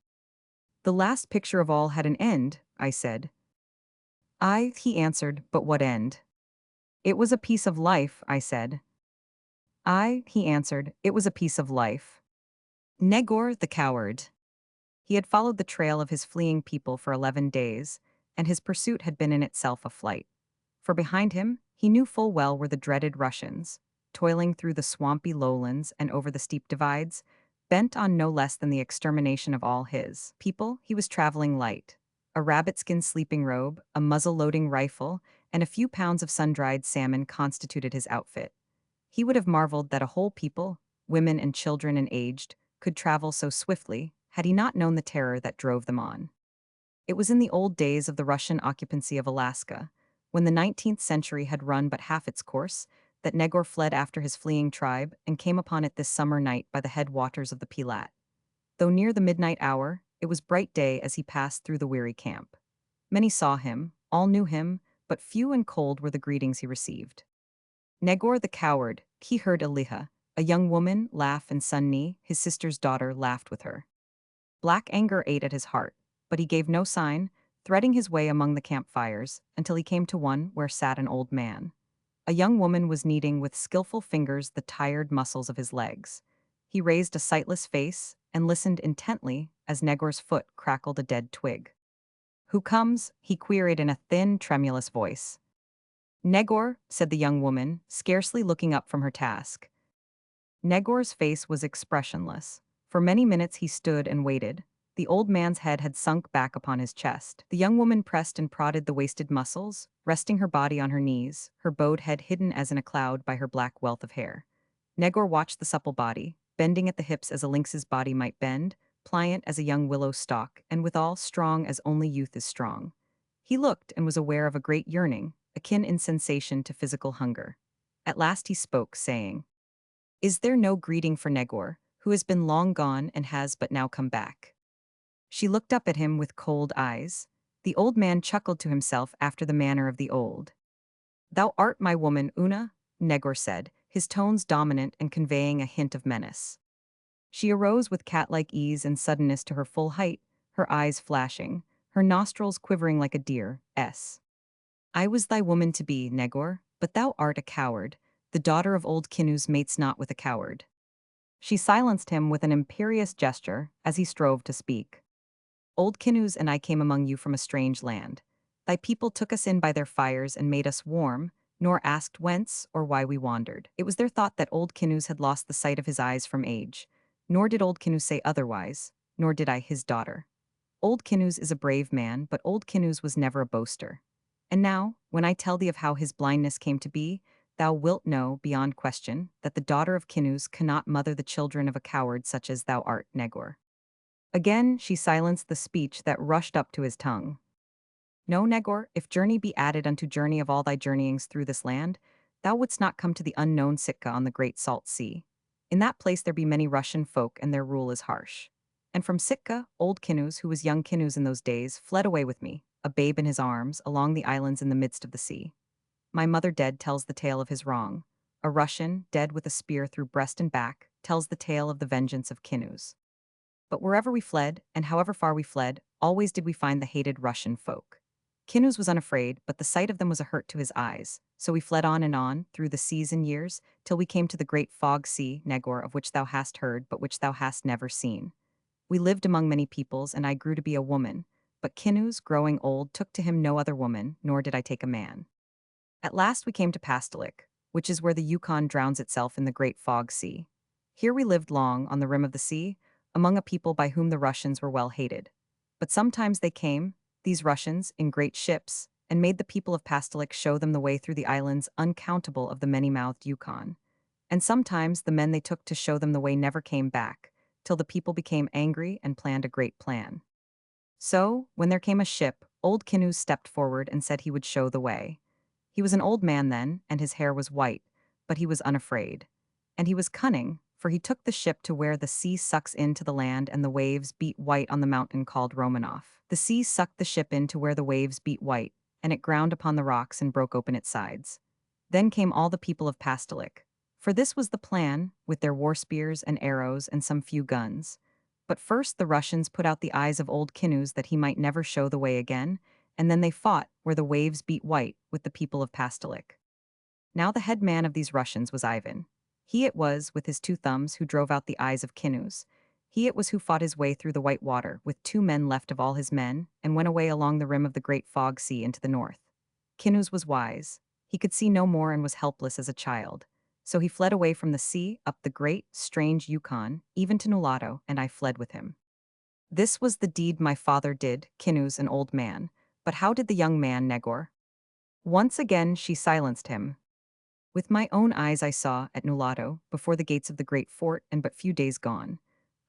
A: The last picture of all had an end, I said. He answered, but what end? It was a piece of life, I said. He answered, it was a piece of life. Negor the coward. He had followed the trail of his fleeing people for 11 days, and his pursuit had been in itself a flight. For behind him, he knew full well were the dreaded Russians, toiling through the swampy lowlands and over the steep divides, bent on no less than the extermination of all his people. He was traveling light. A rabbit-skin sleeping robe, a muzzle-loading rifle, and a few pounds of sun-dried salmon constituted his outfit. He would have marveled that a whole people, women and children and aged, could travel so swiftly, had he not known the terror that drove them on. It was in the old days of the Russian occupancy of Alaska, when the 19th century had run but half its course, that Negor fled after his fleeing tribe and came upon it this summer night by the headwaters of the Pilat. Though near the midnight hour, it was bright day as he passed through the weary camp. Many saw him, all knew him, but few and cold were the greetings he received. Negor the coward, he heard Eliha, a young woman, laugh, and Sunni, his sister's daughter, laughed with her. Black anger ate at his heart, but he gave no sign, threading his way among the campfires, until he came to one where sat an old man. A young woman was kneading with skillful fingers the tired muscles of his legs. He raised a sightless face and listened intently as Negor's foot crackled a dead twig. Who comes? He queried in a thin, tremulous voice. Negor, said the young woman, scarcely looking up from her task. Negor's face was expressionless. For many minutes he stood and waited. The old man's head had sunk back upon his chest. The young woman pressed and prodded the wasted muscles, resting her body on her knees, her bowed head hidden as in a cloud by her black wealth of hair. Negor watched the supple body, bending at the hips as a lynx's body might bend, pliant as a young willow stalk, and withal strong as only youth is strong. He looked and was aware of a great yearning, akin in sensation to physical hunger. At last he spoke, saying, "Is there no greeting for Negor, who has been long gone and has but now come back?" She looked up at him with cold eyes. The old man chuckled to himself after the manner of the old. "Thou art my woman, Una," Negor said, his tones dominant and conveying a hint of menace. She arose with cat-like ease and suddenness to her full height, her eyes flashing, her nostrils quivering like a deer's. "I was thy woman to be, Negor, but thou art a coward. The daughter of old Kinuz mates not with a coward." She silenced him with an imperious gesture as he strove to speak. "Old Kinuz and I came among you from a strange land. Thy people took us in by their fires and made us warm, nor asked whence or why we wandered. It was their thought that old Kinuz had lost the sight of his eyes from age. Nor did old Kinuz say otherwise, nor did I, his daughter. Old Kinuz is a brave man, but old Kinuz was never a boaster. And now, when I tell thee of how his blindness came to be, thou wilt know, beyond question, that the daughter of Kinuz cannot mother the children of a coward such as thou art, Negor." Again she silenced the speech that rushed up to his tongue. "No, Negor, if journey be added unto journey of all thy journeyings through this land, thou wouldst not come to the unknown Sitka on the great salt sea. In that place there be many Russian folk, and their rule is harsh. And from Sitka, old Kinuz, who was young Kinuz in those days, fled away with me, a babe in his arms, along the islands in the midst of the sea. My mother dead tells the tale of his wrong. A Russian, dead with a spear through breast and back, tells the tale of the vengeance of Kinuz. But wherever we fled, and however far we fled, always did we find the hated Russian folk. Kinuz was unafraid, but the sight of them was a hurt to his eyes, so we fled on, through the seas and years, till we came to the great fog sea, Negor, of which thou hast heard, but which thou hast never seen. We lived among many peoples, and I grew to be a woman, but Kinuz, growing old, took to him no other woman, nor did I take a man. At last we came to Pastolik, which is where the Yukon drowns itself in the great fog sea. Here we lived long, on the rim of the sea, among a people by whom the Russians were well hated. But sometimes they came, these Russians, in great ships, and made the people of Pastolik show them the way through the islands uncountable of the many-mouthed Yukon. And sometimes the men they took to show them the way never came back, till the people became angry and planned a great plan. So, when there came a ship, old Kinuz stepped forward and said he would show the way. He was an old man then, and his hair was white, but he was unafraid. And he was cunning, for he took the ship to where the sea sucks into the land and the waves beat white on the mountain called Romanov. The sea sucked the ship in to where the waves beat white, and it ground upon the rocks and broke open its sides. Then came all the people of Pastolik. For this was the plan, with their war spears and arrows and some few guns. But first the Russians put out the eyes of old Kinuz that he might never show the way again, and then they fought where the waves beat white with the people of Pastolik. Now the head man of these Russians was Ivan. He it was, with his two thumbs, who drove out the eyes of Kinuz. He it was who fought his way through the white water, with 2 men left of all his men, and went away along the rim of the great fog sea into the north. Kinuz was wise. He could see no more and was helpless as a child. So he fled away from the sea, up the great, strange Yukon, even to Nulato, and I fled with him. This was the deed my father did, Kinuz, an old man. But how did the young man, Negor? Once again she silenced him. With my own eyes I saw, at Nulato, before the gates of the great fort and but few days gone,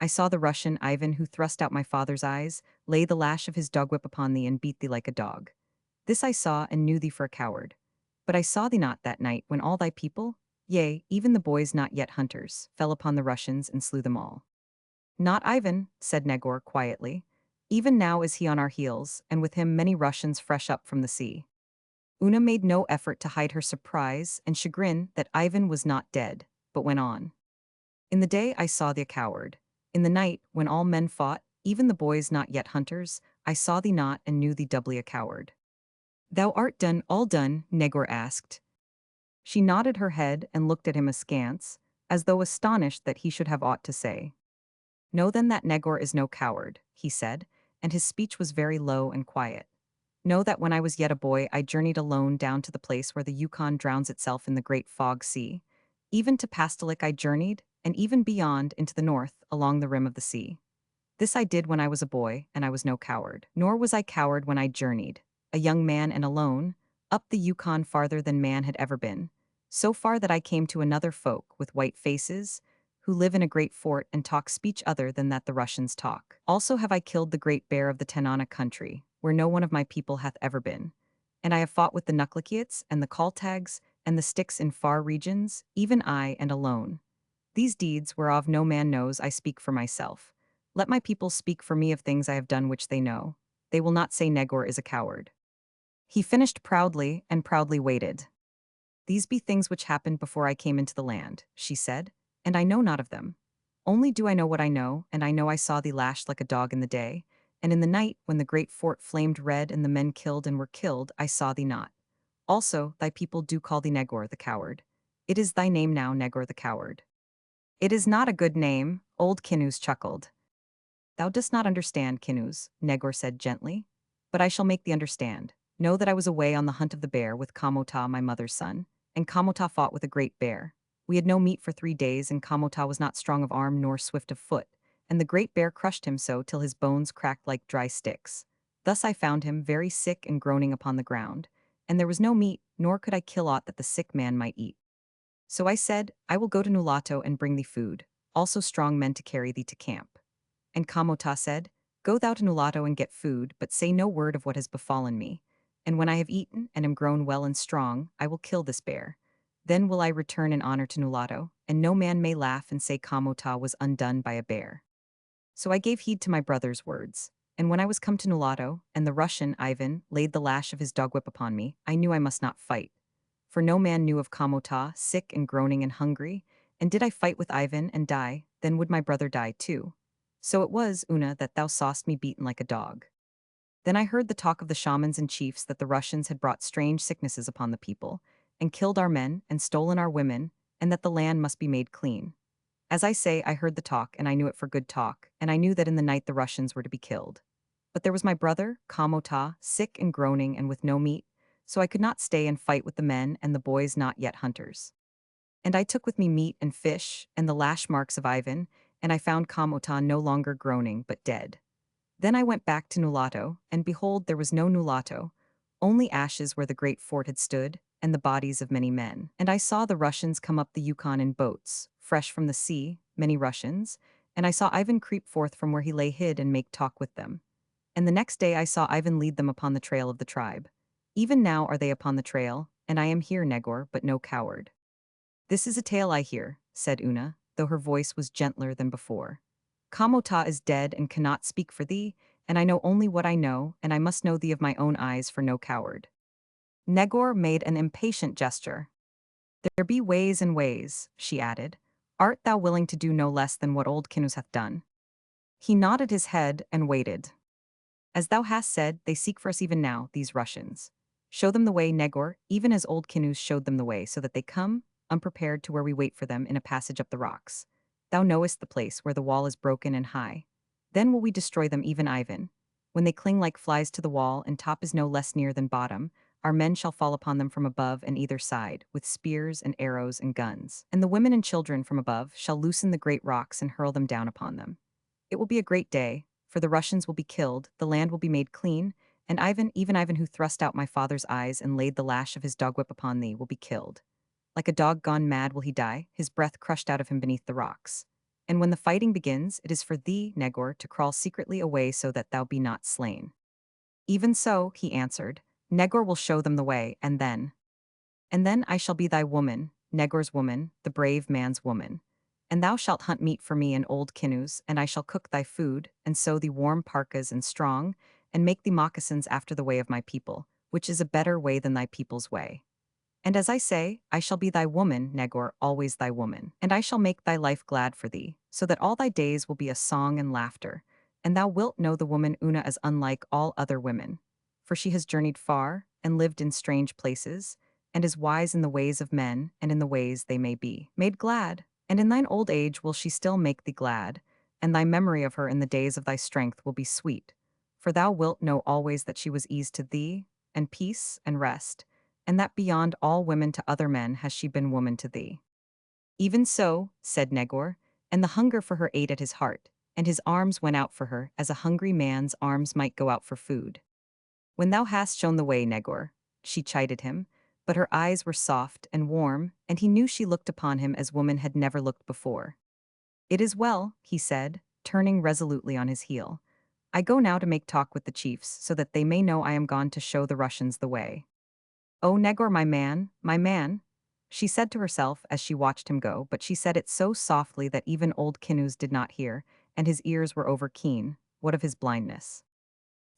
A: I saw the Russian Ivan who thrust out my father's eyes, lay the lash of his dog whip upon thee and beat thee like a dog. This I saw and knew thee for a coward. But I saw thee not that night when all thy people, yea, even the boys not yet hunters, fell upon the Russians and slew them all. Not Ivan, said Negor quietly. Even now is he on our heels, and with him many Russians fresh up from the sea. Una made no effort to hide her surprise and chagrin that Ivan was not dead, but went on. In the day I saw thee a coward. In the night, when all men fought, even the boys not yet hunters, I saw thee not and knew thee doubly a coward. Thou art done, all done, Negor asked. She nodded her head and looked at him askance, as though astonished that he should have aught to say. Know then that Negor is no coward, he said, and his speech was very low and quiet. Know that when I was yet a boy I journeyed alone down to the place where the Yukon drowns itself in the great fog sea. Even to Pastolik I journeyed, and even beyond into the north, along the rim of the sea. This I did when I was a boy, and I was no coward. Nor was I coward when I journeyed, a young man and alone, up the Yukon farther than man had ever been, so far that I came to another folk with white faces, who live in a great fort and talk speech other than that the Russians talk. Also have I killed the great bear of the Tenana country, where no one of my people hath ever been. and I have fought with the Nuklikiats and the Kaltags and the Sticks in far regions, even I and alone. These deeds whereof no man knows I speak for myself. Let my people speak for me of things I have done which they know. They will not say Negor is a coward. He finished proudly and proudly waited. These be things which happened before I came into the land, she said, and I know not of them. Only do I know what I know, and I know I saw thee lashed like a dog in the day, and in the night, when the great fort flamed red and the men killed and were killed, I saw thee not. Also, thy people do call thee Negor the coward. It is thy name now, Negor the coward. It is not a good name, old Kinuz chuckled. Thou dost not understand, Kinuz, Negor said gently. But I shall make thee understand. Know that I was away on the hunt of the bear with Kamota, my mother's son, and Kamota fought with a great bear. We had no meat for 3 days, and Kamota was not strong of arm nor swift of foot, and the great bear crushed him so till his bones cracked like dry sticks. Thus I found him very sick and groaning upon the ground, and there was no meat, nor could I kill aught that the sick man might eat. So I said, I will go to Nulato and bring thee food, also strong men to carry thee to camp. And Kamota said, Go thou to Nulato and get food, but say no word of what has befallen me. And when I have eaten and am grown well and strong, I will kill this bear. Then will I return in honor to Nulato, and no man may laugh and say Kamota was undone by a bear. So I gave heed to my brother's words. And when I was come to Nulato, and the Russian, Ivan, laid the lash of his dog whip upon me, I knew I must not fight. For no man knew of Kamota, sick and groaning and hungry, and did I fight with Ivan and die, then would my brother die too. So it was, Una, that thou sawest me beaten like a dog. Then I heard the talk of the shamans and chiefs that the Russians had brought strange sicknesses upon the people, and killed our men, and stolen our women, and that the land must be made clean. As I say, I heard the talk, and I knew it for good talk, and I knew that in the night the Russians were to be killed. But there was my brother, Kamota, sick and groaning and with no meat, so I could not stay and fight with the men and the boys not yet hunters. And I took with me meat and fish, and the lash marks of Ivan, and I found Kamota no longer groaning but dead. Then I went back to Nulato, and behold, there was no Nulato, only ashes where the great fort had stood, and the bodies of many men. And I saw the Russians come up the Yukon in boats, fresh from the sea, many Russians, and I saw Ivan creep forth from where he lay hid and make talk with them. And the next day I saw Ivan lead them upon the trail of the tribe. Even now are they upon the trail, and I am here, Negor, but no coward. This is a tale I hear, said Una, though her voice was gentler than before. Kamota is dead and cannot speak for thee, and I know only what I know, and I must know thee of my own eyes for no coward. Negor made an impatient gesture. There be ways and ways, she added. Art thou willing to do no less than what old Kinuz hath done? He nodded his head and waited. As thou hast said, they seek for us even now, these Russians. Show them the way, Negor, even as old Kinuz showed them the way, so that they come, unprepared, to where we wait for them in a passage up the rocks. Thou knowest the place where the wall is broken and high. Then will we destroy them, even Ivan. When they cling like flies to the wall, and top is no less near than bottom, our men shall fall upon them from above and either side, with spears and arrows and guns. And the women and children from above shall loosen the great rocks and hurl them down upon them. It will be a great day, for the Russians will be killed, the land will be made clean, and Ivan, even Ivan who thrust out my father's eyes and laid the lash of his dog whip upon thee, will be killed. Like a dog gone mad will he die, his breath crushed out of him beneath the rocks. And when the fighting begins, it is for thee, Negor, to crawl secretly away so that thou be not slain. Even so, he answered, Negor will show them the way, and then I shall be thy woman, Negor's woman, the brave man's woman. And thou shalt hunt meat for me and old Kinuz, and I shall cook thy food, and sew thee warm parkas and strong, and make thee moccasins after the way of my people, which is a better way than thy people's way. And as I say, I shall be thy woman, Negor, always thy woman. And I shall make thy life glad for thee, so that all thy days will be a song and laughter. And thou wilt know the woman Una as unlike all other women. For she has journeyed far, and lived in strange places, and is wise in the ways of men, and in the ways they may be made glad. And in thine old age will she still make thee glad, and thy memory of her in the days of thy strength will be sweet. For thou wilt know always that she was ease to thee, and peace and rest, and that beyond all women to other men has she been woman to thee. Even so, said Negor, and the hunger for her ate at his heart, and his arms went out for her as a hungry man's arms might go out for food. When thou hast shown the way, Negor, she chided him, but her eyes were soft and warm, and he knew she looked upon him as woman had never looked before. It is well, he said, turning resolutely on his heel. I go now to make talk with the chiefs, so that they may know I am gone to show the Russians the way. "Oh, Negor, my man," she said to herself as she watched him go, but she said it so softly that even old Kinuz did not hear, and his ears were over keen. What of his blindness?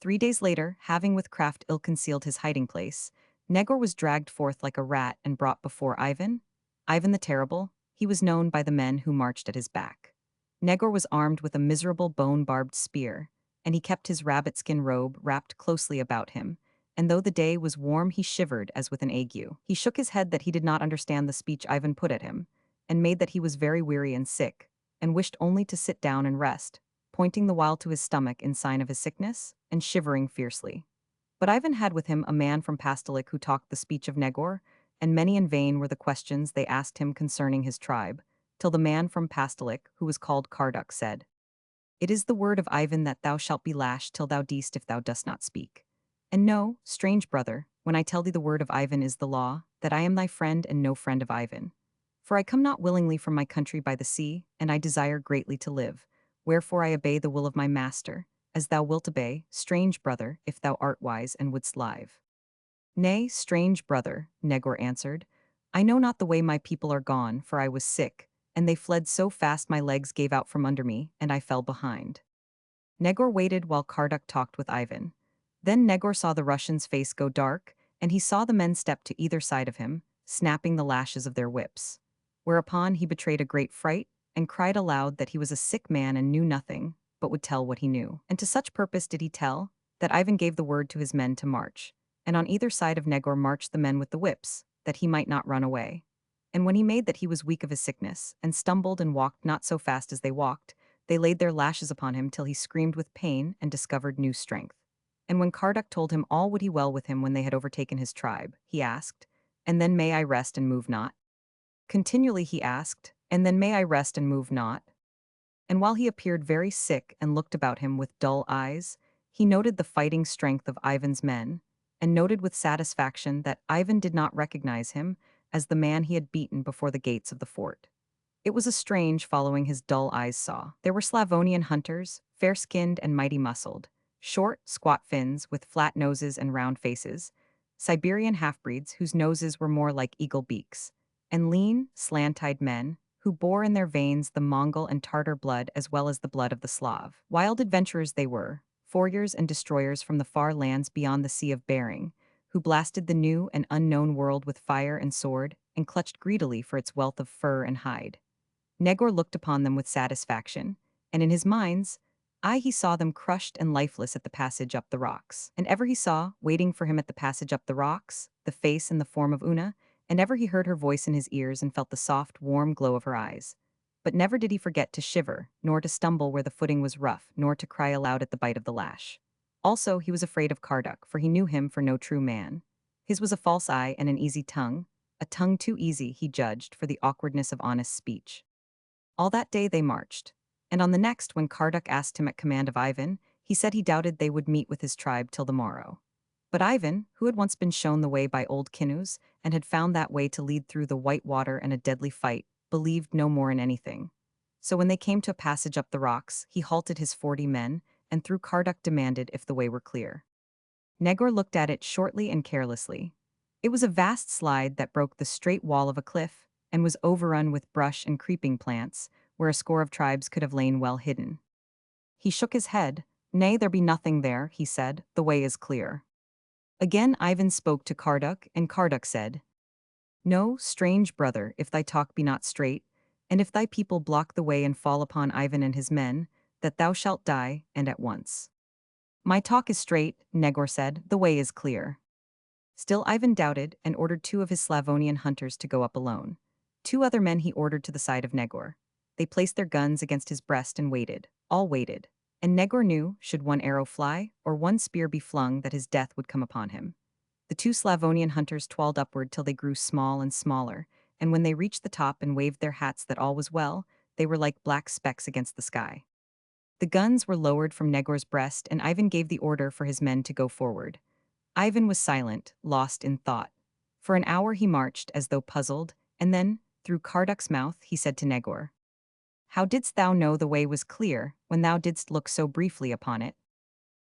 A: 3 days later, having with craft ill-concealed his hiding place, Negor was dragged forth like a rat and brought before Ivan. Ivan the Terrible, he was known by the men who marched at his back. Negor was armed with a miserable bone-barbed spear, and he kept his rabbit-skin robe wrapped closely about him, and though the day was warm he shivered as with an ague. He shook his head that he did not understand the speech Ivan put at him, and made that he was very weary and sick, and wished only to sit down and rest, pointing the while to his stomach in sign of his sickness, and shivering fiercely. But Ivan had with him a man from Pastolik who talked the speech of Negor, and many and vain were the questions they asked him concerning his tribe, till the man from Pastolik, who was called Karduk, said, "It is the word of Ivan that thou shalt be lashed till thou deest if thou dost not speak. And know, strange brother, when I tell thee the word of Ivan is the law, that I am thy friend and no friend of Ivan. For I come not willingly from my country by the sea, and I desire greatly to live, wherefore I obey the will of my master, as thou wilt obey, strange brother, if thou art wise and wouldst live." "Nay, strange brother," Negor answered, "I know not the way my people are gone, for I was sick, and they fled so fast my legs gave out from under me, and I fell behind." Negor waited while Karduk talked with Ivan. Then Negor saw the Russian's face go dark, and he saw the men step to either side of him, snapping the lashes of their whips. Whereupon he betrayed a great fright, and cried aloud that he was a sick man and knew nothing, but would tell what he knew. And to such purpose did he tell, that Ivan gave the word to his men to march, and on either side of Negor marched the men with the whips, that he might not run away. And when he made that he was weak of his sickness, and stumbled and walked not so fast as they walked, they laid their lashes upon him till he screamed with pain and discovered new strength. And when Karduk told him all would he well with him when they had overtaken his tribe, he asked, "And then may I rest and move not?" Continually he asked, "And then may I rest and move not?" And while he appeared very sick and looked about him with dull eyes, he noted the fighting strength of Ivan's men, and noted with satisfaction that Ivan did not recognize him as the man he had beaten before the gates of the fort. It was a strange following his dull eyes saw. There were Slavonian hunters, fair-skinned and mighty-muscled, short, squat Finns with flat noses and round faces, Siberian half-breeds whose noses were more like eagle beaks, and lean, slant-eyed men who bore in their veins the Mongol and Tartar blood as well as the blood of the Slav. Wild adventurers they were, foragers and destroyers from the far lands beyond the Sea of Bering, who blasted the new and unknown world with fire and sword and clutched greedily for its wealth of fur and hide. Negor looked upon them with satisfaction, and in his mind's eye he saw them crushed and lifeless at the passage up the rocks. And ever he saw, waiting for him at the passage up the rocks, the face and the form of Una, and ever he heard her voice in his ears and felt the soft, warm glow of her eyes. But never did he forget to shiver, nor to stumble where the footing was rough, nor to cry aloud at the bite of the lash. Also, he was afraid of Karduk, for he knew him for no true man. His was a false eye and an easy tongue, a tongue too easy, he judged, for the awkwardness of honest speech. All that day they marched, and on the next, when Karduk asked him at command of Ivan, he said he doubted they would meet with his tribe till the morrow. But Ivan, who had once been shown the way by old Kinuz, and had found that way to lead through the white water and a deadly fight, believed no more in anything. So when they came to a passage up the rocks, he halted his 40 men, and through Karduk demanded if the way were clear. Negor looked at it shortly and carelessly. It was a vast slide that broke the straight wall of a cliff, and was overrun with brush and creeping plants, where a score of tribes could have lain well hidden. He shook his head. "Nay, there be nothing there," he said, "the way is clear." Again Ivan spoke to Karduk, and Karduk said, "No, strange brother, if thy talk be not straight, and if thy people block the way and fall upon Ivan and his men, that thou shalt die, and at once." "My talk is straight," Negor said, "the way is clear." Still Ivan doubted, and ordered 2 of his Slavonian hunters to go up alone. 2 other men he ordered to the side of Negor. They placed their guns against his breast and waited. All waited. And Negor knew, should one arrow fly, or one spear be flung, that his death would come upon him. The 2 Slavonian hunters twirled upward till they grew small and smaller, and when they reached the top and waved their hats that all was well, they were like black specks against the sky. The guns were lowered from Negor's breast, and Ivan gave the order for his men to go forward. Ivan was silent, lost in thought. For an hour he marched as though puzzled, and then, through Karduk's mouth, he said to Negor, "How didst thou know the way was clear, when thou didst look so briefly upon it?"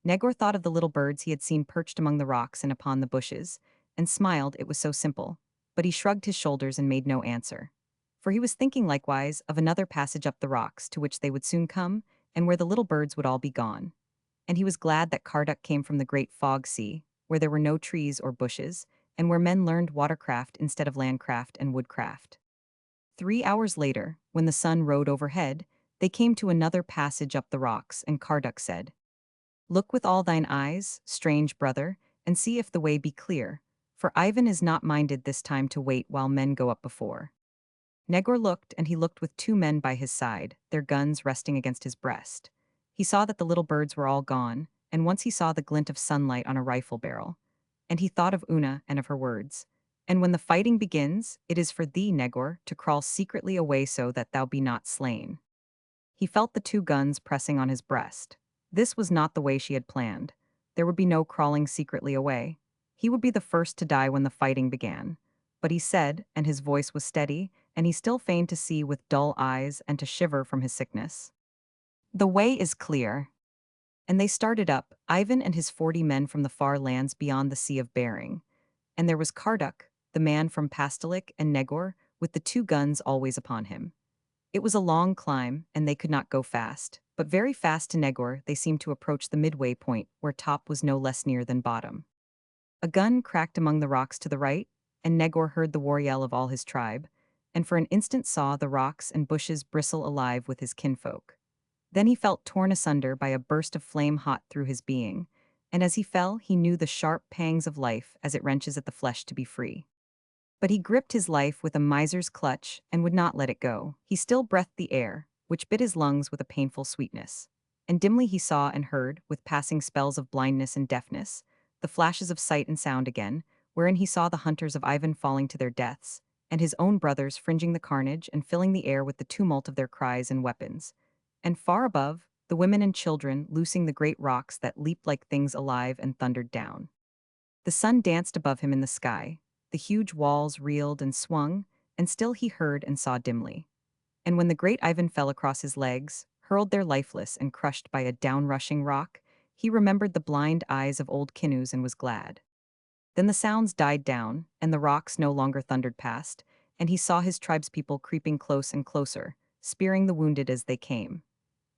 A: Negor thought of the little birds he had seen perched among the rocks and upon the bushes, and smiled, it was so simple. But he shrugged his shoulders and made no answer. For he was thinking likewise of another passage up the rocks to which they would soon come, and where the little birds would all be gone. And he was glad that Karduk came from the great fog sea, where there were no trees or bushes, and where men learned watercraft instead of landcraft and woodcraft. 3 hours later, when the sun rode overhead, they came to another passage up the rocks, and Karduk said, "Look with all thine eyes, strange brother, and see if the way be clear, for Ivan is not minded this time to wait while men go up before." Negor looked, and he looked with two men by his side, their guns resting against his breast. He saw that the little birds were all gone, and once he saw the glint of sunlight on a rifle barrel. And he thought of Una and of her words. "And when the fighting begins, it is for thee, Negor, to crawl secretly away so that thou be not slain." He felt the two guns pressing on his breast. This was not the way she had planned. There would be no crawling secretly away. He would be the first to die when the fighting began. But he said, and his voice was steady, and he still feigned to see with dull eyes and to shiver from his sickness. "The way is clear." And they started up, Ivan and his 40 men from the far lands beyond the Sea of Bering. And there was Karduk, the man from Pastolik, and Negor, with the two guns always upon him. It was a long climb, and they could not go fast, but very fast to Negor they seemed to approach the midway point, where top was no less near than bottom. A gun cracked among the rocks to the right, and Negor heard the war yell of all his tribe, and for an instant saw the rocks and bushes bristle alive with his kinfolk. Then he felt torn asunder by a burst of flame hot through his being, and as he fell he knew the sharp pangs of life as it wrenches at the flesh to be free. But he gripped his life with a miser's clutch and would not let it go. He still breathed the air, which bit his lungs with a painful sweetness. And dimly he saw and heard, with passing spells of blindness and deafness, the flashes of sight and sound again, wherein he saw the hunters of Ivan falling to their deaths, and his own brothers fringing the carnage and filling the air with the tumult of their cries and weapons. And far above, the women and children loosing the great rocks that leaped like things alive and thundered down. The sun danced above him in the sky, the huge walls reeled and swung, and still he heard and saw dimly. And when the great Ivan fell across his legs, hurled there lifeless and crushed by a down-rushing rock, he remembered the blind eyes of old Kinus and was glad. Then the sounds died down, and the rocks no longer thundered past, and he saw his tribespeople creeping close and closer, spearing the wounded as they came.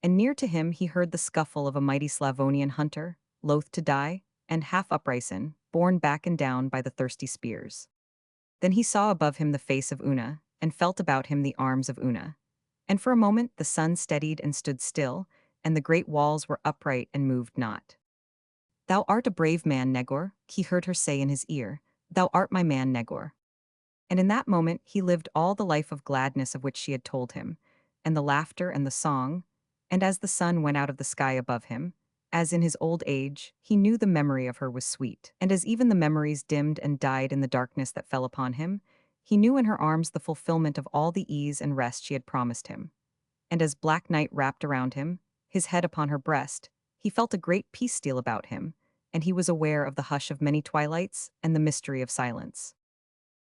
A: And near to him he heard the scuffle of a mighty Slavonian hunter, loath to die, and half uprisen, borne back and down by the thirsty spears. Then he saw above him the face of Una, and felt about him the arms of Una. And for a moment the sun steadied and stood still, and the great walls were upright and moved not. "Thou art a brave man, Negor," he heard her say in his ear. "Thou art my man, Negor." And in that moment he lived all the life of gladness of which she had told him, and the laughter and the song, and as the sun went out of the sky above him, as in his old age, he knew the memory of her was sweet, and as even the memories dimmed and died in the darkness that fell upon him, he knew in her arms the fulfillment of all the ease and rest she had promised him. And as black night wrapped around him, his head upon her breast, he felt a great peace steal about him, and he was aware of the hush of many twilights and the mystery of silence.